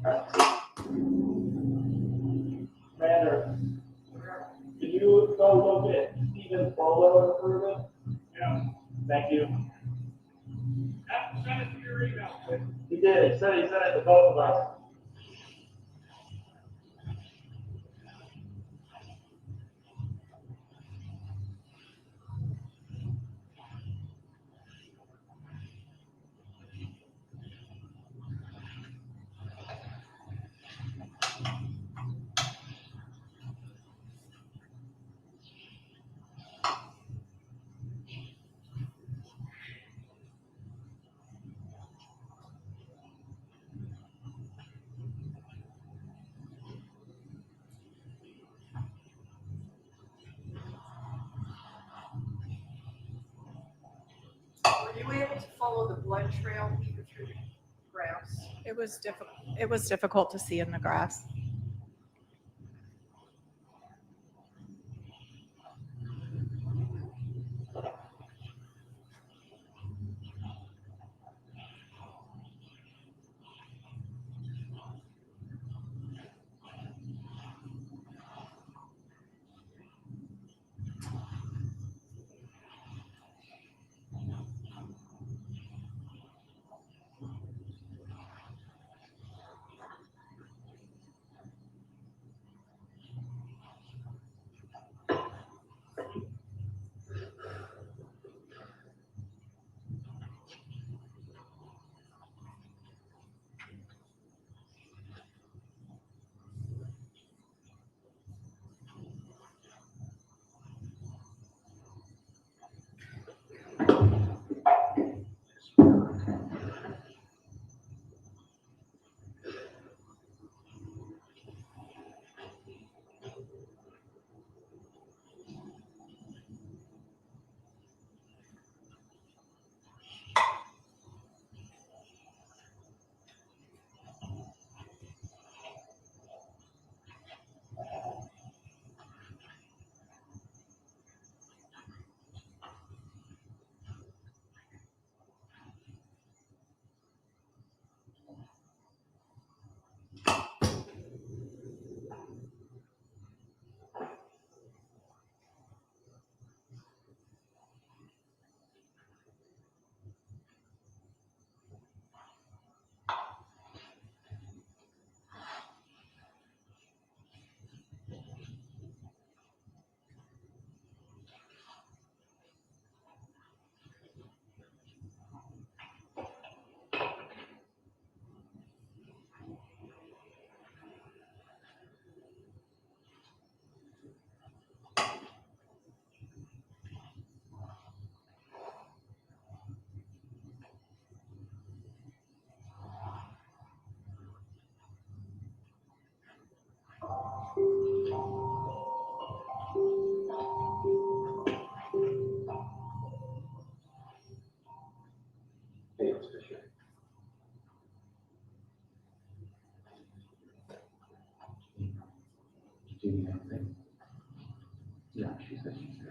K: Okay.
S: Commander, did you go look at Stephen's photo improvement? Yeah. Thank you. Send it to your email, please. He did. He sent it to both of us.
K: Were you able to follow the blood trail even through the grass?
O: It was difficult. It was difficult to see in the grass.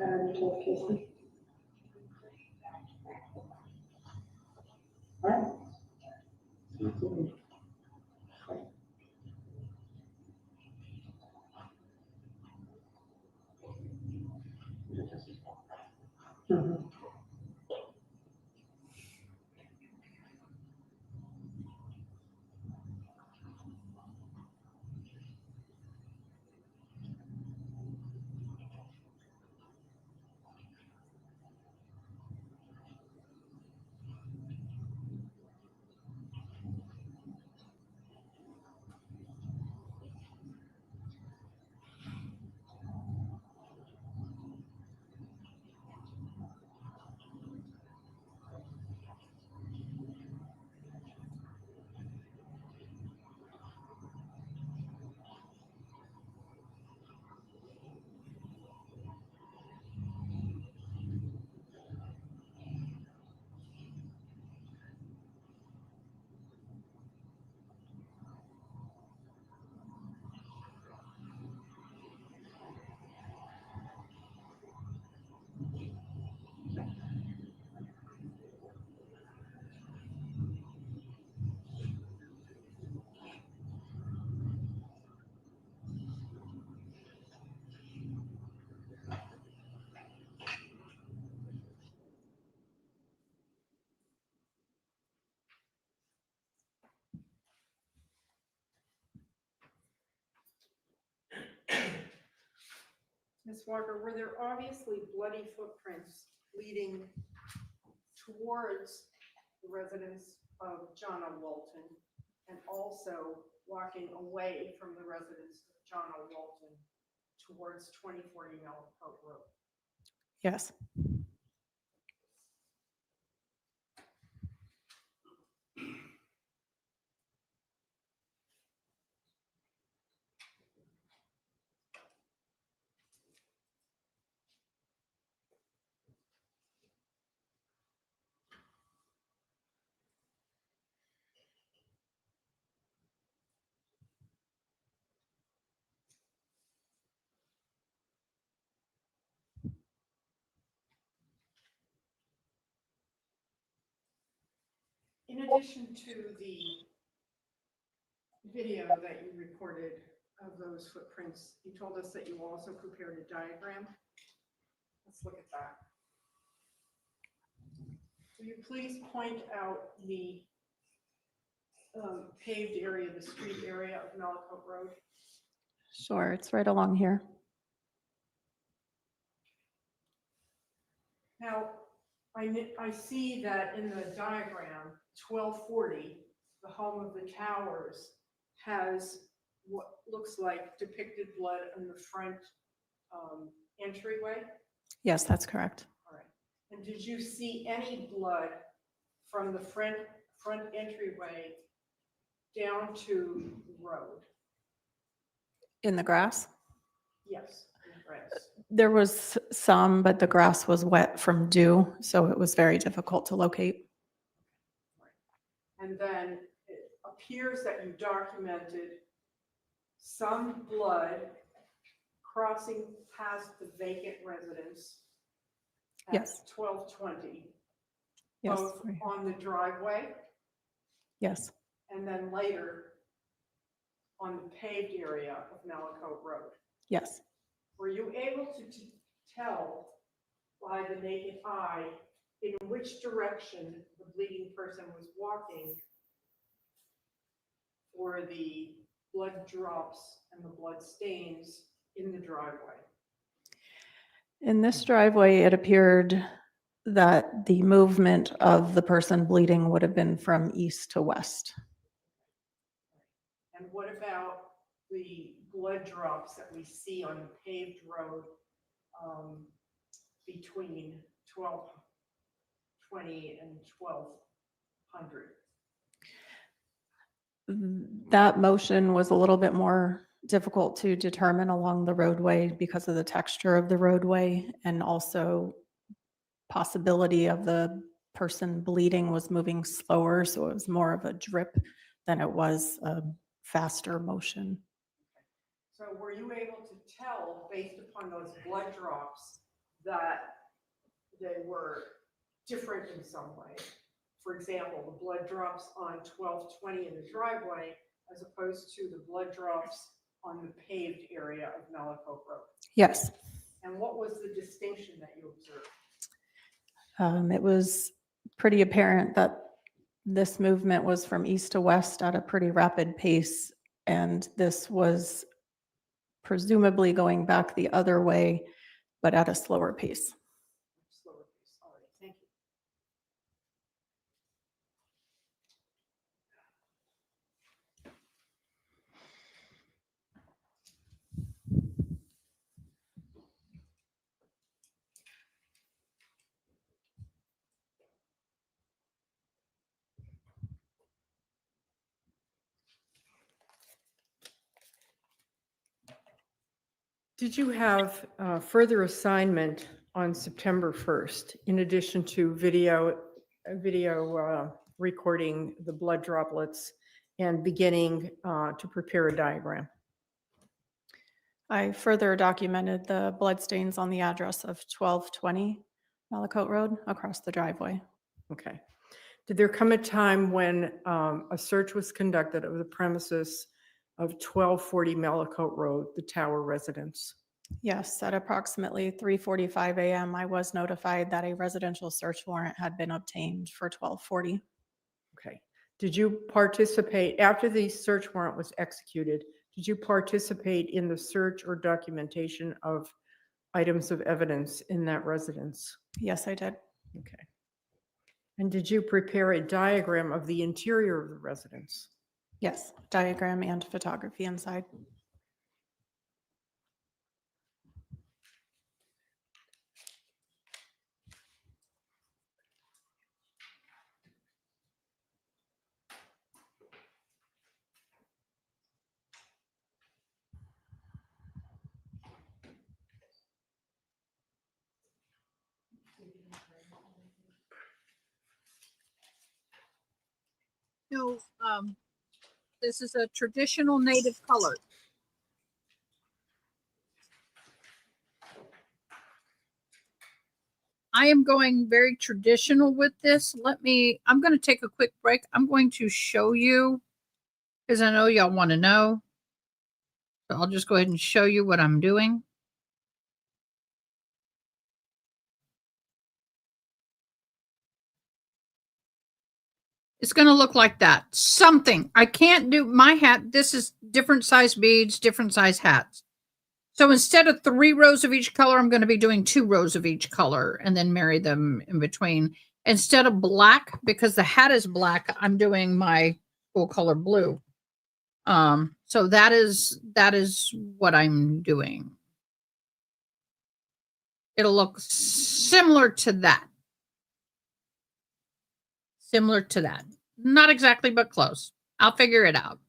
J: pattern to Casey. All right. Mhm.
K: Ms. Walker, were there obviously bloody footprints leading towards the residence of John O. Walton and also walking away from the residence of John O. Walton towards 2040 Malakote Road?
O: Yes.
K: In addition to the video that you recorded of those footprints, you told us that you also prepared a diagram. Let's look at that. Will you please point out the paved area, the street area of Malakote Road?
O: Sure, it's right along here.
K: Now, I see that in the diagram, 1240, the home of the Towers, has what looks like depicted blood on the front entryway.
O: Yes, that's correct.
K: All right. And did you see any blood from the front entryway down to the road?
O: In the grass?
K: Yes, in the grass.
O: There was some, but the grass was wet from dew, so it was very difficult to locate.
K: And then it appears that you documented some blood crossing past the vacant residence at
O: Yes.
K: 1220.
O: Yes,
K: Both
O: right here.
K: on the driveway
O: Yes.
K: and then later on the paved area of Malakote Road.
O: Yes.
K: Were you able to tell by the naked eye in which direction the bleeding person was walking for the blood drops and the blood stains in the driveway?
O: In this driveway, it appeared that the movement of the person bleeding would have been from east to west.
K: And what about the blood drops that we see on the paved road between 1220 and 1200?
O: That motion was a little bit more difficult to determine along the roadway because of the texture of the roadway, and also possibility of the person bleeding was moving slower, so it was more of a drip than it was a faster motion.
K: So were you able to tell, based upon those blood drops, that they were different in some way. For example, the blood drops on 1220 in the driveway as opposed to the blood drops on the paved area of Malakoff Road.
T: Yes.
K: And what was the distinction that you observed?
T: It was pretty apparent that this movement was from east to west at a pretty rapid pace, and this was presumably going back the other way, but at a slower pace.
K: Slower pace. All right, thank you. Did you have further assignment on September 1st, in addition to video recording the blood droplets and beginning to prepare a diagram?
T: I further documented the bloodstains on the address of 1220 Malakoff Road across the driveway.
K: Okay. Did there come a time when a search was conducted of the premises of 1240 Malakoff Road, the Tower residence?
T: Yes, at approximately 3:45 a.m., I was notified that a residential search warrant had been obtained for 1240.
K: Okay. Did you participate, after the search warrant was executed, did you participate in the search or documentation of items of evidence in that residence?
T: Yes, I did.
K: Okay. And did you prepare a diagram of the interior of the residence?
T: Yes, diagram and photography inside.
O: No, this is a traditional native color. I am going very traditional with this. I'm going to take a quick break. I'm going to show you, because I know y'all want to know. So I'll just go ahead and show you what I'm doing. It's going to look like that. Something. I can't do my hat. This is different size beads, different size hats. So instead of 3 rows of each color, I'm going to be doing 2 rows of each color and then marry them in between. Instead of black, because the hat is black, I'm doing my full color blue. So that is what I'm doing. It'll look similar to that. Similar to that. Not exactly, but close. I'll figure it out.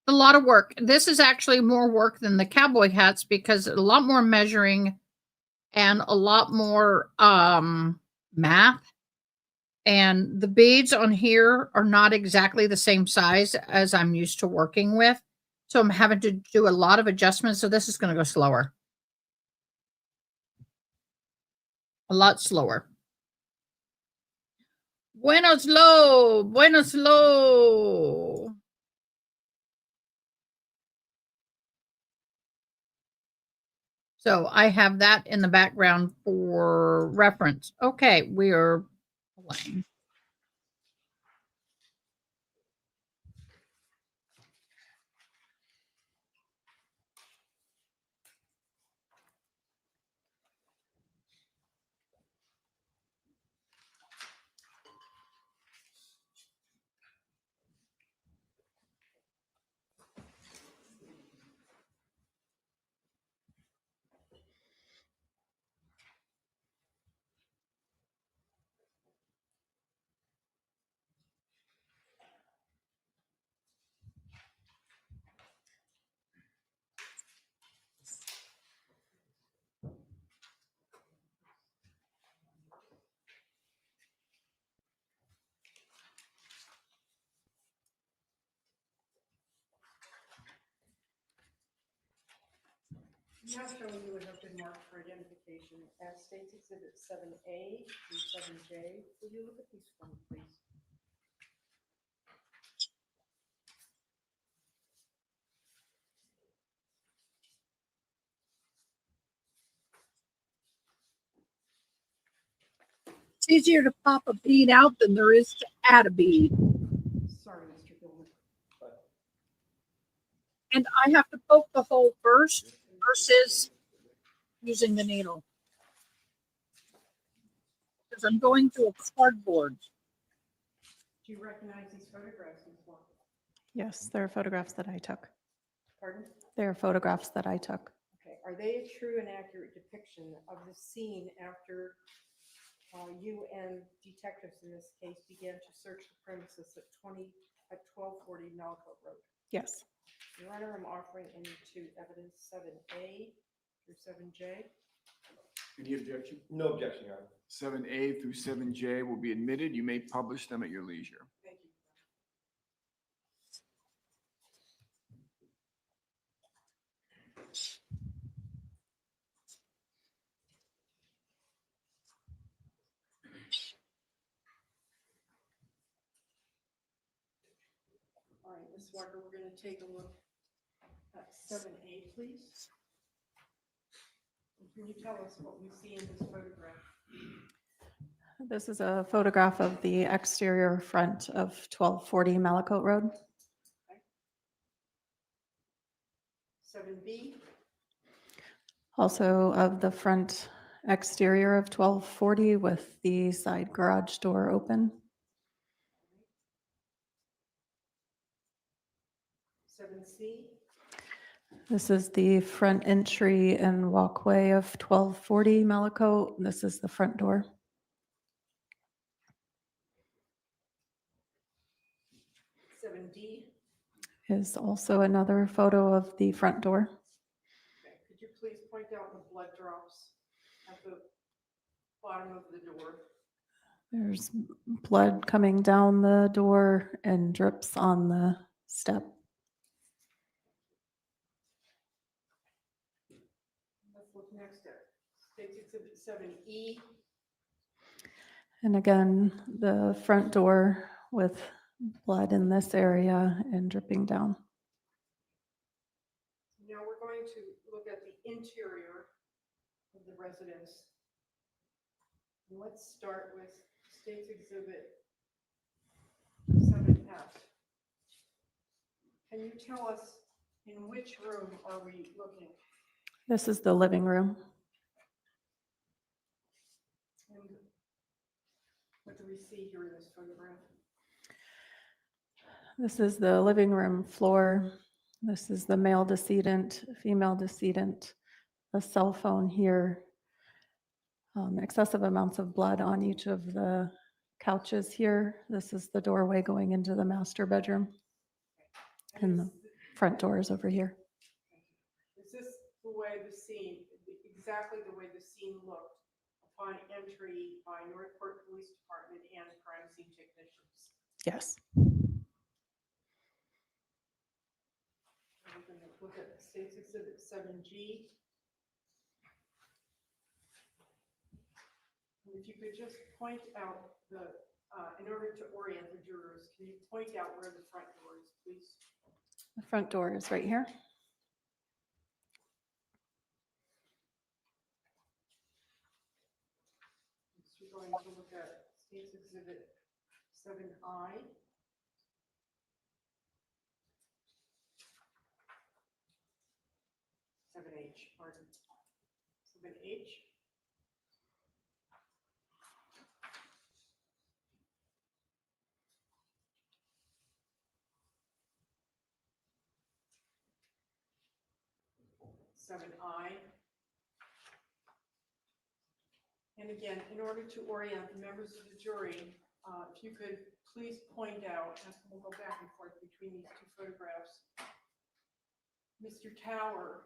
O: A lot of work. This is actually more work than the cowboy hats because a lot more measuring and a lot more math. And the beads on here are not exactly the same size as I'm used to working with. So I'm having to do a lot of adjustments. So this is going to go slower. A lot slower. Bueno slow. Bueno slow. So I have that in the background for reference. Okay, we are playing.
K: Now showing you would have been marked for identification as States Exhibit 7A through 7J. Will you look at these for me, please?
O: It's easier to pop a bead out than there is to add a bead.
K: Sorry, Mr. Gilman.
O: And I have to poke the hole first versus using the needle. Because I'm going through a cardboard.
K: Do you recognize these photographs as well?
T: Yes, there are photographs that I took.
K: Pardon?
T: There are photographs that I took.
K: Okay, are they a true and accurate depiction of the scene after you and detectives in this case began to search the premises at 1240 Malco Road?
T: Yes.
K: Your Honor, I'm offering any two evidence 7A through 7J.
C: Any objection?
F: No objection, Your Honor.
C: 7A through 7J will be admitted. You may publish them at your leisure.
K: Thank you. All right, Ms. Walker, we're going to take a look at 7A, please. Can you tell us what we see in this photograph?
T: This is a photograph of the exterior front of 1240 Malakote Road.
K: 7B,
T: Also of the front exterior of 1240 with the side garage door open.
K: 7C,
T: This is the front entry and walkway of 1240 Malakote. This is the front door.
K: 7D.
T: Is also another photo of the front door.
K: Okay, could you please point out the blood drops at the bottom of the door?
T: There's blood coming down the door and drips on the step.
K: Let's look next at State's Exhibit 7E.
T: And again, the front door with blood in this area and dripping down.
K: Now we're going to look at the interior of the residence. And let's start with State's Exhibit 7F. Can you tell us in which room are we looking?
T: This is the living room.
K: And what do we see here in this photograph?
T: This is the living room floor. This is the male decedent, female decedent, a cell phone here. Excessive amounts of blood on each of the couches here. This is the doorway going into the master bedroom. And the front door is over here.
K: Is this the way the scene, exactly the way the scene looked upon entry by Northport Police Department and crime scene technicians?
T: Yes.
K: We're going to look at State's Exhibit 7G. And if you could just point out the, in order to orient the jurors, can you point out where the front door is, please?
T: The front door is right here.
K: Next, we're going to look at State's Exhibit 7I. Seven H, pardon. 7H. Seven I. And again, in order to orient the members of the jury, if you could please point out, and we'll go back and forth between these two photographs. Mr. Tower,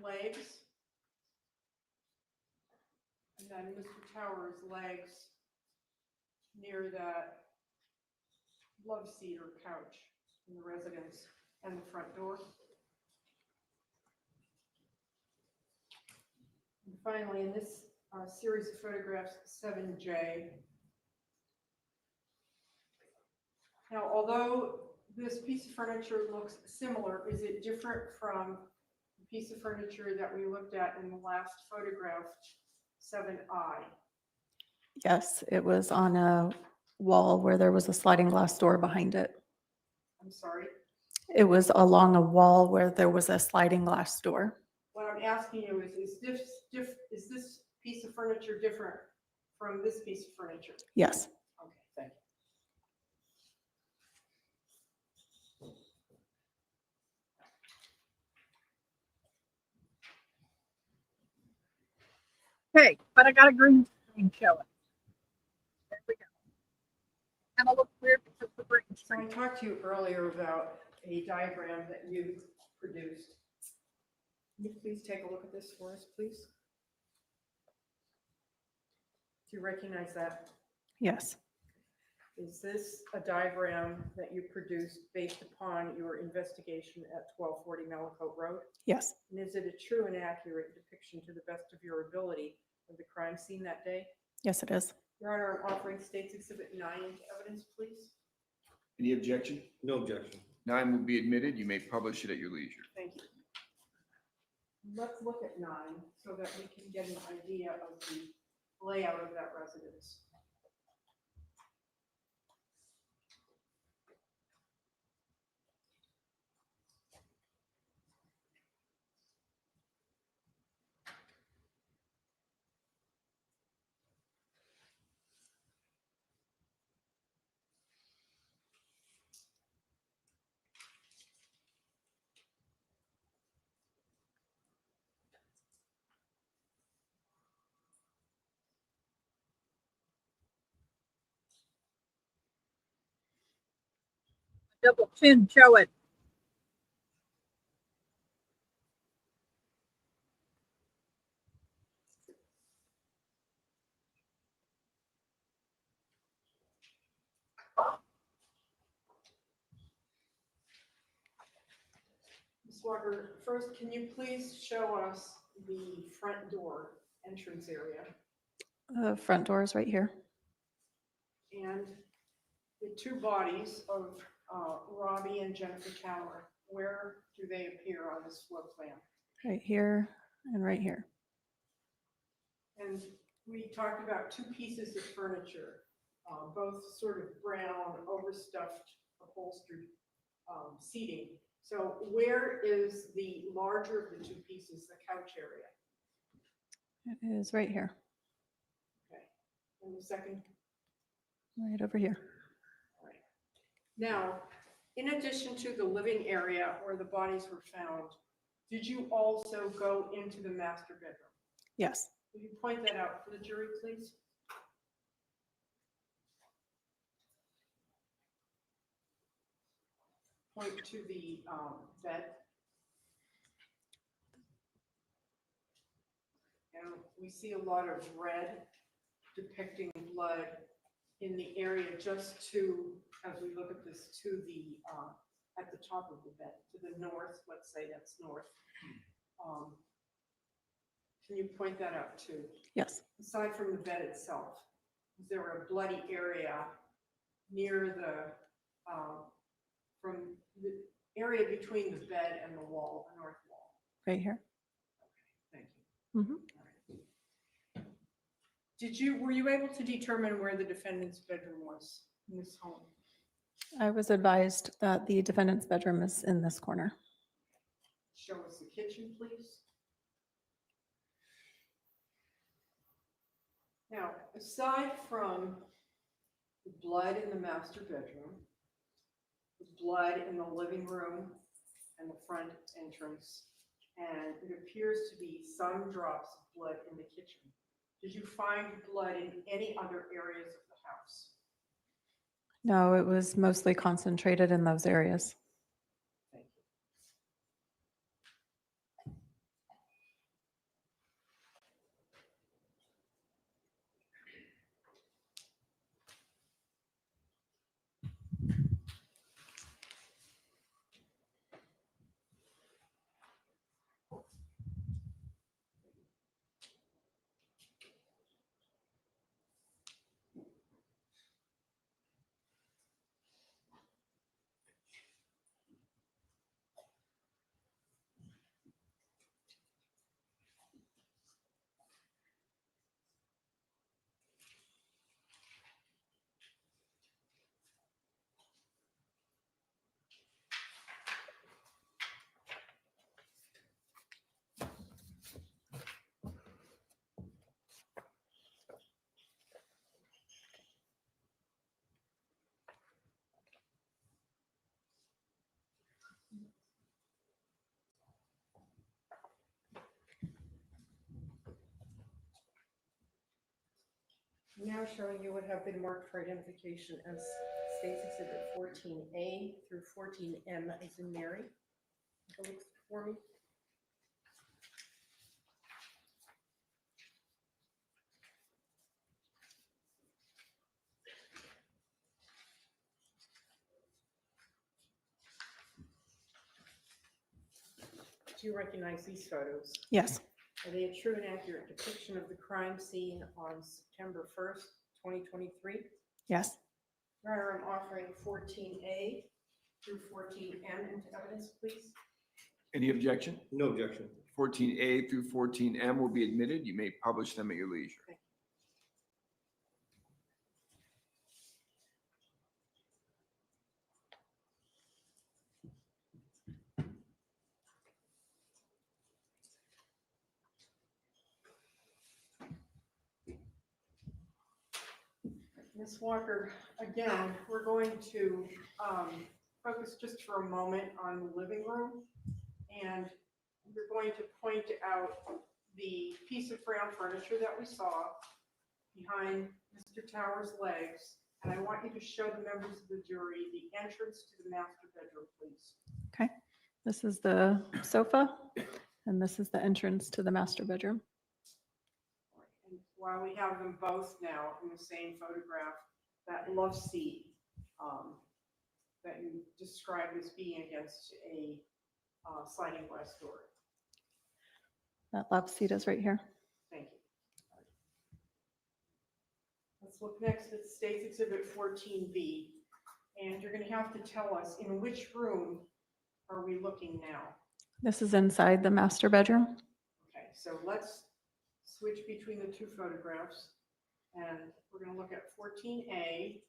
K: legs. And then Mr. Tower's legs near that love seat or couch in the residence and the front door. And finally, in this series of photographs, 7J. Now, although this piece of furniture looks similar, is it different from the piece of furniture that we looked at in the last photograph, 7I?
T: Yes, it was on a wall where there was a sliding glass door behind it.
K: I'm sorry.
T: It was along a wall where there was a sliding glass door.
K: What I'm asking you is this piece of furniture different from this piece of furniture?
T: Yes.
K: Okay, thank you.
O: Okay, but I got a green screen showing. There we go. And it looks weird because the green
K: So I talked to you earlier about a diagram that you produced. Can you please take a look at this for us, please? Do you recognize that?
T: Yes.
K: Is this a diagram that you produced based upon your investigation at 1240 Malakote Road?
T: Yes.
K: And is it a true and accurate depiction to the best of your ability of the crime scene that day?
T: Yes, it is.
K: Your Honor, I'm offering State's Exhibit 9 into evidence, please.
C: Any objection?
F: No objection.
C: 9 will be admitted. You may publish it at your leisure.
K: Thank you. Let's look at 9 so that we can get an idea of the layout of that residence.
O: double chin, show it.
K: Ms. Walker, first, can you please show us the front door entrance area
T: The front door is right here.
K: and the two bodies of Robbie and Jennifer Tower? Where do they appear on this floor plan?
T: Right here and right here.
K: And we talked about two pieces of furniture, both sort of brown, overstuffed, upholstered seating. So where is the larger of the two pieces, the couch area?
T: It is right here,
K: Okay. And the second?
T: right over here.
K: All right. Now, in addition to the living area where the bodies were found, did you also go into the master bedroom?
T: Yes.
K: Will you point that out for the jury, please? Point to the bed. And we see a lot of red depicting blood in the area just to, as we look at this, to the, at the top of the bed, to the north, let's say that's north. Can you point that out too?
T: Yes.
K: Aside from the bed itself, is there a bloody area near the, from the area between the bed and the wall, the north wall?
T: Right here.
K: Thank you.
T: Mm-hmm.
K: Were you able to determine where the defendant's bedroom was in this home?
T: I was advised that the defendant's bedroom is in this corner.
K: Show us the kitchen, please. Now, aside from the blood in the master bedroom, the blood in the living room and the front entrance, and it appears to be some drops of blood in the kitchen, did you find blood in any other areas of the house?
T: No, it was mostly concentrated in those areas.
K: Thank you. Now showing you what have been marked for identification as State's Exhibit 14A through 14M as in Mary. Take a look for me. Do you recognize these photos?
T: Yes.
K: Are they a true and accurate depiction of the crime scene on September 1st, 2023?
T: Yes.
K: Your Honor, I'm offering 14A through 14M into evidence, please.
C: Any objection?
F: No objection.
C: 14A through 14M will be admitted. You may publish them at your leisure.
K: Ms. Walker, again, we're going to focus just for a moment on the living room. And we're going to point out the piece of brown furniture that we saw behind Mr. Tower's legs. And I want you to show the members of the jury the entrance to the master bedroom, please.
T: Okay. This is the sofa, and this is the entrance to the master bedroom.
K: And while we have them both now in the same photograph, that love seat that you described as being against a sliding glass door.
T: That love seat is right here.
K: Thank you. Let's look next at State's Exhibit 14B. And you're going to have to tell us in which room are we looking now?
T: This is inside the master bedroom.
K: Okay, so let's switch between the two photographs. And we're going to look at 14A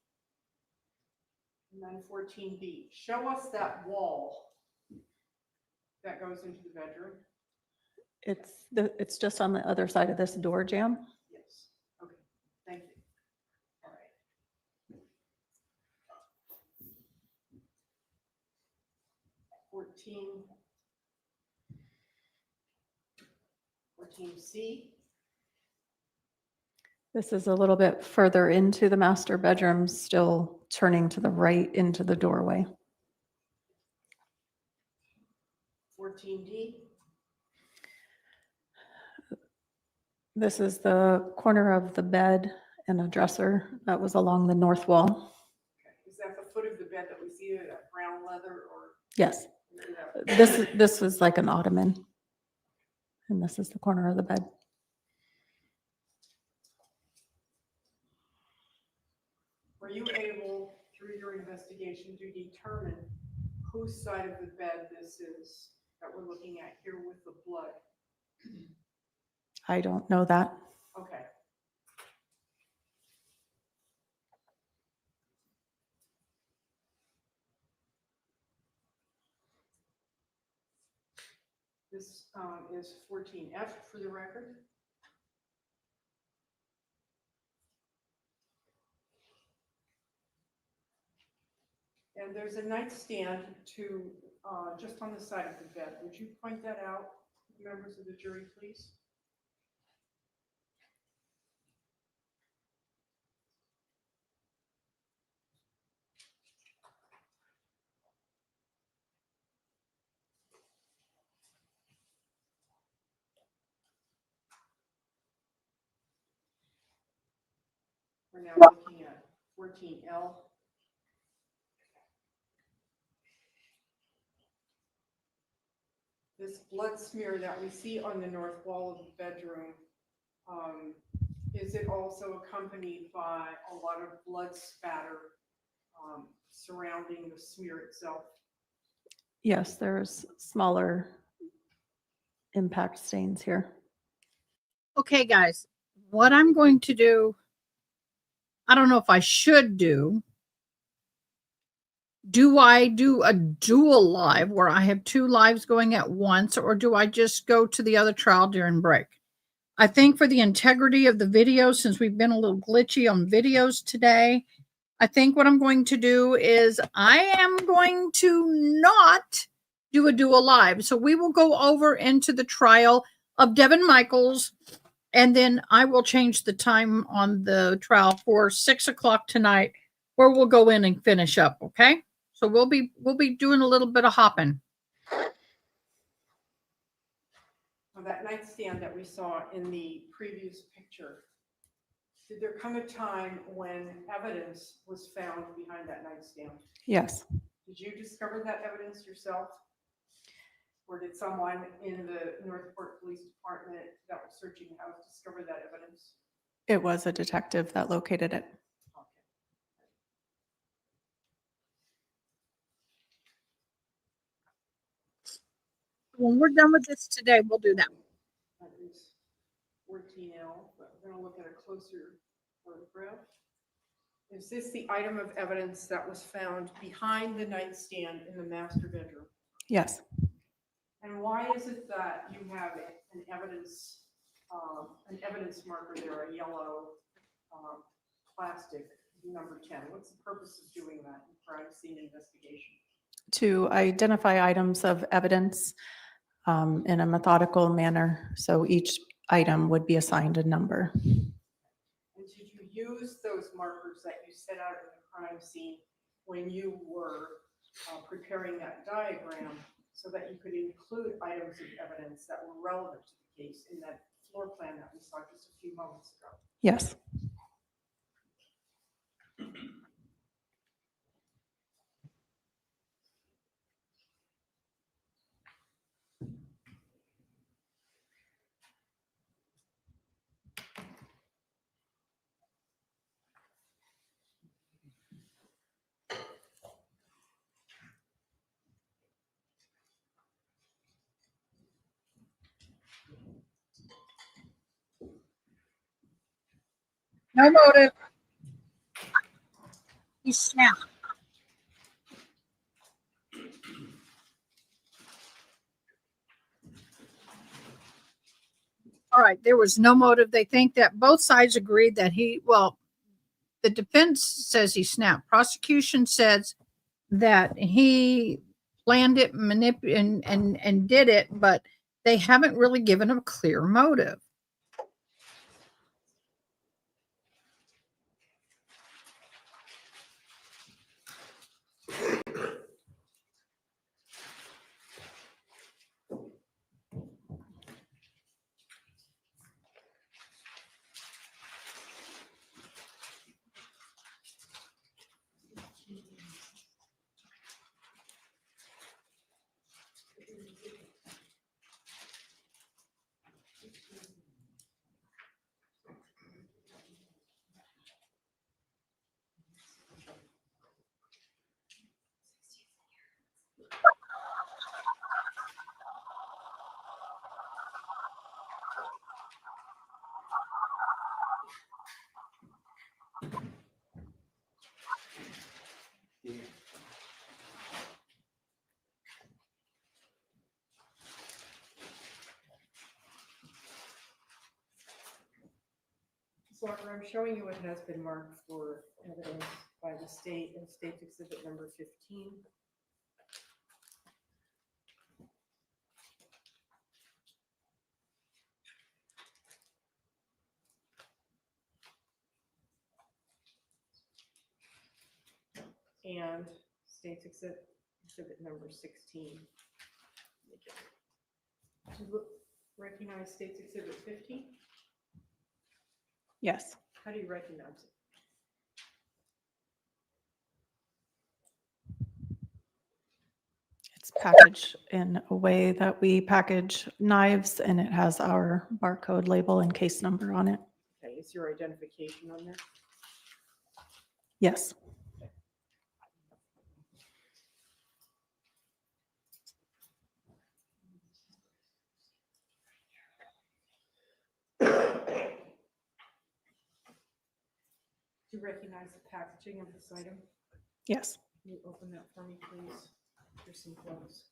K: and then 14B. Show us that wall that goes into the bedroom.
T: It's just on the other side of this door jamb.
K: Yes. Okay. Thank you. All right. 14C.
T: This is a little bit further into the master bedroom, still turning to the right into the doorway.
K: 14D.
T: This is the corner of the bed and a dresser that was along the north wall.
K: Okay. Is that the foot of the bed that we see, that brown leather, or?
T: Yes. This was like an ottoman. And this is the corner of the bed.
K: Were you able, through your investigation, to determine whose side of the bed this is that we're looking at here with the blood?
T: I don't know that.
K: Okay. This is 14F for the record. And there's a nightstand to just on the side of the bed. Would you point that out, members of the jury, please? We're now looking at 14L. This blood smear that we see on the north wall of the bedroom, is it also accompanied by a lot of blood spatter surrounding the smear itself?
T: Yes, there's smaller impact stains here.
O: Okay, guys, what I'm going to do, I don't know if I should do I do a dual live where I have two lives going at once, or do I just go to the other trial during break? I think for the integrity of the video, since we've been a little glitchy on videos today, I think what I'm going to do is I am going to not do a dual live. So we will go over into the trial of Devin Michaels And then I will change the time on the trial for 6 o'clock tonight, where we'll go in and finish up. Okay. So we'll be doing a little bit of hopping.
K: Well, that nightstand that we saw in the previous picture, did there come a time when evidence was found behind that nightstand?
T: Yes,
K: Did you discover that evidence yourself? Or did someone in the Northport Police Department that was searching the house discover that evidence?
T: it was a detective that located it.
O: When we're done with this today, we'll do that.
K: That is 14L, but we're gonna look at a closer photograph. Is this the item of evidence that was found behind the nightstand in the master bedroom?
T: Yes.
K: And why is it that you have an evidence marker there, a yellow plastic number 10? What's the purpose of doing that in crime scene investigation?
T: To identify items of evidence in a methodical manner. So each item would be assigned a number.
K: And did you use those markers that you set out in the crime scene when you were preparing that diagram so that you could include items of evidence that were relevant to the case in that floor plan that we saw just a few moments ago?
T: Yes.
O: No motive. He snapped. All right. There was no motive. They think that both sides agreed that the defense says he snapped. Prosecution says that he planned it, and did it, but they haven't really given a clear motive.
K: So I'm showing you what has been marked for evidence by the state in State's Exhibit number 15. And State's Exhibit number 16. Do you recognize State's Exhibit 15?
T: Yes.
K: How do you recognize it?
T: It's packaged in a way that we package knives, and it has our barcode label and case number on it.
K: Okay, is your identification on there?
T: Yes.
K: Do you recognize the packaging of this item?
T: Yes.
K: Can you open that for me, please? There's some clothes.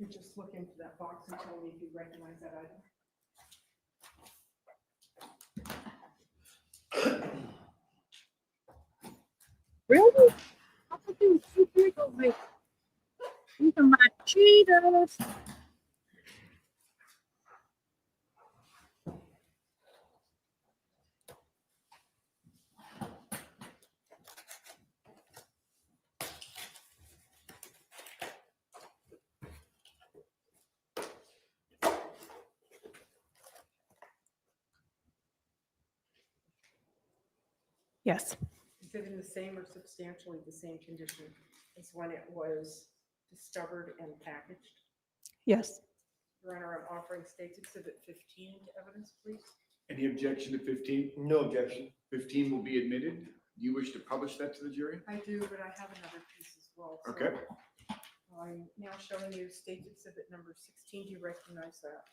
K: You just look into that box and tell me if you recognize that item.
M: Really? How could you so big of me? These are my Cheetos.
T: Yes.
K: Is it in the same or substantially the same condition as when it was discovered and packaged?
T: Yes.
K: Your Honor, I'm offering State's Exhibit 15 into evidence, please.
C: Any objection to 15?
F: No objection.
C: 15 will be admitted. Do you wish to publish that to the jury?
K: I do, but I have another piece as well. so
C: Okay.
K: I'm now showing you State's Exhibit number 16. Do you recognize that?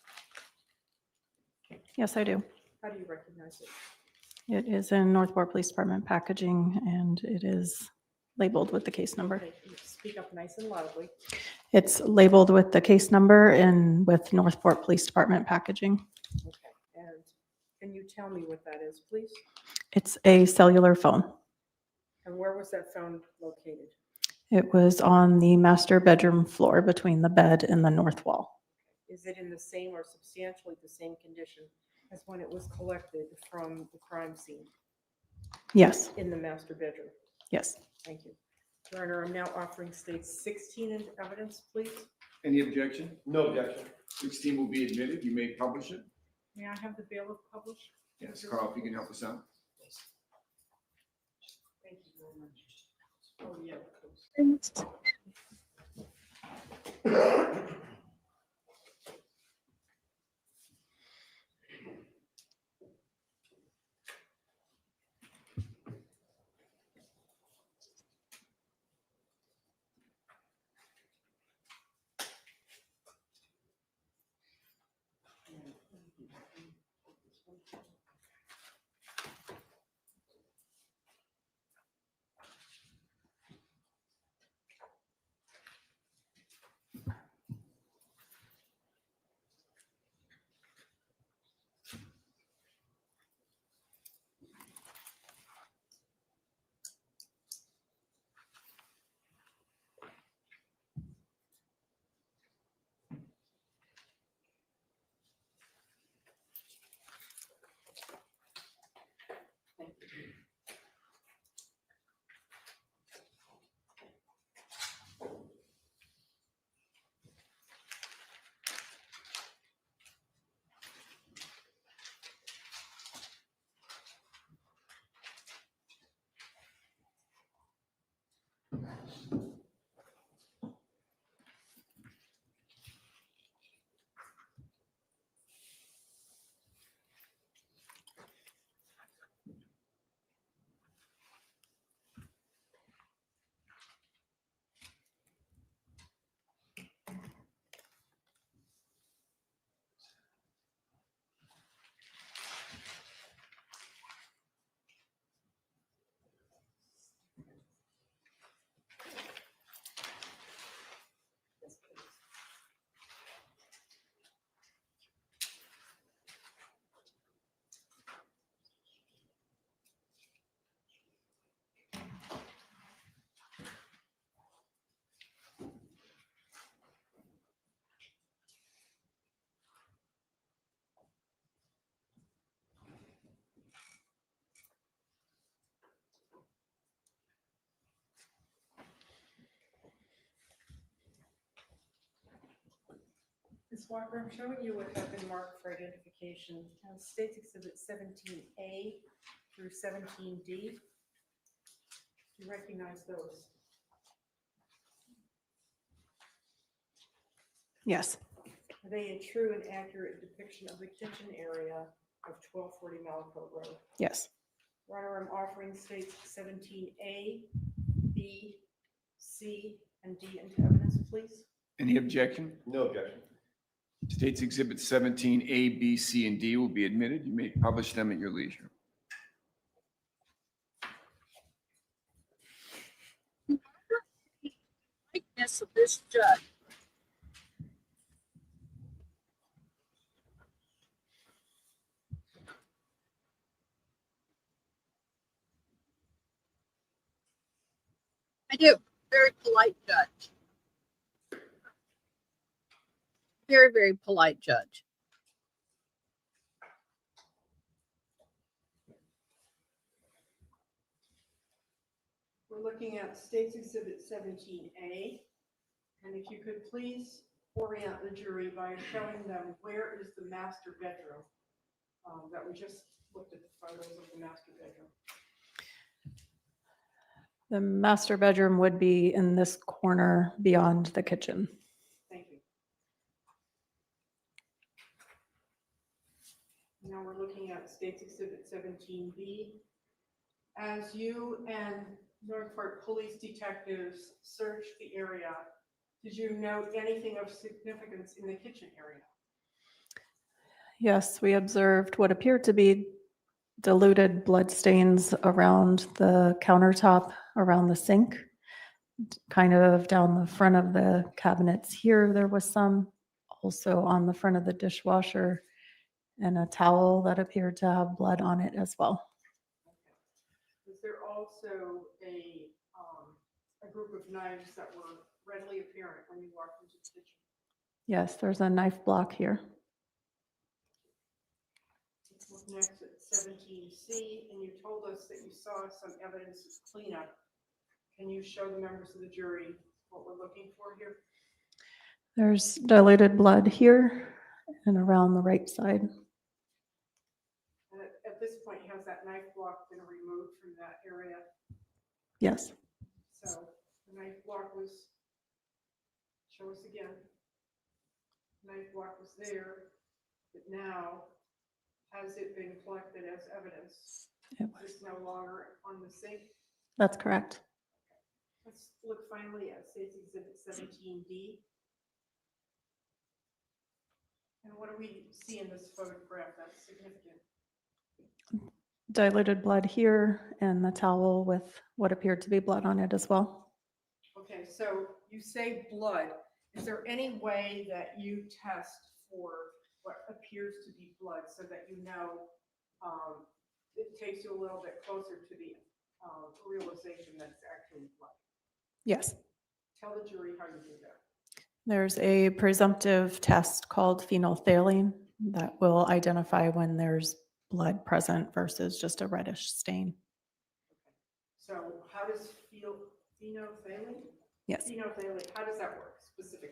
T: Yes, I do.
K: How do you recognize it?
T: It is in Northport Police Department packaging, and it is labeled with the case number.
K: Okay, you speak up nice and loudly.
T: It's labeled with the case number and with Northport Police Department packaging.
K: Okay, and can you tell me what that is, please?
T: It's a cellular phone.
K: And where was that phone located?
T: It was on the master bedroom floor between the bed and the north wall.
K: Is it in the same or substantially the same condition as when it was collected from the crime scene?
T: Yes.
K: In the master bedroom?
T: Yes.
K: Thank you. Your Honor, I'm now offering State's 16 into evidence, please.
C: Any objection?
F: No objection.
C: 16 will be admitted. You may publish it.
K: May I have the bailiff publish?
C: Yes, Carl, if you can help us out.
K: Thank you very much. Oh, yeah. Ms. Walker, I'm showing you what have been marked for identification as State's Exhibit 17A through 17D. Do you recognize those?
T: Yes.
K: Are they a true and accurate depiction of the kitchen area of 1240 Malakote Road?
T: Yes.
K: Your Honor, I'm offering States 17A, B, C, and D into evidence, please.
C: Any objection?
F: No objection.
C: State's Exhibit 17, A, B, C, and D will be admitted. You may publish them at your leisure.
M: Likeness of this judge.
O: I do. Very polite judge. Very, very polite judge.
K: We're looking at State's Exhibit 17A. And if you could please orient the jury by showing them where is the master bedroom that we just looked at the photos of the master bedroom.
T: The master bedroom would be in this corner beyond the kitchen.
K: Thank you. Now we're looking at State's Exhibit 17B. As you and Northport police detectives searched the area, did you note anything of significance in the kitchen area?
T: Yes, we observed what appeared to be diluted blood stains around the countertop, around the sink, kind of down the front of the cabinets here. There was some also on the front of the dishwasher, and a towel that appeared to have blood on it as well.
K: Was there also a group of knives that were readily apparent when you walked into the kitchen?
T: Yes, there's a knife block here.
K: Let's look next at 17C, and you told us that you saw some evidence of cleanup. Can you show the members of the jury what we're looking for here?
T: There's diluted blood here and around the right side.
K: And at this point, has that knife block been removed from that area?
T: Yes.
K: So the knife block was, show us again. Knife block was there, but now has it been collected as evidence?
T: It
K: Is this no longer on the sink?
T: That's correct.
K: Let's look finally at State's Exhibit 17D. And what do we see in this photograph that's significant?
T: Diluted blood here and the towel with what appeared to be blood on it as well.
K: Okay, so you say blood. Is there any way that you test for what appears to be blood so that you know it takes you a little bit closer to the realization that it's actually blood?
T: Yes.
K: Tell the jury how you do that.
T: There's a presumptive test called phenolphthalein that will identify when there's blood present versus just a reddish stain.
K: So how does phenolphthalein?
T: Yes.
K: Phenolphthalein, how does that work specifically?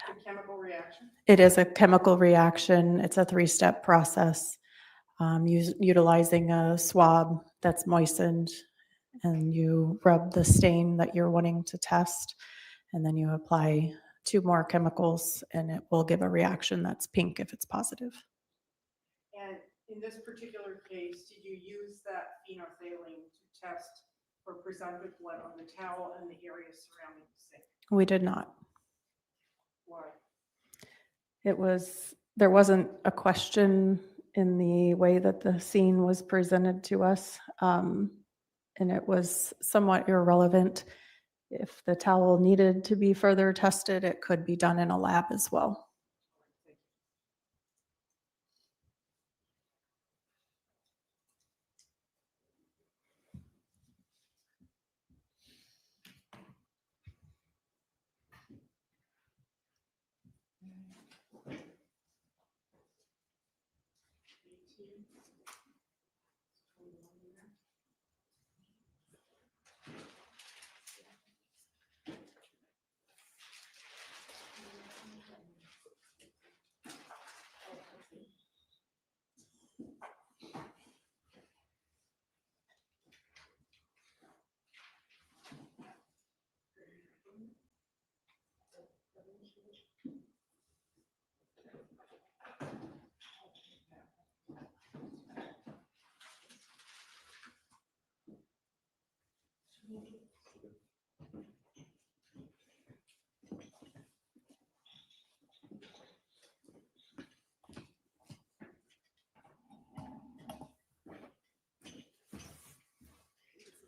K: It's a chemical reaction?
T: It is a chemical reaction. It's a 3-step process utilizing a swab that's moistened, and you rub the stain that you're wanting to test, and then you apply 2 more chemicals, and it will give a reaction that's pink if it's positive.
K: And in this particular case, did you use that phenolphthalein to test for presumptive blood on the towel and the areas surrounding the sink?
T: We did not.
K: Why?
T: There wasn't a question in the way that the scene was presented to us, and it was somewhat irrelevant. If the towel needed to be further tested, it could be done in a lab as well.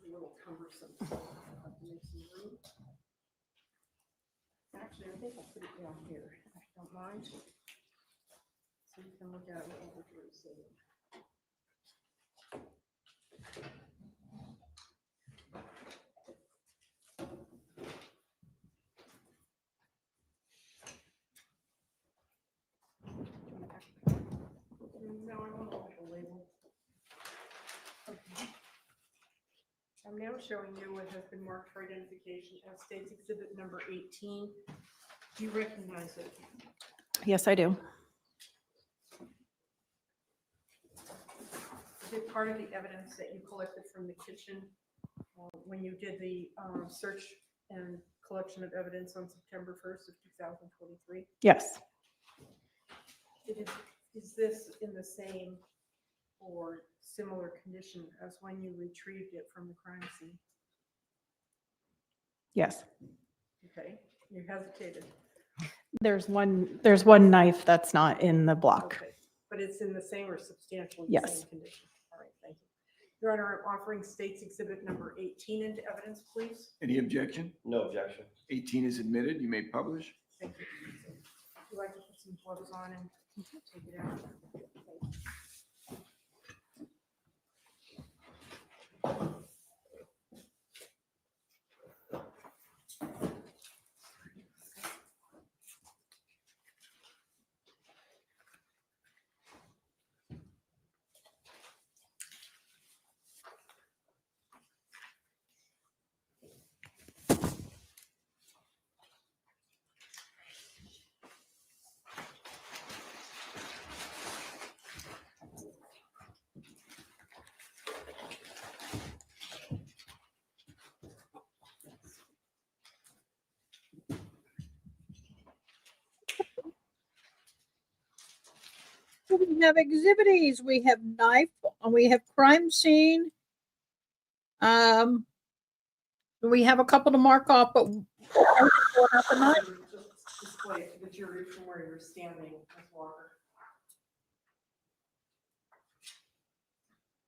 K: A little cumbersome. I'll have to make some room. Actually, I think I'll put it down here, if you don't mind. So you can look at it over here. So I'm now showing you what has been marked for identification as State's Exhibit number 18. Do you recognize it?
T: Yes, I do.
K: Is it part of the evidence that you collected from the kitchen when you did the search and collection of evidence on September 1st of 2023?
T: Yes.
K: Is this in the same or similar condition as when you retrieved it from the crime scene?
T: Yes.
K: Okay, you hesitated.
T: There's one knife that's not in the block.
K: Okay, but it's in the same or substantially the
T: Yes.
K: same condition. All right, thank you. Your Honor, I'm offering State's Exhibit number 18 into evidence, please.
C: Any objection?
F: No objection.
C: 18 is admitted. You may publish.
K: Thank you. Would you like to put some gloves on and take it out? Thank you.
O: So we have exhibits, we have knife, we have crime scene. We have a couple to mark off, but
K: Just display it to the jury from where you're standing, Ms. Walker.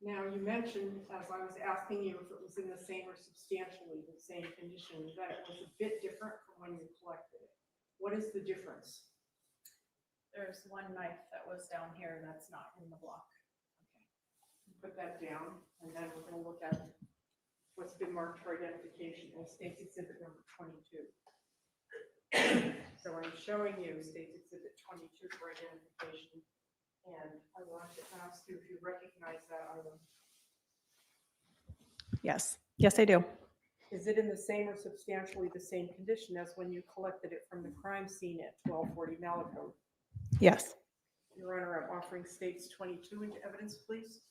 K: Now, you mentioned, as I was asking you if it was in the same or substantially the same condition, that it was a bit different from when you collected it. What is the difference?
T: There's one knife that was down here that's not in the block.
K: Put that down, and then we're going to look at what's been marked for identification as State's Exhibit number 22. So I'm showing you State's Exhibit 22 for identification, and I want to ask you if you recognize that item.
T: Yes. Yes, I do.
K: Is it in the same or substantially the same condition as when you collected it from the crime scene at 1240 Malaco?
T: Yes.
K: Your Honor, I'm offering State's 22 into evidence, please.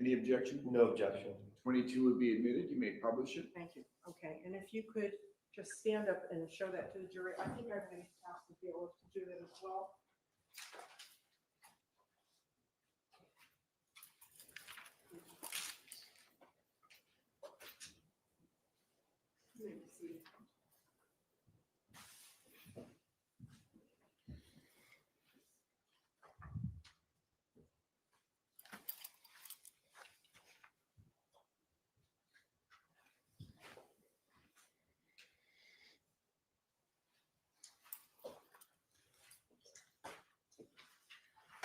C: Any objection?
F: No objection.
C: 22 would be admitted. You may publish it.
K: Thank you. Okay, and if you could just stand up and show that to the jury. I think I'm going to ask the bailiff to do that as well. Let me see.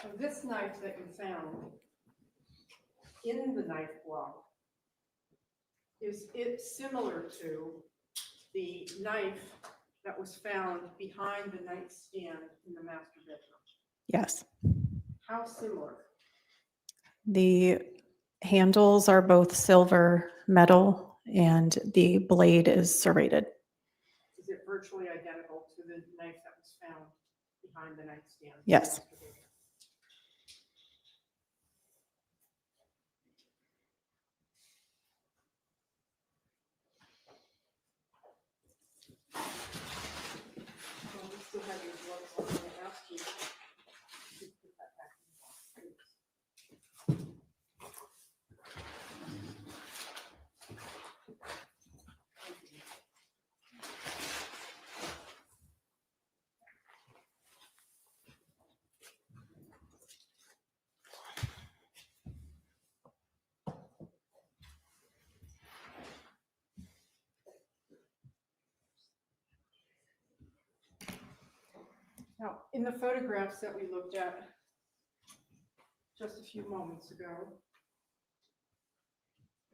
K: So this knife that you found in the knife block, is it similar to the knife that was found behind the nightstand in the master bedroom?
T: Yes.
K: How similar?
T: The handles are both silver metal and the blade is serrated.
K: Is it virtually identical to the knife that was found behind the nightstand? in the
T: Yes.
K: master bedroom? Well, we still have your gloves on. I'm going to ask you to put that back in the box, please. Now, in the photographs that we looked at just a few moments ago,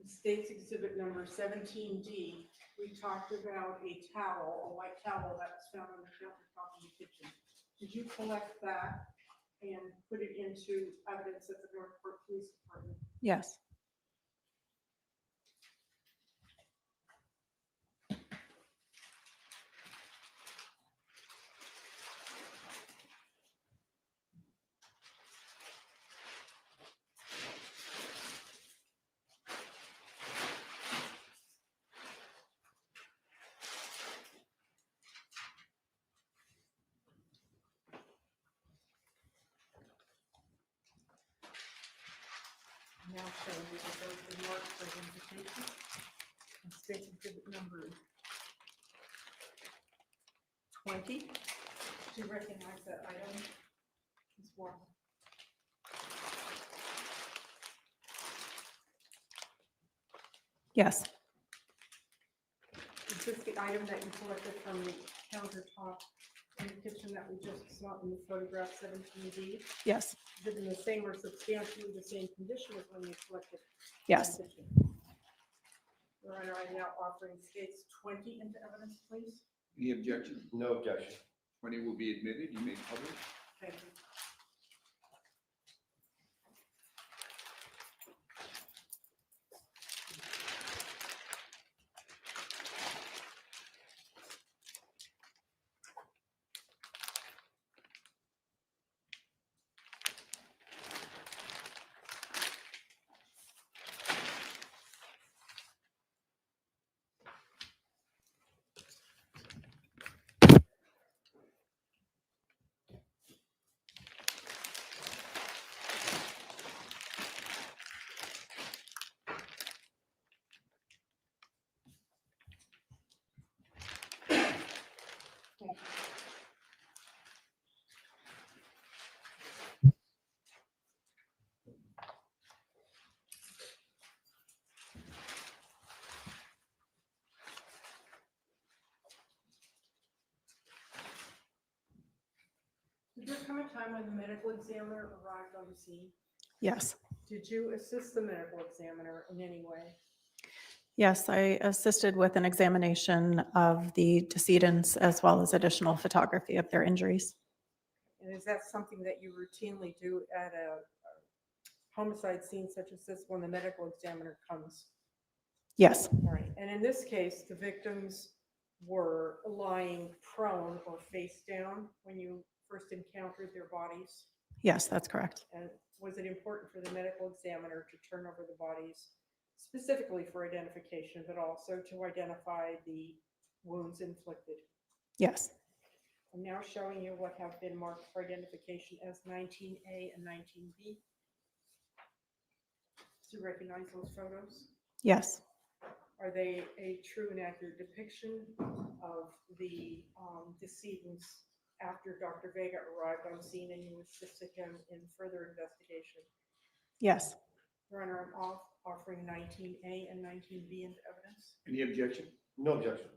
K: in State's Exhibit number 17D, we talked about a towel, a white towel that was found on the countertop in the kitchen. Did you collect that and put it into evidence at the Northport Police Department?
T: Yes.
K: showing you the vote of mark for identification. State's exhibit number 20. Do you recognize that item as well?
T: Yes,
K: Is this the item that you collected from the countertop in the kitchen that we just saw in the photograph 17D?
T: yes,
K: Is it in the same or substantially the same condition as when you collected?
T: yes.
K: the kitchen? Your Honor, I'm now offering states 20 into evidence, please.
C: Any objection?
F: No objection.
C: 20 will be admitted. You may publish.
K: Thank you. Did there come a time when the medical examiner arrived on the scene?
T: Yes.
K: Did you assist the medical examiner in any way?
T: Yes, I assisted with an examination of the decedents as well as additional photography of their injuries.
K: And is that something that you routinely do at a homicide scene such as this when the medical examiner comes?
T: Yes,
K: All right. And in this case, the victims were lying prone or face down when you first encountered their bodies?
T: yes, that's correct.
K: And was it important for the medical examiner to turn over the bodies specifically for identification, but also to identify the wounds inflicted?
T: Yes,
K: I'm now showing you what have been marked for identification as 19A and 19B. Do you recognize those photos?
T: yes,
K: Are they a true and accurate depiction of the decedents after Dr. Vega arrived on scene and you assisted him in further investigation?
T: yes,
K: Your Honor, I'm offering 19A and 19B into evidence.
C: Any objection?
F: No objection.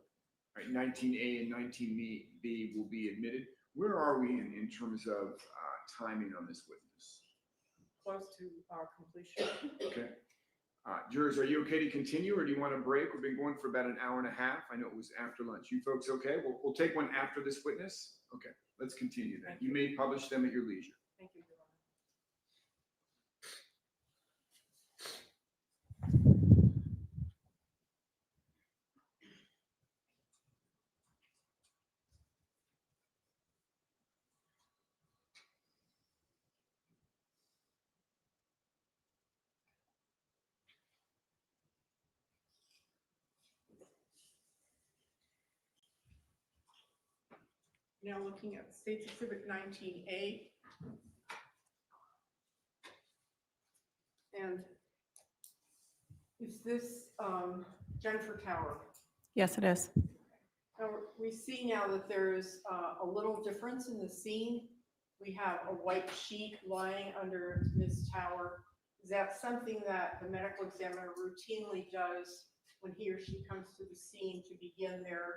C: All right, 19A and 19B will be admitted. Where are we in terms of timing on this witness?
K: Close to completion.
C: Okay. Jurors, are you okay to continue or do you want a break? We've been going for about an hour and a half. I know it was after lunch. You folks okay? We'll take one after this witness. Okay, let's continue then. You may publish them at your leisure.
K: Thank you, Your Honor. Now looking at State's Exhibit 19A. And is this Jennifer Tower?
T: yes, it is.
K: Now, we see now that there's a little difference in the scene. We have a white sheet lying under Ms. Tower. Is that something that the medical examiner routinely does when he or she comes to the scene to begin their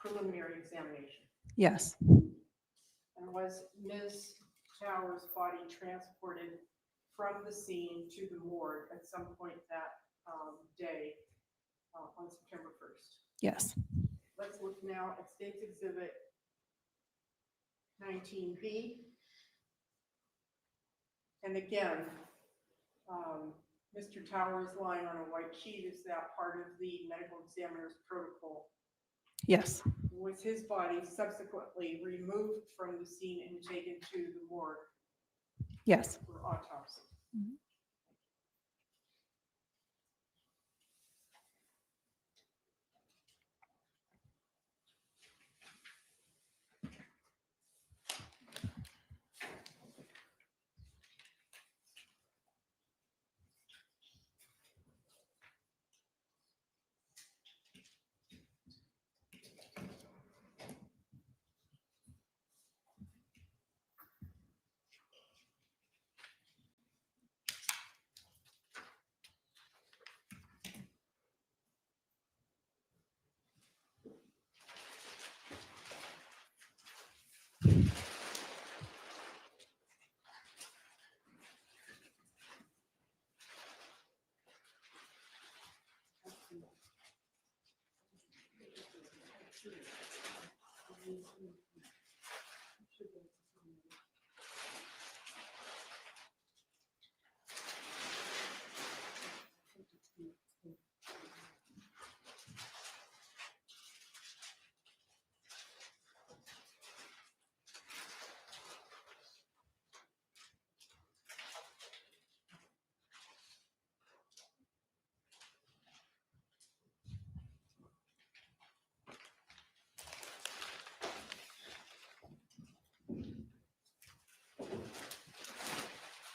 K: preliminary examination?
T: Yes,
K: And was Ms. Tower's body transported from the scene to the morgue at some point that day on September 1st?
T: yes,
K: Let's look now at State's Exhibit 19B. And again, Mr. Tower is lying on a white sheet. Is that part of the medical examiner's protocol?
T: yes,
K: Was his body subsequently removed from the scene and taken to the morgue
T: yes.
K: for autopsy?
T: Mhm.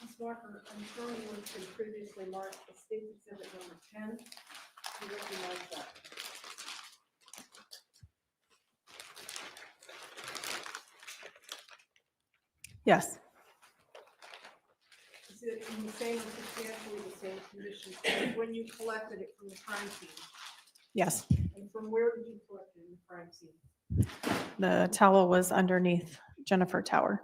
K: Ms. Walker, I'm showing you what's been previously marked as state exhibit number 10. You recognize that?
T: Yes,
K: Is it in the same or substantially the same condition as when you collected it from the crime scene?
T: yes.
K: And from where did you collect it in the crime scene?
T: The towel was underneath Jennifer Tower.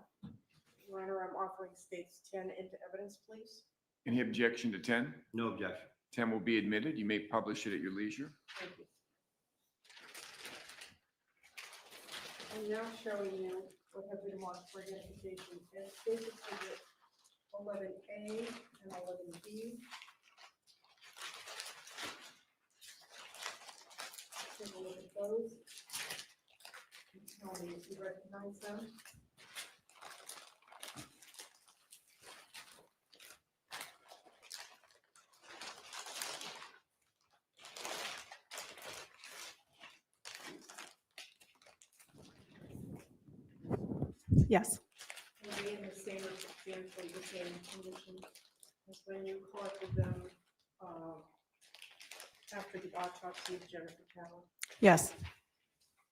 K: Your Honor, I'm offering states 10 into evidence, please.
C: Any objection to 10?
F: No objection.
C: 10 will be admitted. You may publish it at your leisure.
K: Thank you. I'm now showing you what have been marked for identification as state exhibit 11A and 11B. Take a look at those. And tell me if you recognize them.
T: Yes,
K: Are they in the same or substantially the same condition as when you collected them after the autopsy of Jennifer Tower?
T: yes,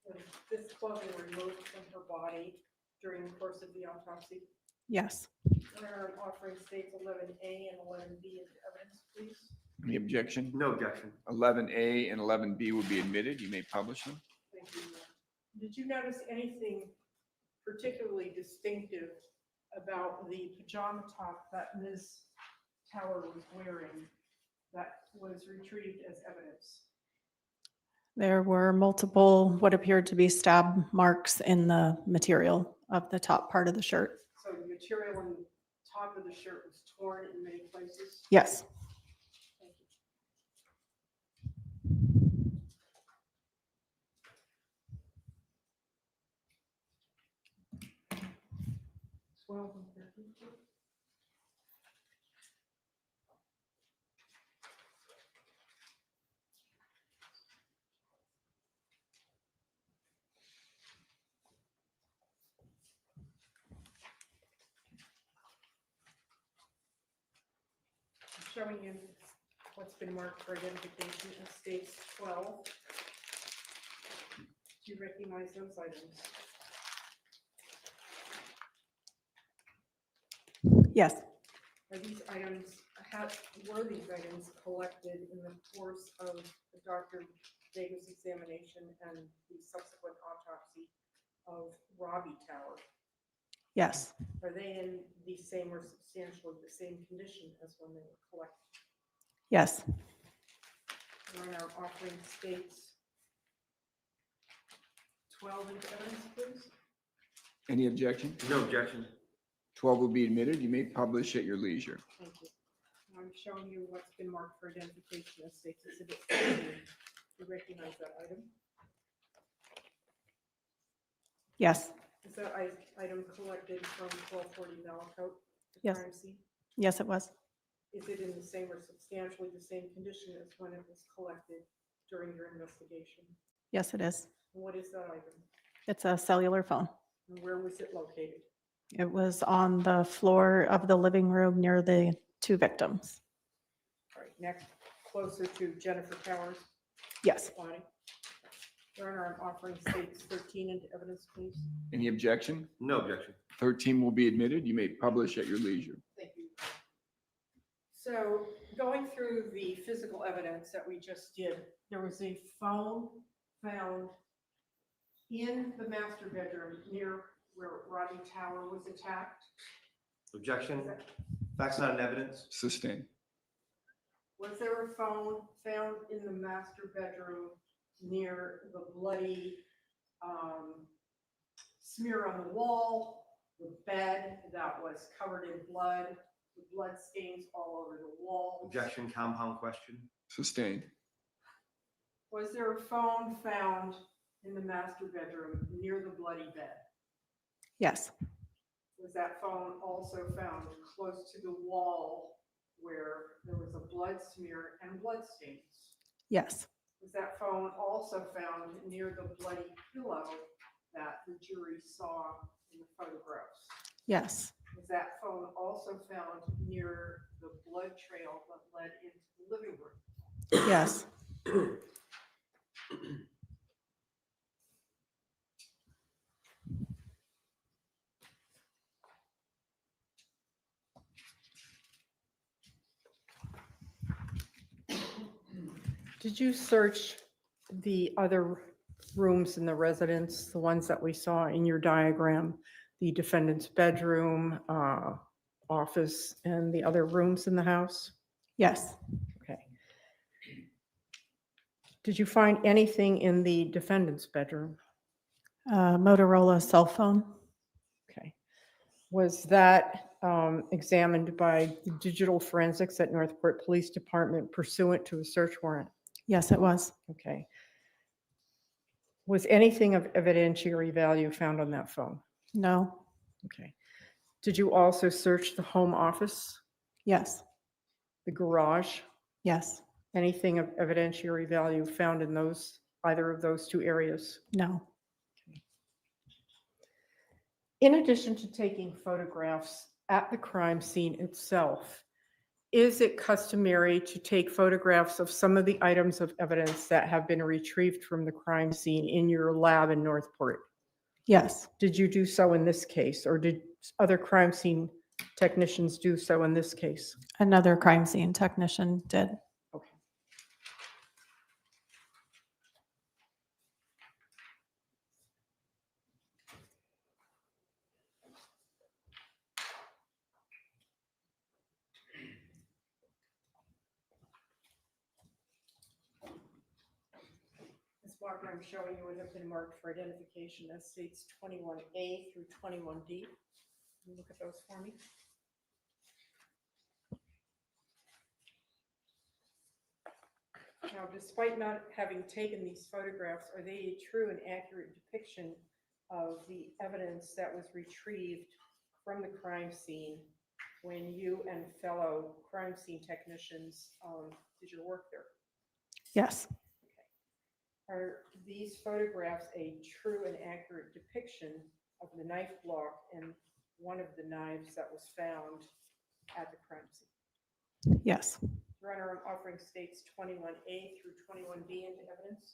K: Was this clothing removed from her body during the course of the autopsy?
T: yes.
K: Where I'm offering states 11A and 11B into evidence, please.
C: Any objection?
F: No objection.
C: 11A and 11B will be admitted. You may publish them.
K: Thank you. Did you notice anything particularly distinctive about the pajama top that Ms. Tower was wearing that was retrieved as evidence?
T: There were multiple what appeared to be stab marks in the material of the top part of the shirt.
K: So the material on the top of the shirt was torn in many places?
T: Yes,
K: Thank you. 12 and 13. I'm showing you what's been marked for identification as states 12. Do you recognize those items?
T: yes,
K: Are these items, were these items collected in the course of Dr. Vega's examination and the subsequent autopsy of Robbie Tower?
T: yes,
K: Are they in the same or substantially the same condition as when they were collected?
T: yes,
K: We're now offering states 12 into evidence, please.
C: Any objection?
F: No objection.
C: 12 will be admitted. You may publish at your leisure.
K: Thank you. I'm showing you what's been marked for identification as states exhibit 13. You recognize that item?
T: yes,
K: Is that item collected from 1240 Malakote, the
T: Yes.
K: crime scene?
T: yes, it was.
K: Is it in the same or substantially the same condition as when it was collected during your investigation?
T: Yes, it is.
K: And what is that item?
T: It's a cellular phone.
K: And where was it located?
T: It was on the floor of the living room near the two victims.
K: All right, next, closer to Jennifer Towers'
T: Yes,
K: body. Your Honor, I'm offering states 13 into evidence, please.
C: Any objection?
F: No objection.
C: 13 will be admitted. You may publish at your leisure.
K: Thank you. So going through the physical evidence that we just did, there was a phone found in the master bedroom near where Robbie Tower was attacked.
F: Objection. Facts not in evidence.
C: Sustained.
K: Was there a phone found in the master bedroom near the bloody smear on the wall, the bed that was covered in blood, the blood stains all over the wall.
F: Objection, compound question.
C: Sustained.
K: Was there a phone found in the master bedroom near the bloody bed?
T: Yes.
K: Was that phone also found close to the wall where there was a blood smear and blood stains?
T: Yes.
K: Was that phone also found near the bloody pillow that the jury saw in the photographs?
T: Yes.
K: Was that phone also found near the blood trail that led into the living room?
T: Yes.
K: Did you search the other rooms in the residence, the ones that we saw in your diagram, the defendant's bedroom, office, and the other rooms in the house?
T: Yes.
K: Okay. Did you find anything in the defendant's bedroom?
T: Motorola cell phone.
K: Okay. Was that examined by the digital forensics at Northport Police Department pursuant to a search warrant?
T: Yes, it was.
K: Okay. Was anything of evidentiary value found on that phone?
T: No.
K: Okay. Did you also search the home office?
T: Yes.
K: The garage?
T: Yes.
K: Anything of evidentiary value found in those, either of those two areas?
T: No.
K: In addition to taking photographs at the crime scene itself, is it customary to take photographs of some of the items of evidence that have been retrieved from the crime scene in your lab in Northport?
T: Yes.
K: Did you do so in this case, or did other crime scene technicians do so in this case?
T: Another crime scene technician did.
K: Okay. Ms. Walker, I'm showing you what have been marked for identification as states 21A through 21D. Can you look at those for me? Now, despite not having taken these photographs, are they a true and accurate depiction of the evidence that was retrieved from the crime scene when you and fellow crime scene technicians did your work there?
T: Yes.
K: Are these photographs a true and accurate depiction of the knife block and one of the knives that was found at the crime scene?
T: Yes.
K: Your Honor, I'm offering states 21A through 21D into evidence.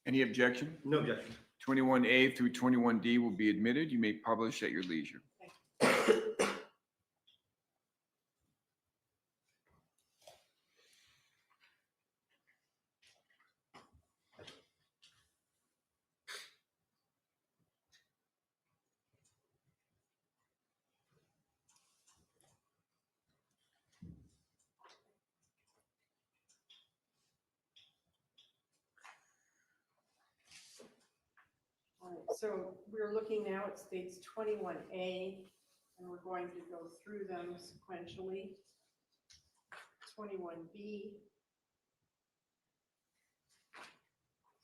C: Any objection?
F: No objection.
C: 21A through 21D will be admitted. You may publish at your leisure.
K: All right, so we're looking now at states 21A, and we're going to go through them sequentially. 21B.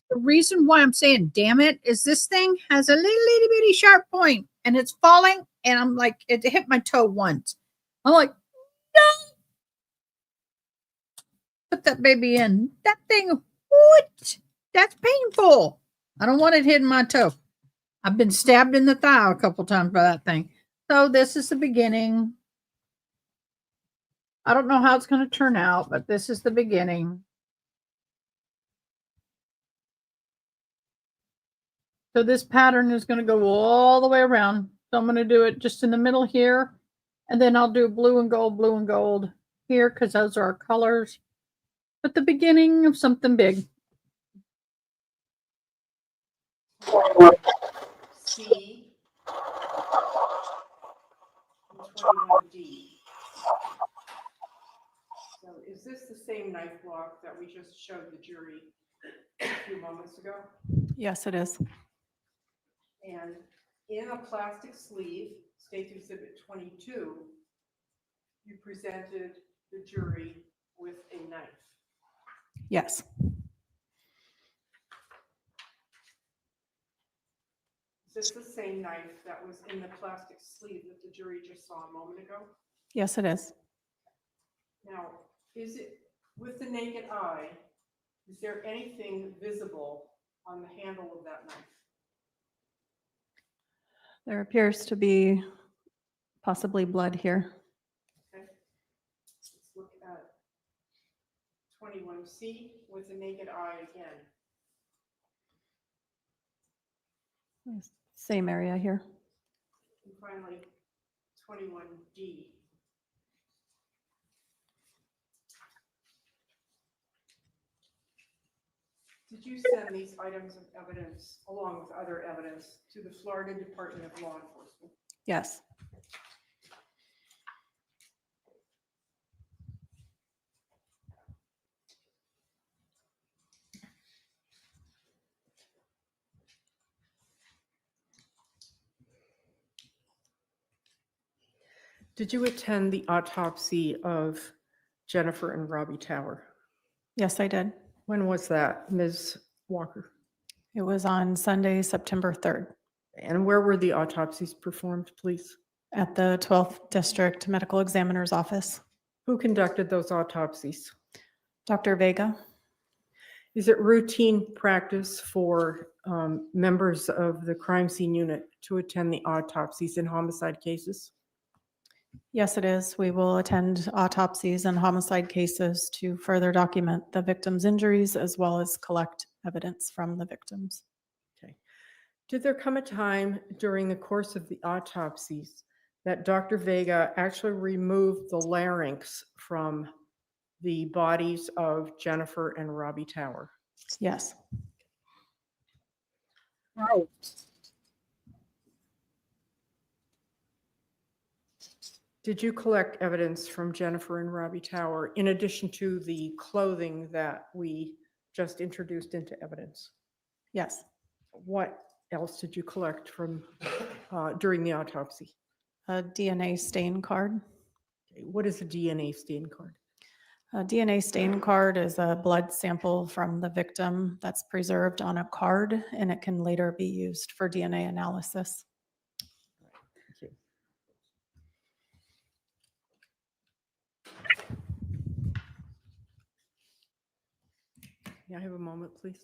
O: The reason why I'm saying damn it is this thing has a little bitty sharp point and it's falling, and I'm like, it hit my toe once. I'm like, no. Put that baby in. That thing, what? That's painful. I don't want it hitting my toe. I've been stabbed in the thigh a couple times by that thing. So this is the beginning. I don't know how it's going to turn out, but this is the beginning. So this pattern is going to go all the way around. So I'm going to do it just in the middle here. And then I'll do blue and gold here because those are our colors. But the beginning of something big.
K: C and 21D. So is this the same knife block that we just showed the jury a few moments ago?
T: Yes, it is.
K: And in a plastic sleeve, State's Exhibit 22, you presented the jury with a knife.
T: Yes.
K: Is this the same knife that was in the plastic sleeve that the jury just saw a moment ago?
T: Yes, it is.
K: Now, is it, with the naked eye, is there anything visible on the handle of that knife?
T: There appears to be possibly blood here.
K: Okay. Let's look at 21C with the naked eye again.
T: Same area here.
K: And finally, 21D. Did you send these items of evidence, along with other evidence, to the Florida Department of Law Enforcement?
T: Yes.
K: Did you attend the autopsy of Jennifer and Robbie Tower?
T: Yes, I did.
K: When was that, Ms. Walker?
T: It was on Sunday, September 3rd.
K: And where were the autopsies performed, please?
T: At the 12th District Medical Examiner's Office.
K: Who conducted those autopsies?
T: Dr. Vega.
K: Is it routine practice for members of the crime scene unit to attend the autopsies in homicide cases?
T: Yes, it is. We will attend autopsies and homicide cases to further document the victim's injuries as well as collect evidence from the victims.
K: Okay. Did there come a time during the course of the autopsies that Dr. Vega actually removed the larynx from the bodies of Jennifer and Robbie Tower?
T: Yes.
M: Right.
K: Did you collect evidence from Jennifer and Robbie Tower in addition to the clothing that we just introduced into evidence?
T: Yes.
K: What else did you collect from during the autopsy?
T: A DNA stain card.
K: Okay, what is a DNA stain card?
T: A DNA stain card is a blood sample from the victim that's preserved on a card, and it can later be used for DNA analysis.
K: Thank you. May I have a moment, please?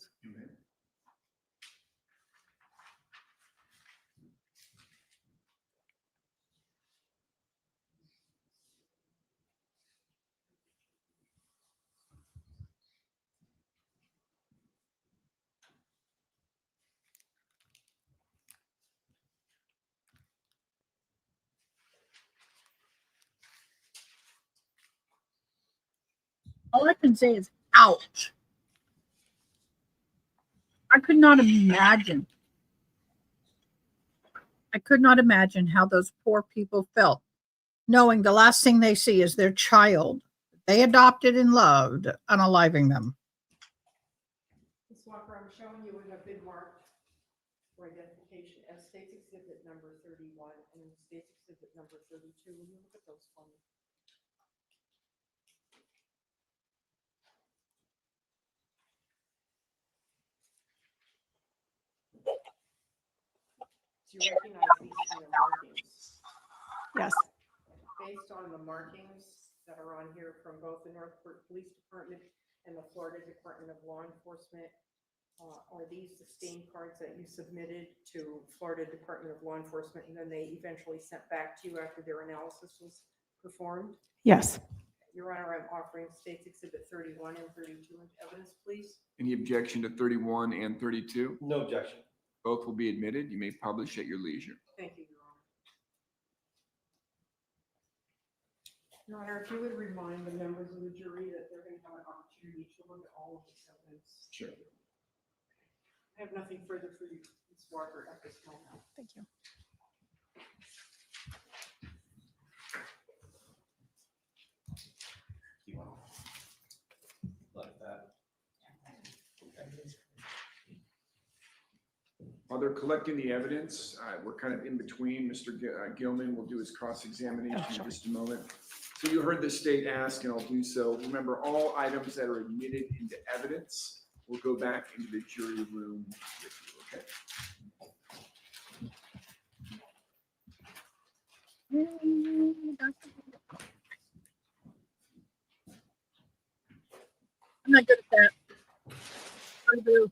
O: All I can say is, ouch. I could not imagine. I could not imagine how those poor people felt, knowing the last thing they see is their child they adopted and loved, unaliving them.
K: Ms. Walker, I'm showing you what have been marked for identification as State's Exhibit number 31 and State's Exhibit number 32. Will you look at those for me? Do you recognize these from the markings?
T: Yes.
K: Based on the markings that are on here from both the Northport Police Department and the Florida Department of Law Enforcement, are these the stain cards that you submitted to Florida Department of Law Enforcement and then they eventually sent back to you after their analysis was performed?
T: Yes.
K: Your Honor, I'm offering State's Exhibit 31 and 32 into evidence, please.
C: Any objection to 31 and 32?
F: No objection.
C: Both will be admitted. You may publish at your leisure.
K: Thank you, Your Honor. Your Honor, if you would remind the members of the jury that they're going to have an opportunity to look at all of this evidence.
C: Sure.
K: I have nothing further for you, Ms. Walker, at this moment.
T: Thank you.
F: Like that.
C: While they're collecting the evidence, we're kind of in between. Mr. Gilman will do his cross-examination in just a moment. So you heard the state ask, and I'll do so. Remember, all items that are admitted into evidence will go back into the jury room with you, okay?
O: I'm not good at that. I do.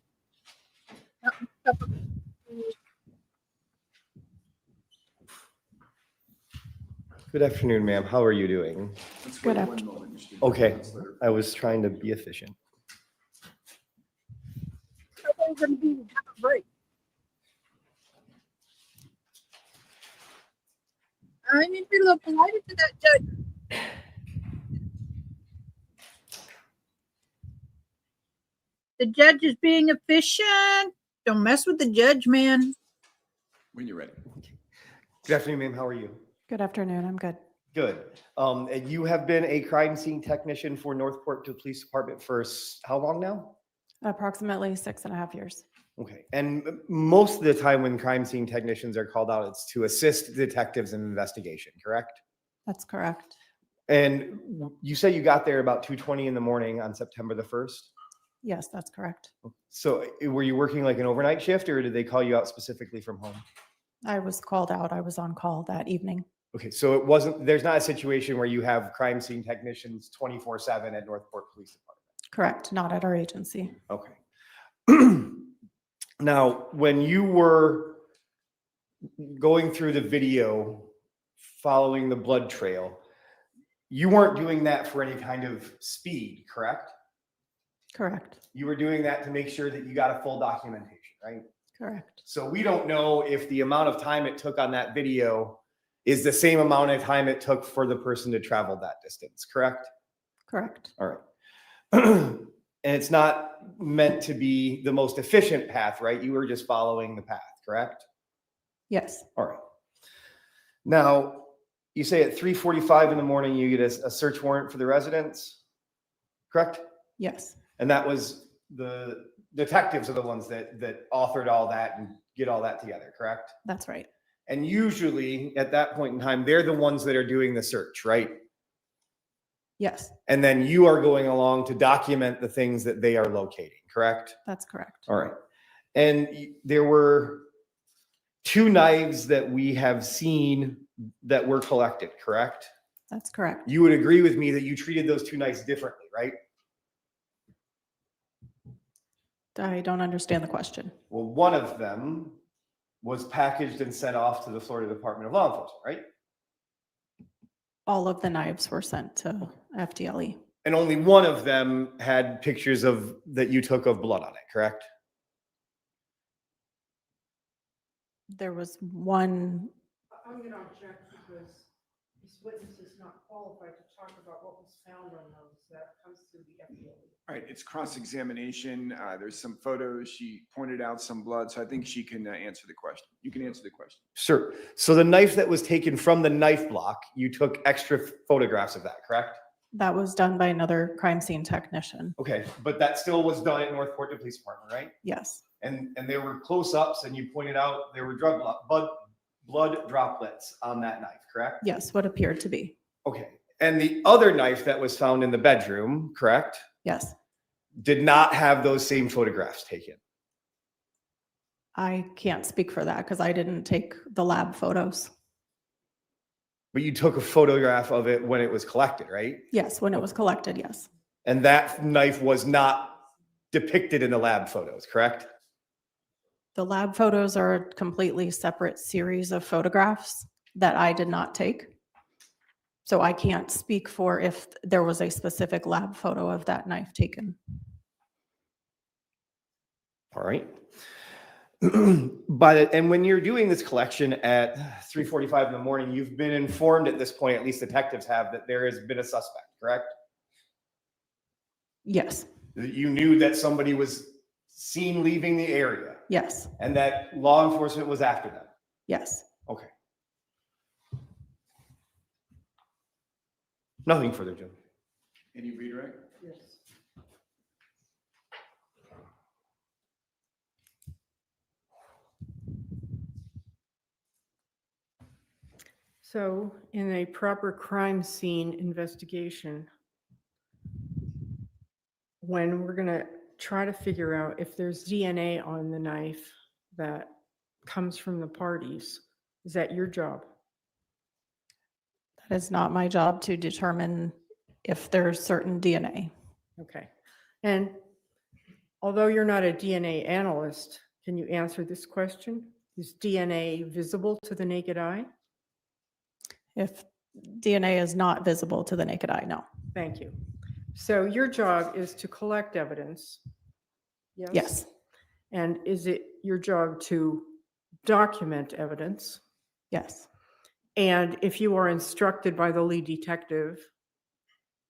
F: Good afternoon, ma'am. How are you doing?
C: Let's
T: Good
C: wait one
T: afternoon.
C: moment, Mr.
F: Okay,
C: Counselor.
F: I was trying to be efficient.
O: I'm going to be have a break. I need to be a little polite to that judge. The judge is being efficient. Don't mess with the judge, man.
C: When you're ready.
F: Good afternoon, ma'am. How are you?
T: Good afternoon. I'm good.
F: Good. And you have been a crime scene technician for Northport Police Department for how long now?
T: Approximately 6.5 years.
F: Okay. And most of the time when crime scene technicians are called out, it's to assist detectives in investigation, correct?
T: That's correct.
F: And you said you got there about 2:20 in the morning on September the 1st?
T: Yes, that's correct.
F: So were you working like an overnight shift, or did they call you out specifically from home?
T: I was called out. I was on call that evening.
F: Okay, so there's not a situation where you have crime scene technicians 24/7 at Northport Police Department?
T: Correct. Not at our agency.
F: Okay. Now, when you were going through the video following the blood trail, you weren't doing that for any kind of speed, correct?
T: Correct.
F: You were doing that to make sure that you got a full documentation, right?
T: Correct.
F: So we don't know if the amount of time it took on that video is the same amount of time it took for the person to travel that distance, correct?
T: Correct.
F: All right. And it's not meant to be the most efficient path, right? You were just following the path, correct?
T: Yes.
F: All right. Now, you say at 3:45 in the morning, you get a search warrant for the residence, correct?
T: Yes.
F: And that was the detectives are the ones that authored all that and get all that together, correct?
T: That's right.
F: And usually at that point in time, they're the ones that are doing the search, right?
T: Yes.
F: And then you are going along to document the things that they are locating, correct?
T: That's correct.
F: All right. And there were 2 knives that we have seen that were collected, correct?
T: That's correct.
F: You would agree with me that you treated those 2 knives differently, right?
T: I don't understand the question.
F: Well, one of them was packaged and sent off to the Florida Department of Law Enforcement, right?
T: All of the knives were sent to FDLE.
F: And only one of them had pictures that you took of blood on it, correct?
T: There was one.
K: I'm going to object because this witness is not qualified to talk about what was found on those. That comes through the FDA.
C: All right, it's cross-examination. There's some photos. She pointed out some blood, so I think she can answer the question. You can answer the question.
F: Sure. So the knife that was taken from the knife block, you took extra photographs of that, correct?
T: That was done by another crime scene technician.
F: Okay, but that still was done at Northport Police Department, right?
T: Yes.
F: And there were close-ups, and you pointed out there were blood droplets on that knife, correct?
T: Yes, what appeared to be.
F: Okay. And the other knife that was found in the bedroom, correct?
T: Yes.
F: Did not have those same photographs taken.
T: I can't speak for that because I didn't take the lab photos.
F: But you took a photograph of it when it was collected, right?
T: Yes, when it was collected, yes.
F: And that knife was not depicted in the lab photos, correct?
T: The lab photos are a completely separate series of photographs that I did not take. So I can't speak for if there was a specific lab photo of that knife taken.
F: All right. And when you're doing this collection at 3:45 in the morning, you've been informed at this point, at least detectives have, that there has been a suspect, correct?
T: Yes.
F: You knew that somebody was seen leaving the area.
T: Yes.
F: And that law enforcement was after them.
T: Yes.
F: Okay. Nothing further, Jim.
C: Any redirect?
K: Yes. So in a proper crime scene investigation, when we're going to try to figure out if there's DNA on the knife that comes from the parties, is that your job?
T: That is not my job to determine if there's certain DNA.
K: Okay. And although you're not a DNA analyst, can you answer this question? Is DNA visible to the naked eye?
T: If DNA is not visible to the naked eye, no.
K: Thank you. So your job is to collect evidence. Yes?
T: Yes.
K: And is it your job to document evidence?
T: Yes.
K: And if you are instructed by the lead detective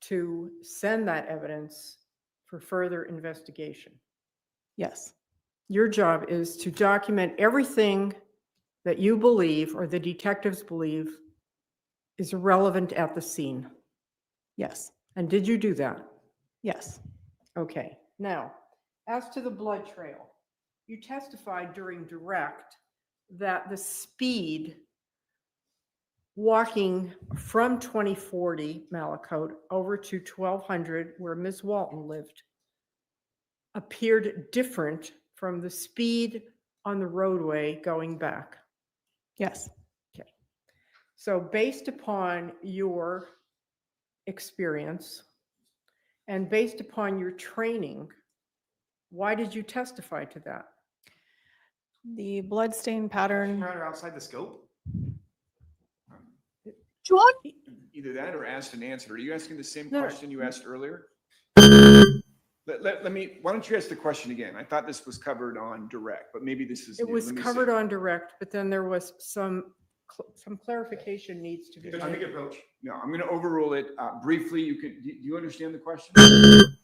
K: to send that evidence for further investigation?
T: Yes.
K: Your job is to document everything that you believe or the detectives believe is relevant at the scene.
T: Yes.
K: And did you do that?
T: Yes.
K: Okay. Now, as to the blood trail, you testified during direct that the speed walking from 2040 Malakote over to 1200 where Ms. Walton lived appeared different from the speed on the roadway going back.
T: Yes.
K: Okay. So based upon your experience and based upon your training, why did you testify to that?
T: The bloodstain pattern.
F: Around or outside the scope?
O: John?
C: Either that or asked and answered. Are you asking the same
K: No.
C: question you asked earlier? Let me, why don't you ask the question again? I thought this was covered on direct, but maybe this is.
K: It
C: new.
K: was
C: Let me
K: covered
C: see.
K: on direct, but then there was some clarification needs to be
C: I
K: made.
C: think approach. No, I'm going to overrule it. Briefly, you can, do you understand the question?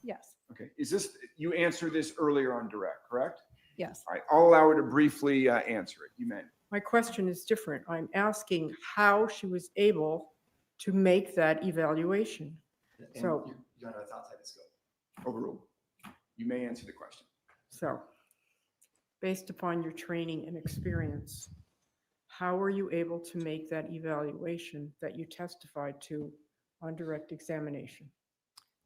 T: Yes.
C: Okay. Is this, you answered this earlier on direct, correct?
T: Yes.
C: All right. I'll allow her to briefly answer it. You may.
K: My question is different. I'm asking how she was able to make that evaluation. So,
F: You know it's outside the scope.
C: Overruled. You may answer the question.
K: so based upon your training and experience, how were you able to make that evaluation that you testified to on direct examination?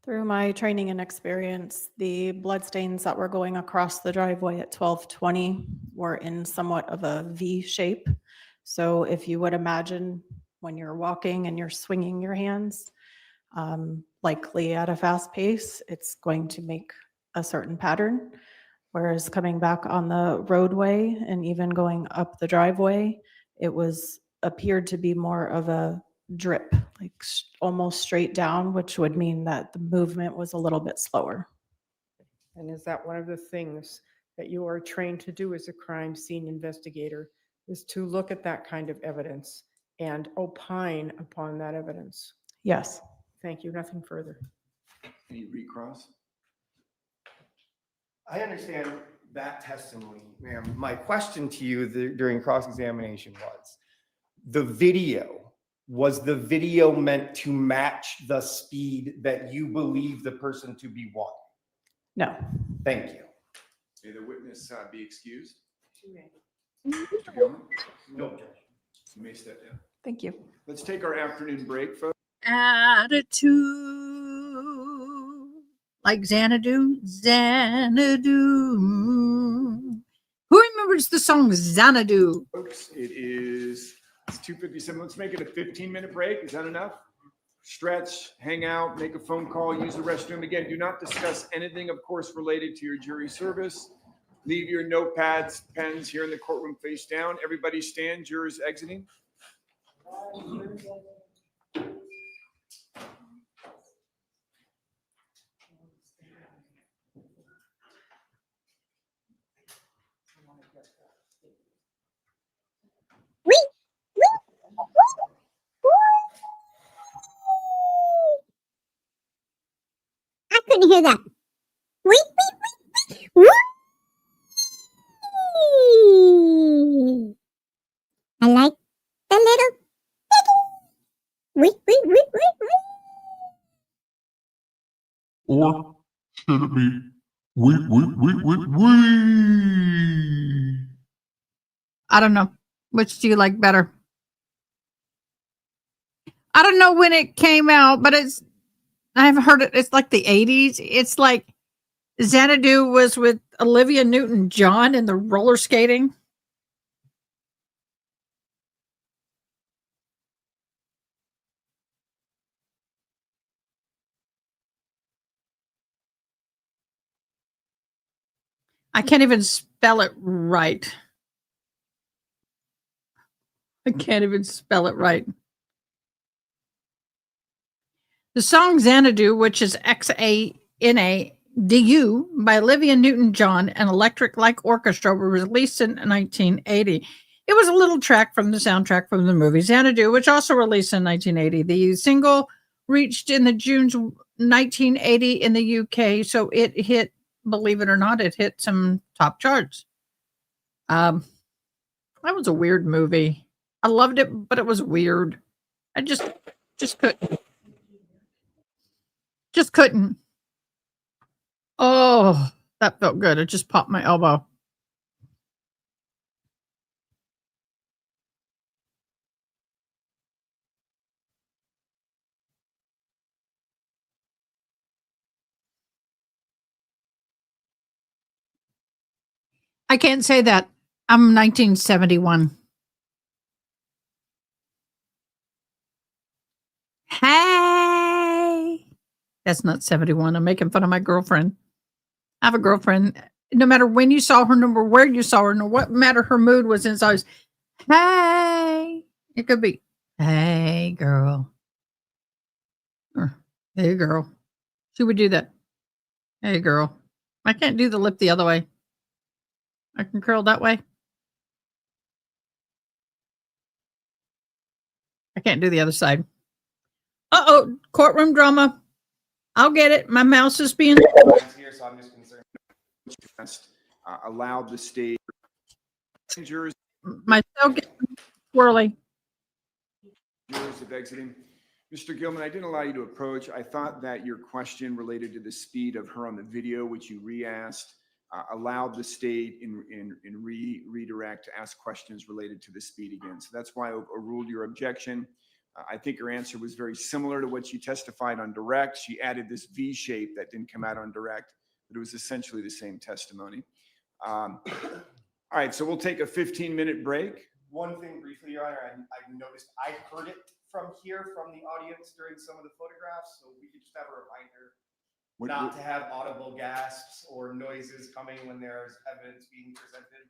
T: Through my training and experience, the bloodstains that were going across the driveway at 1220 were in somewhat of a V shape. So if you would imagine when you're walking and you're swinging your hands, likely at a fast pace, it's going to make a certain pattern. Whereas coming back on the roadway and even going up the driveway, it appeared to be more of a drip, like almost straight down, which would mean that the movement was a little bit slower.
K: And is that one of the things that you are trained to do as a crime scene investigator, is to look at that kind of evidence and opine upon that evidence?
T: Yes.
K: Thank you. Nothing further.
C: Any recross?
F: I understand that testimony, ma'am. My question to you during cross-examination was the video meant to match the speed that you believe the person to be walking?
T: No.
F: Thank you.
C: May the witness be excused?
K: Okay.
C: Mr. Gilman?
F: No objection.
C: You may step down.
T: Thank you.
C: Let's take our afternoon break, folks.
O: Attitude. Like Xanadu, Xanadu. Who remembers the song Xanadu?
C: Folks, it's 2:57. Let's make it a 15-minute break. Is that enough? Stretch, hang out, make a phone call, use the restroom. Again, do not discuss anything, of course, related to your jury service. Leave your notepads, pens here in the courtroom face down. Everybody stand, jurors exiting.
U: I couldn't hear that. Wee, wee, wee, wee. I like the little wee, wee, wee, wee, wee.
B: Or should it be wee?
O: I don't know. Which do you like better? I don't know when it came out, but I've heard it. It's like the 80s. It's like Xanadu was with Olivia Newton-John in the roller skating. I can't even spell it right. I can't even spell it right. The song Xanadu, which is Xanadu by Olivia Newton-John and Electric Light Orchestra, was released in 1980. It was a little track from the soundtrack from the movie Xanadu, which also released in 1980. The single reached in the June 1980 in the UK, so it hit, believe it or not, it hit some top charts. That was a weird movie. I loved it, but it was weird. I just couldn't. Just couldn't. Oh, that felt good. It just popped my elbow. I can't say that. I'm 1971. Hey. That's not 71. I'm making fun of my girlfriend. I have a girlfriend. No matter when you saw her, no matter where you saw her, no what matter her mood was in, it's always, hey. It could be, hey, girl. Or, hey, girl. She would do that. Hey, girl. I can't do the lip the other way. I can curl that way. I can't do the other side. Uh-oh, courtroom drama. I'll get it. My mouse is being...
F: Here, so I'm just concerned.
C: Allowed the state... Jurors
O: My cell gets swirly.
C: of exiting. Mr. Gilman, I didn't allow you to approach. I thought that your question related to the speed of her on the video, which you re-asked, allowed the state in redirect to ask questions related to the speed again. So that's why I overruled your objection. I think her answer was very similar to what she testified on direct. She added this V shape that didn't come out on direct, but it was essentially the same testimony. All right, so we'll take a 15-minute break.
F: One thing briefly, Your Honor, I noticed I heard it from here from the audience during some of the photographs, so we could just have a reminder not to have audible gasps or noises coming when there's evidence being presented.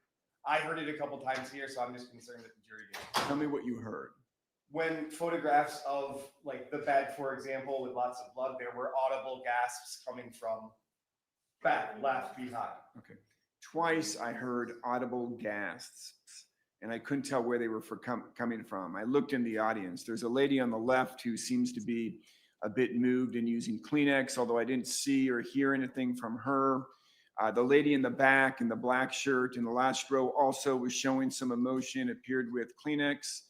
F: I heard it a couple times here, so I'm just concerned that the jury did.
C: Tell me what you heard.
F: When photographs of like the bed, for example, with lots of blood, there were audible gasps coming from back, left, behind.
C: Okay. Twice I heard audible gasps, and I couldn't tell where they were coming from. I looked in the audience. There's a lady on the left who seems to be a bit moved and using Kleenex, although I didn't see or hear anything from her. The lady in the back in the black shirt in the last row also was showing some emotion, appeared with Kleenex.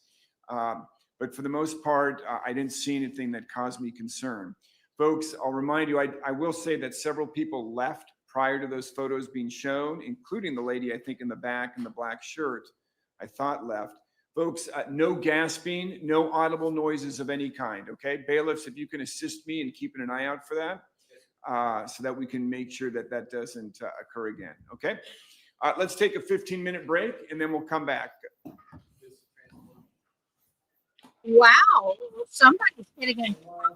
C: But for the most part, I didn't see anything that caused me concern. Folks, I'll remind you, I will say that several people left prior to those photos being shown, including the lady, I think, in the back in the black shirt, I thought left. Folks, no gasping, no audible noises of any kind, okay? Bailiffs, if you can assist me in keeping an eye out for that, so that we can make sure that that doesn't occur again, okay? Let's take a 15-minute break, and then we'll come back.
O: Wow, somebody's getting in trouble.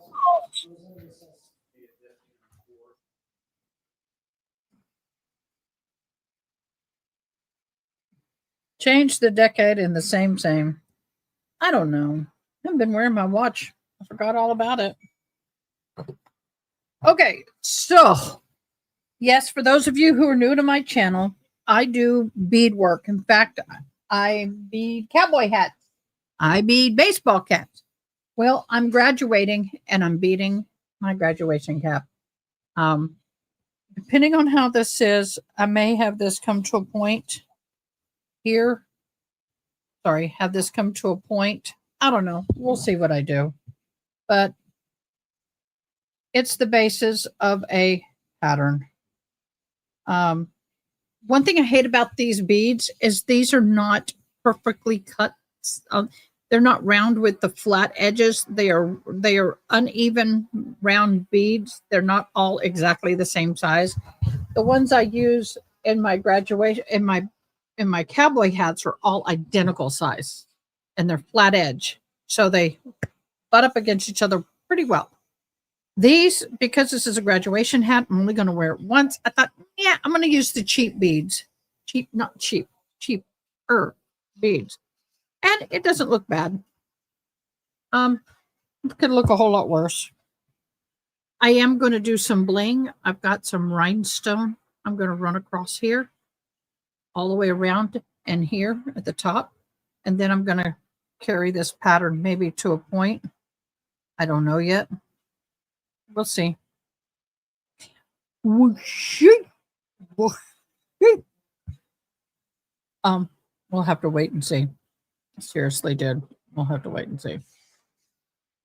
O: Change the decade in the same. I don't know. I've been wearing my watch. I forgot all about it. Okay, so yes, for those of you who are new to my channel, I do beadwork. In fact, I bead cowboy hats. I bead baseball caps. Well, I'm graduating and I'm beading my graduation cap. Depending on how this is, I may have this come to a point here. Sorry, have this come to a point. I don't know. We'll see what I do. But it's the basis of a pattern. One thing I hate about these beads is these are not perfectly cut. They're not round with the flat edges. They are uneven round beads. They're not all exactly the same size. The ones I use in my graduation in my cowboy hats are all identical size, and they're flat edge, so they butt up against each other pretty well. These, because this is a graduation hat, I'm only going to wear it once. I thought, yeah, I'm going to use the cheap beads. Cheaper beads. And it doesn't look bad. It could look a whole lot worse. I am going to do some bling. I've got some rhinestone. I'm going to run across here, all the way around and here at the top. And then I'm going to carry this pattern maybe to a point. I don't know yet. We'll see. Whoosh. Whoosh. We'll have to wait and see. Seriously, dude. We'll have to wait and see.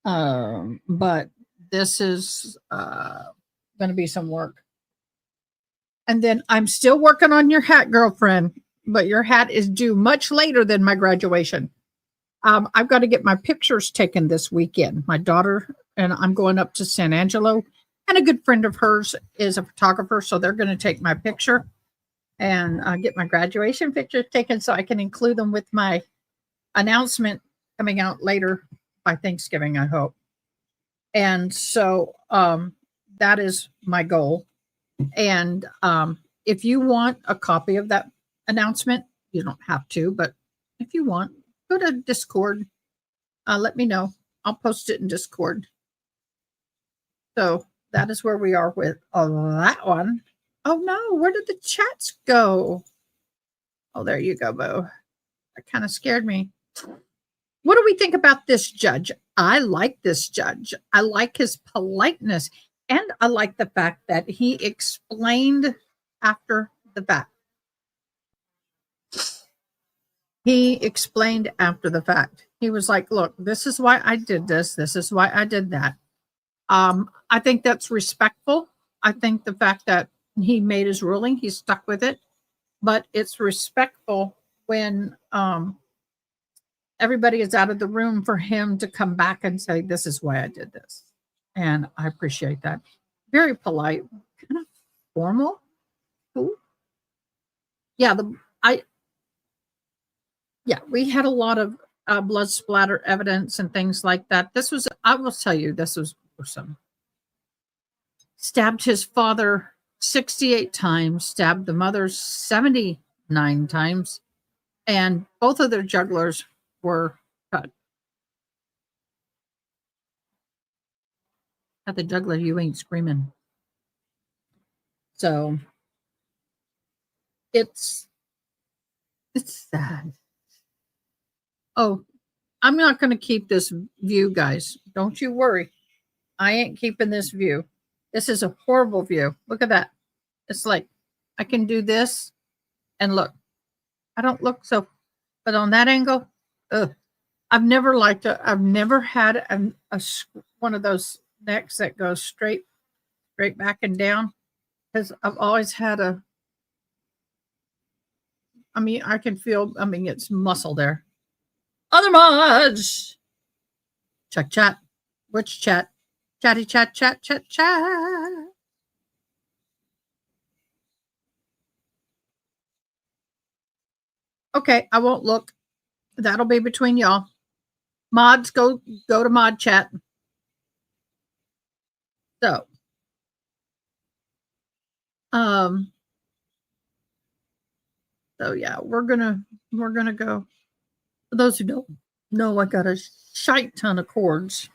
O: But this is going to be some work. And then I'm still working on your hat, girlfriend, but your hat is due much later than my graduation. I've got to get my pictures taken this weekend. My daughter and I'm going up to San Angelo, and a good friend of hers is a photographer, so they're going to take my picture and get my graduation pictures taken so I can include them with my announcement coming out later by Thanksgiving, I hope. And so that is my goal. And if you want a copy of that announcement, you don't have to, but if you want, go to Discord. Let me know. I'll post it in Discord. So that is where we are with that one. Oh no, where did the chats go? Oh, there you go, Bo. That kind of scared me. What do we think about this judge? I like this judge. I like his politeness. And I like the fact that he explained after the fact. He explained after the fact. He was like, look, this is why I did this. This is why I did that. I think that's respectful. I think the fact that he made his ruling, he stuck with it. But it's respectful when everybody is out of the room for him to come back and say, this is why I did this. And I appreciate that. Very polite, kind of formal. Cool. Yeah, we had a lot of blood splatter evidence and things like that. This was, I will tell you, this was gruesome. Stabbed his father 68 times, stabbed the mother 79 times, and both of their jugglers were cut. At the juggler, you ain't screaming. So it's sad. Oh, I'm not going to keep this view, guys. Don't you worry. I ain't keeping this view. This is a horrible view. Look at that. It's like I can do this and look. I don't look so, but on that angle, I've never had one of those necks that goes straight back and down, because I've always had I can feel, it's muscle there. Other mods. Chat. Which chat? Chatty chat. Okay, I won't look. That'll be between y'all. Mods, go to mod chat. So, yeah, we're gonna go. For those who don't know, I got a shite ton of cords.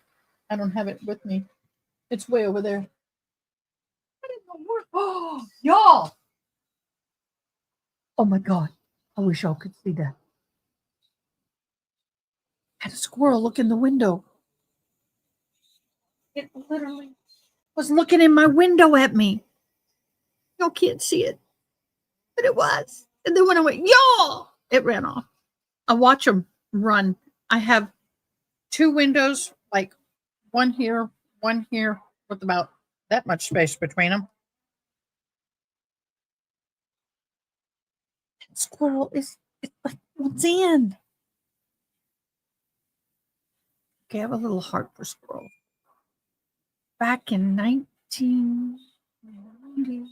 O: I don't have it with me. It's way over there. I didn't know where. Oh, y'all! Oh my God! I wish y'all could see that. I had a squirrel look in the window. It literally was looking in my window at me. Y'all can't see it, but it was. And then when I went, y'all, it ran off. I watch them run. I have two windows, like one here, with about that much space between them. That squirrel it's like, what's in? Okay, I have a little heart for squirrels. Back in 1990,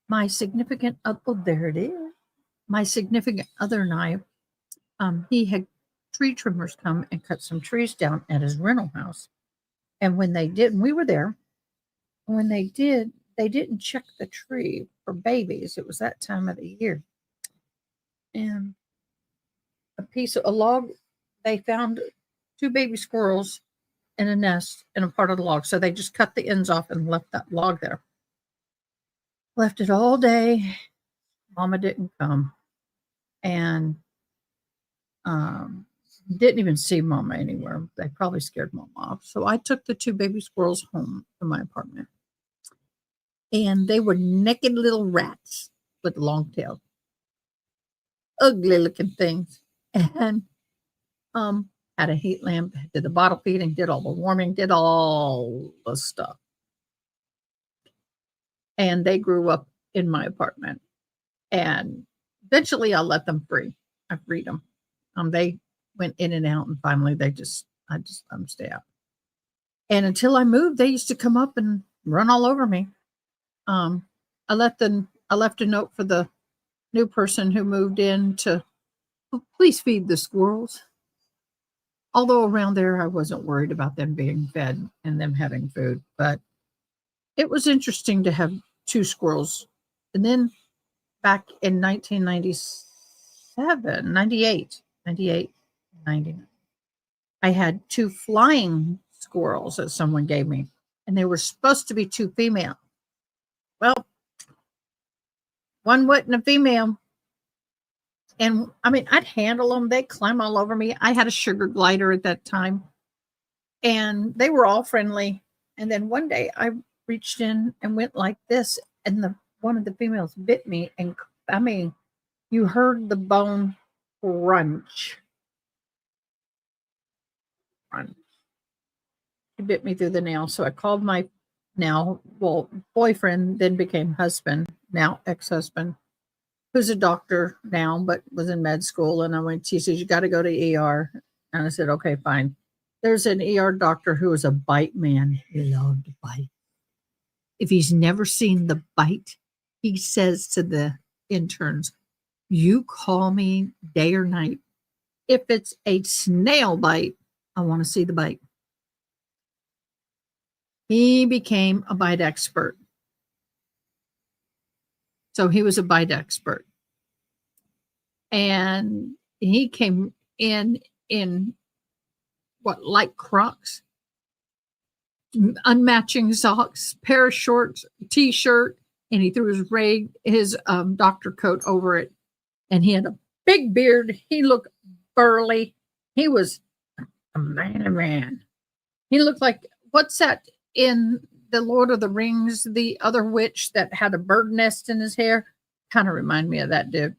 O: my significant other, oh, there it is. My significant other and I, he had tree trimmers come and cut some trees down at his rental house. And when they did, and we were there, when they did, they didn't check the tree for babies. It was that time of the year. And a log, they found 2 baby squirrels in a nest in a part of the log. So they just cut the ends off and left that log there. Left it all day. Mama didn't come. And didn't even see Mama anywhere. They probably scared Mama off. So I took the 2 baby squirrels home to my apartment. And they were naked little rats with long tails. Ugly looking things. And had a heat lamp, did the bottle feeding, did all the warming, did all the stuff. And they grew up in my apartment. And eventually I let them free. I freed them. They went in and out, and finally I just let them stay out. And until I moved, they used to come up and run all over me. I left a note for the new person who moved in to please feed the squirrels. Although around there, I wasn't worried about them being fed and them having food, but it was interesting to have 2 squirrels. And then back in 1997, 98, 99, I had 2 flying squirrels that someone gave me, and they were supposed to be 2 female. Well, one wasn't a female. And I mean, I'd handle them. They'd climb all over me. I had a sugar glider at that time, and they were all friendly. And then one day I reached in and went like this, and one of the females bit me. And I mean, you heard the bone crunch. He bit me through the nail. So I called my boyfriend, then became husband, now ex-husband, who's a doctor now, but was in med school. And he says, you got to go to ER. And I said, okay, fine. There's an ER doctor who was a bite man. He loved to bite. If he's never seen the bite, he says to the interns, you call me day or night. If it's a snail bite, I want to see the bite. He became a bite expert. So he was a bite expert. And he came in like Crocs, unmatching socks, pair of shorts, t-shirt, and he threw his doctor coat over it. And he had a big beard. He looked burly. He was a man. He looked like, what's that in the Lord of the Rings, the other witch that had a bird nest in his hair? Kind of remind me of that dude.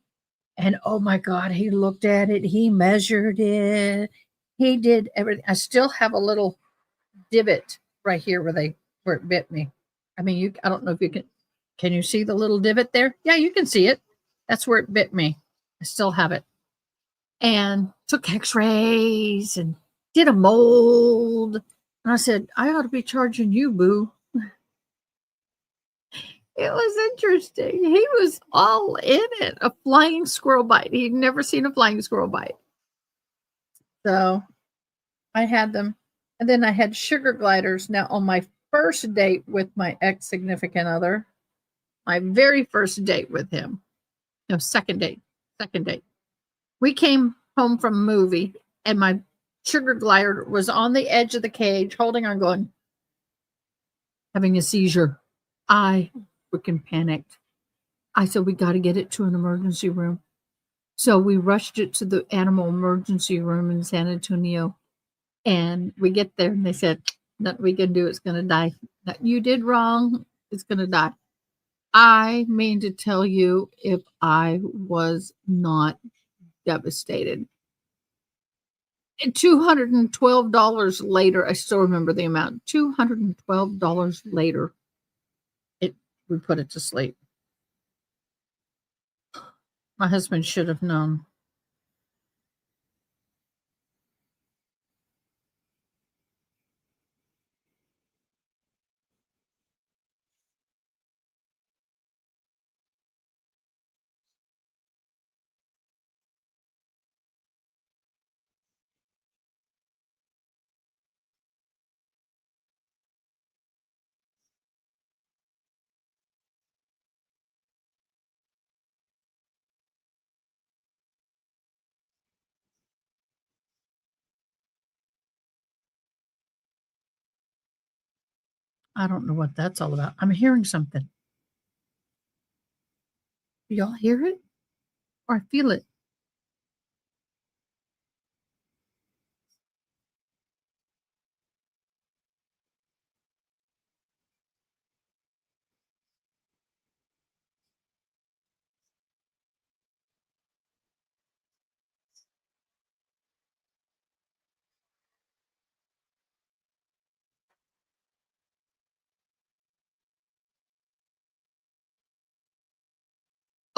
O: And oh my God, he looked at it. He measured it. He did everything. I still have a little divot right here where it bit me. I mean, I don't know if you can you see the little divot there? Yeah, you can see it. That's where it bit me. I still have it. And took x-rays and did a mold. And I said, I ought to be charging you, boo. It was interesting. He was all in it. A flying squirrel bite. He'd never seen a flying squirrel bite. So I had them. And then I had sugar gliders. Now, on my first date with my ex-significant other, my very first date with him, no, second date, we came home from a movie, and my sugar glider was on the edge of the cage, holding on, going, having a seizure. I freaking panicked. I said, we got to get it to an emergency room. So we rushed it to the animal emergency room in San Antonio. And we get there, and they said, nothing we can do. It's going to die. You did wrong. It's going to die. I mean to tell you, if I was not devastated. And $212 later, I still remember the amount. $212 later, we put it to sleep. My husband should have known. I don't know what that's all about. I'm hearing something. Do y'all hear it? Or I feel it?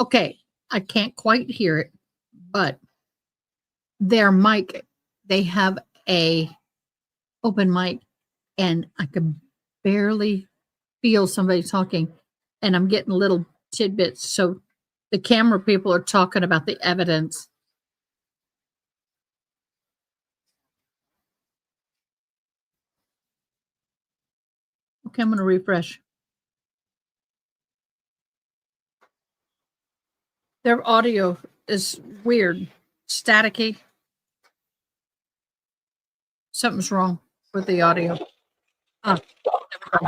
O: Okay, I can't quite hear it, but their mic, they have a open mic, and I can barely feel somebody talking, and I'm getting little tidbits. So the camera people are talking about the evidence. Okay, I'm going to refresh. Their audio is weird, staticky. Something's wrong with the audio. Ah, there we go.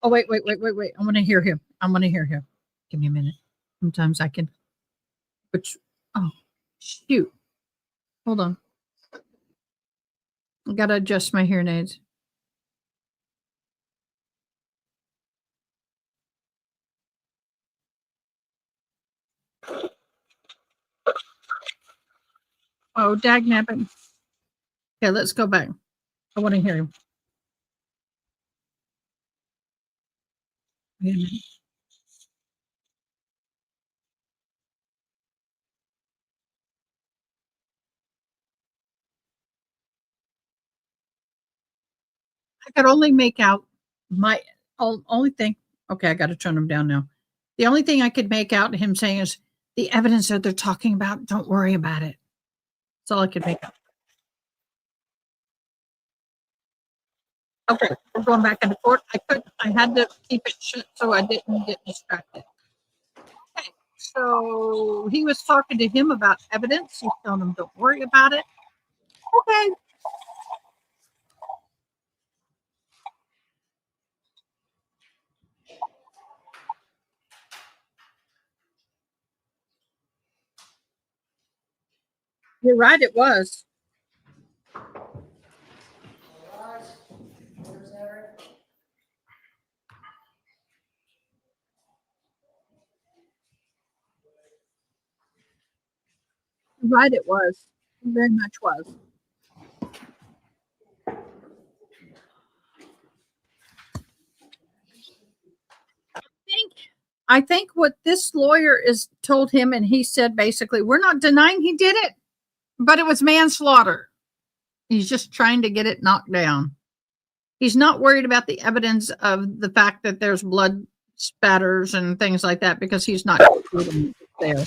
O: Oh, wait. I want to hear him. Give me a minute. Sometimes I can. Which, oh, shoot. Hold on. I got to adjust my hearing aids. Oh, dagnabbit. Okay, let's go back. I want to hear him. Wait a minute. I could only make out my only thing. Okay, I got to turn him down now. The only thing I could make out him saying is the evidence that they're talking about. Don't worry about it. That's all I could make out. Okay, we're going back into court. I had to keep it shut so I didn't get distracted. Okay, so he was talking to him about evidence. He's telling him, don't worry about it. Okay. You're right, it was. You're right, it was. It very much was. I think what this lawyer is told him, and he said basically, we're not denying he did it, but it was manslaughter. He's just trying to get it knocked down. He's not worried about the evidence of the fact that there's blood spatters and things like that because he's not there.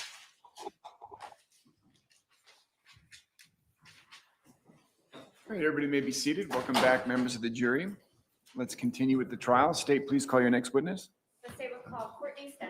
C: All right, everybody may be seated. Welcome back, members of the jury. Let's continue with the trial. State, please call your next witness.
D: The state will call Courtney Stender.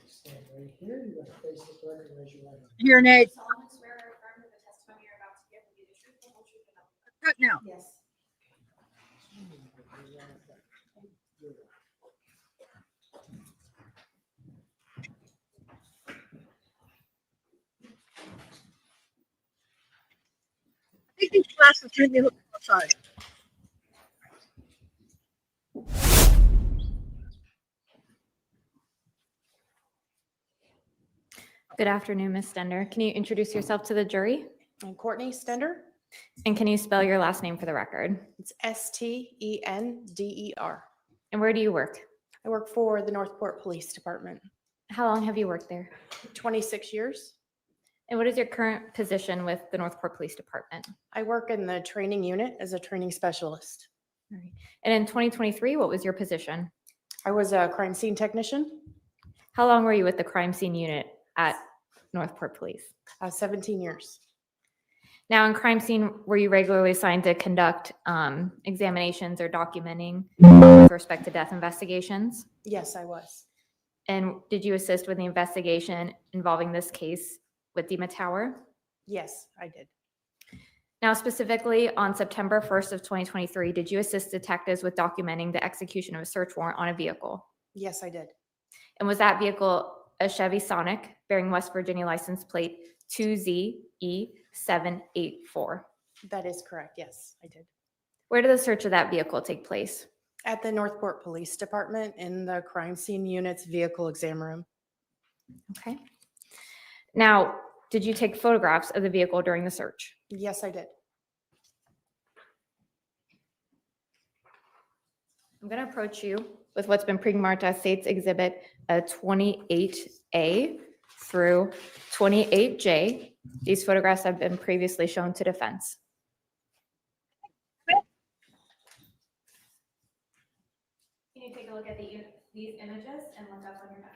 H: Stand right here. You have to face the clerk and raise your right hand.
O: Hearing aid.
D: Solemnly swear or affirm that the testimony you're about to give will be the truth, the whole truth, and nothing but the
O: Cut now.
D: truth. Yes.
O: Take these glasses made me look outside.
D: Good afternoon, Ms. Stender. Can you introduce yourself to the jury?
E: I'm Courtney Stender.
D: And can you spell your last name for the record?
E: It's Stender.
D: And where do you work?
E: I work for the Northport Police Department.
D: How long have you worked there?
E: 26 years.
D: And what is your current position with the Northport Police Department?
E: I work in the training unit as a training specialist.
D: All right. And in 2023, what was your position?
E: I was a crime scene technician.
D: How long were you with the crime scene unit at Northport Police?
E: 17 years.
D: Now, in crime scene, were you regularly assigned to conduct examinations or documenting with respect to death investigations?
E: Yes, I was.
D: And did you assist with the investigation involving this case with Dima Tower?
E: Yes, I did.
D: Now, specifically on September 1st of 2023, did you assist detectives with documenting the execution of a search warrant on a vehicle?
E: Yes, I did.
D: And was that vehicle a Chevy Sonic bearing West Virginia license plate 2ZE784?
E: That is correct. Yes, I did.
D: Where did the search of that vehicle take place?
E: At the Northport Police Department in the crime scene unit's vehicle exam room.
D: Okay. Now, did you take photographs of the vehicle during the search?
E: Yes, I did.
D: I'm going to approach you with what's been pre-marked as States Exhibit 28A through 28J. These photographs have been previously shown to defense. Can you take a look at these images and look up when you're done?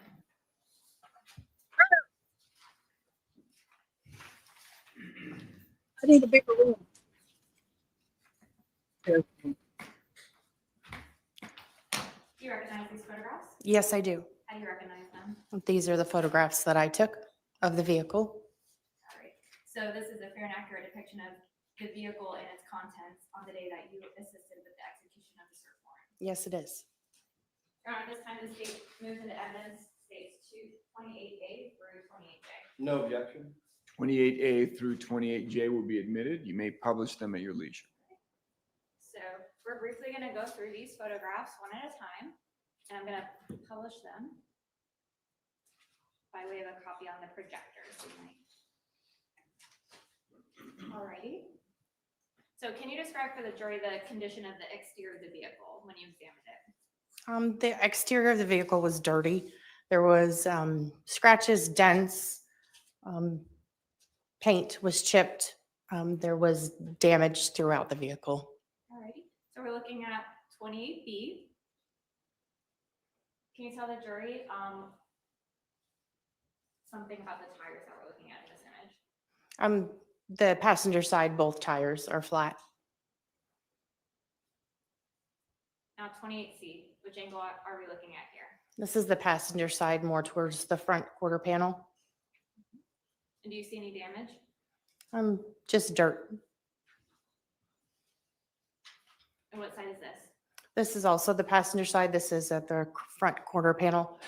M: I need a bigger room.
D: Do you recognize these photographs?
E: Yes, I do.
D: How do you recognize them?
E: These are the photographs that I took of the vehicle.
D: All right. So this is a fair and accurate depiction of the vehicle and its contents on the day that you assisted with the execution of the search warrant.
E: Yes, it is.
D: Your Honor, this time the state moves into evidence states 28A through 28J.
C: No objection. 28A through 28J will be admitted. You may publish them at your leisure.
D: So we're briefly going to go through these photographs one at a time, and I'm going to publish them by way of a copy on the projector. Alrighty. So can you describe for the jury the condition of the exterior of the vehicle when you examined it?
E: The exterior of the vehicle was dirty. There was scratches, dents, paint was chipped. There was damage throughout the vehicle.
D: Alrighty. So we're looking at 28B. Can you tell the jury something about the tires that we're looking at in this image?
E: The passenger side, both tires are flat.
D: Now 28C, which angle are we looking at here?
E: This is the passenger side, more towards the front quarter panel.
D: And do you see any damage?
E: Just dirt.
D: And what side is this?
E: This is also the passenger side. This is at the front quarter panel.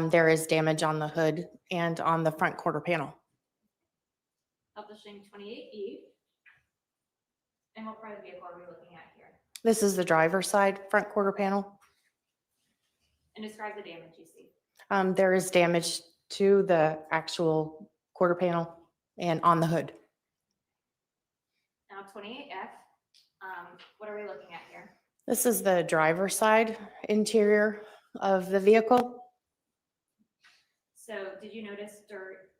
E: There is damage on the hood and on the front quarter panel.
D: Publishing 28E. And what part of the vehicle are we looking at here?
E: This is the driver's side, front quarter panel.
D: And describe the damage you see.
E: There is damage to the actual quarter panel and on the hood.
D: Now 28F, what are we looking at here?
E: This is the driver's side interior of the vehicle.
D: So did you notice dirt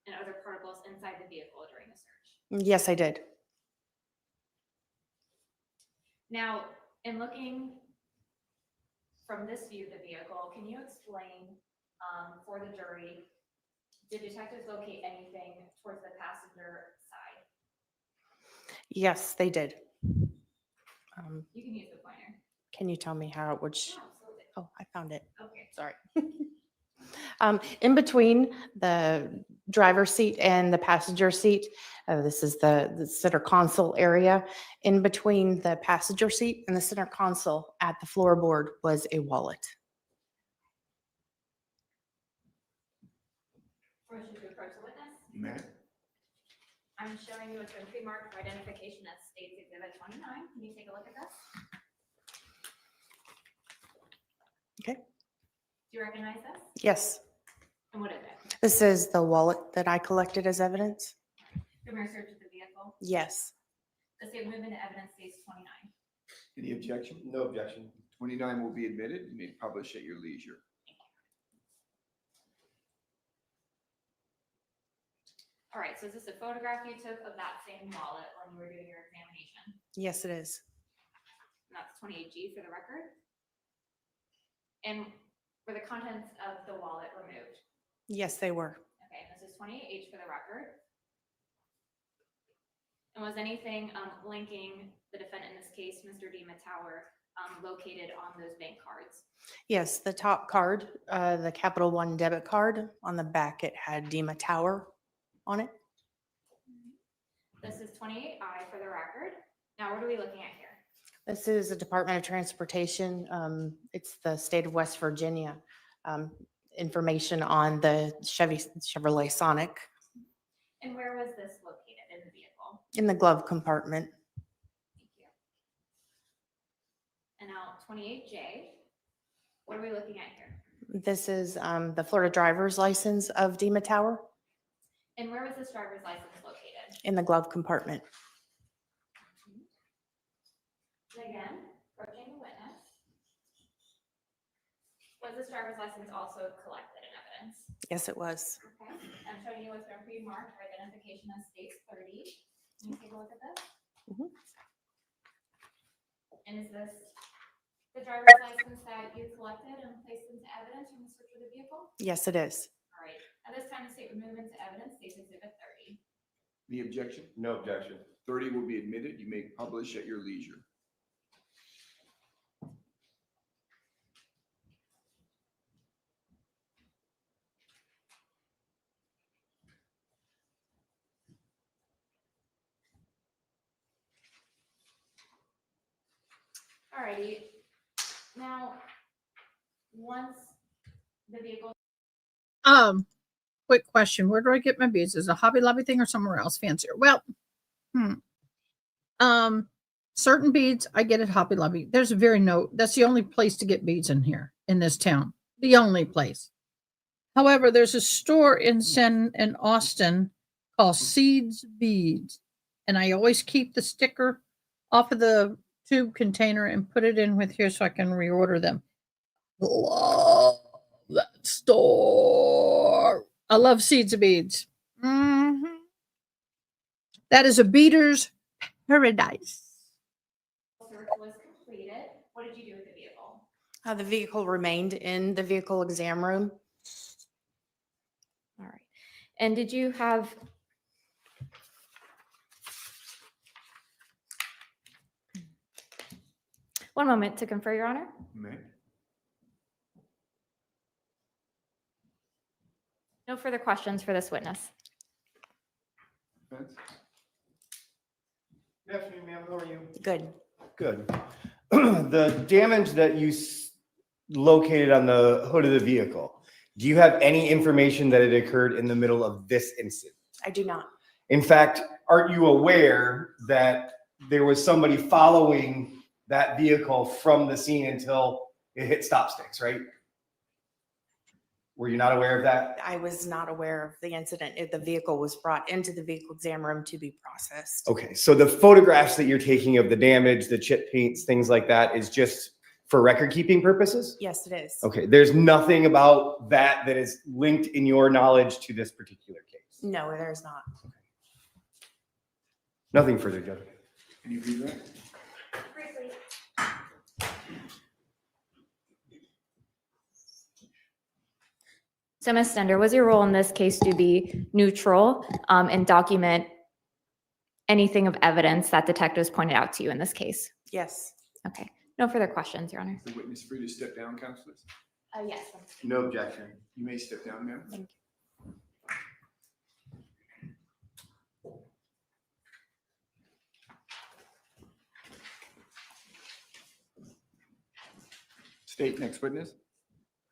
D: and other particles inside the vehicle during the search?
E: Yes, I did.
D: Now, in looking from this view of the vehicle, can you explain for the jury, did detectives locate anything towards the passenger side?
E: Yes, they did.
D: You can use the pointer.
E: Can you tell me how it would?
D: Absolutely.
E: Oh, I found it.
D: Okay.
E: Sorry. In between the driver's seat and the passenger seat, this is the center console area. In between the passenger seat and the center console at the floorboard was a wallet.
D: Permission to approach the witness?
C: You may.
D: I'm showing you what's been pre-marked for identification as States Exhibit 29. Can you take a look at this?
E: Okay.
D: Do you recognize this?
E: Yes.
D: And what is it?
E: This is the wallet that I collected as evidence.
D: Premier search of the vehicle?
E: Yes.
D: The state movement to evidence states 29.
C: Any objection? No objection. 29 will be admitted. You may publish at your leisure.
D: All right, so is this a photograph you took of that same wallet when you were doing your examination?
E: Yes, it is.
D: And that's 28G for the record? And were the contents of the wallet removed?
E: Yes, they were.
D: Okay, and this is 28H for the record. And was anything linking the defendant in this case, Mr. Dima Tower, located on those bank cards?
E: Yes, the top card, the Capital One debit card, on the back it had Dima Tower on it.
D: This is 28I for the record. Now, what are we looking at here?
E: This is the Department of Transportation. It's the state of West Virginia. Information on the Chevrolet Sonic
D: And where was this located in the vehicle?
E: in the glove compartment.
D: Thank you. And now 28J, what are we looking at here?
E: This is the Florida driver's license of Dima Tower
D: And where was this driver's license located?
E: in the glove compartment.
D: And again, approaching the witness. Was this driver's license also collected in evidence?
E: Yes, it was.
D: Okay, I'm showing you what's been pre-marked for identification as states 30. Can you take a look at this? And is this the driver's license that you collected and placed into evidence from the search of the vehicle?
E: Yes, it is.
D: All right, at this time, the state would move into evidence, states exhibit 30.
C: The objection?
F: No objection.
C: 30 will be admitted. You may publish at your leisure.
D: All righty, now, once the vehicle.
O: Quick question. Where do I get my beads? Is it a Hobby Lobby thing or somewhere else fancier? Well, certain beads I get at Hobby Lobby. That's the only place to get beads in here, in this town. The only place. However, there's a store in Austin called Seeds Beads. And I always keep the sticker off of the tube container and put it in with here so I can reorder them. Love that store. I love Seeds of Beads. That is a beater's paradise.
D: Search was completed. What did you do with the vehicle?
E: The vehicle remained in the vehicle exam room.
D: All right. And did you have one moment to confer, Your Honor?
C: May.
D: No further questions for this witness.
C: Defense?
F: Good afternoon, ma'am. How are you?
E: Good.
F: Good. The damage that you located on the hood of the vehicle, do you have any information that it occurred in the middle of this incident?
E: I do not.
F: In fact, aren't you aware that there was somebody following that vehicle from the scene until it hit stop sticks, right? Were you not aware of that?
E: I was not aware of the incident. The vehicle was brought into the vehicle exam room to be processed.
F: Okay, so the photographs that you're taking of the damage, the chip paints, things like that is just for record keeping purposes?
E: Yes, it is.
F: Okay, there's nothing about that that is linked in your knowledge to this particular case?
E: No, there's not.
F: Nothing further, Judge.
C: Can you read that?
D: Briefly. So, Ms. Stender, was your role in this case to be neutral and document anything of evidence that detectives pointed out to you in this case?
E: Yes.
D: Okay. No further questions, Your Honor.
C: Is the witness free to step down, counselors?
D: Yes.
F: No objection.
C: You may step down, ma'am.
D: Thank you.
C: State next witness.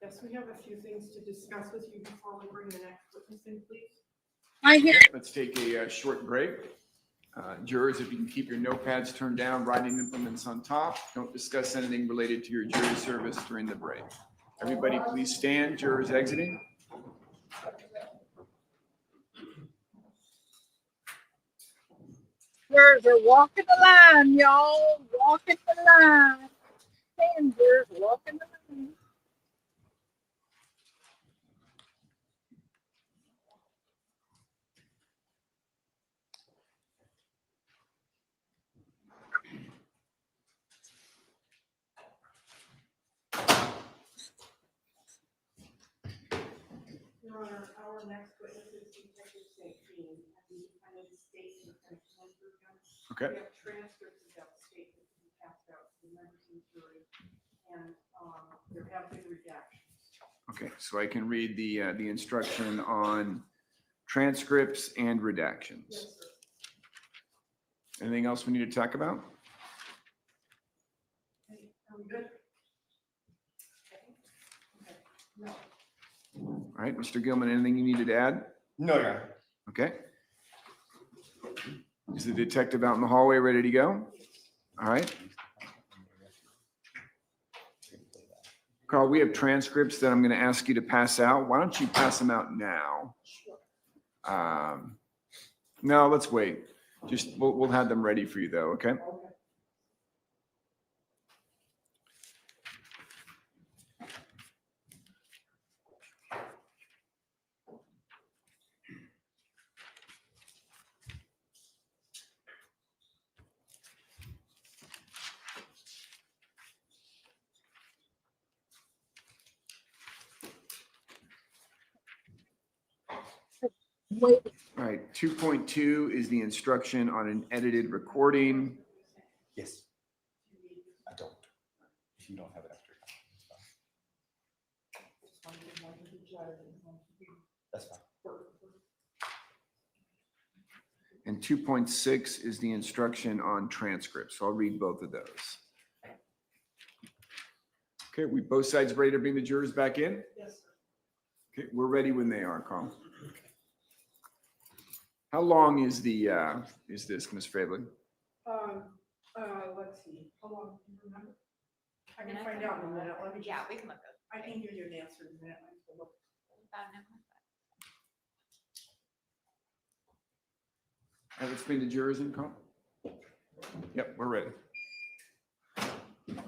K: Yes, we have a few things to discuss with you before we bring the next witness in, please.
C: Let's take a short break. Jurors, if you can keep your notepads turned down, writing implements on top. Don't discuss anything related to your jury service during the break. Everybody please stand. Jurors exiting.
M: Jurors are walking the line, y'all. Walking the line. Stand, jurors, walking the line.
K: Your Honor, our next witness is Detective St. Jean, and the defendant states in connection with him.
C: Okay.
K: We have transcripts of that statement to be passed out to the members of the jury, and there have been redactions.
C: Okay, so I can read the instruction on transcripts and redactions.
K: Yes, sir.
C: Anything else we need to talk about?
K: Okay, are we good? Okay. No.
C: All right, Mr. Gilman, anything you needed to add?
F: No, Your Honor.
C: Okay. Is the detective out in the hallway ready to go? All right. Carl, we have transcripts that I'm going to ask you to pass out. Why don't you pass them out now? No, let's wait. Just, we'll have them ready for you though, okay?
O: Wait.
C: All right, 2.2 is the instruction on an edited recording.
F: Yes. I don't. If you don't have it after. That's fine.
C: And 2.6 is the instruction on transcripts. So I'll read both of those. Okay, we both sides ready to bring the jurors back in?
K: Yes, sir.
C: Okay, we're ready when they are, Carl. How long is this, Ms. Frablin?
K: Let's see, how long, do you remember? I can find out in a minute. Let me
D: Yeah,
K: just-
D: we can look up.
K: I can give you an answer in a minute. I have to look.
D: About an hour.
C: All right, let's bring the jurors in, Carl. Yep, we're ready.
K: No.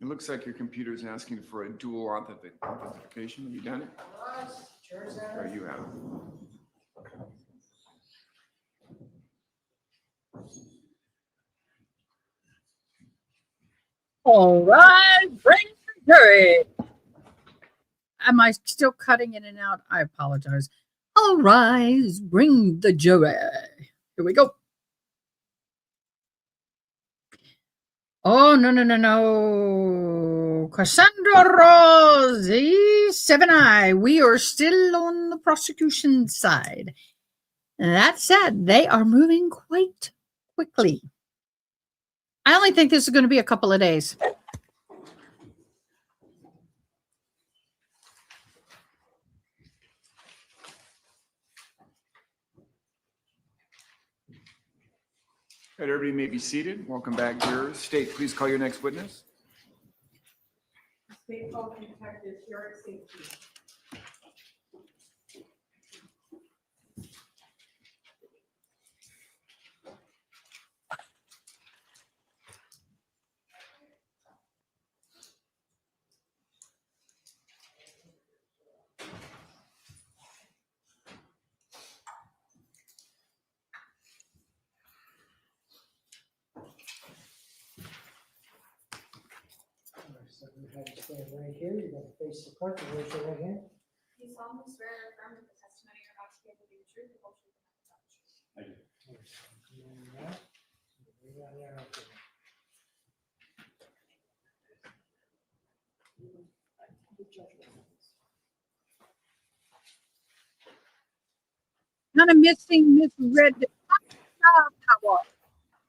C: It looks like your computer is asking for a dual authentication. Have you done it? Or you have?
O: All right, bring the jury. Am I still cutting in and out? I apologize. All rise, bring the jury. Here we go. Oh, no. Cassandra Rose, E7I. We are still on the prosecution side. That said, they are moving quite quickly. I only think this is going to be a couple of days.
C: All right, everybody may be seated. Welcome back, jurors. State, please call your next witness.
K: State Health Detective here at St. Jean.
H: So you have to stand right here, you're gonna face the clerk, and raise your right hand.
D: You solemnly swear or affirm that the testimony you're about to give will be the truth, the whole truth, and nothing but the truth.
O: Kind of missing Miss Red Tower.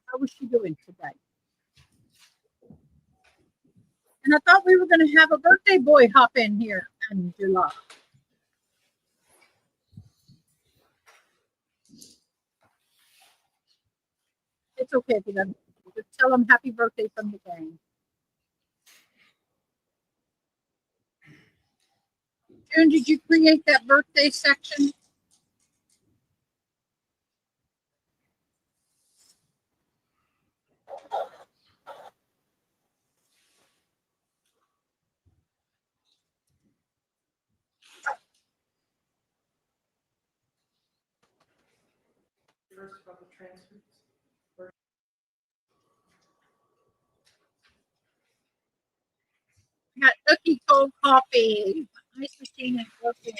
O: How was she doing today? And I thought we were going to have a birthday boy hop in here, Angela. It's okay if you don't. Just tell them happy birthday from the gang. June, did you create that birthday section?
K: First about the transcripts.
O: Got cookie cold coffee. Ice machine is working.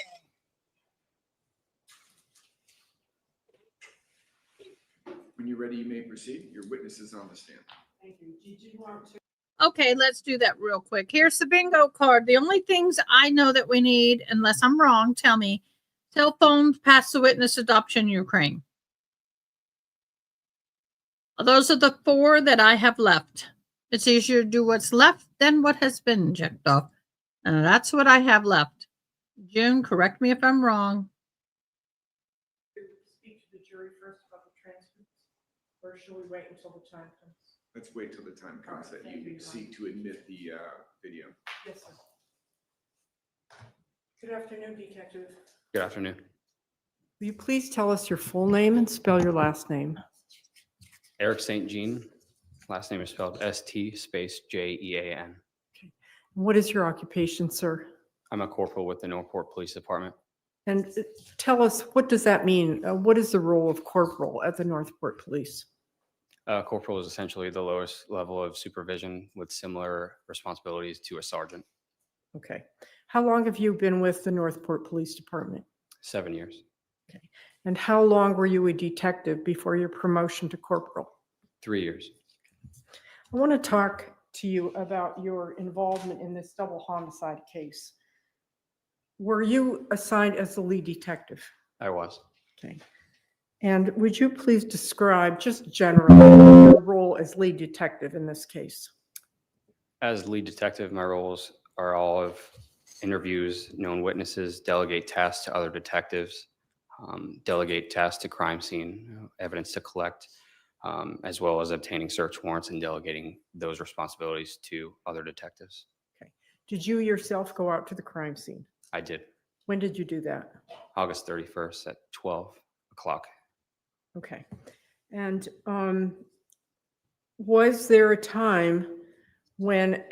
C: When you're ready, you may proceed. Your witness is on the stand.
K: Thank you. Did you want to?
O: Okay, let's do that real quick. Here's the bingo card. The only things I know that we need, unless I'm wrong, tell me. Cell phone, pass the witness, adoption, Ukraine. Those are the 4 that I have left. It's easier to do what's left than what has been checked off. And that's what I have left. June, correct me if I'm wrong.
K: Speak to the jury first about the transcripts, or should we wait until the time comes?
C: Let's wait till the time comes that
K: Thank
C: you
K: you.
C: seek to admit the video.
K: Yes, sir. Good afternoon, Detective.
L: Good afternoon.
K: Will you please tell us your full name and spell your last name?
L: Eric St. Jean. Last name is spelled ST space JEAN.
K: What is your occupation, sir?
L: I'm a corporal with the Northport Police Department.
K: And tell us, what does that mean? What is the role of corporal at the Northport Police?
L: Corporal is essentially the lowest level of supervision with similar responsibilities to a sergeant.
K: Okay. How long have you been with the Northport Police Department?
L: 7 years.
K: Okay. And how long were you a detective before your promotion to corporal?
L: 3 years.
K: I want to talk to you about your involvement in this double homicide case. Were you assigned as the lead detective?
L: I was.
K: Okay. And would you please describe just generally your role as lead detective in this case?
L: As lead detective, my roles are all of interviews, known witnesses, delegate tasks to other detectives, delegate tasks to crime scene, evidence to collect, as well as obtaining search warrants and delegating those responsibilities to other detectives.
K: Okay. Did you yourself go out to the crime scene?
L: I did.
K: When did you do that?
L: August 31st at 12 o'clock.
K: Okay. And was there a time when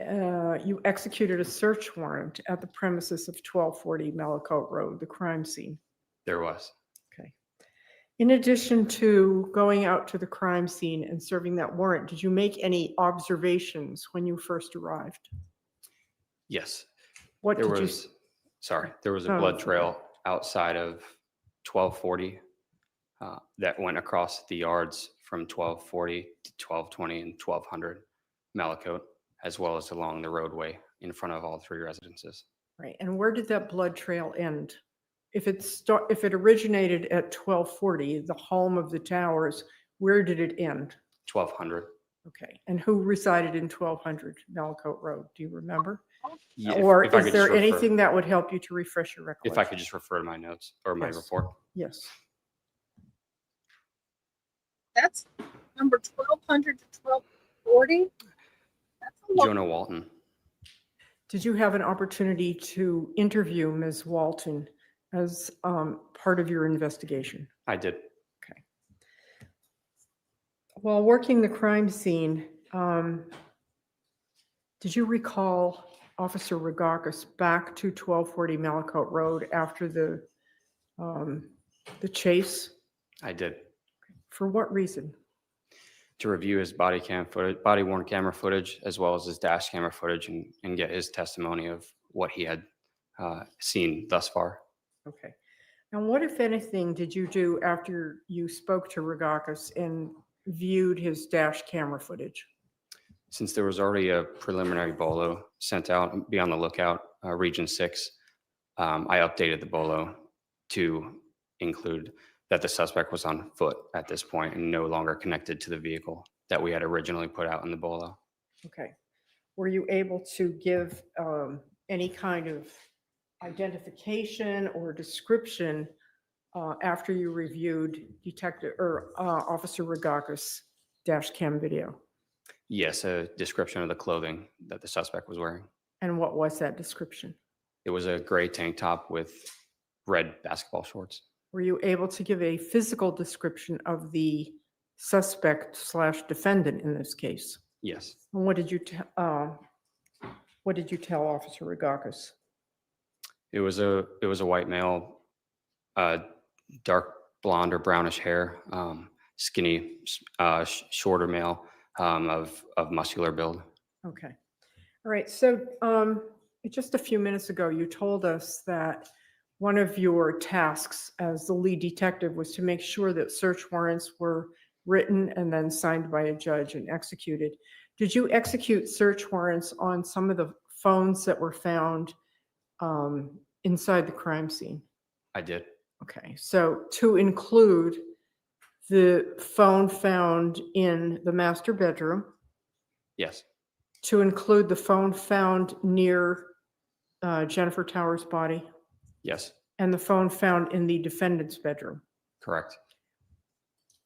K: you executed a search warrant at the premises of 1240 Malakote Road, the crime scene?
L: There was.
K: Okay. In addition to going out to the crime scene and serving that warrant, did you make any observations when you first arrived?
L: Yes.
K: What
L: there
K: did you
L: was, sorry, there was a
K: Oh,
L: blood
K: that's
L: trail outside of 1240 that went across the yards from 1240 to 1220 and 1200 Malakote, as well as along the roadway in front of all 3 residences.
K: Right. And where did that blood trail end? If it originated at 1240, the home of the Towers, where did it end?
L: 1200.
K: Okay. And who resided in 1200 Malakote Road? Do you remember?
L: Yeah,
K: Or
L: if I
K: is
L: could
K: there
L: just refer-
K: anything that would help you to refresh your recollection?
L: If I could just refer to my notes or my
K: Yes.
L: report.
K: Yes.
O: That's number 1200 to 1240. That's a lot.
L: Jonah Walton.
K: Did you have an opportunity to interview Ms. Walton as part of your investigation?
L: I did.
K: Okay. While working the crime scene, did you recall Officer Regakis back to 1240 Malakote Road after the chase?
L: I did.
K: For what reason?
L: To review his body worn camera footage, as well as his dash camera footage, and get his testimony of what he had seen thus far.
K: Okay. And what, if anything, did you do after you spoke to Regakis and viewed his dash camera footage?
L: Since there was already a preliminary bolo sent out, be on the lookout, Region 6, I updated the bolo to include that the suspect was on foot at this point and no longer connected to the vehicle that we had originally put out in the bolo.
K: Okay. Were you able to give any kind of identification or description after you reviewed Officer Regakis' dash cam video?
L: Yes, a description of the clothing that the suspect was wearing.
K: And what was that description?
L: It was a gray tank top with red basketball shorts.
K: Were you able to give a physical description of the suspect slash defendant in this case?
L: Yes.
K: And what did you tell Officer Regakis?
L: It was a white male, dark blonde or brownish hair, skinny, shorter male, of muscular build.
K: Okay. All right. So just a few minutes ago, you told us that one of your tasks as the lead detective was to make sure that search warrants were written and then signed by a judge and executed. Did you execute search warrants on some of the phones that were found inside the crime scene?
L: I did.
K: Okay. So to include the phone found in the master bedroom,
L: Yes.
K: to include the phone found near Jennifer Tower's body,
L: Yes.
K: and the phone found in the defendant's bedroom.
L: Correct.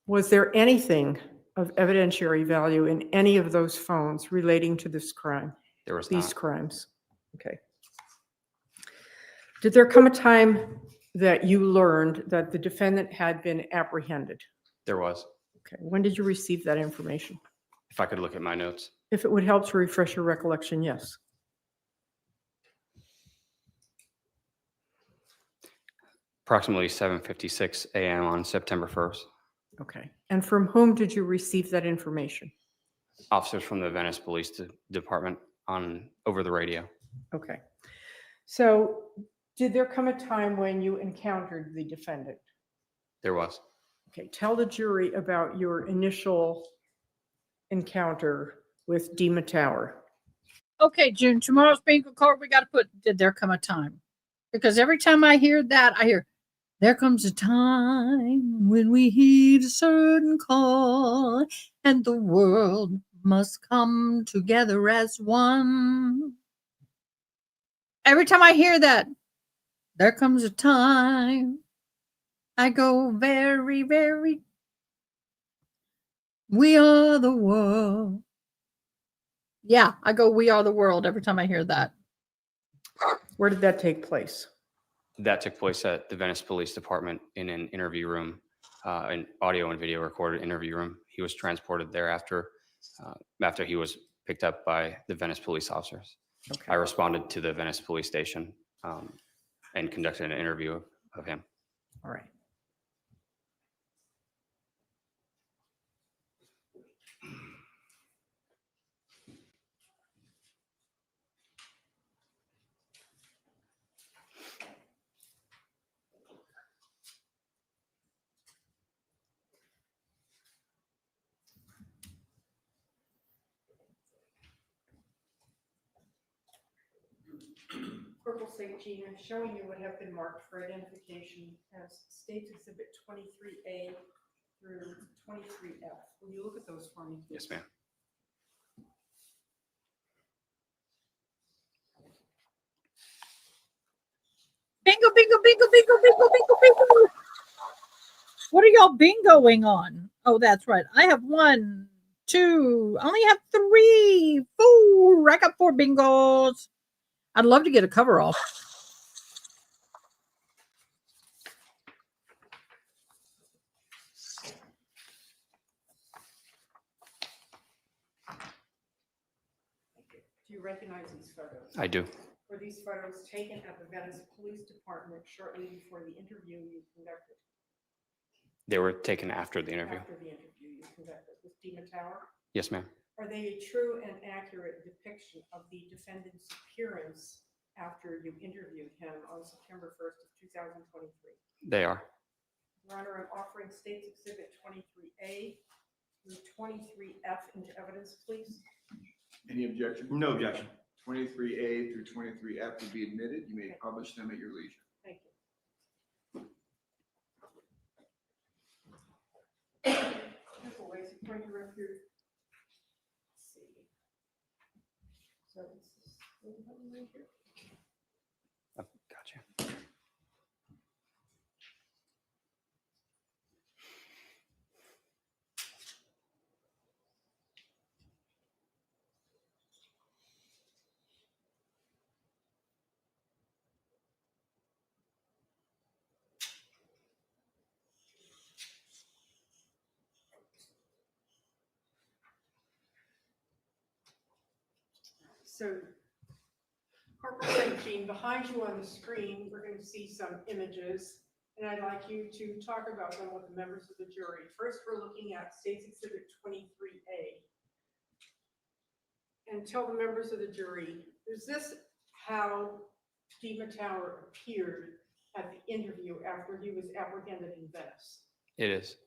K: Was there anything of evidentiary value in any of those phones relating to this crime?
L: There was
K: these
L: not.
K: crimes. Okay. Did there come a time that you learned that the defendant had been apprehended?
L: There was.
K: Okay. When did you receive that information?
L: If I could look at my notes.
K: If it would help to refresh your recollection, yes.
L: Approximately 7:56 a.m. on September 1st.
K: Okay. And from whom did you receive that information?
L: Officers from the Venice Police Department over the radio.
K: Okay. So did there come a time when you encountered the defendant?
L: There was.
K: Okay. Tell the jury about your initial encounter with Dima Tower.
M: Okay, June, tomorrow's bingo card, we got to put, did there come a time? Because every time I hear that, I hear, there comes a time when we heed a certain call and the world must come together as one. Every time I hear that, there comes a time, I go very, very, we are the world. Yeah, I go, we are the world every time I hear that.
K: Where did that take place?
L: That took place at the Venice Police Department in an interview room, an audio and video recorded interview room. He was transported there after he was picked up by the Venice police officers.
K: Okay.
L: I responded to the Venice police station and conducted an interview of him.
K: All right. Corporal St. Gina, showing you what have been marked for identification as States Exhibit 23A through 23F. Will you look at those for me, please?
L: Yes, ma'am.
M: Bingo, bingo, bingo, bingo, bingo, bingo, bingo. What are y'all bingoing on? Oh, that's right. I have 1, 2, I only have 3, 4. I got 4 bingos. I'd love to get a cover off.
K: Do you recognize these photos?
L: I do.
K: Were these photos taken at the Venice Police Department shortly before the interview you conducted?
L: They were taken after the interview.
K: After the interview you conducted with Dima Tower?
L: Yes, ma'am.
K: Are they a true and accurate depiction of the defendant's appearance after you interviewed him on September 1st of 2023?
L: They are.
K: Your Honor, I'm offering States Exhibit 23A through 23F into evidence, please.
C: Any objection?
F: No objection.
C: 23A through 23F will be admitted. You may publish them at your leisure.
K: Thank you. Careful, Lacy, pointer up here. Let's see. So this is right here.
L: Oh, gotcha.
K: So Corporal St. Jean, behind you on the screen, we're going to see some images, and I'd like you to talk about them with the members of the jury. First, we're looking at State's Exhibit 23A. And tell the members of the jury, is this how Dima Tower appeared at the interview after he was apprehended in Venice?
L: It is.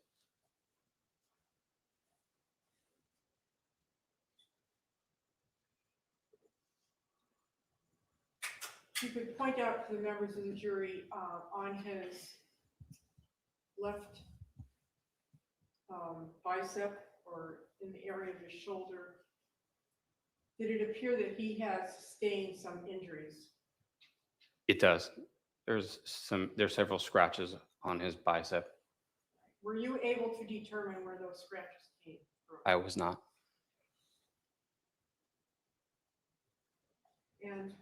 K: You could point out to the members of the jury on his left bicep or in the area of his shoulder, did it appear that he has sustained some injuries?
L: It does. There's several scratches on his bicep.
K: Were you able to determine where those scratches came from?
L: I was not.
K: And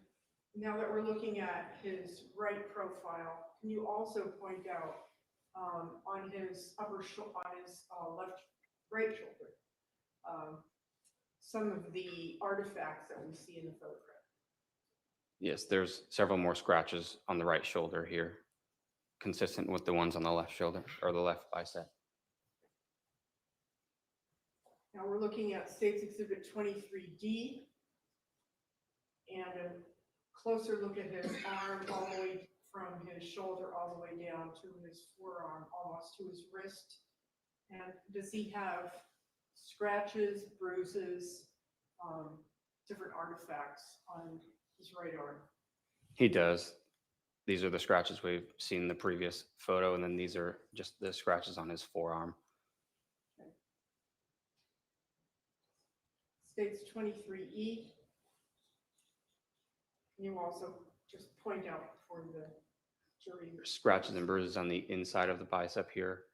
K: now that we're looking at his right profile, can you also point out on his right shoulder some of the artifacts that we see in the photograph?
L: Yes, there's several more scratches on the right shoulder here, consistent with the ones on the left shoulder or the left bicep.
K: Now we're looking at State's Exhibit 23D and a closer look at his arm all the way from his shoulder all the way down to his forearm, almost to his wrist. And does he have scratches, bruises, different artifacts on his right arm?
L: He does. These are the scratches we've seen in the previous photo, and then these are just the scratches on his forearm.
K: State's 23E. Can you also just point out for the jury?
L: Scratches and bruises on the inside of the bicep here,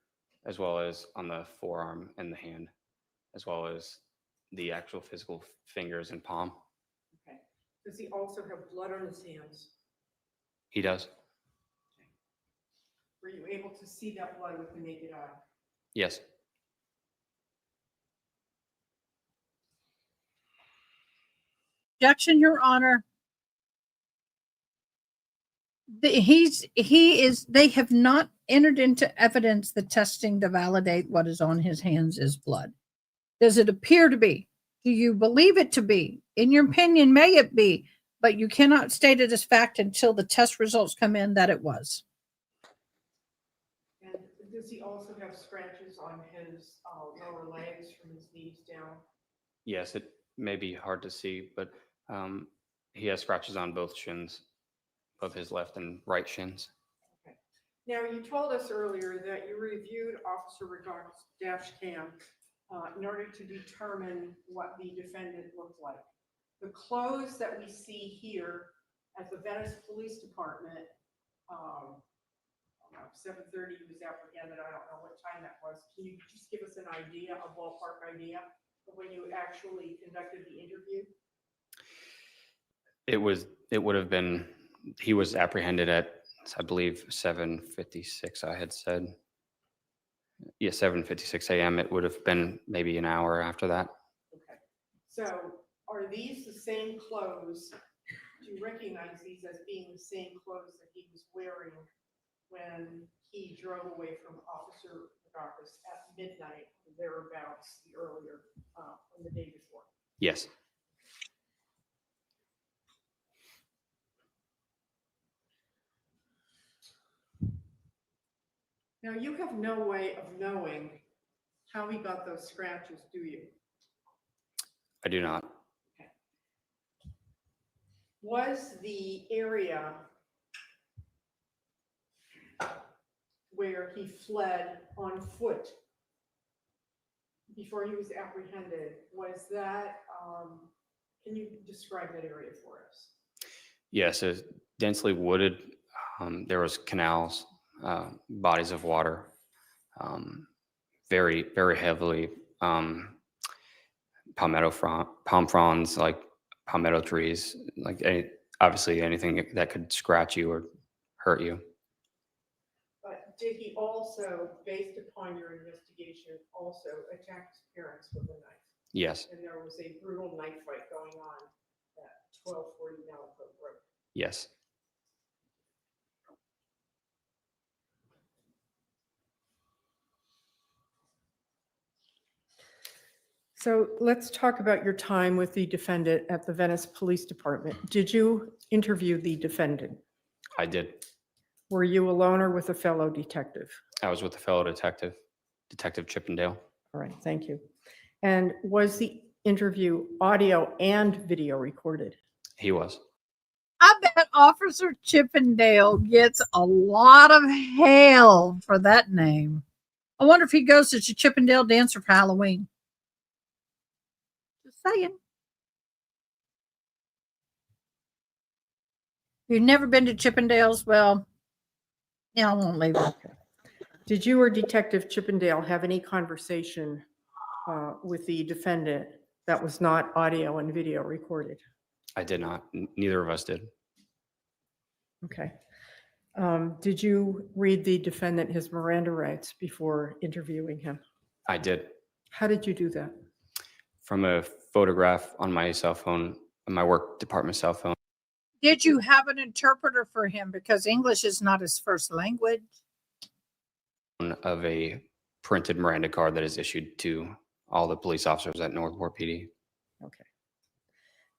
L: as well as on the forearm and the hand, as well as the actual physical fingers and palm.
K: Okay. Does he also have blood on his hands?
L: He does.
K: Were you able to see that blood with the naked eye?
L: Yes.
M: Objection, Your Honor. They have not entered into evidence the testing to validate what is on his hands is blood. Does it appear to be? Do you believe it to be? In your opinion, may it be? But you cannot state it as fact until the test results come in that it was.
K: And does he also have scratches on his lower legs from his knees down?
L: Yes, it may be hard to see, but he has scratches on both shins, both his left and right shins.
K: Okay. Now, you told us earlier that you reviewed Officer Regard's dash cam in order to determine what the defendant looked like. The clothes that we see here at the Venice Police Department, 7:30 he was apprehended. I don't know what time that was. Can you just give us an idea, a ballpark idea of when you actually conducted the interview?
L: It would have been, he was apprehended at, I believe, 7:56, I had said. Yeah, 7:56 a.m. It would have been maybe an hour after that.
K: Okay. So are these the same clothes? Do you recognize these as being the same clothes that he was wearing when he drove away from Officer Regard's at midnight, thereabouts, the earlier, on the day before?
L: Yes.
K: Now, you have no way of knowing how he got those scratches, do you?
L: I do not.
K: Was the area where he fled on foot before he was apprehended, was that, can you describe that area for us?
L: Yes, it's densely wooded. There was canals, bodies of water, very, very heavily palm fronds, like palmetto trees, like obviously anything that could scratch you or hurt you.
K: But did he also, based upon your investigation, also attack his parents with a knife?
L: Yes.
K: And there was a brutal knife fight going on that 1240 Malakoff Road.
L: Yes.
K: So let's talk about your time with the defendant at the Venice Police Department. Did you interview the defendant?
L: I did.
K: Were you alone or with a fellow detective?
L: I was with a fellow detective, Detective Chippendale.
K: All right, thank you. And was the interview audio and video recorded?
L: He was.
M: I bet Officer Chippendale gets a lot of hell for that name. I wonder if he goes to the Chippendale dancer for Halloween. Just saying. If you've never been to Chippendales, well, yeah, I won't leave it.
K: Did you or Detective Chippendale have any conversation with the defendant that was not audio and video recorded?
L: I did not. Neither of us did.
K: Okay. Did you read the defendant his Miranda rights before interviewing him?
L: I did.
K: How did you do that?
L: From a photograph on my cell phone, on my work department cell phone.
M: Did you have an interpreter for him because English is not his first language?
L: Of a printed Miranda card that is issued to all the police officers at Northport PD.
K: Okay.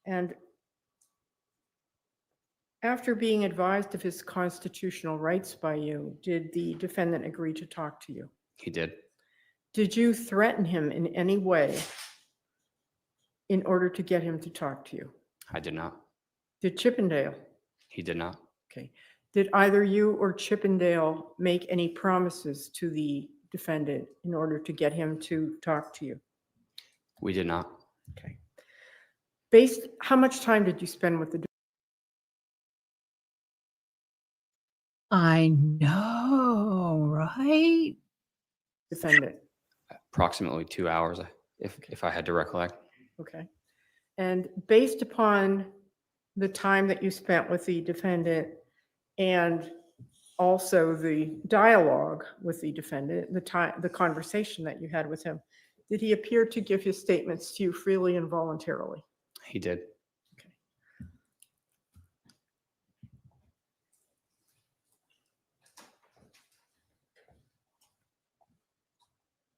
K: And after being advised of his constitutional rights by you, did the defendant agree to talk to you?
L: He did.
K: Did you threaten him in any way in order to get him to talk to you?
L: I did not.
K: Did Chippendale?
L: He did not.
K: Okay. Did either you or Chippendale make any promises to the defendant in order to get him to talk to you?
L: We did not.
K: Okay. How much time did you spend with the
M: I know, right?
K: defendant?
L: Approximately 2 hours, if I had to recollect.
K: Okay. And based upon the time that you spent with the defendant and also the dialogue with the defendant, the conversation that you had with him, did he appear to give his statements to you freely and voluntarily?
L: He did.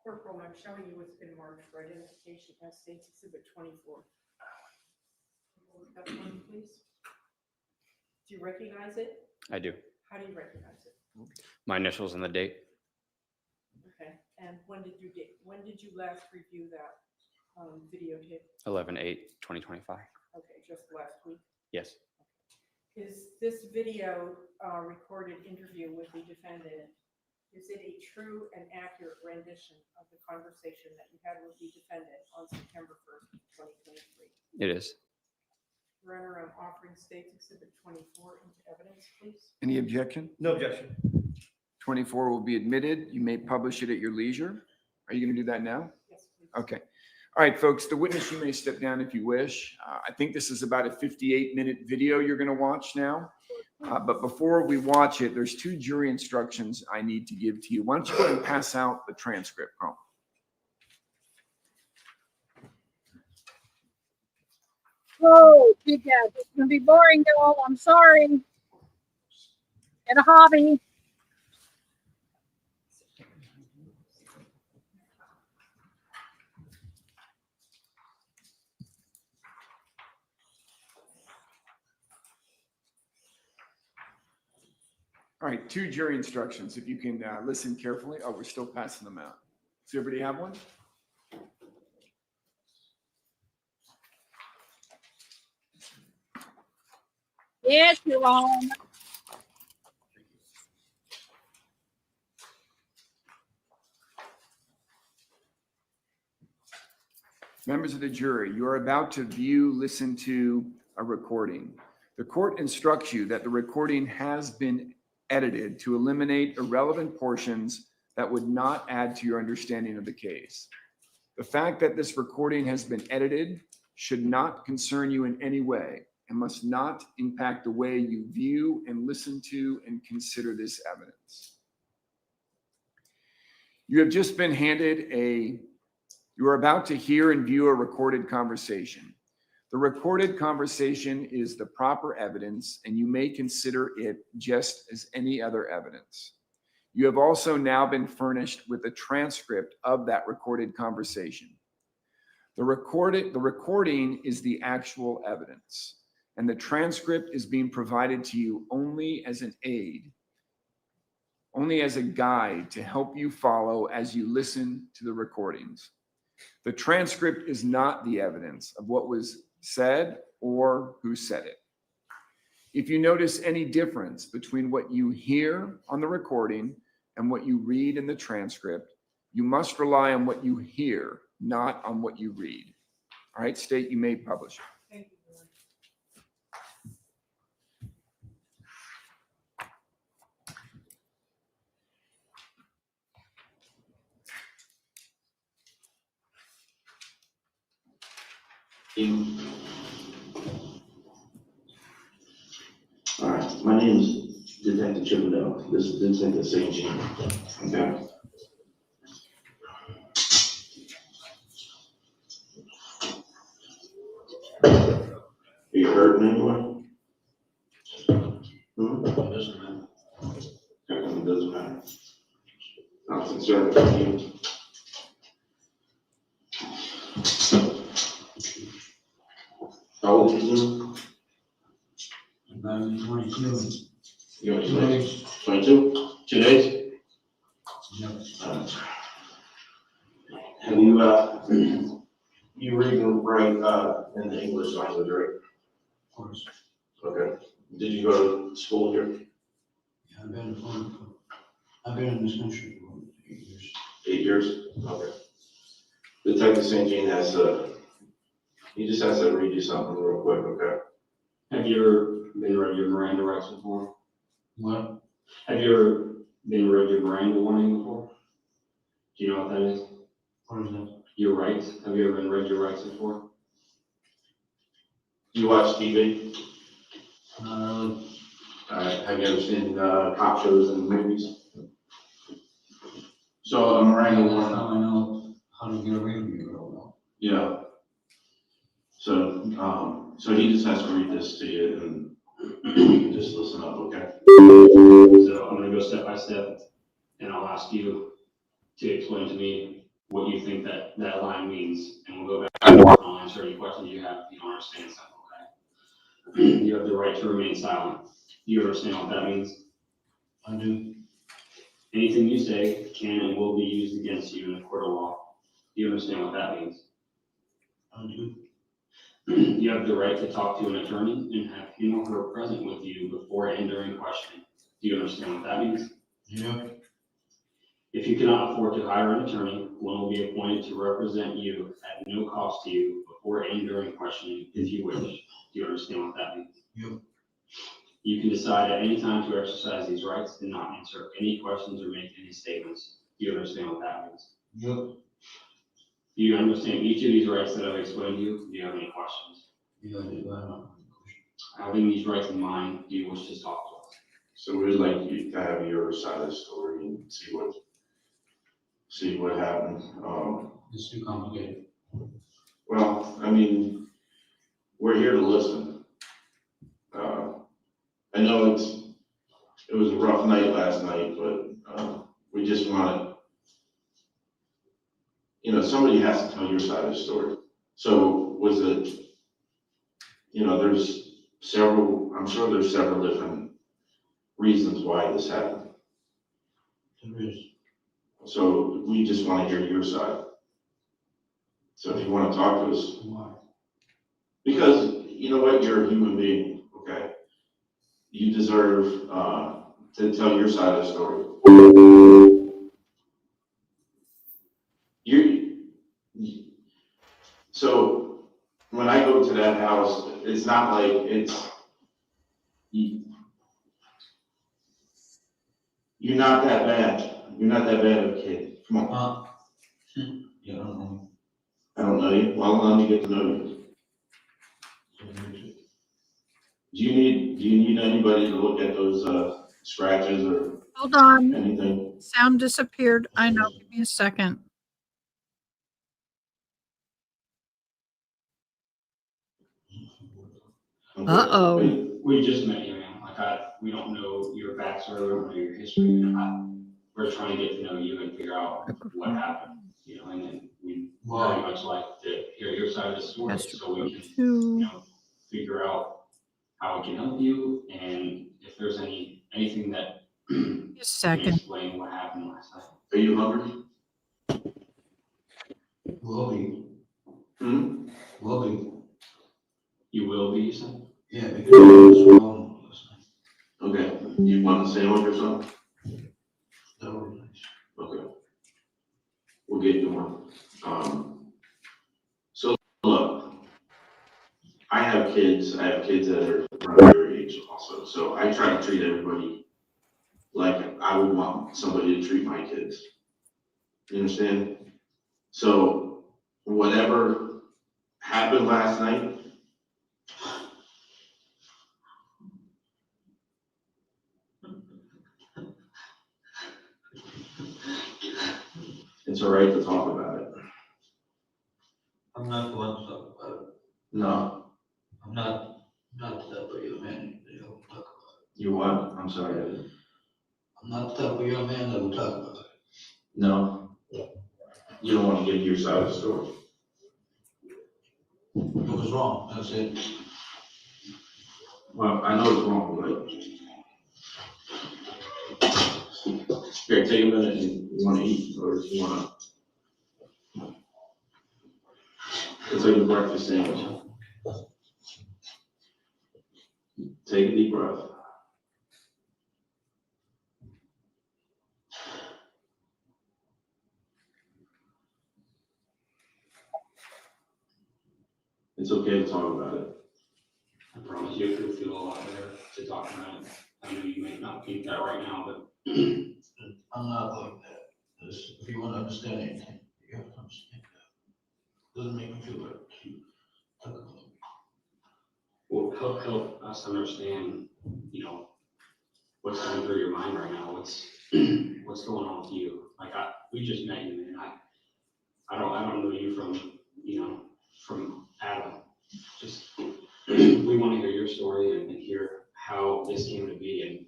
K: Corporal, I'm showing you what's been marked for identification as State's Exhibit 24. Hold that one, please. Do you recognize it?
L: I do.
K: How do you recognize it?
L: My initials and the date.
K: Okay. And when did you last review that videotape?
L: 11/8/2025.
K: Okay, just last week.
L: Yes.
K: Is this video recorded interview with the defendant, is it a true and accurate rendition of the conversation that you had with the defendant on September 1st, 2023?
L: It is.
K: Your Honor, I'm offering State's Exhibit 24 into evidence, please.
C: Any objection?
F: No objection.
C: 24 will be admitted. You may publish it at your leisure. Are you going to do that now?
K: Yes, please.
C: Okay. All right, folks, the witness, you may step down if you wish. I think this is about a 58-minute video you're going to watch now. But before we watch it, there's 2 jury instructions I need to give to you. Why don't you go ahead and pass out the transcript, Colin?
M: Oh, big guys, it's gonna be boring, y'all. I'm sorry. Get a hobby.
C: All right, 2 jury instructions. If you can listen carefully. Oh, we're still passing them out. Does everybody have one?
M: Yes, you're on.
C: Members of the jury, you are about to listen to a recording. The court instructs you that the recording has been edited to eliminate irrelevant portions that would not add to your understanding of the case. The fact that this recording has been edited should not concern you in any way and must not impact the way you view and listen to and consider this evidence. You have just been handed you are about to hear and view a recorded conversation. The recorded conversation is the proper evidence, and you may consider it just as any other evidence. You have also now been furnished with a transcript of that recorded conversation. The recording is the actual evidence, and the transcript is being provided to you only as an aid, only as a guide to help you follow as you listen to the recordings. The transcript is not the evidence of what was said or who said it. If you notice any difference between what you hear on the recording and what you read in the transcript, you must rely on what you hear, not on what you read. All right, state you may publish.
K: Thank
A: All right, my name is Detective Chippendale. This is Detective St. Jean. Okay. Are you hurting anyone? It doesn't matter. It doesn't matter. I'm concerned with you. How old is you? I'm 22. You're 22? 2 days? Yep. Have you, you read and write in the English language, right? Of course. Okay. Did you go to school here? Yeah, I've been in this country for 8 years. 8 years? Okay. Detective St. Jean has he just has to read you something real quick, okay? Have you ever been read your Miranda rights before? What? Have you ever been read your Miranda warning before? Do you know what that is? What is that? Your rights. Have you ever been read your rights before? Do you watch TV? Have you ever seen cop shows and movies? So a Miranda warning. That's how I know how to get away from you. Yeah. So he just has to read this to you and you can just listen up, okay? So I'm gonna go step by step and I'll ask you to explain to me what you think that line means, and we'll go back and I'll answer any questions you have if you don't understand something, okay? You have the right to remain silent. Do you understand what that means? I do. Anything you say can and will be used against you in a court of law. Do you understand what that means? I do. You have the right to talk to an attorney and have him or her present with you before and during questioning. Do you understand what that means? Yeah. If you cannot afford to hire an attorney, one will be appointed to represent you at no cost to you before and during questioning if you wish. Do you understand what that means? Yep. You can decide at any time to exercise these rights and not answer any questions or make any statements. Do you understand what that means? Yep. Do you understand each of these rights that I've explained to you? Do you have any questions? Yeah, I do. Having these rights in mind, do you wish to talk to us? So we'd like you to have your side of the story and see what happened. It's too complicated. Well, I mean, we're here to listen. I know it was a rough night last night, but we just want to, somebody has to tell your side of the story. So was it, I'm sure there's several different reasons why this happened. There is. So we just want to hear your side. So if you want to talk to us. Why? Because you know what, you're a human being, okay? You deserve to tell your side of the story. So when I go to that house, it's not like you're not that bad. You're not that bad of a kid. Come on. Yeah, I don't know. I don't know you. Well, let me get to know you. Do you need anybody to look at those scratches or
O: Hold on.
A: anything?
O: Sound disappeared. I know. Give me a second.
A: Okay.
O: Uh-oh.
A: We just met you, man. We don't know your backstory, we don't know your history. We're trying to get to know you and figure out what happened, and then we very much like to hear your side of the story so we can, figure out how we can help you and if there's anything that can explain what happened last night.
B: Are you hungry?
G: Will be. Will be.
A: You will be, you said?
G: Yeah, because I was wrong last night.
B: Okay, you want a sandwich or something?
G: That would be nice.
B: Okay. We'll get you one. So look, I have kids that are around your age also, so I try to treat everybody like I would want somebody to treat my kids. You understand? So whatever happened last night, it's all right to talk about it.
G: I'm not the one to talk about it.
B: No,
G: I'm not the type of young man that will talk about it.
B: you what? I'm sorry.
G: I'm not the type of young man that will talk about it.
B: No, you don't want to give your side of the story.
G: It was wrong, that's it.
B: Well, I know it's wrong, here, take a minute, you wanna eat, or you wanna? It's like a breakfast sandwich. Take a deep breath. It's okay to talk about it.
A: I promise you it'll feel a lot better to talk about it. I know you may not think that right now, but
G: I'm not like that. If you want to understand anything, you have to understand that. Doesn't make me feel better to talk about it.
A: will help us understand, what's going through your mind right now. What's going on with you? We just met you, man. I don't know you from Adam. Just we want to hear your story and hear how this came to be, and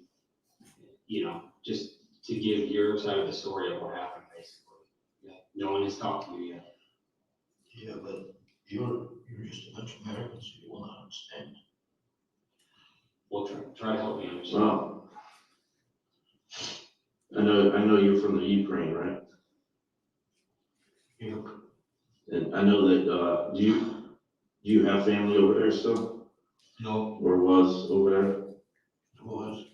A: just to give your side of the story of what happened, basically. Yeah. No one has talked to you yet.
G: Yeah, but you're just a bunch of Americans, so you will not understand.
A: Well, try to help me understand.
B: Well, I know you're from the Ukraine, right?
G: Yeah.
B: And I know that, do you have family over there still?
G: No.
B: Or was over there?
G: It was.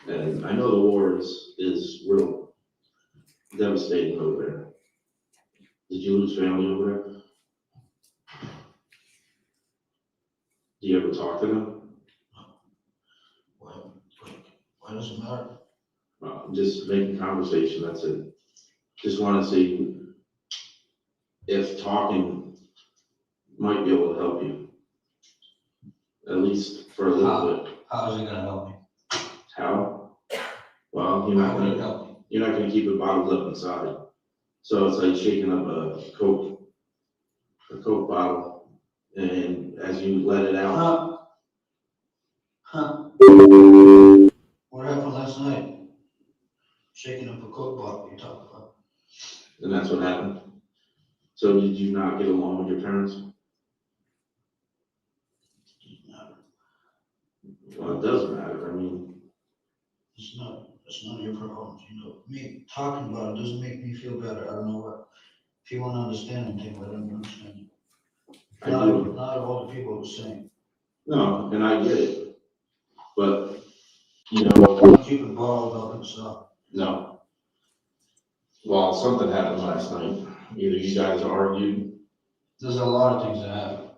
B: And I know the war is real devastating over there. Did you lose family over there? Do you ever talk to them?
G: Why does it matter?
B: Just making conversation, that's it. Just want to see if talking might be able to help you. At least for a little bit.
G: How is it gonna help me?
B: How? Well, you're not gonna keep it bottled up inside. So it's like shaking up a Coke bottle, and as you let it out.
G: What happened last night? Shaking up a Coke bottle you talk about.
B: And that's what happened. So did you not get along with your parents? Well, it does matter. I mean,
G: It's none of your problems, Me talking about it doesn't make me feel better. I don't know what. If you want to understand anything, let them understand. Not all the people are the same.
B: no, and I get it. But,
G: Don't keep it bottled up inside.
B: no. Well, something happened last night. Either you guys argued.
G: There's a lot of things that happen.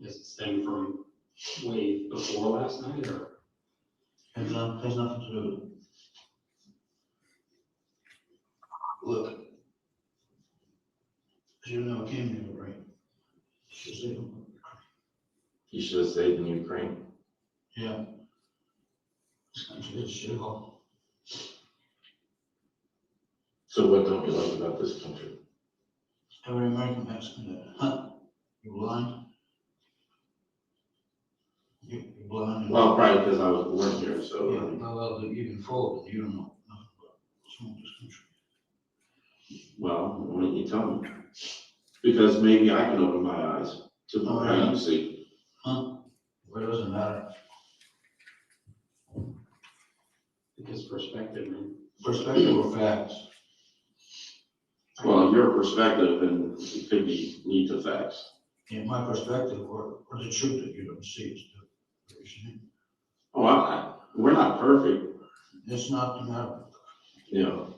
A: Does it stem from way before last night, or?
G: Has nothing to do with it. Look, I should have never came here, right?
B: You should have stayed in Ukraine.
G: Yeah. This country is a shithole.
B: So what don't you like about this country?
G: Every American asks me that. Huh? You blind? blind.
B: Well, probably because I was born here,
G: Yeah,
B: so,
G: well, you can fold, you don't know nothing about what's wrong with this country.
B: well, why don't you tell me? Because maybe I can open my eyes to
G: Oh,
B: how
G: yeah.
B: you see.
G: Huh? Well, it doesn't matter.
A: Because perspective, man.
G: Perspective or facts?
B: Well, your perspective and it could be need to facts.
G: Yeah, my perspective or the truth that you don't see is the.
B: Oh, we're not perfect,
G: It's not the matter.
B: you know.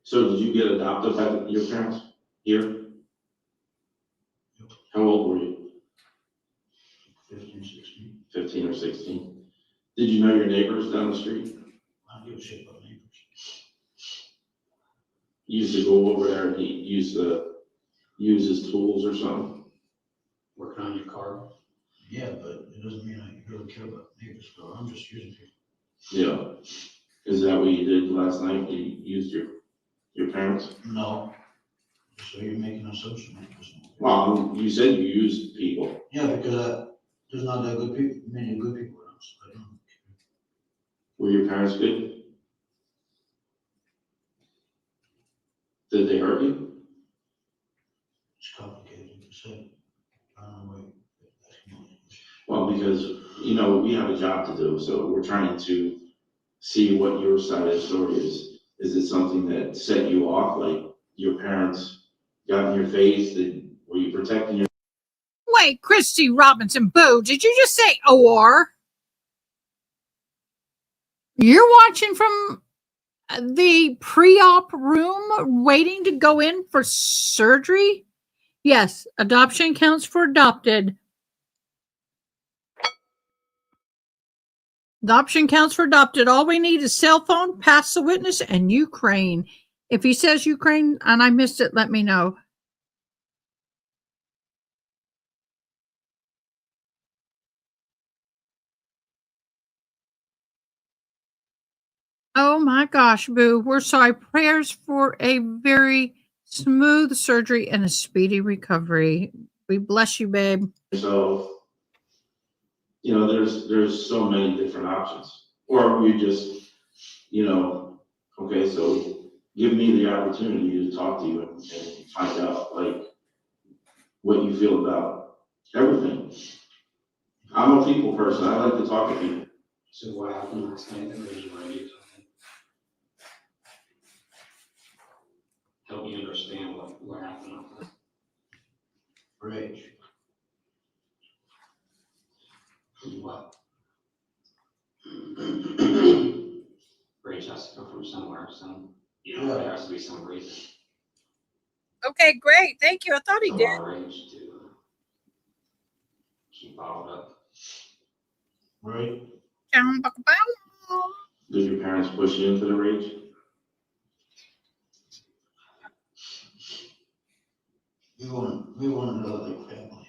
B: So did you get adopted by your parents here? How old were you?
G: 15, 16.
B: 15 or 16? Did you know your neighbors down the street?
G: I don't give a shit about neighbors.
B: You used to go over there and he used to use his tools or something?
A: Working on your car.
G: Yeah, but it doesn't mean I really care about neighbors, so I'm just using people.
B: Yeah. Is that what you did last night? You used your parents?
G: No. So you're making an assumption.
B: Well, you said you used people.
G: Yeah, because there's not that good people, many good people around, so I don't.
B: Were your parents good? Did they hurt you?
G: It's complicated to say. I don't know why.
B: Well, because, you know, we have a job to do, so we're trying to see what your side of the story is. Is it something that set you off, like your parents got in your face? Were you protecting your?
O: Wait, Christy Robinson Boo, did you just say OR? You're watching from the pre-op room waiting to go in for surgery? Yes, adoption counts for adopted. Adoption counts for adopted. All we need is cell phone, pass the witness, and Ukraine. If he says Ukraine and I missed it, let me know. Oh my gosh, Boo. We're sorry. Prayers for a very smooth surgery and a speedy recovery. We bless you, babe.
B: So, you know, there's so many different options. Or we just, you know, okay, so give me the opportunity to talk to you and find out, like, what you feel about everything. I'm a people person. I like to talk to people.
A: So what happened last night that made you want to do something? Help me understand what happened last night.
G: Rage.
A: What? Rage has to come from somewhere, so, you know, there has to be some reason.
O: Okay, great. Thank you. I thought he
A: A
O: did.
A: lot of rage to keep bottled up.
G: Right?
B: Did your parents push you into the rage?
G: We weren't like family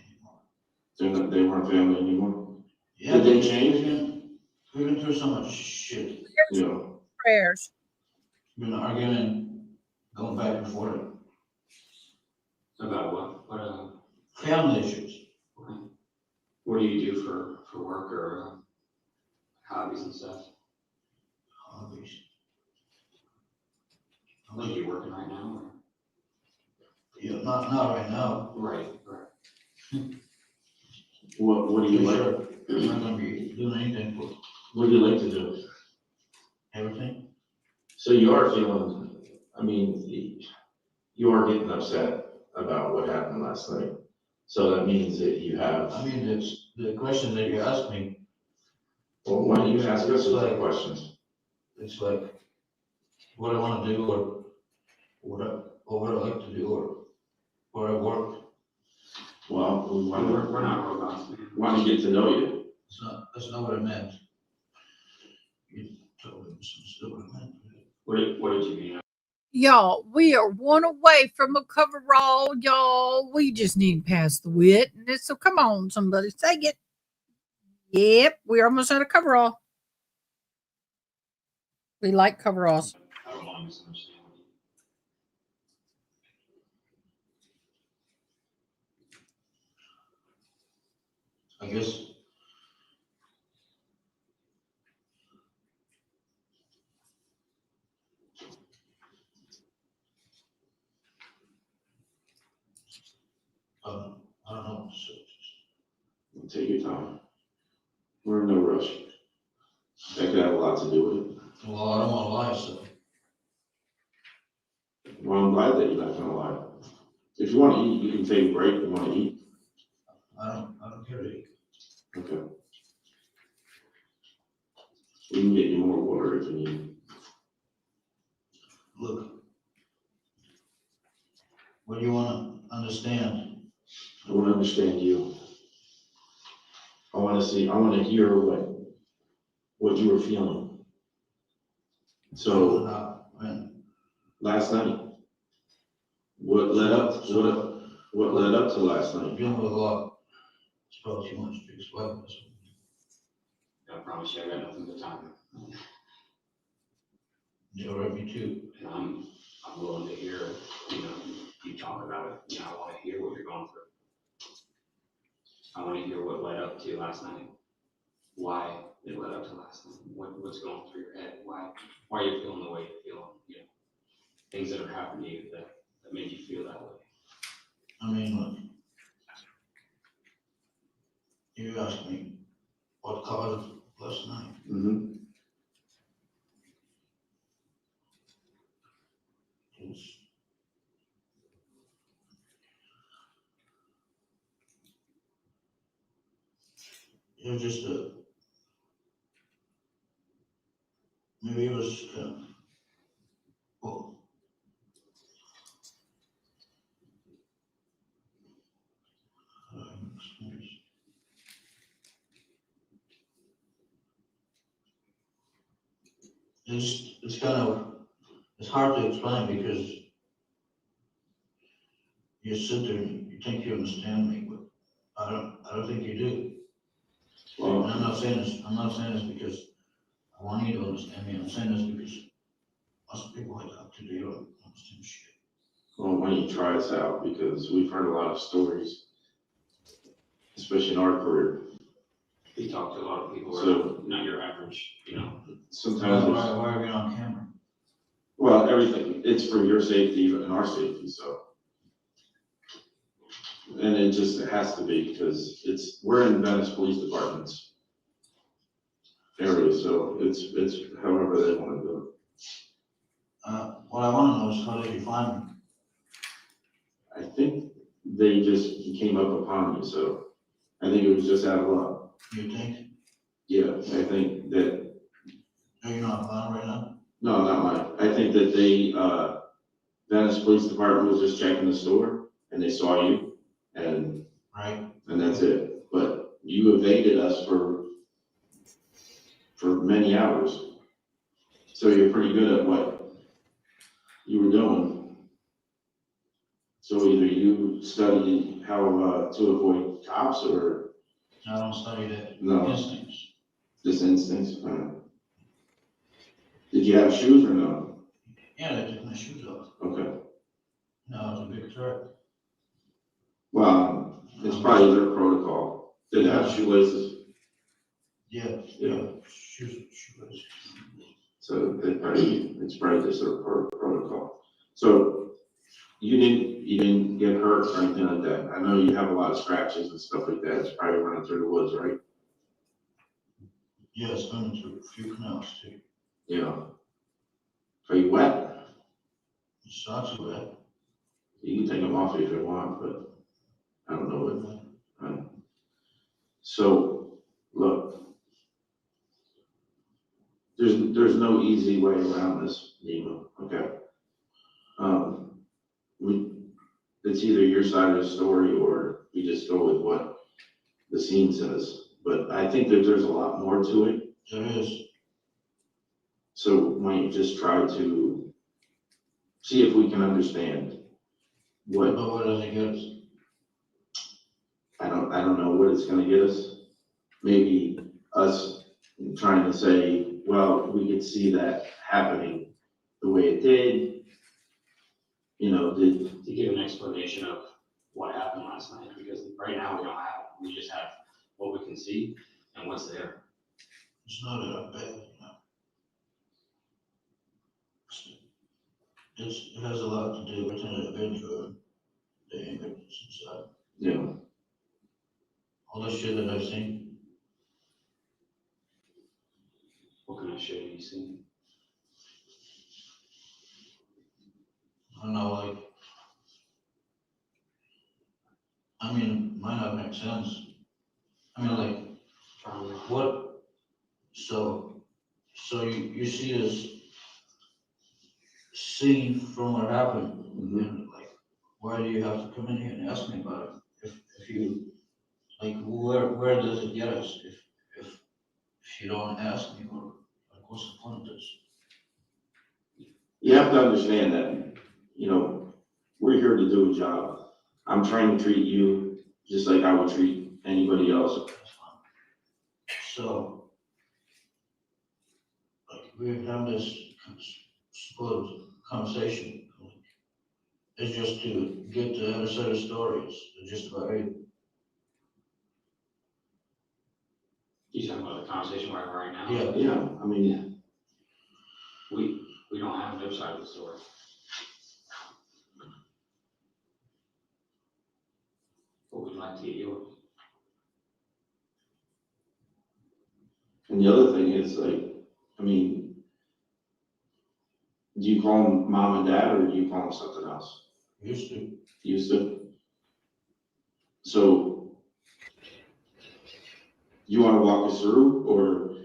G: anymore.
B: They weren't family anymore?
G: Yeah,
B: Did they change?
G: We've been through so much shit.
B: Yeah.
O: Prayers.
G: We've been arguing, going back and forth.
A: About what? What
G: Family issues.
A: What do you do for work or hobbies and stuff?
G: Hobbies.
A: Are you working right now? Or?
G: Yeah, not right now.
A: Right.
B: What do you like?
G: Sure. I'm not gonna be doing anything for.
B: What do you like to do?
G: Everything.
B: So you are feeling, I mean, you are getting upset about what happened last night. So that means that you have.
G: I mean, it's the question that you asked me.
B: Well, why don't you ask us those questions?
G: It's like what I want to do or what I like to do or where I work.
B: Well,
A: we're not robots, man.
B: Want to get to know you.
G: That's not what I meant. You told me that's not what I meant.
A: What did you mean?
O: Y'all, we are one away from a coverall, y'all. We just need to pass the witness. So come on, somebody say it. Yep, we're almost at a coverall. We like coveralls.
A: I don't want to misunderstand.
G: I guess. I don't know.
B: Take your time. We're in no rush. That could have a lot to do with it.
G: Well, I don't wanna lie, so.
B: Well, I'm glad that you're not gonna lie. If you wanna eat, you can take a break. You wanna eat?
G: I don't care to eat.
B: Okay. We can get you more water if you need.
G: Look. What do you wanna understand?
B: I wanna understand you. I wanna hear what you were feeling. So, last night, what led up to last night?
G: Dealing with a lot. It's probably too much to explain this.
A: I promise you, I got nothing but time.
G: Yeah, right, me too.
A: And I'm willing to hear, you talk about it. I want to hear what you're going through. I want to hear what led up to last night. Why it led up to last night. What's going through your head? Why you're feeling the way you're feeling. Things that have happened to you that made you feel that way.
G: I mean, look. You asked me what caused it last night.
B: Mm-hmm.
G: It was just maybe it was well, it's hard to explain because you sit there and you think you understand me, but I don't think you do.
B: Well,
G: And I'm not saying this because I want you to understand me. I'm saying this because most people I talk to, they don't understand shit.
B: Well, why don't you try us out? Because we've heard a lot of stories, especially in our career.
A: We talk to a lot of people who
B: So-
A: are not your average,
B: Sometimes
G: Why are we on camera?
B: well, everything, it's for your safety and our safety, so. And it has to be because we're in Venice Police Department's area, so it's however they want to do
G: What I want to know is how did you find me?
B: it. I think he came up upon you, so I think it was just out of luck.
G: You think?
B: Yeah, I think that,
G: Are you not on right now?
B: no, not mine. I think that Venice Police Department was just checking the store and they saw you and that's it. But you evaded us for many hours. So you're pretty good at what you were doing. So either you studied how to avoid cops or.
G: I don't study that.
B: No.
G: Instincts.
B: Just instincts. Did you have shoes or no?
G: Yeah, they took my shoes off.
B: Okay.
G: No, it's a big threat.
B: Well, it's probably their protocol. Did it have shoelaces?
G: Yeah. Shoelaces.
B: So it's probably just their protocol. So you didn't get hurt or anything like that. I know you have a lot of scratches and stuff like that. It's probably running through the woods, right?
G: Yeah, it's running through a few canals too.
B: Yeah. Are you wet?
G: It's not too bad.
B: You can take them off if you want, but I don't know what. So look, there's no easy way around this, Dima. Okay. It's either your side of the story or we just go with what the scene says. But I think that there's a lot more to it.
G: There is.
B: So why don't you just try to see if we can understand what.
G: But what does it get us?
B: I don't know what it's gonna get us. Maybe us trying to say, well, we could see that happening the way it did.
A: To give an explanation of what happened last night, because right now we don't have, we just have what we can see and what's there.
G: It's not that bad, you know. It has a lot to do with the ignorance inside.
B: Yeah.
G: All the shit that I've seen.
A: What kind of shit have you seen?
G: I don't know, like, I mean, it might not make sense. I mean, like, what, so you see this scene from what happened, and like, why do you have to come in here and ask me about it? If you, like, where does it get us if you don't ask me, or like, what's the point of this?
B: You have to understand that, you know, we're here to do a job. I'm trying to treat you just like I would treat anybody else.
G: So, like, we have this supposed conversation. It's just to get the other side of stories, it's just about it.
A: You talking about the conversation we're having right now?
G: Yeah.
B: Yeah, I mean,
A: We don't have their side of the story. But we'd like to get yours.
B: and the other thing is like, I mean, do you call them mom and dad or do you call them something else?
G: Used to.
B: Used to? So, you wanna walk us through, or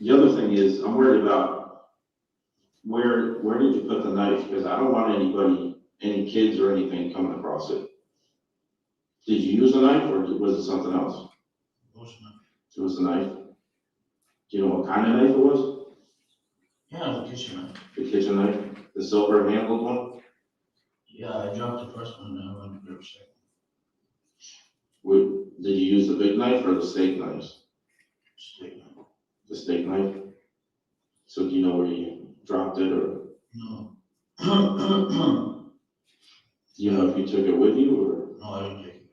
B: the other thing is, I'm worried about where did you put the knife? Because I don't want anybody, any kids or anything coming across it. Did you use a knife or was it something else? It was a knife. Do you know what kind of knife it was?
G: Yeah, the kitchen knife.
B: The kitchen knife, the silver handled one?
G: Yeah, I dropped the first one and I went to the second.
B: Did you use the big knife or the steak knives?
G: Steak knife.
B: The steak knife? So do you know where you dropped it or?
G: No.
B: Do you know if you took it with you or?
G: No, I didn't take it.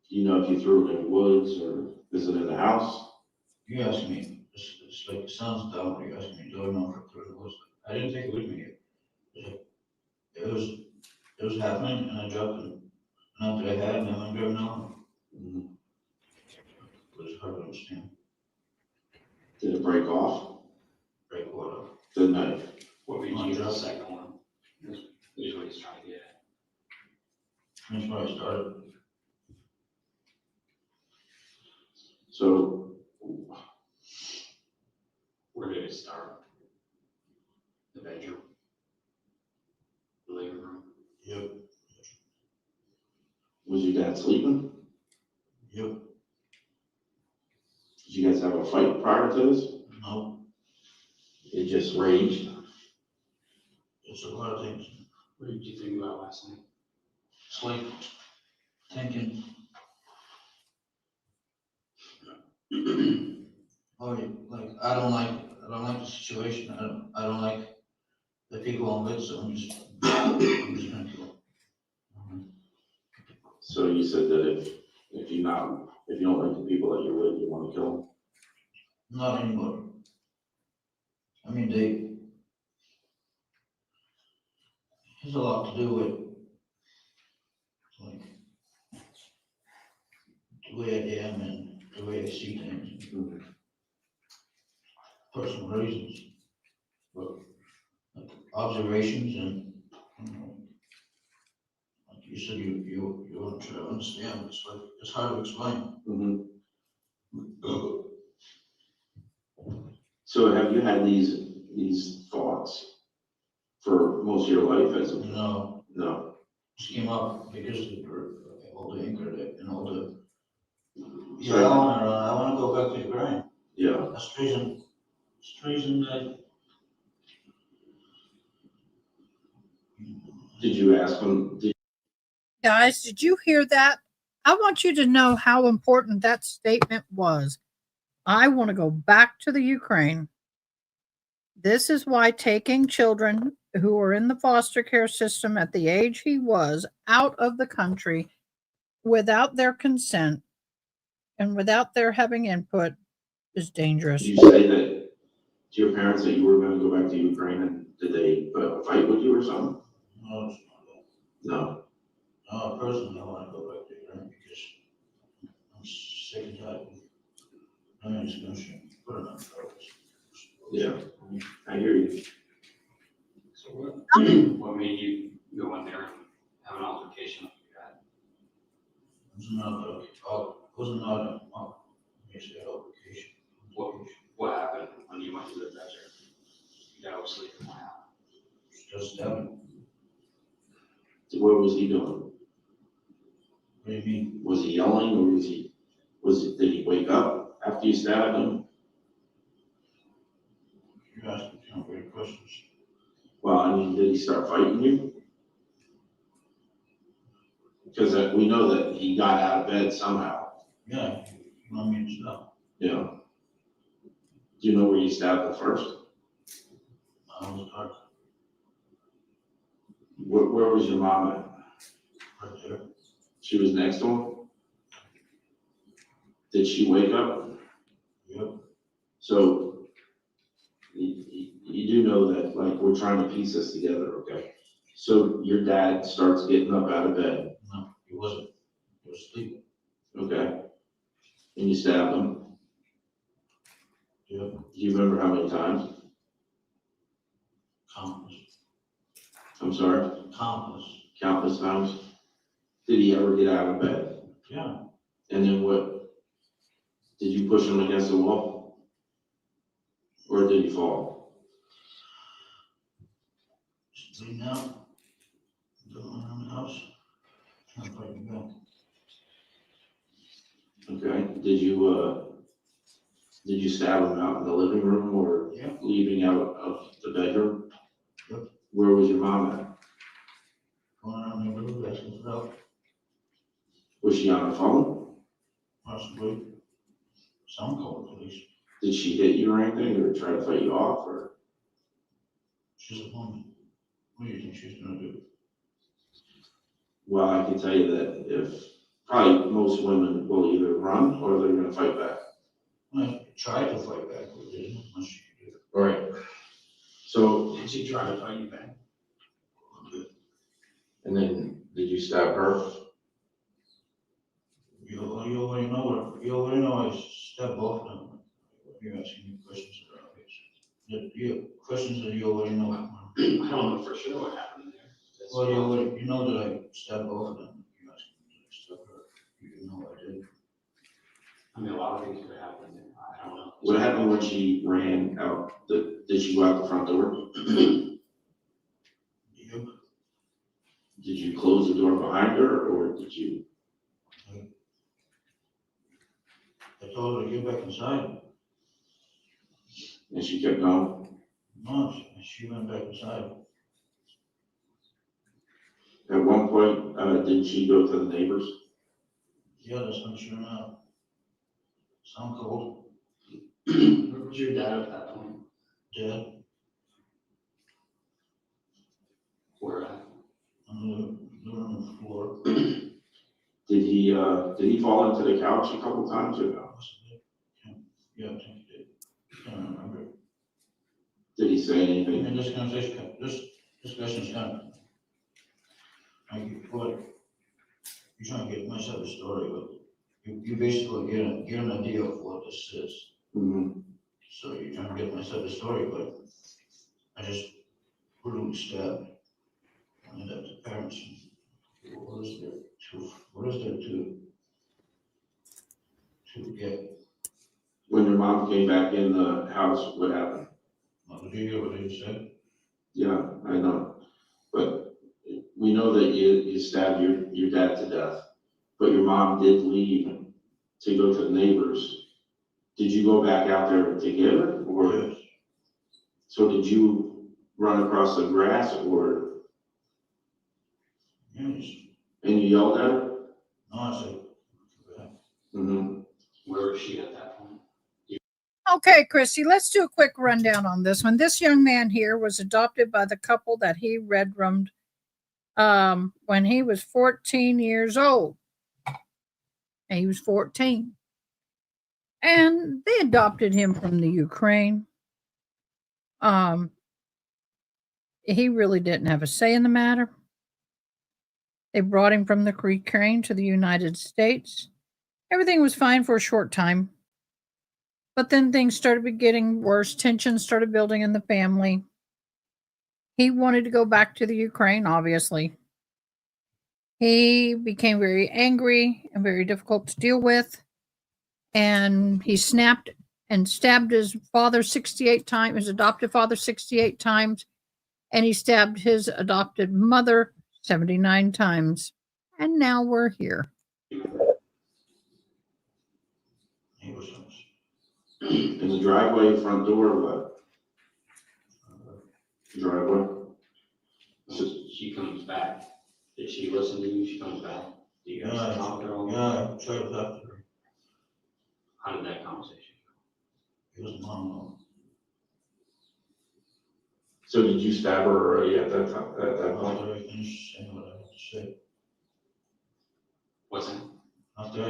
B: Do you know if you threw it in the woods or is it in the house?
G: You asked me, it's like, it sounds dumb, but you asked me, do I know if I threw it in the woods? I didn't take it with me yet. It was happening and I dropped it. Not that I had, and I'm driving on. It was hard to understand.
B: Did it break off?
G: Break what off?
B: The knife.
A: What would you use the second one? Is what he's trying to get at.
G: That's where I started.
B: So,
A: Where did it start? The bedroom? The living room?
G: Yep.
B: was your dad sleeping?
G: Yep.
B: Did you guys have a fight prior to this?
G: No.
B: It just raged?
G: It's a lot of things.
A: What did you think about last night?
G: Sleep, thinking. Oh, like, I don't like the situation. I don't like the people I'm with, so I'm just gonna kill.
B: So you said that if you don't like the people that you're with, you want to kill them?
G: Not anybody. I mean, has a lot to do with, like, the way I am and the way I see things. Personal reasons. But, like, observations and, you know, like you said, you want to try to understand, it's like, it's hard to explain.
B: So have you had these thoughts for most of your life as a?
G: No.
B: No.
G: Just came up because of all the anger and all the. Yeah,
B: So-
G: I wanna go back to Ukraine.
B: Yeah.
G: That's treason. It's treason that.
B: Did you ask them?
O: Guys, did you hear that? I want you to know how important that statement was. I want to go back to the Ukraine. This is why taking children who are in the foster care system at the age he was out of the country without their consent and without their having input is dangerous.
B: Did you say that to your parents that you were gonna go back to Ukraine, and did they put up a fight with you or something?
G: No, it's not that.
B: No.
G: No, personally, I wanna go back there, right, because I'm sick and tired of I'm just gonna put it on purpose.
B: Yeah, I hear you.
L: So what made you go in there and have an altercation with your dad?
G: Wasn't not a, it's an obligation.
L: What happened when you went to the desert? Your dad was sleeping. What happened?
G: Just stabbing.
B: What was he doing?
G: What do you mean?
B: Was he yelling, or did he wake up after you stabbed him?
G: You're asking great questions.
B: Well, I mean, did he start fighting you? Because we know that he got out of bed somehow.
G: Yeah, you want me to stop?
B: Yeah. Do you know where you stabbed him first?
G: I was dark.
B: Where was your mom at?
G: Right there.
B: She was next to him? Did she wake up?
G: Yep.
B: So you do know that, like, we're trying to piece this together, okay? So your dad starts getting up out of bed.
G: No, he wasn't. He was sleeping.
B: Okay. And you stabbed him.
G: Yep.
B: Do you remember how many times?
G: Countless.
B: I'm sorry?
G: Countless.
B: Countless times? Did he ever get out of bed?
G: Yeah.
B: And then what? Did you push him against the wall? Or did he fall?
G: Just bleeding out. Going around the house. Trying to fight me back.
B: Okay. Did you stab him out in the living room, or leaving out of the bedroom?
G: Yep.
B: Where was your mom at?
G: Going around the neighborhood asking for help.
B: Was she on the phone?
G: Possibly. Some called the police.
B: Did she hit you or anything, or try to fight you off, or?
G: She's a woman. What do you think she's gonna do?
B: Well, I can tell you that if, probably most women will either run or they're gonna fight back.
G: I tried to fight back, but there's not much she could do.
B: All right. So,
L: Did she try to fight you back?
B: and then, did you stab her?
G: You already know I stabbed both of them. You're asking me questions that are obvious. Questions that you already know.
L: I don't know for sure what happened there.
G: Well, you know that I stabbed both of them. You're asking me to stab her. You know I did.
L: I mean, a lot of things could have happened there. I don't know.
B: What happened when she ran out? Did she go out the front door?
G: Yep.
B: Did you close the door behind her, or did you?
G: I told her to get back inside.
B: And she kept going?
G: No, she went back inside.
B: At one point, did she go to the neighbors?
G: Yeah, that's not sure now. Sound cold.
L: Where was your dad at that point?
G: Dead.
L: Where at?
G: On the living floor.
B: Did he fall into the couch a couple times, or no?
G: Yeah, I think he did. Can't remember.
B: Did he say anything?
G: And this discussion's kind of, like, what, you're trying to get myself a story, but you basically get an idea of what this is.
B: Mm-hmm.
G: So you're trying to get myself a story, but I just brutally stabbed. And that the parents, what is there to get?
B: When your mom came back in the house, what happened?
G: Did you hear what he said?
B: Yeah, I know. But we know that you stabbed your dad to death, but your mom did leave to go to the neighbors. Did you go back out there to get her, or?
G: Yes.
B: So did you run across the grass, or?
G: Yes.
B: And you yelled at her?
G: No, I said.
B: Mm-hmm.
L: Where was she at that point?
O: Okay, Chrissy, let's do a quick rundown on this one. This young man here was adopted by the couple that he red-roomed when he was 14 years old. And he was 14. and they adopted him from the Ukraine. He really didn't have a say in the matter. They brought him from the Ukraine to the United States. Everything was fine for a short time. But then things started getting worse. Tension started building in the family. He wanted to go back to the Ukraine, obviously. He became very angry and very difficult to deal with. And he snapped and stabbed his father 68 times, his adoptive father 68 times. And he stabbed his adopted mother 79 times. And now we're here.
B: In the driveway, front door, or what? Driveway?
A: She comes back. Did she listen to you? She comes back. Do you guys talk to her?
G: Yeah, I tried to talk to her.
A: How did that conversation
G: It was a monologue.
B: So did you stab her already at that time, at that point?
G: After I finished saying what I had to say.
A: What's that?
G: After I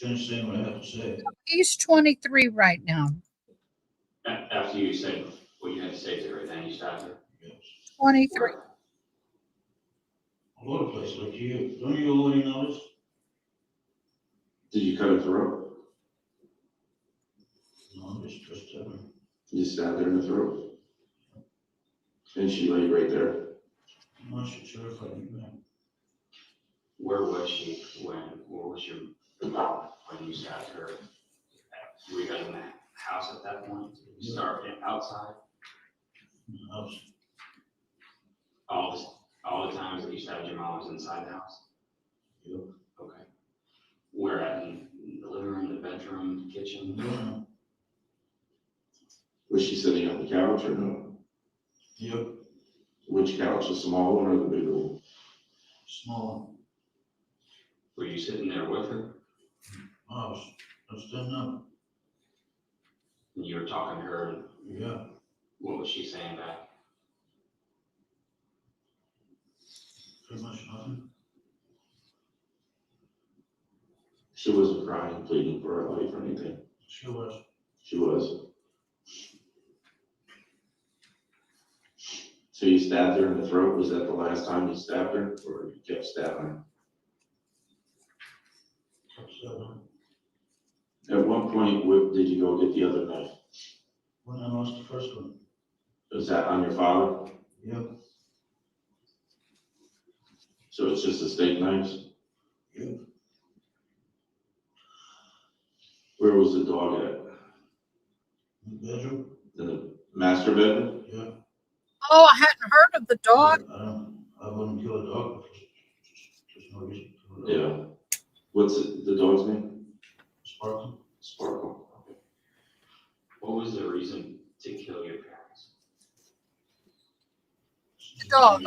G: finished saying what I had to say.
O: He's 23 right now.
A: After you said what you had to say to her, then you stabbed her?
O: 23.
G: A lot of places like you. Don't you already notice?
B: Did you cut her throat?
G: No, just
B: You stabbed her in the throat? And she lay right there?
G: I'm not sure if I knew that.
A: Where was she where was your mom when you stabbed her? Were you guys in the house at that point? Did you start outside?
G: House.
A: All the times that you stabbed your mom was inside the house?
G: Yep.
A: Okay. Where at? In the living room, the bedroom, the kitchen?
G: Yeah.
B: Was she sitting on the couch or no?
G: Yep.
B: Which couch, the small one or the big one?
G: Small one.
A: Were you sitting there with her?
G: I was standing up.
A: And you were talking to her, and
G: Yeah.
A: what was she saying back?
G: Pretty much nothing.
B: She wasn't crying, pleading for her life or anything?
G: She was.
B: She was. So you stabbed her in the throat? Was that the last time you stabbed her, or you kept stabbing her?
G: Kept stabbing.
B: At what point did you go get the other knife?
G: When I lost the first one.
B: Was that on your father?
G: Yep.
B: So it's just the steak knives?
G: Yep.
B: Where was the dog at?
G: In the bedroom.
B: In the master bedroom?
G: Yeah.
O: Oh, I hadn't heard of the dog.
G: I wouldn't kill a dog. There's no reason to kill a dog.
B: Yeah. What's the dog's name?
G: Sparkle.
B: Sparkle. Okay.
A: What was the reason to kill your parents?
O: The dog.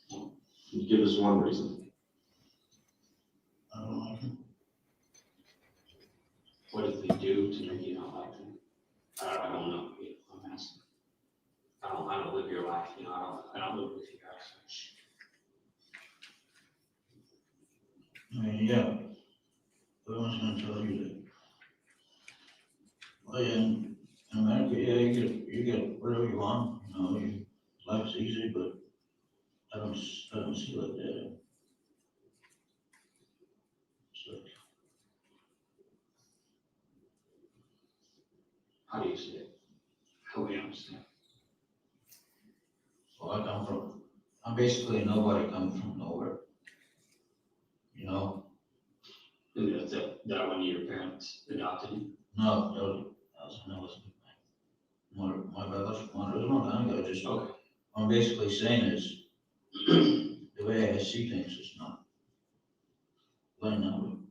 B: Can you give us one reason?
G: I don't like him.
A: What did they do to make you not like them? I don't know. I'm asking. I don't live your life, I don't live with you guys.
G: I mean, yeah. But I was gonna tell you that. Well, yeah, in America, yeah, you get whatever you want, life's easy, but I don't see it like that. It's like,
A: How do you see it? How do you understand?
G: well, I'm basically nobody coming from nowhere.
A: And that's it. That when your parents adopted you?
G: No, that was my biological mother. It was a long time ago. Just
A: Okay.
G: what I'm basically saying is the way I see things is not letting them.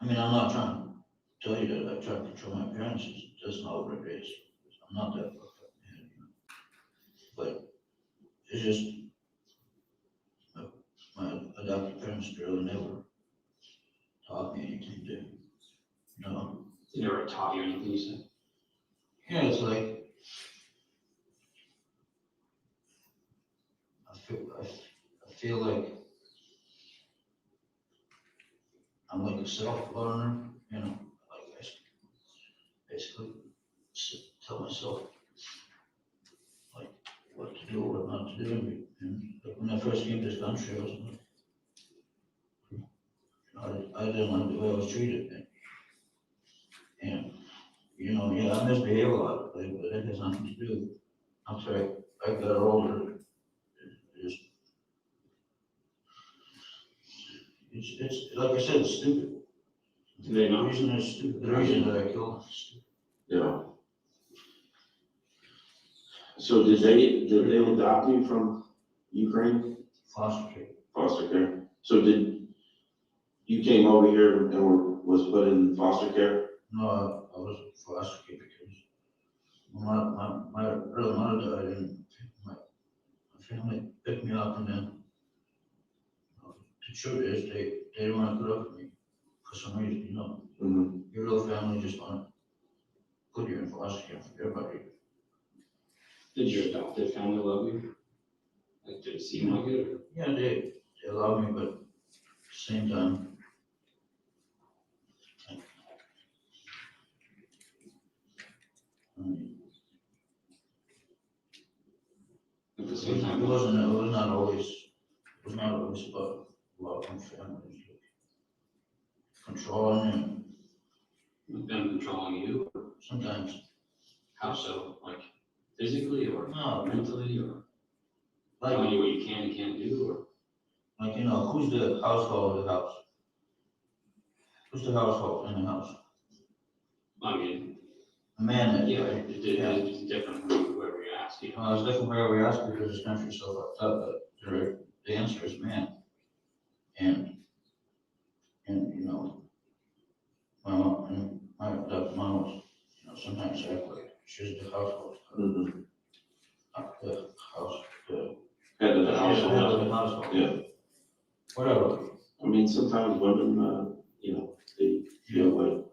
G: I mean, I'm not trying to tell you that I try to control my parents. That's not what it is. I'm not that fucked up, man, But it's just my adopted parents really never taught me anything to,
A: They never taught you anything, you said?
G: Yeah, it's like I feel like I'm like a self-learner, you know, like I basically tell myself like what to do, what not to do. And like when I first came to this country, I was like, I didn't like the way I was treated. And, you know, yeah, I misbehave a lot, but it has nothing to do. After I got older, it's like I said, it's stupid.
A: They know.
G: The reason it's stupid, the reason that I killed is stupid.
B: Yeah. So did they adopt you from Ukraine?
G: Foster care.
B: Foster care. So you came over here and was put in foster care?
G: No, I was foster care because my early mother died and my family picked me up, and then the truth is they didn't want to put up with me for some reason, you know.
B: Mm-hmm.
G: Your little family just want to put you in foster care for everybody.
A: Did your adoptive family love you? Like, did it seem like it? Or?
G: Yeah, they love me, but at the same time,
A: At the same time,
G: it was not always about love and family, controlling and
A: them controlling you? Or
G: sometimes.
A: how so? Like physically or
G: No,
A: mentally or
G: like,
A: telling you what you can and can't do or?
G: like, you know, who's the household of the house? Who's the household in the house?
A: I mean,
G: A man that,
A: yeah,
G: right?
A: it's different from whoever you ask. You know?
G: It's different wherever we ask because this country's so fucked up, but the answer is man. And you know, my mom and my adopted mom was, you know, sometimes act like she's the household.
B: Mm-hmm.
G: The house, the
B: Head of the
G: head
B: household.
G: of the household.
B: Yeah.
G: Whatever.
B: I mean, sometimes women, you know, they feel like.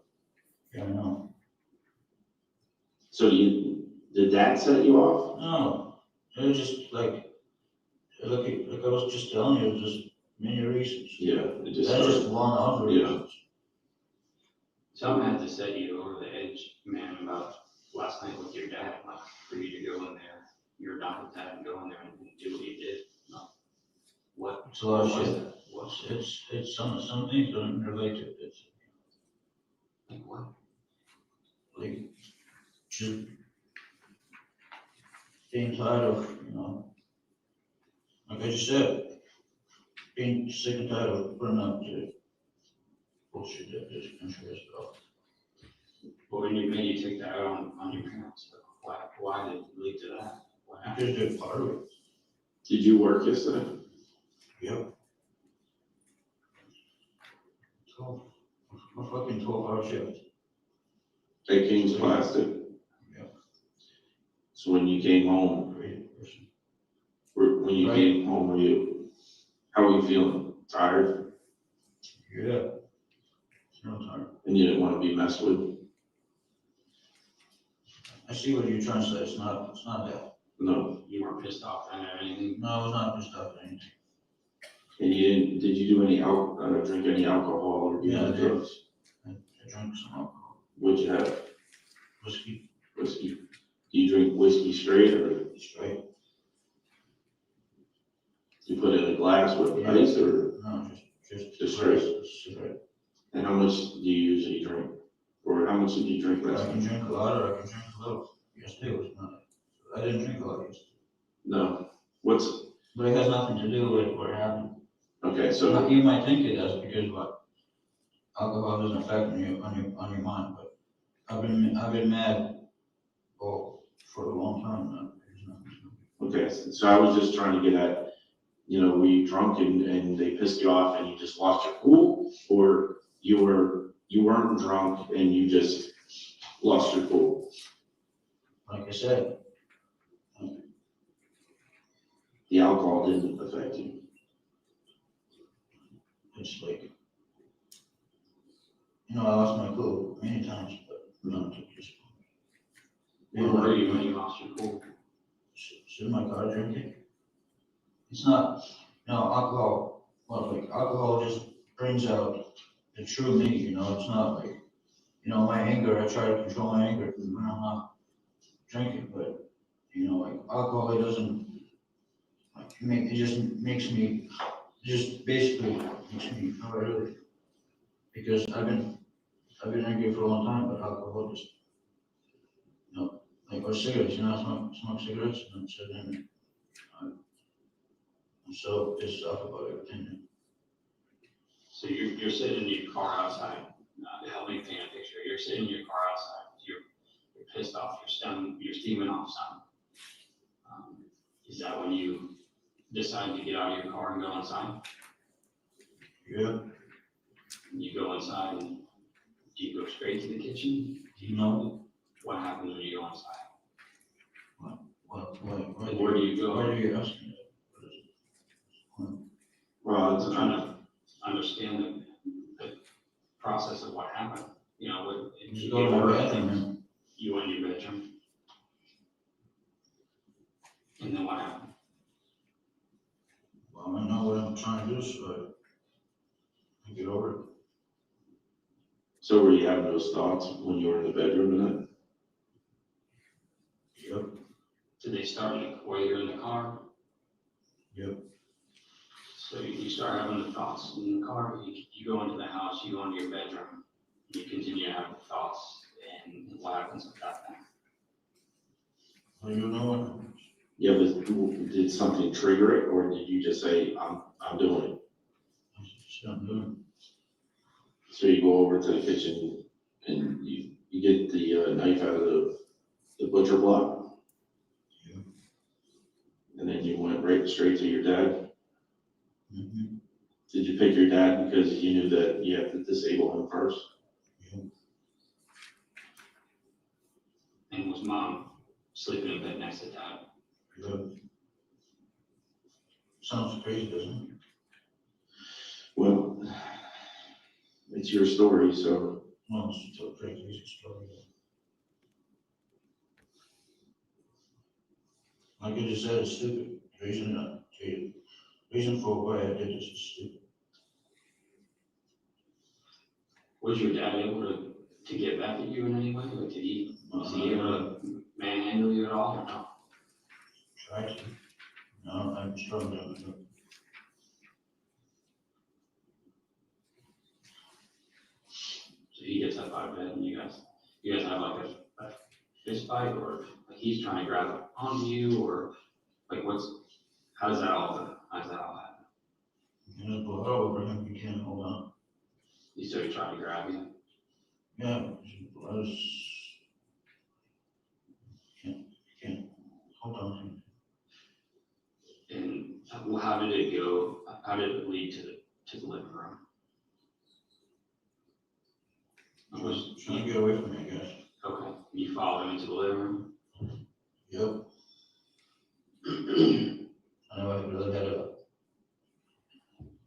G: Yeah, I know.
B: So did that set you off?
G: No, it was just like I was just telling you, just many reasons.
B: Yeah, it just.
G: That's just one of the reasons.
A: Something had to set you over the edge, man, about last night with your dad, like for you to go in there, your adopted dad, and go in there and do what you did. No. What?
G: It's a lot of
A: what was
G: shit.
A: that? What?
G: It's some things don't relate to it.
A: Like what?
G: Like just being tired of, you know, like I just said, being sick and tired of putting up the bullshit that this country has about.
A: Well, when you made you take that out on your parents, why did it lead to that? What happened?
G: Because they're part of it.
B: Did you work yesterday?
G: Yep. A fucking 12-hour shift.
B: At King's Plastic?
G: Yeah.
B: So when you came home, when you came home, how were you feeling? Tired?
G: Yeah. No tired.
B: And you didn't want to be messed with?
G: I see what you're trying to say. It's not that.
A: No. You weren't pissed off or anything?
G: No, I was not pissed off at anything.
B: And did you do any drink any alcohol or do any drugs?
G: I drank some alcohol.
B: What'd you have?
G: Whiskey.
B: Whiskey. Do you drink whiskey straight or?
G: Straight.
B: You put it in a glass with ice or?
G: No,
B: just straight. And how much do you usually drink? Or how much did you drink last
G: I
B: night?
G: can drink a lot or I can drink a little. Yesterday was not. I didn't drink a lot yesterday.
B: No.
G: But it has nothing to do with what happened.
B: Okay, so.
G: You might think it does because what? Alcohol doesn't affect you on your mind, but I've been mad for a long time now.
B: Okay, so I was just trying to get at, you know, were you drunk and they pissed you off and you just lost your cool? Or you weren't drunk and you just lost your cool?
G: Like I said,
B: the alcohol didn't affect you.
G: It's like, you know, I lost my cool many times, but not to this point.
A: Where were you when you lost your cool?
G: Sit in my car drinking. It's not, you know, alcohol, well, like alcohol just brings out the true me, you know, it's not like, you know, my anger, I try to control my anger when I'm not drinking, but, you know, like alcohol, it doesn't, like, it just makes me, just basically makes me how I really, because I've been angry for a long time, but alcohol just, you know, like, or cigarettes, you know, I smoke cigarettes, and so then, I'm so pissed off about everything.
A: So you're sitting in your car outside, help me paint a picture. You're sitting in your car outside, you're pissed off, you're steaming off some. Is that when you decide to get out of your car and go inside?
G: Yeah.
A: You go inside and do you go straight to the kitchen? Do you know what happens when you go inside? Where do you go?
G: Where do you ask me?
A: Well, I'm trying to understand the process of what happened. You know, if you
G: go to
A: get
G: my
A: ordered,
G: bedroom.
A: you went in your bedroom. And then what happened?
G: Well, I know what I'm trying to do, so I get over it.
B: So were you having those thoughts when you were in the bedroom and then?
G: Yep.
A: Did they start while you're in the car?
G: Yep.
A: So you start having the thoughts in the car, you go into the house, you go into your bedroom, you continue to have the thoughts, and what happens with that then?
G: Well, you know what?
B: Yeah, but did something trigger it, or did you just say, I'm doing it?
G: I'm doing
B: So you go over to the kitchen and you get the knife out of the butcher block?
G: Yeah.
B: And then you went straight to your dad?
G: Mm-hmm.
B: Did you pick your dad because you knew that you have to disable him first?
G: Yeah.
A: And was mom sleeping in bed next to dad?
G: Yeah. Sounds crazy, doesn't it?
B: Well, it's your story, so.
G: No, it's a crazy story. Like I just said, it's stupid. Reason for why I did this is stupid.
A: Was your dad able to get back at you in any way? Like, was he able to manhandle you at all or no?
G: Try to. No, I'm struggling.
A: So he gets up out of bed and you guys have like a fist fight, or like he's trying to grab onto you, or like how does that all happen?
G: You blood over him, you can't hold on.
A: He started trying to grab you.
G: Yeah, blood is, can't hold on.
A: And how did it go? How did it lead to the living room?
G: Trying to get away from me, I guess.
A: Okay, you followed him into the living room?
G: Yep. I know I really had a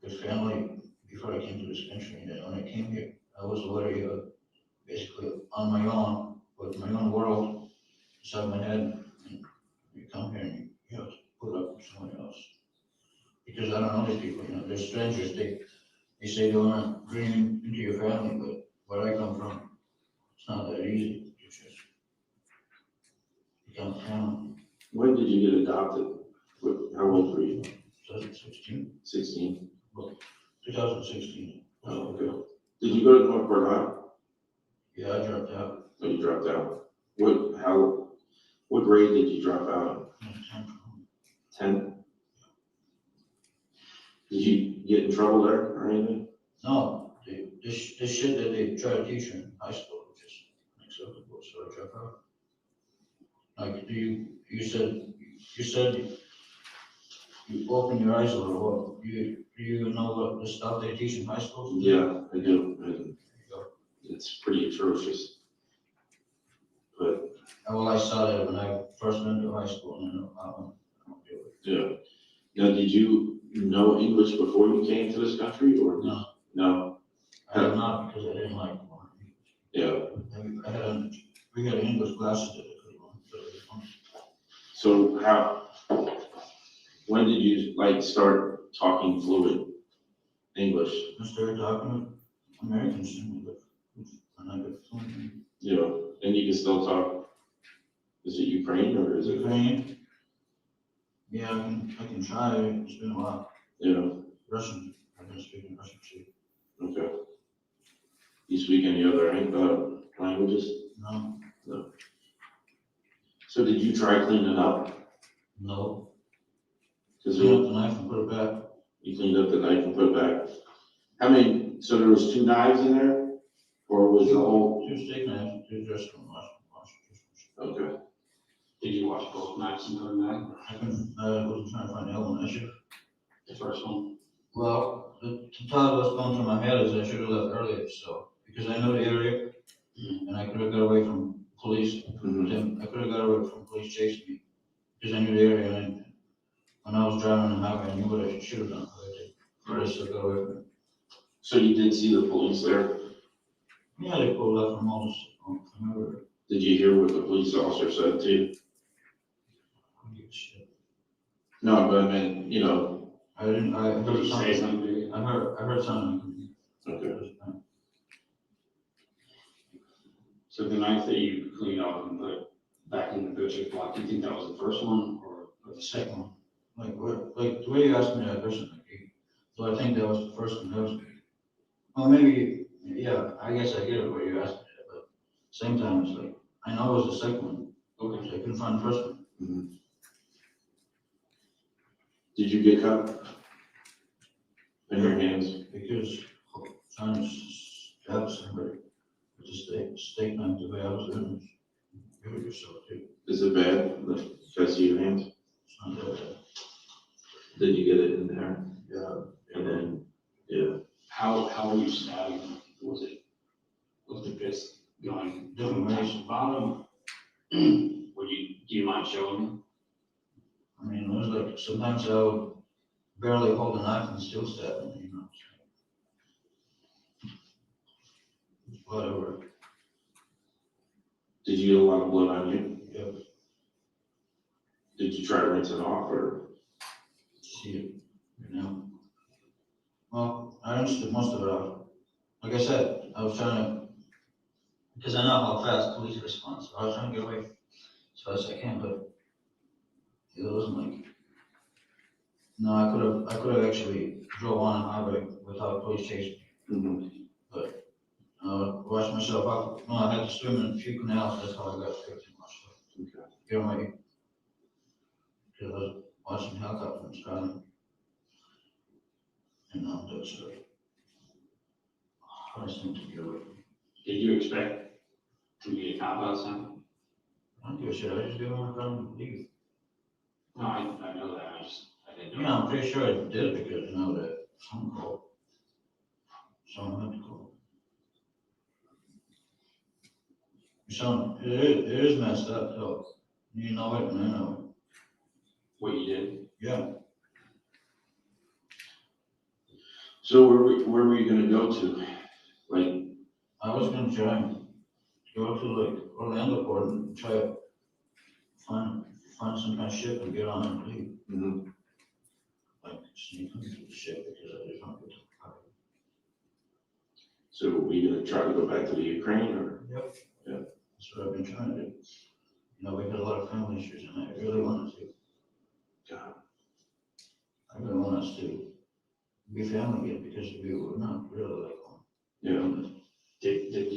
G: good family before I came to this country, and when I came here, I was already basically on my own, with my own world inside my head. And you come here and you have to put up with someone else. Because I don't know these people, you know, they're strangers, they say they want to bring you into your family, but where I come from, it's not that easy. It's just become family.
B: When did you get adopted? How old were you?
G: 2016.
B: 16?
G: Well, 2016.
B: Oh, okay. Did you go to North Carolina?
G: Yeah, I dropped out.
B: Oh, you dropped out. What grade did you drop out? 10? Did you get in trouble there or anything?
G: No, this shit that they try to teach in high school is just unacceptable, so I dropped out. Like, you said you open your eyes a little. What, do you know what the stuff they teach in high school?
B: Yeah, I do. And it's pretty atrocious. But
G: well, I saw that when I first went to high school, and I don't do it.
B: yeah. Now, did you know English before you came to this country, or
G: No?
B: No.
G: I did not, because I didn't like it.
B: Yeah.
G: We had English classes that I could run.
B: So when did you start talking fluent English?
G: I started talking Americans, but I'm not good fluent.
B: Yeah, and you can still talk. Is it Ukraine or is it?
G: Ukrainian? Yeah, I can try. It's been a while.
B: Yeah,
G: Russian. I've been speaking Russian too.
B: okay. You speak any other languages?
G: No.
B: No. So did you try cleaning up?
G: No.
B: Cause
G: Clean up the knife and put it back.
B: you cleaned up the knife and put it back. How many, so there was 2 knives in there? Or was the whole?
G: 2 steak knives, 2 dressing wash.
B: Okay.
A: Did you watch both knives and put them back?
G: I wasn't trying to find the element. I should.
A: The first one?
G: Well, the thought was going through my head is I should have left earlier, so, because I know the area, and I could have got away from police. I could have got away from police chasing me, because I knew the area, and when I was driving on the highway, I knew what I should have done, but I did. But I still got away from it.
B: So you did see the police there?
G: Yeah, they pulled up from all this, from everywhere.
B: Did you hear what the police officer said to you?
G: I don't give a shit.
B: No, but I mean, you know.
G: I didn't, I
A: Did
G: heard
A: he say something?
G: I heard something.
B: Okay.
A: So the knife that you cleaned up and put back in the butcher's block, do you think that was the first one or the
G: The
A: second?
G: second one. Like the way you asked me that question, so I think that was the first one, that was, well, maybe, yeah, I guess I get it where you asked me that, but same time, it's like, I know it was the second one,
A: Okay.
G: so I couldn't find the first one.
B: Did you get cut? In your hands?
G: Because trying to stab somebody with a steak knife the way I was doing it, you hurt yourself too.
B: Is it bad? Can I see your hands?
G: It's not that bad.
B: Did you get it in there?
G: Yeah.
B: And then, yeah.
A: How are you stabbing? Was it just going
G: Different
A: top
G: ways.
A: to bottom? Do you mind showing me?
G: I mean, it was like, sometimes I would barely hold a knife and still stab them, you know. Whatever.
B: Did you get a lot of blood on you?
G: Yeah.
B: Did you try to rinse it off or?
G: See it right now. Well, I rinsed most of it out. Like I said, I was trying to, because I know how fast police respond, so I was trying to get away as fast as I can, but it wasn't like, no, I could have actually drove on a highway without police chasing me. But washed myself up. No, I had to swim in a few canals. That's how I got everything washed up.
B: Okay.
G: Get away. Because I was watching helicopters driving. And that's hardest thing to get away from.
A: Did you expect to meet a cop outside?
G: I don't give a shit. I just get on my phone and leave.
A: No, I know that. I didn't know.
G: Yeah, I'm pretty sure I did it because you know that someone called. Someone had to call. So it is messed up, though. You know it and I know it.
A: What you did?
G: Yeah.
B: So where were you gonna go to? Like,
G: I was gonna try and go to like Orlando port and try to find some kind of ship and get on and leave. Like sneak into the ship because I just want to get to the party.
B: so were you gonna try to go back to the Ukraine or?
G: Yep.
B: Yeah.
G: That's what I've been trying to do. You know, we had a lot of family issues and I really wanted to.
B: God.
G: I really want us to be family again because we were not really like home.
B: Yeah.
A: Did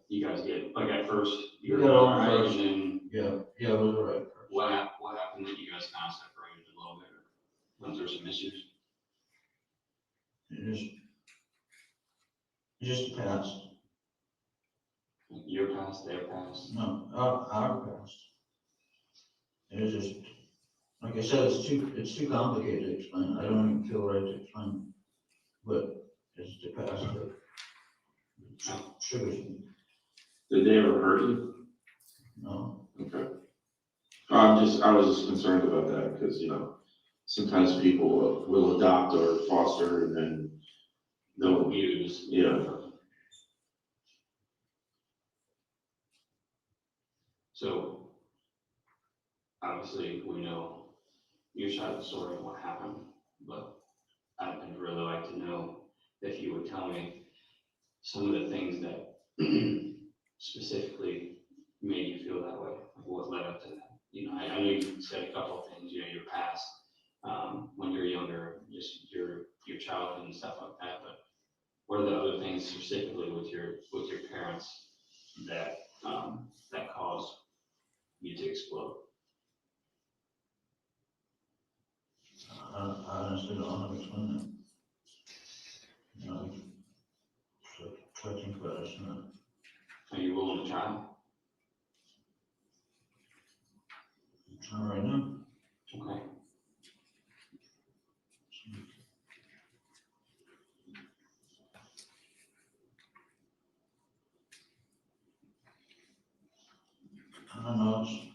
A: you guys get, like at first, you
G: We
A: were
G: got
A: all
G: along
A: right,
G: first.
A: and then
G: Yeah, it was all right.
A: what happened that you guys kind of separated a little bit? Was there some issues?
G: It's just the past.
A: Your past, their past?
G: No, our past. It is just, like I said, it's too complicated to explain. I don't even feel right to explain. But it's the past that triggers me.
B: Did they ever hurt you?
G: No.
B: Okay. I was just concerned about that because, you know, sometimes people will adopt or foster and then they'll
A: abuse.
B: Yeah.
A: So, obviously, we know your side of the story of what happened, but I'd really like to know if you would tell me some of the things that specifically made you feel that way? Like what led up to that? You know, I know you said a couple of things, you know, your past, when you're younger, just your childhood and stuff like that, but what are the other things specifically with your parents that, that caused you to explode?
G: I honestly don't know how to explain that. You know, try to think about it, it's not.
A: Are you willing to try?
G: Not right now.
A: Okay.
G: I don't know, it's,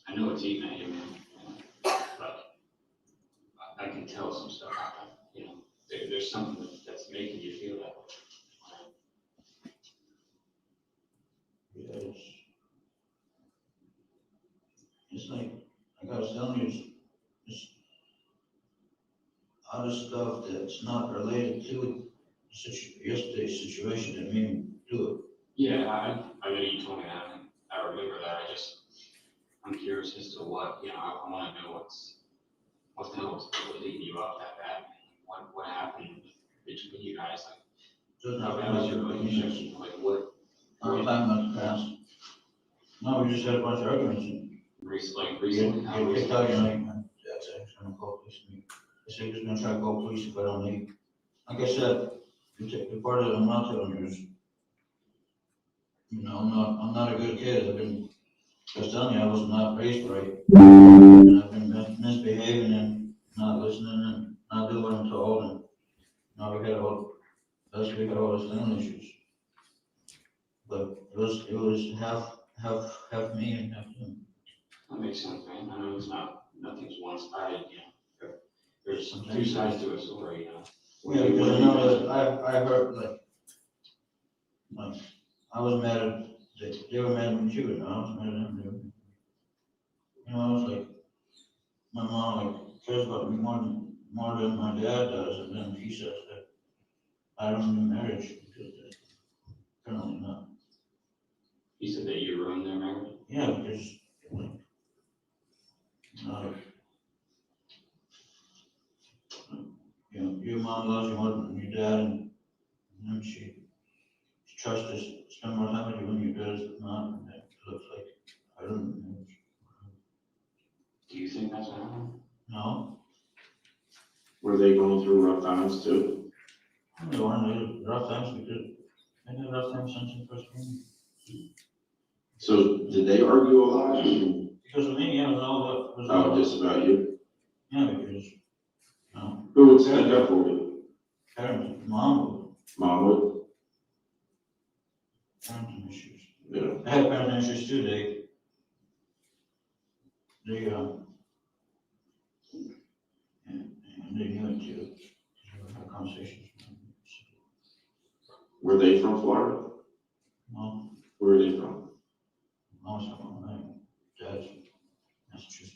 A: I know it's eating at you, man, but I can tell some stuff, you know, there's something that's making you feel that way.
G: yeah, it's like, like I was telling you, it's other stuff that's not related to yesterday's situation that made me do it.
A: Yeah, I know you told me that, and I remember that, I'm curious as to what, you know, I wanna know what the hell was leading you up that bad, what happened between you guys, like, how bad was your relationship, like, what?
G: I'm talking about the past. No, we just had a bunch of arguments.
A: Recently, how
G: You
A: recently?
G: tell you, like, that's it, I'm gonna call police. I said, he's gonna try to call police if I don't leave. Like I said, the part that I'm not telling you is, you know, I'm not a good kid. I was telling you, I was not raised right. And I've been misbehaving and not listening and not doing what I'm told. And now we had all those family issues. But it was half me and half him.
A: That makes sense, man, I know nothing's one-sided, you know, there's two sides to a story, you know.
G: Yeah, because I know that I heard like, I was mad at, they were mad at you, and I was mad at them, you know, I was like, my mom like cares about me more than my dad does, and then he says that I don't need marriage, because apparently not.
A: He said that you ruined their marriage?
G: Yeah, because, like, you know, your mom loves you more than your dad, and then she tries to spend more time with you when your dad is not, and it looks like I don't need marriage.
A: Do you think that's what happened?
G: No.
B: Were they going through rough times too?
G: They weren't rough times because they had rough times since the first meeting.
B: So did they argue a lot?
G: Because of me, yeah, it was all
B: Oh, just about you?
G: Yeah, because,
B: Who would stand up for you?
G: parents, mom
B: Mom would?
G: parenting issues.
B: Yeah.
G: I had parenting issues too, they and they knew it too. We had conversations.
B: Were they from Florida?
G: No,
B: Where are they from?
G: mom's from my dad's from Massachusetts.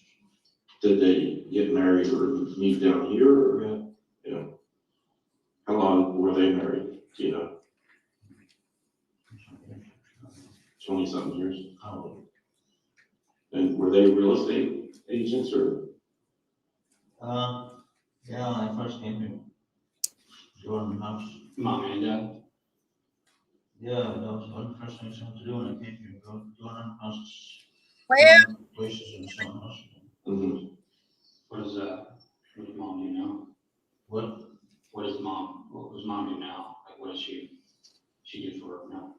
B: Did they get married or meet down here? Or?
G: Yeah.
B: Yeah. How long were they married? Do you know? 20-something years.
G: Probably.
B: And were they real estate agents or?
G: Yeah, when I first came here, doing the house.
A: Mom and dad?
G: Yeah, that was one of the first things I had to do when I came here, go on houses.
M: Well,
G: Places in some house.
B: Mm-hmm.
A: What does mom do now?
G: What?
A: What does mom do now? Like, what does she do for work now?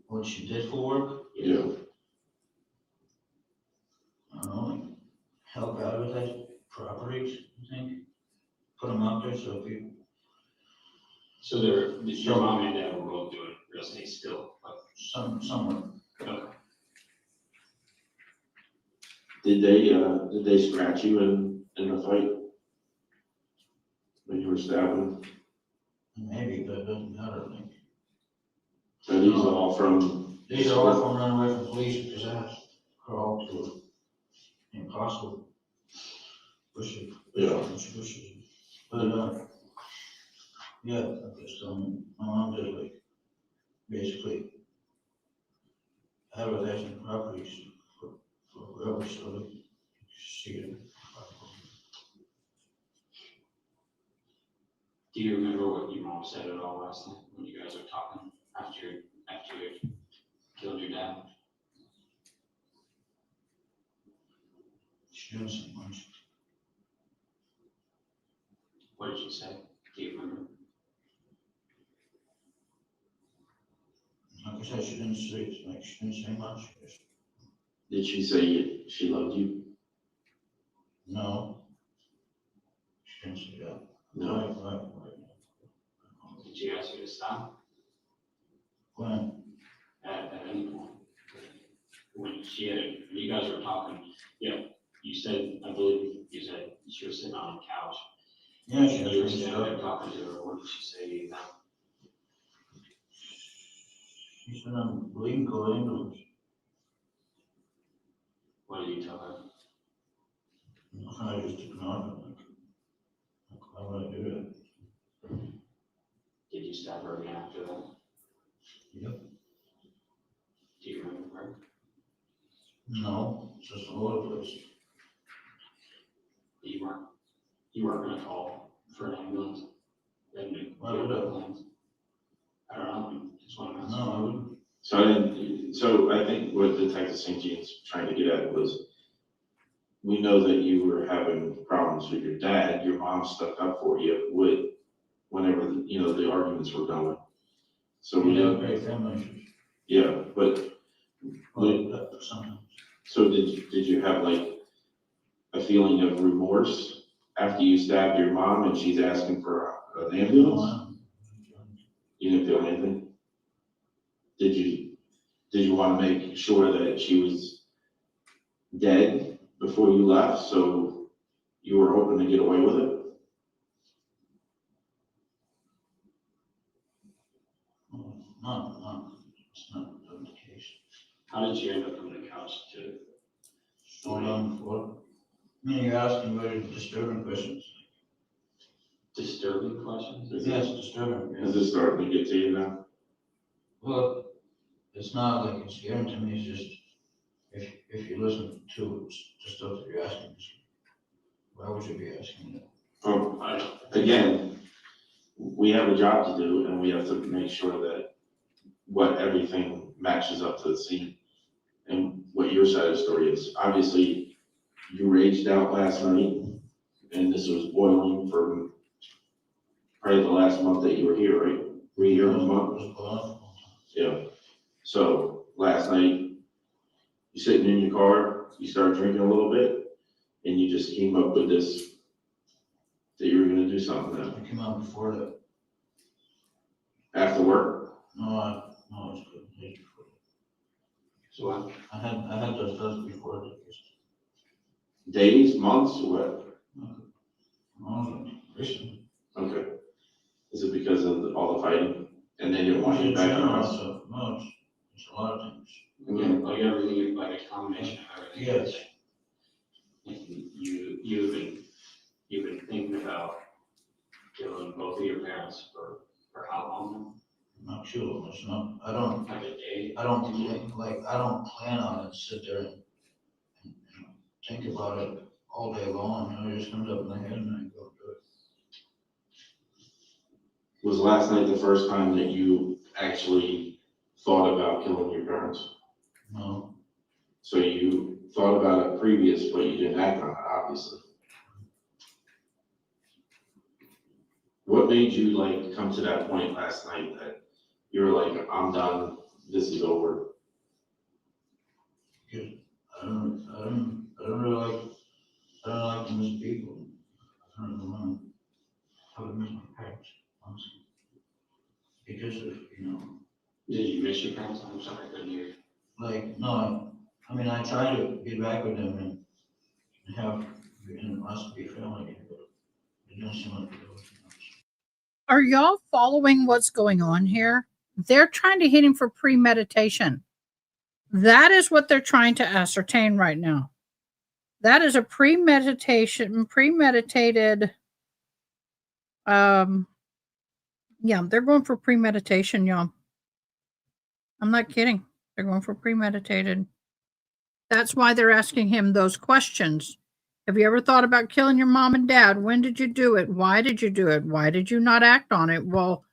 G: What she did for work?
B: Yeah.
G: I don't know, like help advertise properties, I think. Put them out there so people.
A: So your mom and dad were both doing real estate still? Like,
G: Somewhere.
A: Okay.
B: Did they scratch you in the fight? When you were stabbing?
G: Maybe, but it doesn't matter, I think.
B: Are these all from
G: These are all from running away from police because I crawled to impossible. Bushes. But, yeah, I guess, my mom did like, basically advertising properties for whoever, so they see it.
A: Do you remember what your mom said at all last night when you guys were talking after you killed your dad?
G: She didn't say much.
A: What did she say? Do you remember?
G: Like I said, she didn't say much.
B: Did she say she loved you?
G: No. She didn't say that.
B: No.
G: Right.
A: Did she ask you to stop?
G: When?
A: At any point? When you guys were talking, you said, I believe you said she was sitting on the couch.
G: Yeah, she
A: And you were
G: was
A: standing there talking to her. What did she say to you then?
G: She said, I'm bleeding cold ambulance.
A: What did you tell her?
G: I just ignored her. Like, why would I do that?
A: Did you stab her again after that?
G: Yep.
A: Do you remember her?
G: No, it's just all over the place.
A: You weren't gonna call for an ambulance?
G: Why would I?
A: I don't know, just want to ask.
G: No, I wouldn't.
B: So I think what Detective St. Jean's trying to get at was, we know that you were having problems with your dad, your mom stuck up for you whenever, the arguments were going. So we
G: have
B: didn't.
G: great family issues.
B: Yeah, but,
G: Sometimes.
B: so did you have like a feeling of remorse after you stabbed your mom and she's asking for an ambulance? You didn't feel anything? Did you want to make sure that she was dead before you left, so you were hoping to get away with it?
G: No, it's not the case.
A: How did you end up on the couch to?
G: Hold on, what? You're asking very disturbing questions.
A: Disturbing questions?
G: Yes, disturbing.
B: Is this starting to get to you now?
G: Well, it's not like it's getting to me, it's just, if you listen to the stuff that you're asking, why would you be asking that?
B: Again, we have a job to do and we have to make sure that everything matches up to the scene and what your side of the story is. Obviously, you raged out last night and this was boiling for probably the last month that you were here, right? Were you here a month? Yeah. So last night, you're sitting in your car, you started drinking a little bit, and you just came up with this, that you were gonna do something now.
G: I came out before that.
B: After work?
G: No, it's good. Days before.
B: So what?
G: I had those thoughts before that.
B: Days, months, or what?
G: No, recently.
B: Okay. Is it because of all the fighting? And they didn't want you back in the house?
G: No, it's a lot of things.
A: Again, like everything, like a combination of everything.
G: Yes.
A: You've been thinking about killing both of your parents for how long
G: Not sure, it's not, I don't,
A: now? Like a day?
G: I don't plan on it, sit there and think about it all day long, it just comes up in my head and I go do it.
B: Was last night the first time that you actually thought about killing your parents?
G: No.
B: So you thought about it previous, but you didn't act on it, obviously. What made you come to that point last night that you were like, I'm done, this is over?
G: Because I don't like to miss people. I don't know how to miss my parents, honestly. Because of,
A: Did you miss your parents? I'm sorry, I couldn't hear you.
G: No, I try to get back with them and have, us be family, but it doesn't seem like it goes.
O: Are y'all following what's going on here? They're trying to hit him for premeditation. That is what they're trying to ascertain right now. That is a premeditated, yeah, they're going for premeditation, y'all. I'm not kidding. They're going for premeditated. That's why they're asking him those questions. Have you ever thought about killing your mom and dad? When did you do it? Why did you do it? Why did you not act on it? Well,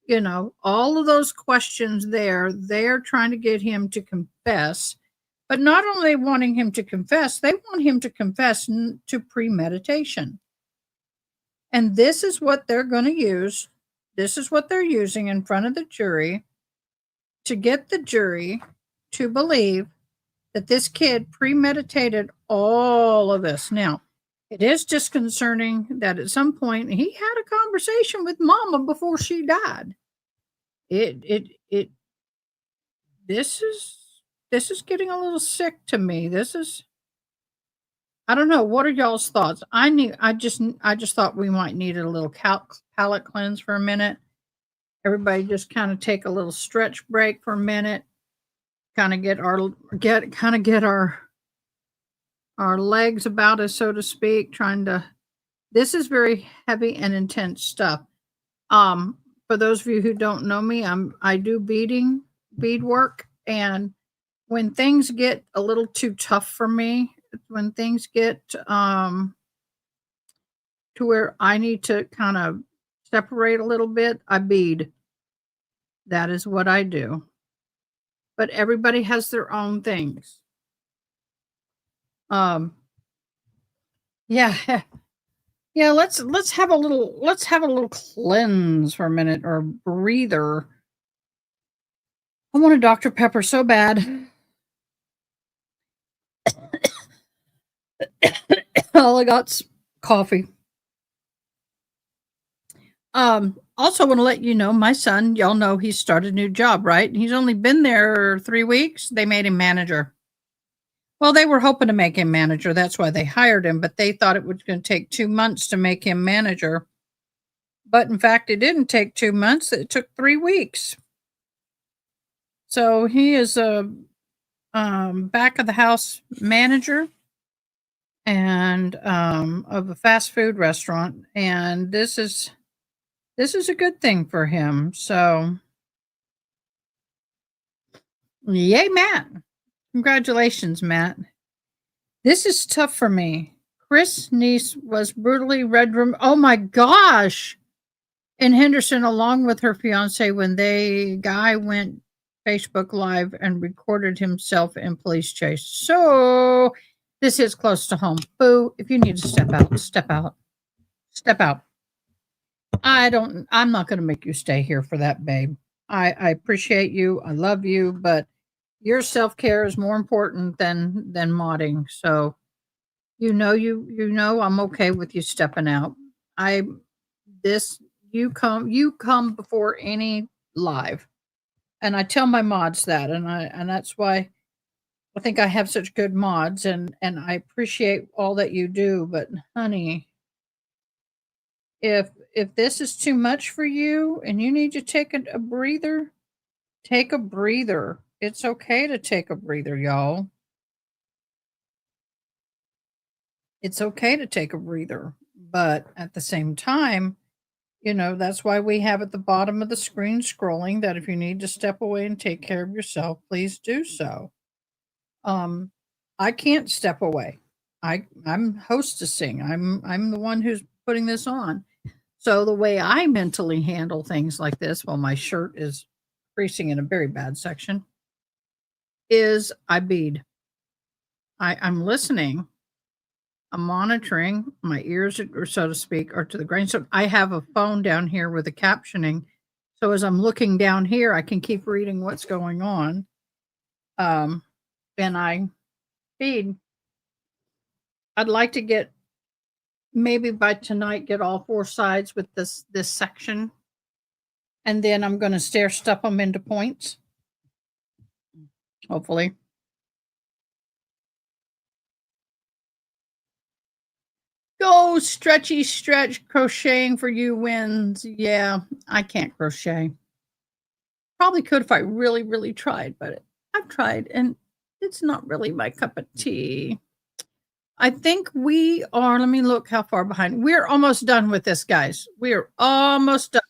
O: you know, all of those questions there, they're trying to get him to confess. But not only wanting him to confess, they want him to confess to premeditation. And this is what they're going to use. This is what they're using in front of the jury to get the jury to believe that this kid premeditated all of this. Now, it is disconcerting that at some point he had a conversation with Mama before she died. This is getting a little sick to me. I don't know. What are y'all's thoughts? I just thought we might need a little palate cleanse for a minute. Everybody just kind of take a little stretch break for a minute. Kind of get our legs about us, so to speak, this is very heavy and intense stuff. For those of you who don't know me, I do bead work, and when things get a little too tough for me, when things get to where I need to kind of separate a little bit, I bead. That is what I do. But everybody has their own things. Yeah. Yeah, let's have a little cleanse for a minute, or breather. I want a Dr. Pepper so bad. All I got's coffee. Also want to let you know, my son, y'all know he started a new job, right? He's only been there 3 weeks. They made him manager. Well, they were hoping to make him manager. That's why they hired him, but they thought it was going to take 2 months to make him manager. But in fact, it didn't take 2 months. It took 3 weeks. So he is a back of the house manager and of a fast food restaurant, and this is a good thing for him. So, yay, Matt! Congratulations, Matt. This is tough for me. Chris' niece was brutally red room. Oh my gosh! In Henderson, along with her fiance, when guy went Facebook Live and recorded himself in police chase. So this is close to home. Boo, if you need to step out, step out. Step out. I'm not going to make you stay here for that, babe. I appreciate you. I love you, but your self-care is more important than modding. So you know I'm okay with you stepping out. You come before any live. And I tell my mods that, and that's why I think I have such good mods, and I appreciate all that you do, but honey, if this is too much for you and you need to take a breather, take a breather. It's okay to take a breather, y'all. It's okay to take a breather, but at the same time, you know, that's why we have at the bottom of the screen scrolling that if you need to step away and take care of yourself, please do so. I can't step away. I'm hostessing. I'm the one who's putting this on. So the way I mentally handle things like this, while my shirt is creasing in a very bad section, is I bead. I'm listening. I'm monitoring. My ears, or so to speak, are to the grain. So I have a phone down here with the captioning. So as I'm looking down here, I can keep reading what's going on. And I feed. I'd like to get, maybe by tonight, get all 4 sides with this section. And then I'm going to stair step them into points. Hopefully. Go stretchy stretch, crocheting for you wins. Yeah, I can't crochet. Probably could if I really, really tried, but I've tried and it's not really my cup of tea. I think we are, let me look how far behind. We're almost done with this, guys. We're almost done.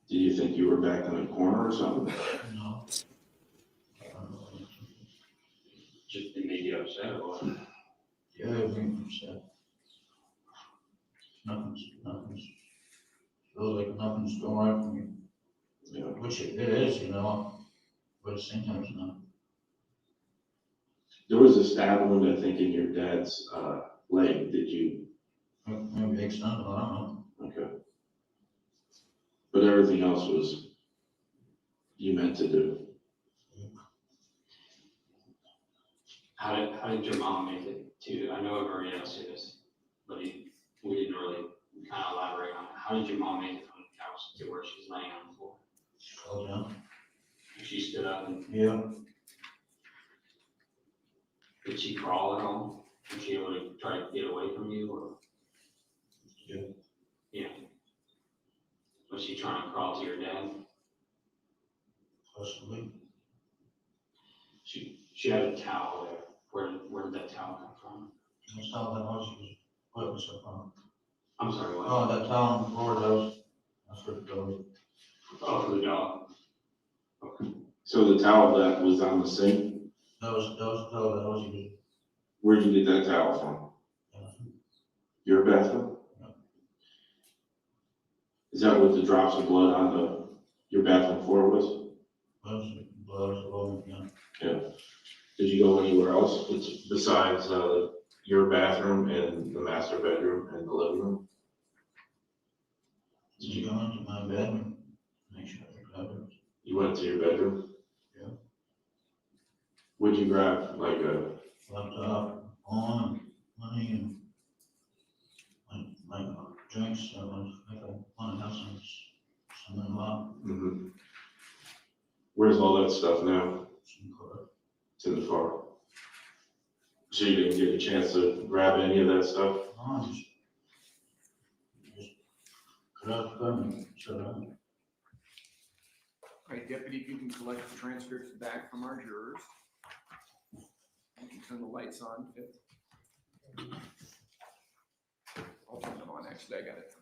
B: Do you think you were back in the corner or something?
G: No.
A: Just it made you upset or what?
G: Yeah, everything upset. Nothing's, feels like nothing's going right for me.
B: Yeah.
G: Which it is, you know, but at the same time, it's not.
B: There was a stab wound, I think, in your dad's leg. Did you?
G: Maybe extended, I don't know.
B: Okay. But everything else was you meant to do.
A: How did your mom make it to, I know I've already asked you this, but we didn't really kind of elaborate on it. How did your mom make it from the couch to where she's laying on the floor?
G: Fell down.
A: She stood up and
G: Yeah.
A: did she crawl at all? Was she able to try to get away from you or?
G: Yeah.
A: Yeah. Was she trying to crawl to your dad?
G: Possibly.
A: She had a towel there. Where did that towel come from?
G: That's how that house was put this upon.
A: I'm sorry, what?
G: Oh, that town floor house. That's what it was.
A: Oh, for the dog.
B: So the towel that was on the sink,
G: That was used.
B: where'd you get that towel from? Your bathroom? Is that what the drops of blood on your bathroom floor was?
G: Blood was yeah.
B: Yeah. Did you go anywhere else besides your bathroom and the master bedroom and the living room?
G: Did you go into my bedroom? Make sure I grab it.
B: You went to your bedroom?
G: Yeah.
B: What'd you grab? Like a
G: Laptop, phone, money, and like drinks. I want to have something a lot.
B: Mm-hmm. Where's all that stuff now? It's in the car. So you didn't get a chance to grab any of that stuff?
G: No, just cut out the gun and shut it on.
C: All right, Deputy, if you can collect the transcripts back from our jurors. You can turn the lights on. I'll turn them on, actually, I got it.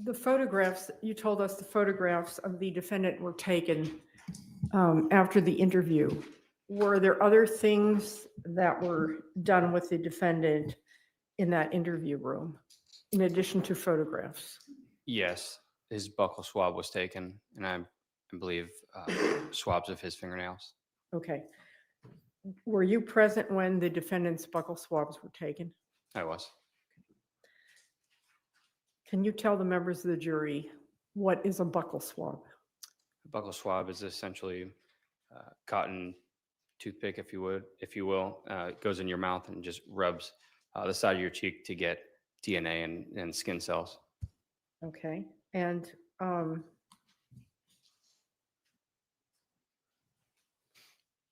K: The photographs, you told us the photographs of the defendant were taken after the interview. Were there other things that were done with the defendant in that interview room, in addition to photographs?
L: Yes, his buccal swab was taken, and I believe swabs of his fingernails.
K: Okay. Were you present when the defendant's buccal swabs were taken?
L: I was.
K: Can you tell the members of the jury what is a buccal swab?
L: A buccal swab is essentially cotton toothpick, if you will. It goes in your mouth and just rubs the side of your cheek to get DNA and skin cells.
K: Okay. And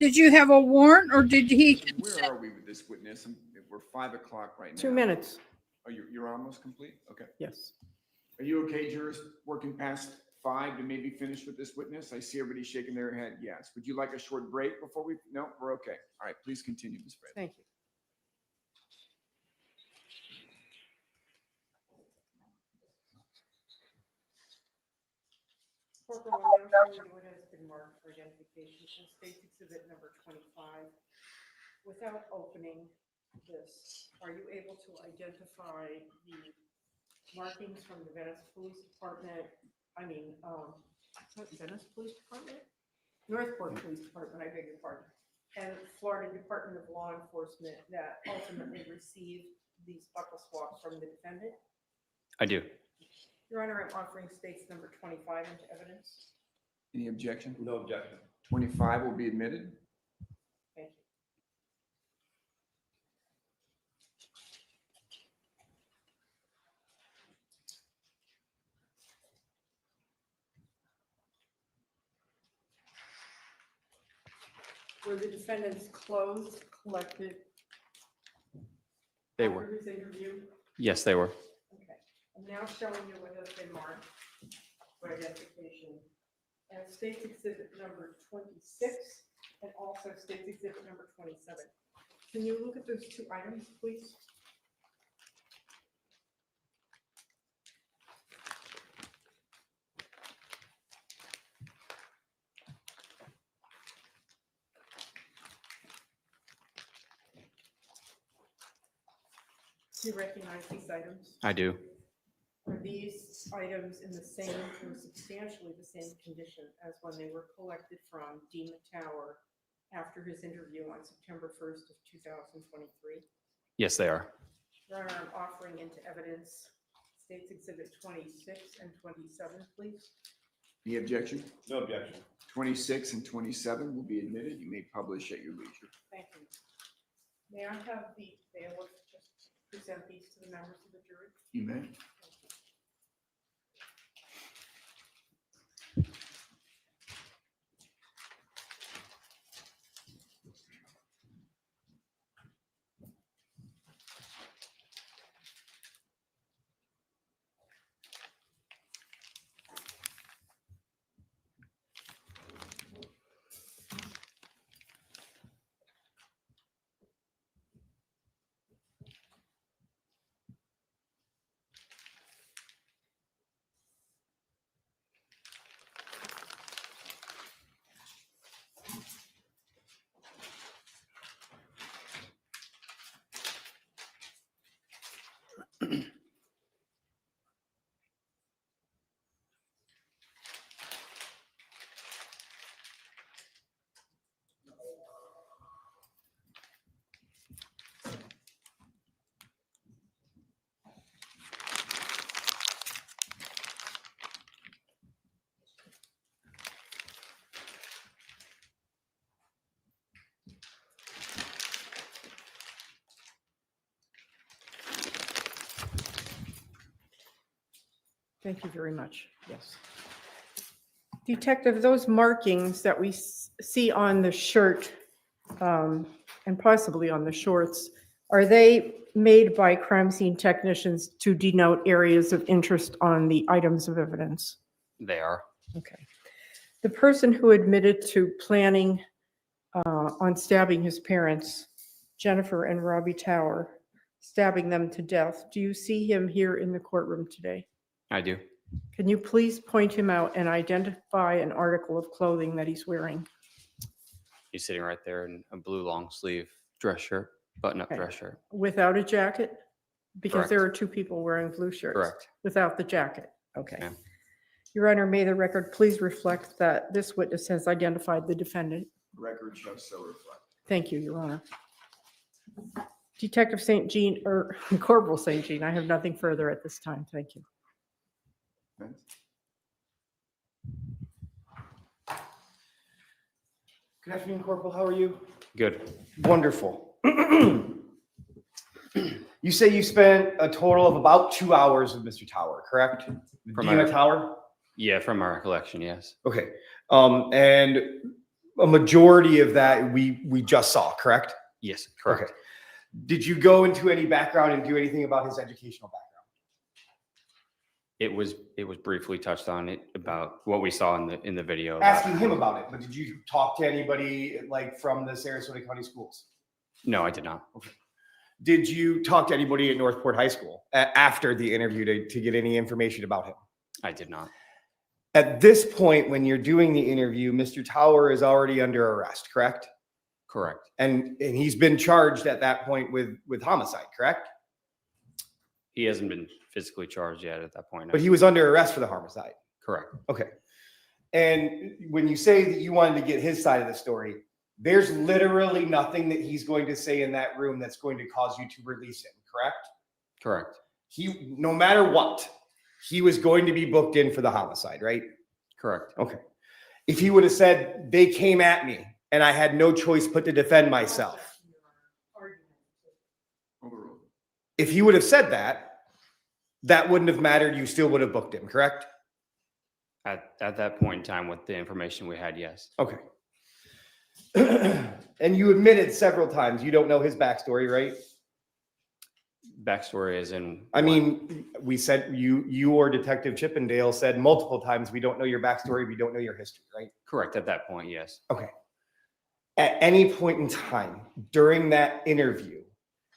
O: Did you have a warrant or did he?
C: Where are we with this witness? We're 5 o'clock right now.
K: 2 minutes.
C: Oh, you're almost complete? Okay.
K: Yes.
C: Are you okay, jurors, working past 5 to maybe finish with this witness? I see everybody shaking their head yes. Would you like a short break before we? No, we're okay. All right, please continue, Ms. Brady.
K: Thank you. Corporal, when now showing you has been marked for identification since State's Exhibit number 25. Without opening this, are you able to identify the markings from the Venice Police Department? Venice Police Department? Northport Police Department, I beg your pardon. And Florida Department of Law Enforcement that ultimately received these buccal swabs from the defendant?
L: I do.
K: Your Honor, I'm offering states number 25 into evidence.
C: Any objection?
F: No objection.
C: 25 will be admitted.
K: Thank you. Were the defendants closed, collected?
L: They
K: after
L: were.
K: his interview?
L: Yes, they were.
K: Okay. I'm now showing you what has been marked for identification as State's Exhibit number 26 and also State's Exhibit number 27. Can you look at those two items, please? Do you recognize these items?
L: I do.
K: Are these items in the same or substantially the same condition as when they were collected from Dima Tower after his interview on September 1st of 2023?
L: Yes, they are.
K: Your Honor, I'm offering into evidence States Exhibit 26 and 27, please.
C: Any objection?
F: No objection.
C: 26 and 27 will be admitted. You may publish at your leisure.
K: Thank you. May I have the bailiff just present these to the members of the jury?
C: You may.
K: Thank you very much. Yes. Detective, those markings that we see on the shirt and possibly on the shorts, are they made by crime scene technicians to denote areas of interest on the items of evidence?
L: They are.
K: Okay. The person who admitted to planning on stabbing his parents, Jennifer and Robbie Tower, stabbing them to death, do you see him here in the courtroom today?
L: I do.
K: Can you please point him out and identify an article of clothing that he's wearing?
L: He's sitting right there in a blue long sleeve dress shirt, button-up
K: Okay.
L: dress shirt.
K: Without a jacket? Because there are
L: Correct.
K: two people wearing blue shirts.
L: Correct.
K: Without the jacket? Okay.
L: Ma'am.
K: Your Honor, may the record please reflect that this witness has identified the defendant.
C: Record shall so reflect.
K: Thank you, Your Honor. Detective St. Jean, or Corporal St. Jean, I have nothing further at this time. Thank you.
F: Good afternoon, Corporal. How are you?
L: Good.
F: Wonderful. You say you spent a total of about 2 hours with Mr. Tower, correct?
L: From
F: Dima
L: my-
F: Tower?
L: Yeah, from my recollection, yes.
F: Okay. And a majority of that we just saw, correct?
L: Yes, correct.
F: Okay. Did you go into any background and do anything about his educational background?
L: It was briefly touched on it about what we saw in the video.
F: Asking him about it, but did you talk to anybody like from the Sarasota County Schools?
L: No, I did not.
F: Okay. Did you talk to anybody at Northport High School after the interview to get any information about him?
L: I did not.
F: At this point, when you're doing the interview, Mr. Tower is already under arrest, correct?
L: Correct.
F: And he's been charged at that point with homicide, correct?
L: He hasn't been physically charged yet at that point.
F: But he was under arrest for the homicide.
L: Correct.
F: Okay. And when you say that you wanted to get his side of the story, there's literally nothing that he's going to say in that room that's going to cause you to release him, correct?
L: Correct.
F: No matter what, he was going to be booked in for the homicide, right?
L: Correct.
F: Okay. If he would have said, they came at me and I had no choice but to defend myself.
C: Overruled.
F: If he would have said that, that wouldn't have mattered. You still would have booked him, correct?
L: At that point in time, with the information we had, yes.
F: Okay. And you admitted several times you don't know his backstory, right?
L: Backstory is in.
F: I mean, we said you or Detective Chippendale said multiple times, we don't know your backstory, we don't know your history, right?
L: Correct. At that point, yes.
F: Okay. At any point in time during that interview,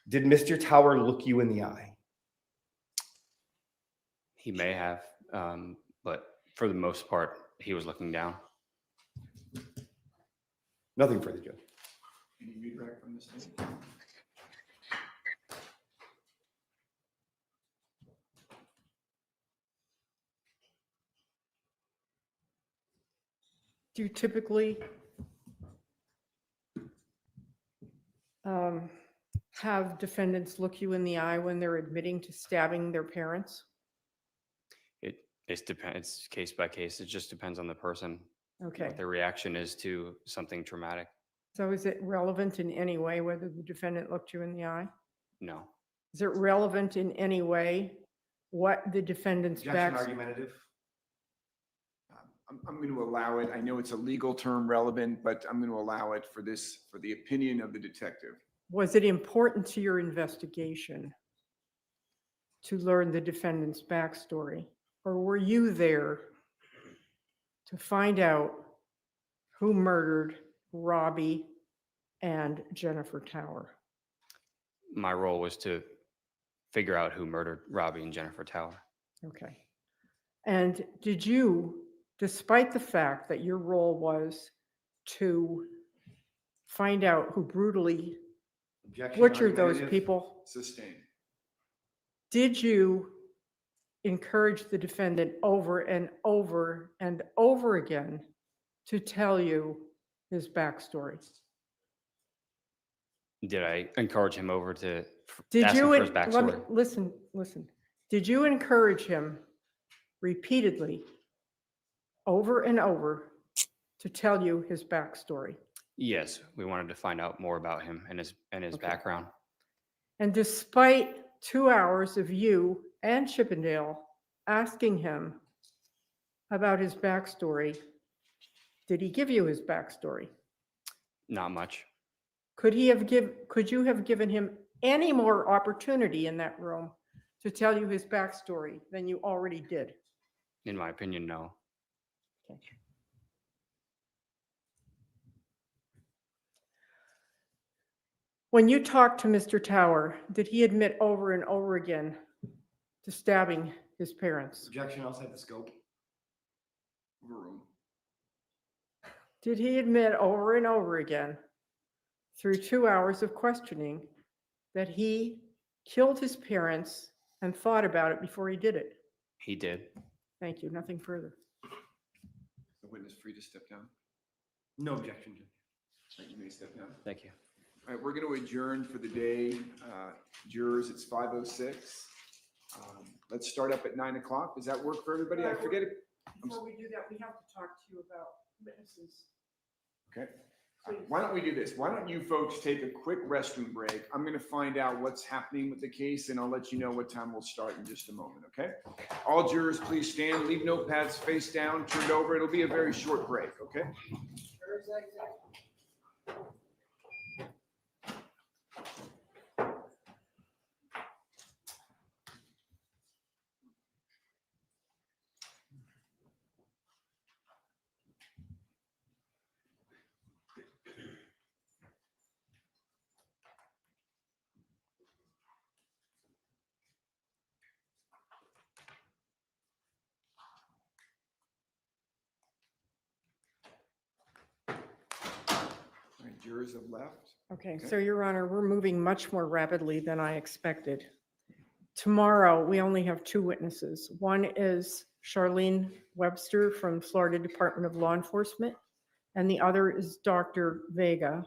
F: did Mr. Tower look you in the eye?
L: He may have, but for the most part, he was looking down.
F: Nothing further, Judge.
C: Any feedback from the state?
K: Do you typically have defendants look you in the eye when they're admitting to stabbing their parents?
L: It depends. It's case by case. It just depends on the person.
K: Okay.
L: What their reaction is to something traumatic.
K: So is it relevant in any way whether the defendant looked you in the eye?
L: No.
K: Is it relevant in any way what the defendant's back?
F: Argumentative.
C: I'm going to allow it. I know it's a legal term relevant, but I'm going to allow it for the opinion of the detective.
K: Was it important to your investigation to learn the defendant's backstory? Or were you there to find out who murdered Robbie and Jennifer Tower?
L: My role was to figure out who murdered Robbie and Jennifer Tower.
K: Okay. And did you, despite the fact that your role was to find out who brutally butchered those people,
C: Sustained.
K: did you encourage the defendant over and over and over again to tell you his backstory?
L: Did I encourage him over to
K: Did
L: ask
K: you,
L: him for his
K: let me,
L: backstory?
K: listen. Did you encourage him repeatedly over and over to tell you his backstory?
L: Yes, we wanted to find out more about him and his background.
K: And despite 2 hours of you and Chippendale asking him about his backstory, did he give you his backstory?
L: Not much.
K: Could you have given him any more opportunity in that room to tell you his backstory than you already did?
L: In my opinion, no.
K: Okay. When you talked to Mr. Tower, did he admit over and over again to stabbing his parents?
F: Objection outside the scope.
C: Overruled.
K: Did he admit over and over again through 2 hours of questioning that he killed his parents and thought about it before he did it?
L: He did.
K: Thank you. Nothing further.
C: The witness free to step down.
F: No objection, Judge.
C: All right, you may step down.
L: Thank you.
C: All right, we're going to adjourn for the day. Jurors, it's 5:06. Let's start up at 9 o'clock. Does that work for everybody? I forget it.
K: Before we do that, we have to talk to you about witnesses.
C: Okay. Why don't we do this? Why don't you folks take a quick restroom break? I'm going to find out what's happening with the case, and I'll let you know what time we'll start in just a moment, okay? All jurors, please stand, leave notepads face down, turn it over. It'll be a very short break, okay? All right, jurors have left.
K: Okay, so Your Honor, we're moving much more rapidly than I expected. Tomorrow, we only have 2 witnesses. One is Charlene Webster from Florida Department of Law Enforcement, and the other is Dr. Vega.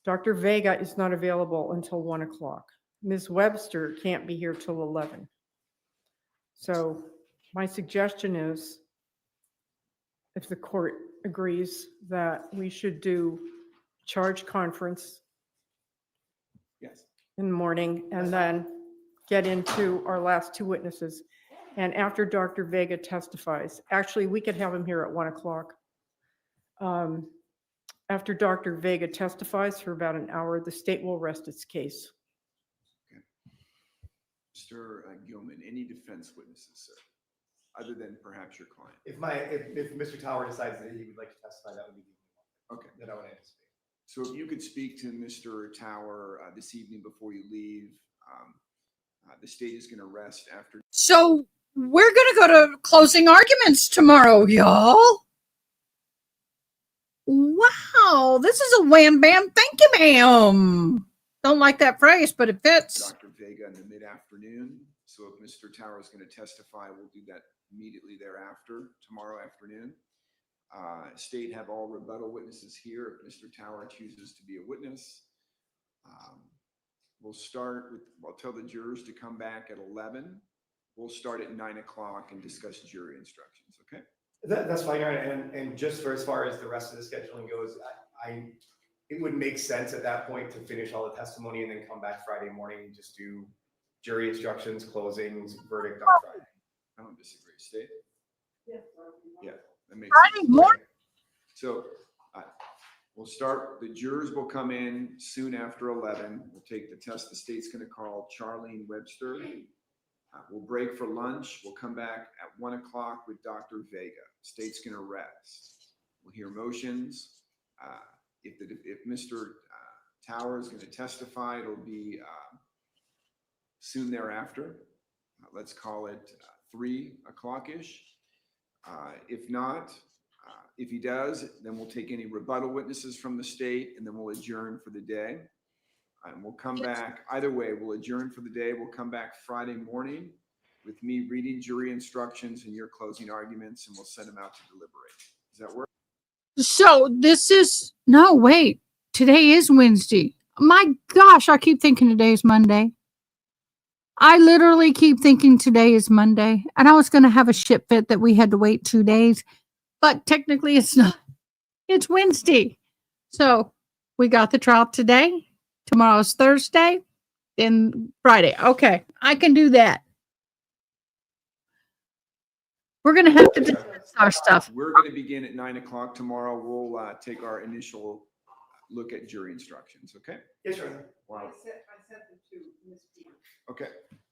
K: Dr. Vega is not available until 1 o'clock. Ms. Webster can't be here till 11. So my suggestion is, if the court agrees, that we should do charge conference
C: Yes.
K: in the morning and then get into our last two witnesses. And after Dr. Vega testifies, actually, we could have him here at 1 o'clock. After Dr. Vega testifies for about an hour, the state will rest its case.
C: Mr. Gilman, any defense witnesses, sir, other than perhaps your client?
F: If Mr. Tower decides that he would like to testify, that would be the
C: Okay.
F: that I would anticipate.
C: So if you could speak to Mr. Tower this evening before you leave, the state is going to rest after.
O: So we're going to go to closing arguments tomorrow, y'all. Wow, this is a wham bam, thank you, ma'am. Don't like that phrase, but it fits.
C: Dr. Vega in the mid-afternoon. So if Mr. Tower is going to testify, we'll do that immediately thereafter, tomorrow afternoon. State have all rebuttal witnesses here. If Mr. Tower chooses to be a witness, we'll start with, I'll tell the jurors to come back at 11. We'll start at 9 o'clock and discuss jury instructions, okay?
F: That's fine, and just for as far as the rest of the scheduling goes, it would make sense at that point to finish all the testimony and then come back Friday morning and just do jury instructions, closings, verdict on Friday.
C: I don't disagree. State? Yeah, that makes
O: Friday
C: sense.
O: morning.
C: So we'll start, the jurors will come in soon after 11. We'll take the test. The state's going to call Charlene Webster. We'll break for lunch. We'll come back at 1 o'clock with Dr. Vega. State's going to rest. We'll hear motions. If Mr. Tower is going to testify, it'll be soon thereafter. Let's call it 3 o'clock-ish. If not, if he does, then we'll take any rebuttal witnesses from the state and then we'll adjourn for the day. And we'll come back, either way, we'll adjourn for the day. We'll come back Friday morning with me reading jury instructions and your closing arguments, and we'll send them out to deliberate. Does that work?
O: So this is, no, wait, today is Wednesday. My gosh, I keep thinking today is Monday. I literally keep thinking today is Monday. And I was going to have a shit fit that we had to wait 2 days, but technically it's not. It's Wednesday. So we got the trial today. Tomorrow's Thursday, then Friday. Okay, I can do that. We're going to have to discuss our stuff.
C: We're going to begin at 9 o'clock tomorrow. We'll take our initial look at jury instructions, okay?
F: Yes, sir.
C: Wow.
K: I sent them to Ms. Peters.
C: Okay.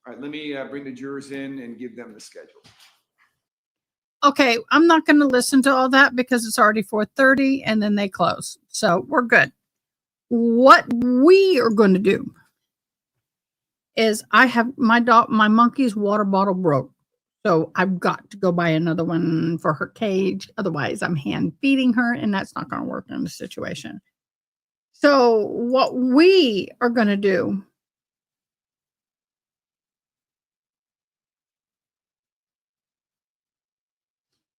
C: All right, let me bring the jurors in and give them the schedule.
O: Okay, I'm not going to listen to all that because it's already 4:30 and then they close. So we're good. What we are going to do is I have my monkey's water bottle broke. So I've got to go buy another one for her cage. Otherwise I'm hand feeding her and that's not going to work in this situation. So what we are going to do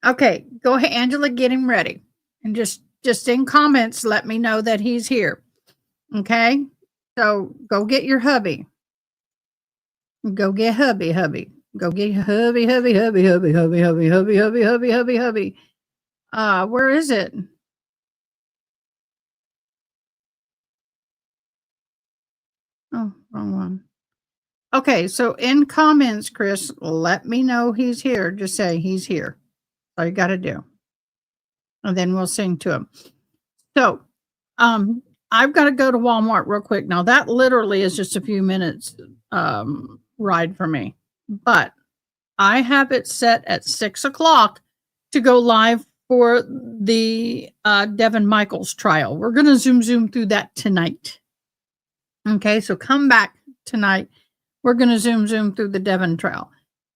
O: Okay, go ahead, Angela, get him ready. And just in comments, let me know that he's here. Okay? So go get your hubby. Go get hubby. Go get your hubby. Where is it? Oh, wrong one. Okay, so in comments, Chris, let me know he's here. Just say he's here. All you got to do. And then we'll sing to him. So, I've got to go to Walmart real quick. Now that literally is just a few minutes ride for me, but I have it set at 6 o'clock to go live for the Devin Michaels trial. We're going to zoom through that tonight. Okay, so come back tonight. We're going to zoom through the Devin trial.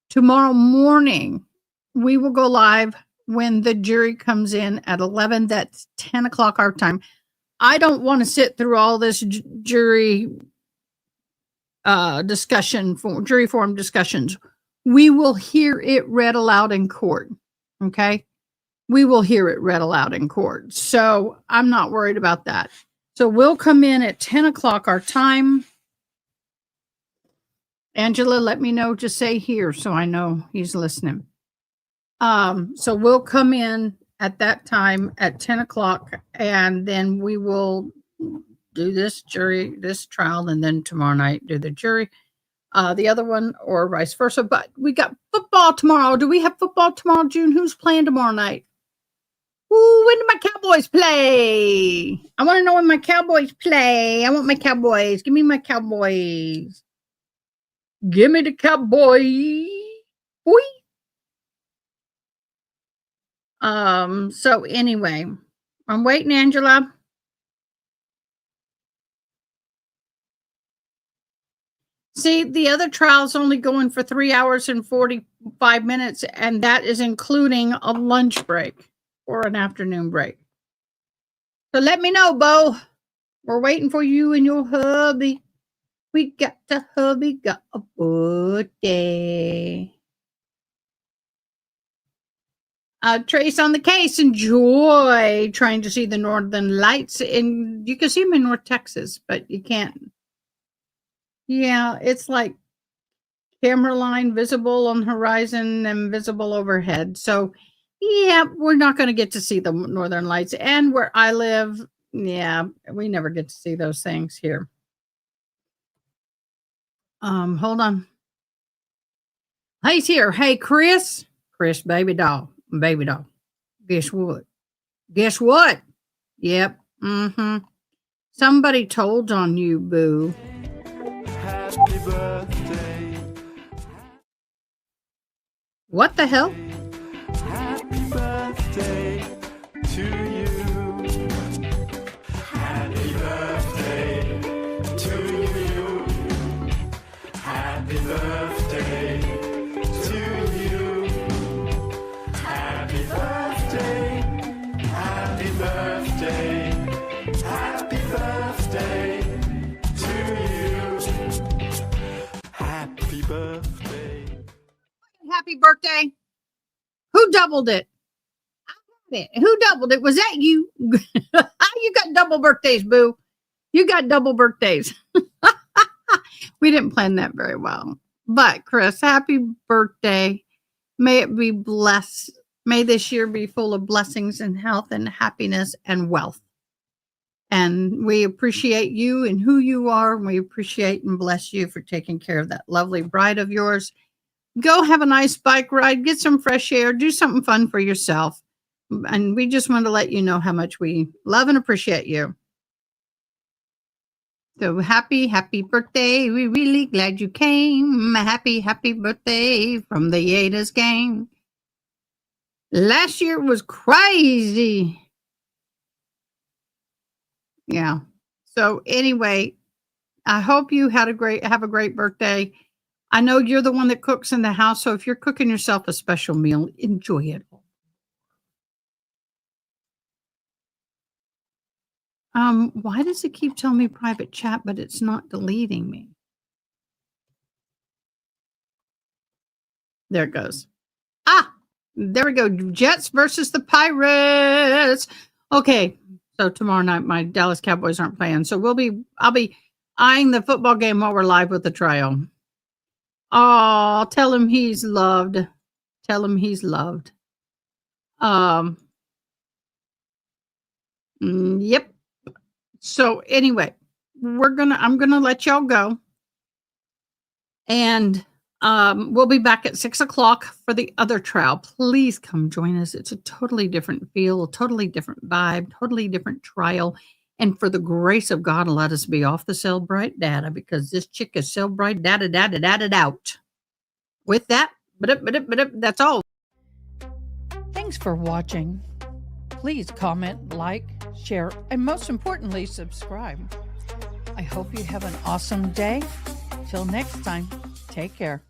O: Tomorrow morning, we will go live when the jury comes in at 11. That's 10 o'clock our time. I don't want to sit through all this jury discussion, jury forum discussions. We will hear it read aloud in court. Okay? We will hear it read aloud in court. So I'm not worried about that. So we'll come in at 10 o'clock our time. Angela, let me know, just say here so I know he's listening. So we'll come in at that time at 10 o'clock and then we will do this trial, and then tomorrow night do the jury, the other one, or vice versa. But we got football tomorrow. Do we have football tomorrow, June? Who's playing tomorrow night? Ooh, when do my Cowboys play? I want to know when my Cowboys play. I want my Cowboys. Give me my Cowboys. Give me the Cowboys. Boy. So anyway, I'm waiting, Angela. See, the other trial's only going for 3 hours and 45 minutes, and that is including a lunch break or an afternoon break. So let me know, Bo. We're waiting for you and your hubby. We got the hubby got a birthday. Trace on the case. Enjoy trying to see the northern lights. And you can see them in North Texas, but you can't. Yeah, it's like camera line visible on horizon and visible overhead. So, yeah, we're not going to get to see the northern lights. And where I live, yeah, we never get to see those things here. Hold on. He's here. Hey, Chris. Chris, baby doll. Baby doll. Guess what? Guess what? Yep. Somebody told on you, boo.
P: Happy birthday.
O: What the hell?
P: Happy birthday to you. Happy birthday to you. Happy birthday to you. Happy birthday. Happy birthday. Happy birthday to you. Happy birthday.
O: Happy birthday. Who doubled it? Who doubled it? Was that you? You got double birthdays, boo. You got double birthdays. We didn't plan that very well. But Chris, happy birthday. May it be blessed. May this year be full of blessings and health and happiness and wealth. And we appreciate you and who you are. And we appreciate and bless you for taking care of that lovely bride of yours. Go have a nice bike ride, get some fresh air, do something fun for yourself. And we just want to let you know how much we love and appreciate you. So happy birthday. We're really glad you came. Happy birthday from the Yadas gang. Last year was crazy. Yeah. So anyway, I hope you have a great birthday. I know you're the one that cooks in the house, so if you're cooking yourself a special meal, enjoy it. Why does it keep telling me private chat, but it's not deleting me? There it goes. There we go. Jets versus the Pirates. Okay, so tomorrow night my Dallas Cowboys aren't playing, so I'll be eyeing the football game while we're live with the trial. Oh, tell him he's loved. Tell him he's loved. Yep. So anyway, I'm gonna let y'all go. And we'll be back at 6 o'clock for the other trial. Please come join us. It's a totally different feel, a totally different vibe, totally different trial. And for the grace of God, let us be off the Cellbrite data, because this chick is Cellbrite data out. With that, that's all. Thanks for watching. Please comment, like, share, and most importantly, subscribe. I hope you have an awesome day. Till next time, take care.